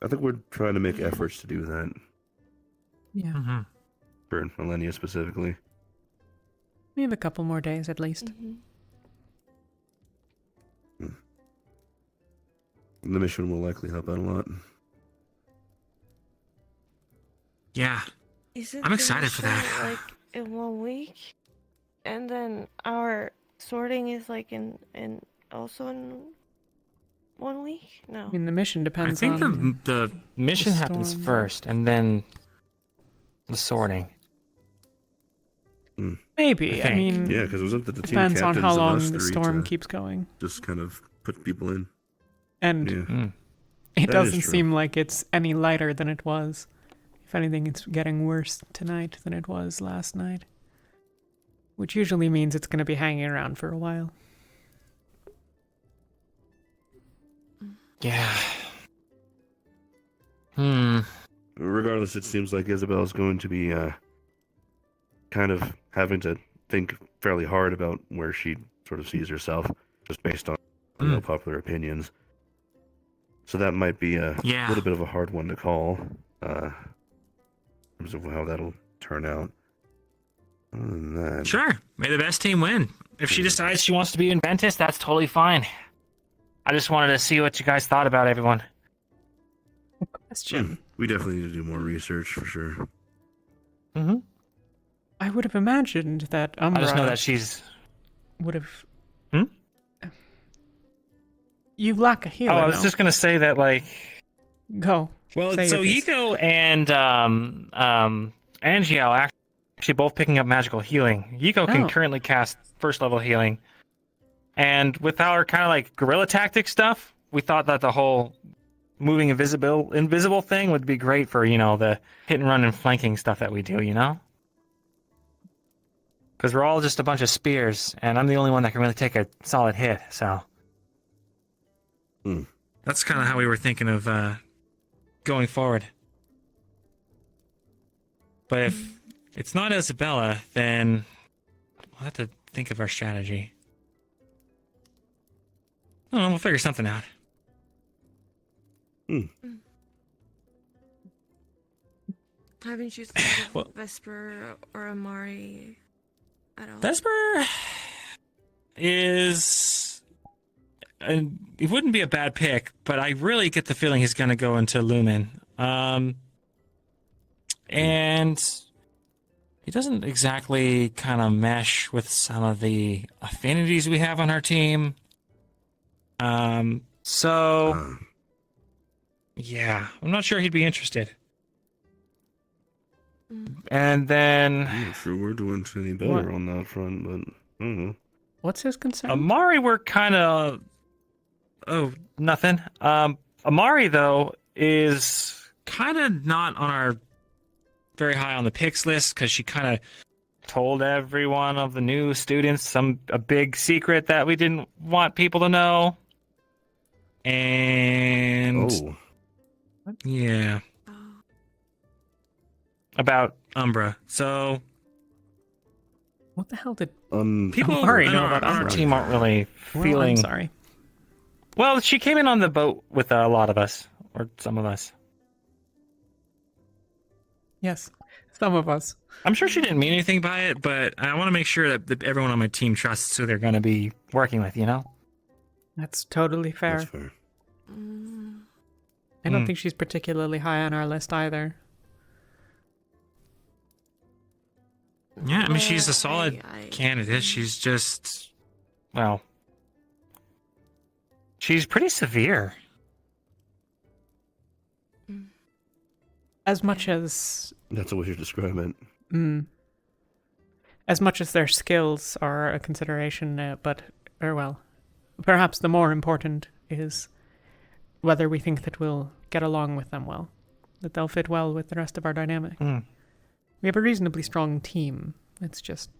I think we're trying to make efforts to do that. Yeah. For Elenia specifically. We have a couple more days at least. The mission will likely help out a lot. Yeah. I'm excited for that. Like in 1 week, and then our sorting is like in also in 1 week. No. I mean, the mission I depends think on the mission happens storm. first, and then the sorting. Maybe. I mean, yeah, because it was up to the team depends on captains how of long us the three storm to keeps going. Just kind of put people in. And Yeah. it That is doesn't true. seem like it's any lighter than it was. If anything, it's getting worse tonight than it was last night. Which usually means it's going to be hanging around for a while. Yeah. Regardless, it seems like Isabel's going to be kind of having to think fairly hard about where she sort of sees herself, just based on popular opinions. So that might be a little bit of a hard one to call, in terms of how that'll turn out. Other than that, Sure. May the best team win. If she decides she wants to be in Ventus, that's totally fine. I just wanted to see what you guys thought about everyone. Question. we definitely need to do more research for sure. I would have imagined that Umbra I just know that she's... would have... You lack a healer. I was no? just going to say that, like... Go. Well, Say so your piece. Hiko and Angiel are actually both picking up magical healing. Hiko can currently cast first level healing. And with our kind of like guerrilla tactic stuff, we thought that the whole moving invisible thing would be great for, the hit and run and flanking stuff that we do, Because we're all just a bunch of spears, and I'm the only one that can really take a solid hit, so. That's kind of how we were thinking of going forward. But if it's not Isabella, then we'll have to think of our strategy. I don't know, we'll figure something out. Haven't you thought of Vesper or Amari at all? Vesper is... it wouldn't be a bad pick, but I really get the feeling he's going to go into Lumen. And he doesn't exactly kind of mesh with some of the affinities we have on our team. So... yeah, I'm not sure he'd be interested. And then... I'm not sure we're doing any better on that front, but I don't know. What's his concern? Amari, we're kind of... Oh, nothing. Amari, though, is kind of not on our very high on the picks list because she kind of told every one of the new students a big secret that we didn't want people to know. And... yeah. About Umbra. So... What the hell did people Amari on know our, about on our Umbra? team aren't really Well, feeling... I'm sorry. Well, she came in on the boat with a lot of us, or some of us. Yes, some of us. I'm sure she didn't mean anything by it, but I want to make sure that everyone on my team trusts who they're going to be working with, you know? That's totally fair. That's fair. I don't think she's particularly high on our list either. Yeah, I mean, she's a solid candidate. She's just, well, she's pretty severe. As much as... That's what you're describing. As much as their skills are a consideration, perhaps the more important is whether we think that we'll get along with them well, that they'll fit well with the rest of our dynamic. We have a reasonably strong team. It's just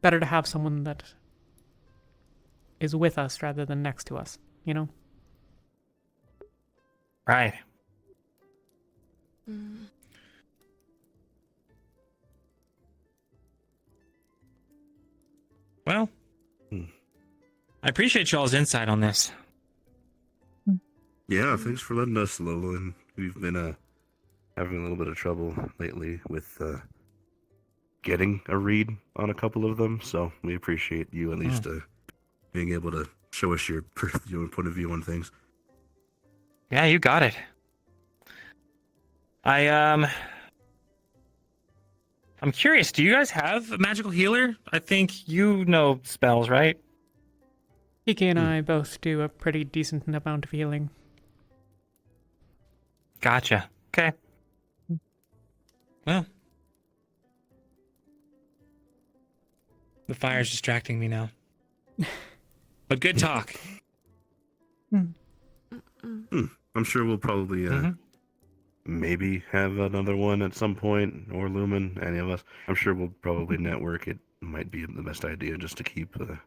better to have someone that is with us rather than next to us, you know? Right. Well, I appreciate y'all's insight on this. Yeah, thanks for letting us know. And we've been having a little bit of trouble lately with getting a read on a couple of them, so we appreciate you at least being able to show us your point of view on things. Yeah, you got it. I'm curious, do you guys have a magical healer? I think you know spells, right? Kiki and I both do a pretty decent amount of healing. Gotcha. Okay. Well, the fire's distracting me now. But good talk. I'm sure we'll probably maybe have another one at some point, or Lumen, any of us. I'm sure we'll probably network. It might be the best idea just to keep a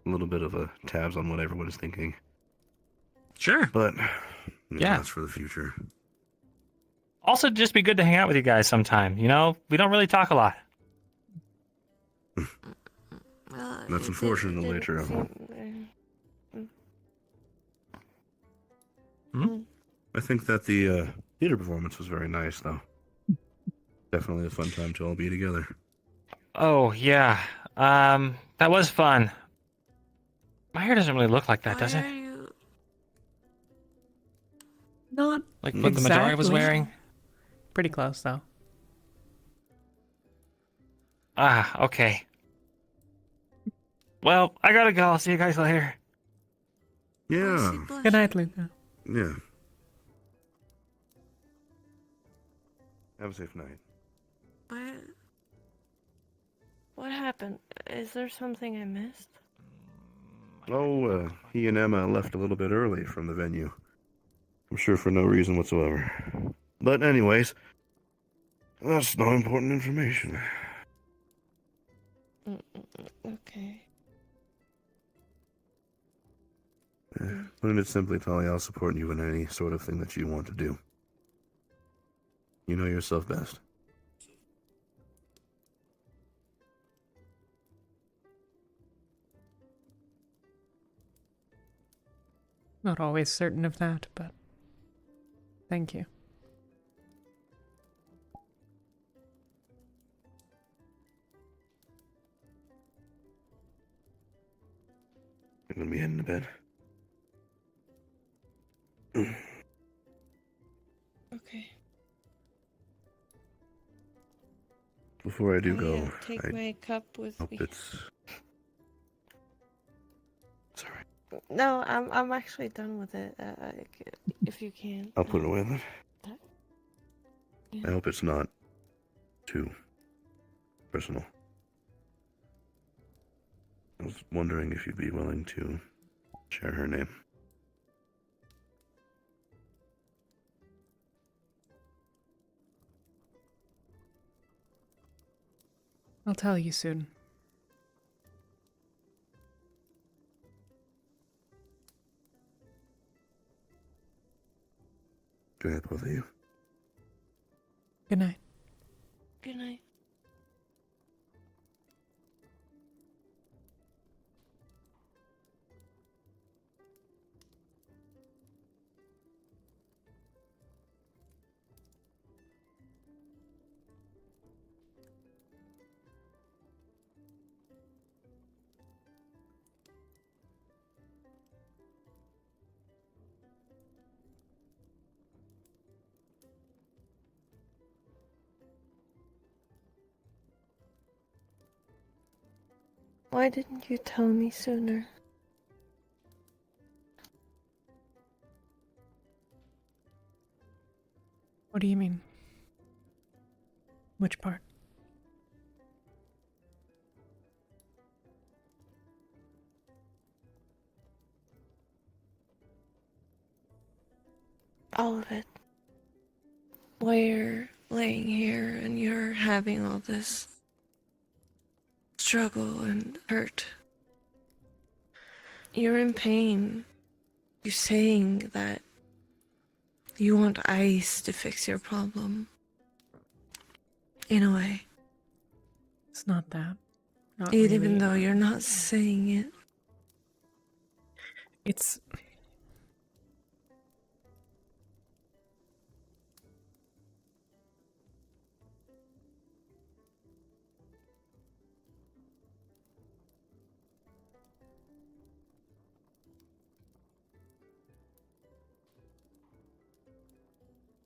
little bit of a tabs on what everyone is thinking. Sure. But yeah, that's for the future. Also, just be good to hang out with you guys sometime. You know, we don't really talk a lot. That's unfortunately true. I think that the theater performance was very nice, though. Definitely a fun time to all be together. Oh, yeah. That was fun. My hair doesn't really look like that, does it? Not like what the Madara was exactly. wearing? Pretty close, though. Ah, okay. Well, I gotta go. I'll see you guys later. Yeah. Good night, Luca. Yeah. Have a safe night. What happened? Is there something I missed? Oh, he and Emma left a little bit early from the venue. I'm sure for no reason whatsoever. But anyways, that's no important information. Okay. Limited simply, Talia, I'll support you in any sort of thing that you want to do. You know yourself best. Not always certain of that, but thank you. I'm gonna be heading to bed. Okay. Before I do Oh, go, yeah, take I my cup with hope me. it's... Sorry. No, I'm actually done with it. If you can. I'll put it away then. Yeah. I hope it's not too personal. I was wondering if you'd be willing to share her name. I'll tell you soon. Good night, both of you. Good night. Good night. Why didn't you tell me sooner? What do you mean? Which part? All of it. Why you're laying here and you're having all this struggle and hurt. You're in pain. You're saying that you want ice to fix your problem. In a way. It's not that. Not Even really. though you're not saying it. It's...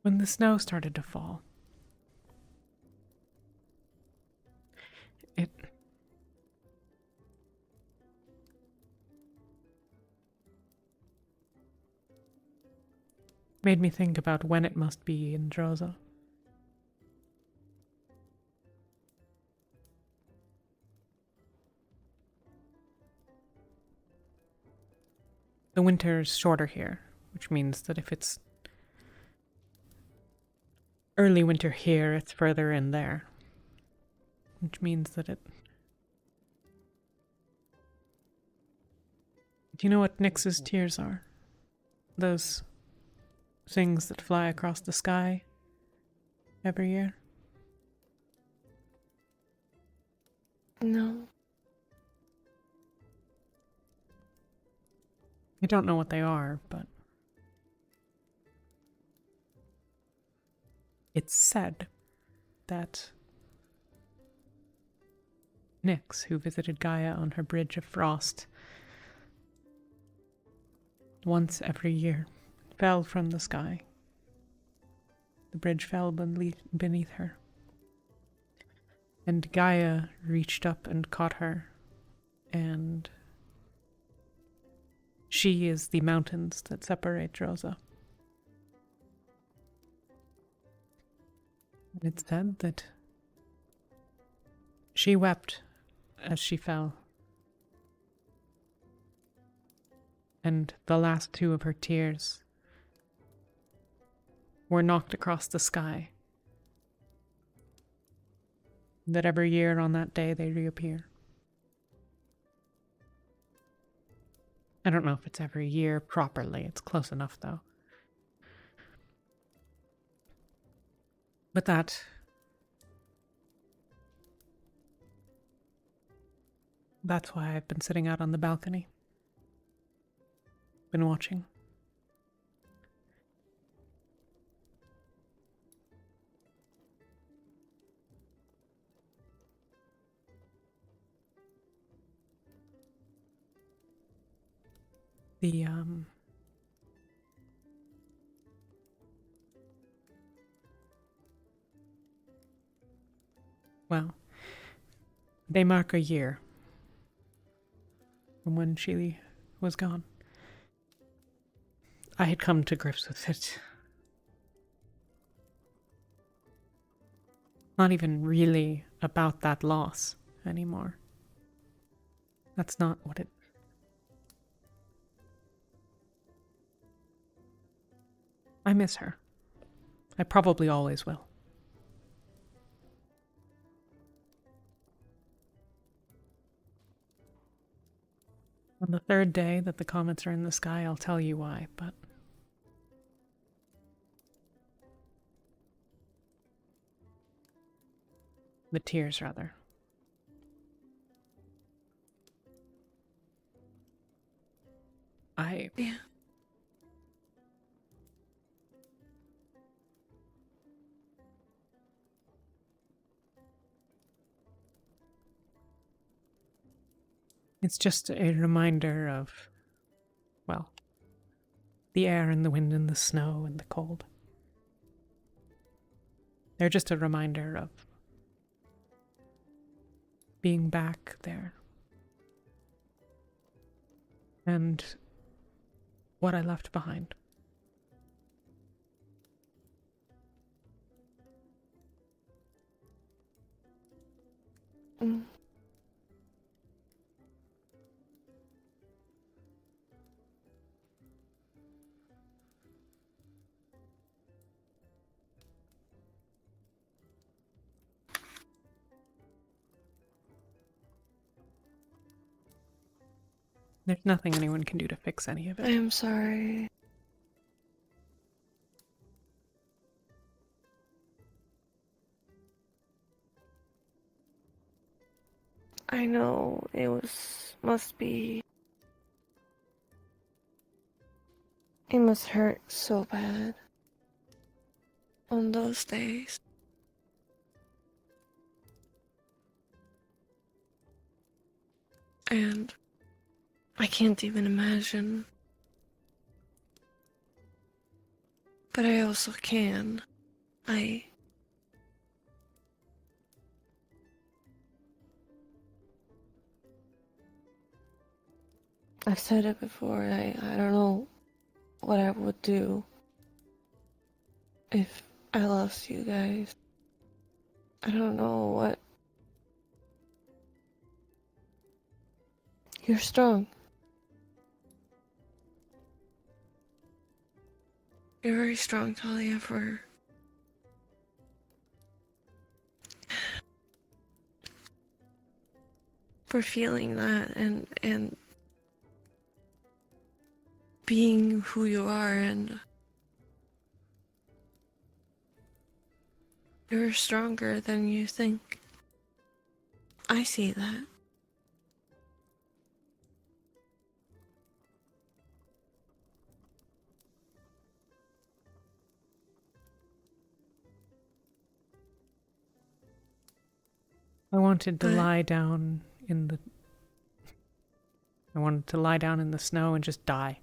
When the snow started to fall, it made me think about when it must be in Droza. The winter's shorter here, which means that if it's early winter here, it's further in there. Which means that it... Do you know what Nyx's tears are? Those things that fly across the sky every year? No. I don't know what they are, but it's said that Nyx, who visited Gaia on her bridge of frost once every year, fell from the sky. The bridge fell beneath her. And Gaia reached up and caught her, and she is the mountains that separate Droza. And it's said that she wept as she fell. And the last two of her tears were knocked across the sky. That every year on that day they reappear. I don't know if it's every year properly. It's close enough, though. But that's why I've been sitting out on the balcony. Been watching. The, well, they mark a year from when she was gone. I had come to grips with it. Not even really about that loss anymore. That's not what it... I miss her. I probably always will. On the third day that the comets are in the sky, I'll tell you why, but... The tears, rather. Yeah. It's just a reminder of, well, the air and the wind and the snow and the cold. They're just a reminder of being back there and what I left behind. Mm. There's nothing anyone can do to fix any of it. I am sorry. I know must hurt so bad on those days. And I can't even imagine. But I also can. I've said it before, I don't know what I would do if I lost you guys. I don't know what. You're strong. You're very strong, Talia, for feeling that and being who you are, and you're stronger than you think. I see that. I wanted to lie down in the... I wanted to lie down in the snow and just die.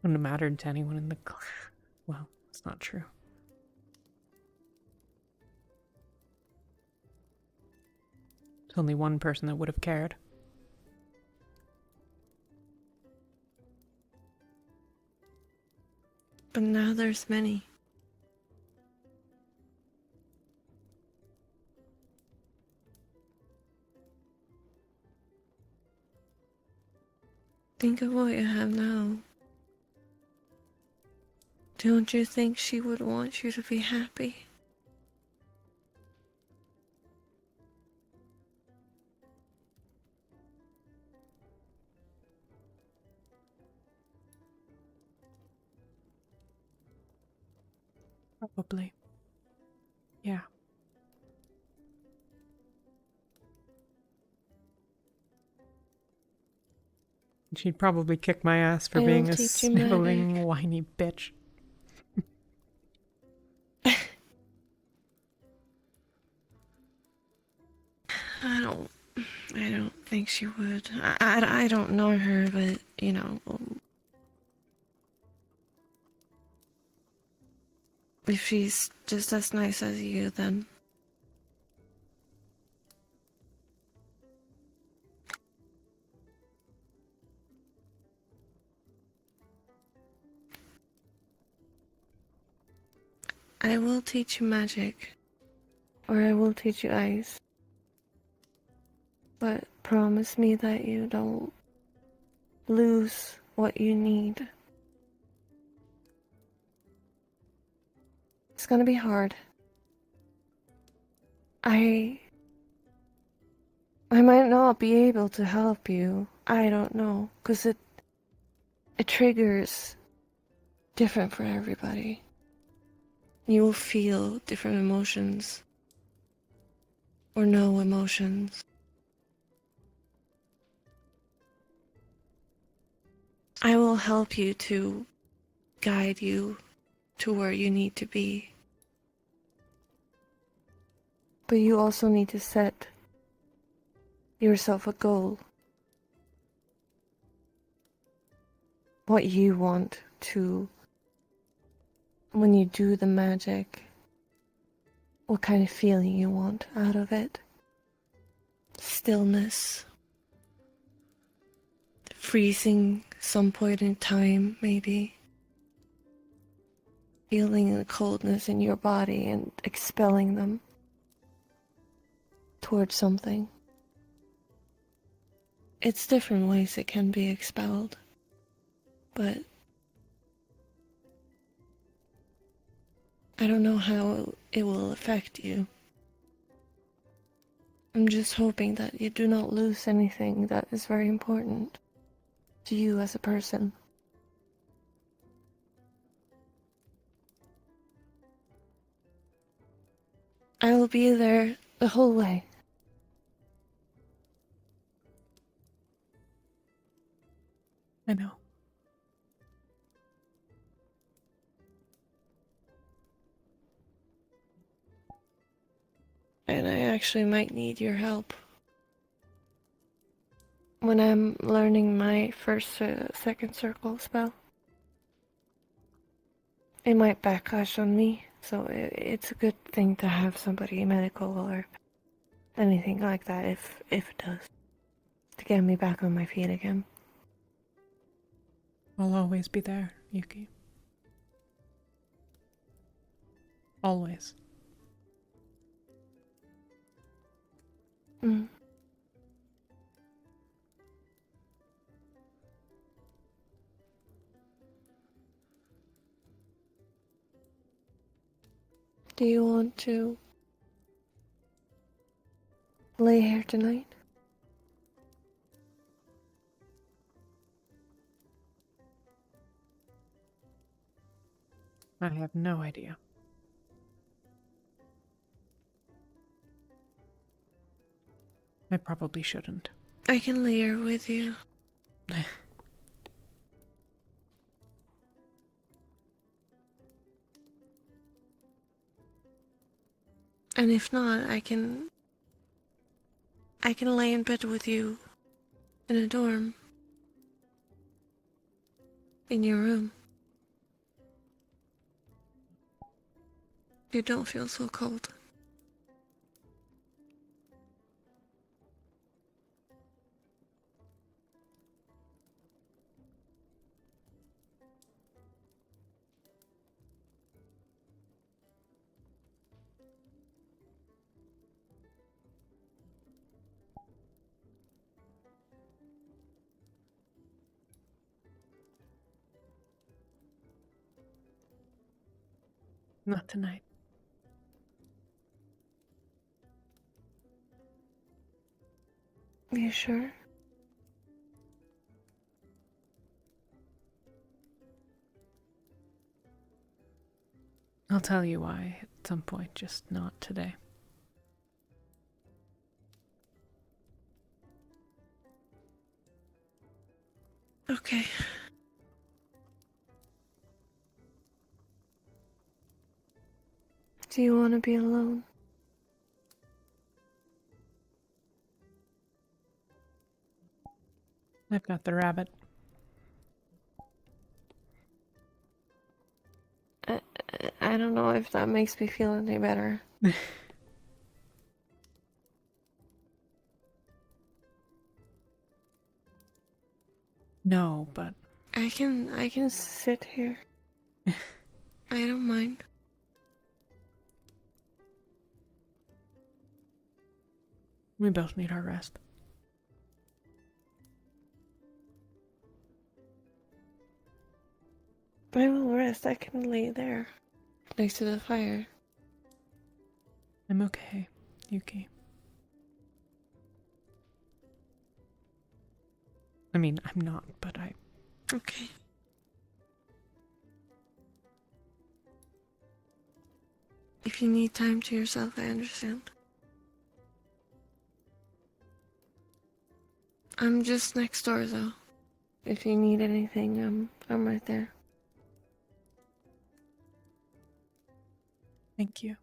Wouldn't have mattered to anyone in the... Well, it's not true. There's only one person that would have cared. But now there's many. Think of what you have now. Don't you think she would want you to be happy? Probably. Yeah. She'd probably kick my ass for I being will a teach you sniveling, magic. whiny bitch. I don't think she would. I don't know her, but, you know, if she's just as nice as you, then... I will teach you magic. Or I will teach you ice. But promise me that you don't lose what you need. It's gonna be hard. I might not be able to help you. I don't know, 'cause it triggers different for everybody. You will feel different emotions. Or no emotions. I will help you to guide you to where you need to be. But you also need to set yourself a goal. What you want to, when you do the magic, what kind of feeling you want out of it. stillness, freezing some point in time, maybe. Feeling the coldness in your body and expelling them towards something. It's different ways it can be expelled, but I don't know how it will affect you. I'm just hoping that you do not lose anything that is very important to you as a person. I will be there the whole way. I know. And I actually might need your help. When I'm learning my second circle spell. It might backlash on me, so it's a good thing to have somebody medical or anything like that if it does. To get me back on my feet again. I'll always be there, Yuki. Always. Mm. Do you want to lay here tonight? I have no idea. I probably shouldn't. I can lay here with you. And if not, I can lay in bed with you in a dorm. In your room. You don't feel so cold. Not tonight. You sure? I'll tell you why at some point, just not today. Okay. Do you want to be alone? I've got the rabbit. I don't know if that makes me feel any better. No, but I can sit here. I don't mind. we both need our rest. I will rest. I can lay there. Next to the fire. I'm okay, Yuki. I mean, I'm not, but I... Okay. If you need time to yourself, I understand. I'm just next door, though. If you need anything, I'm right there. Thank you.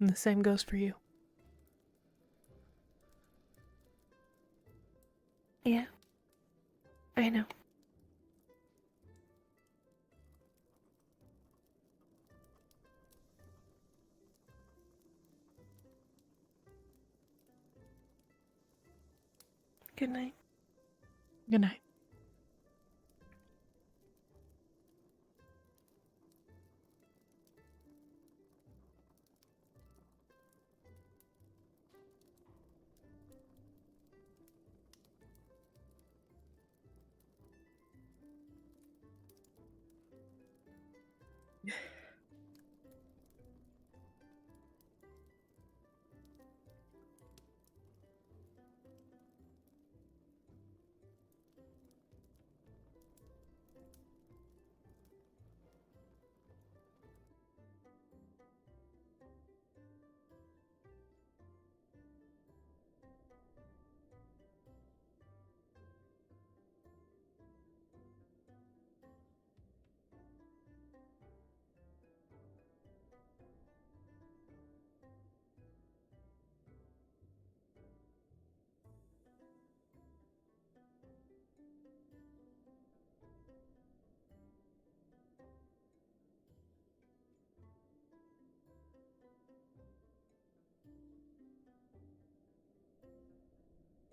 And the same goes for you. Yeah. I know. Good night. Good night.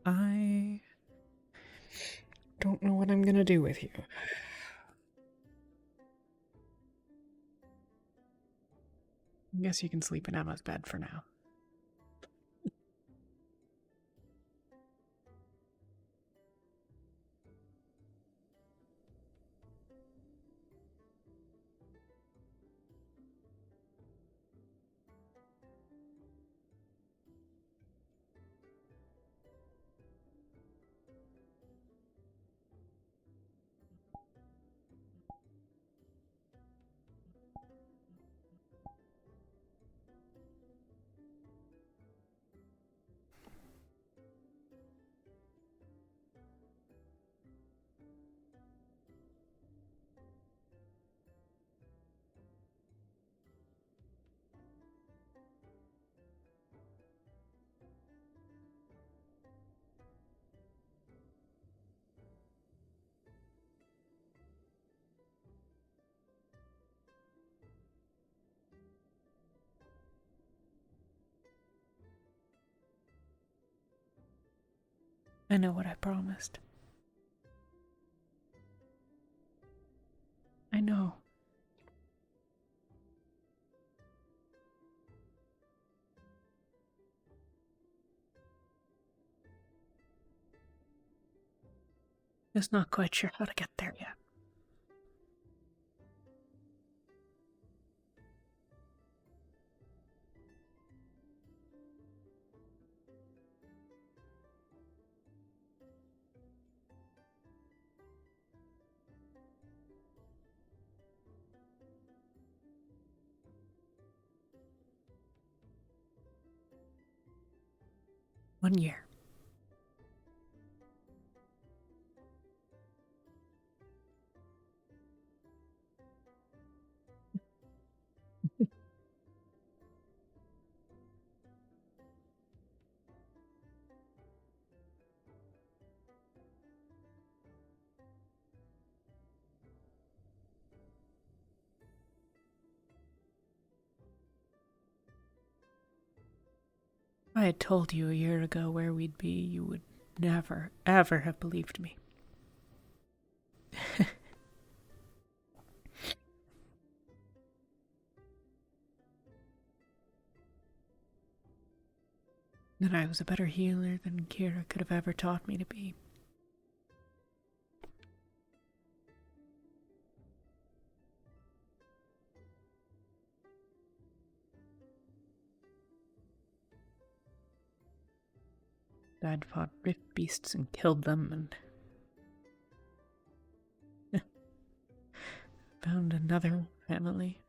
I don't know what I'm gonna do with you. I guess you can sleep in Emma's bed for now. I know what I promised. I know. Just not quite sure how to get there yet. One year. If I had told you a year ago where we'd be, you would never, ever have believed me. That I was a better healer than Kira could have ever taught me to be. I'd fought rift beasts and killed them and found another family.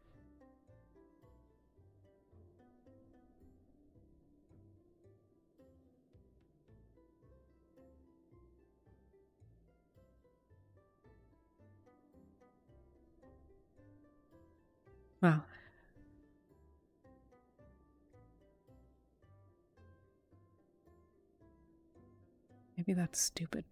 Well, maybe that's stupid.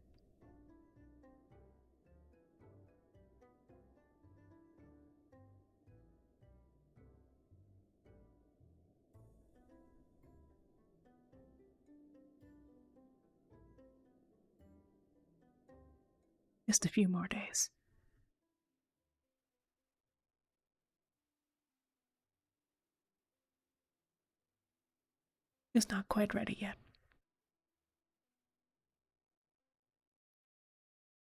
Just a few more days. Just not quite ready yet.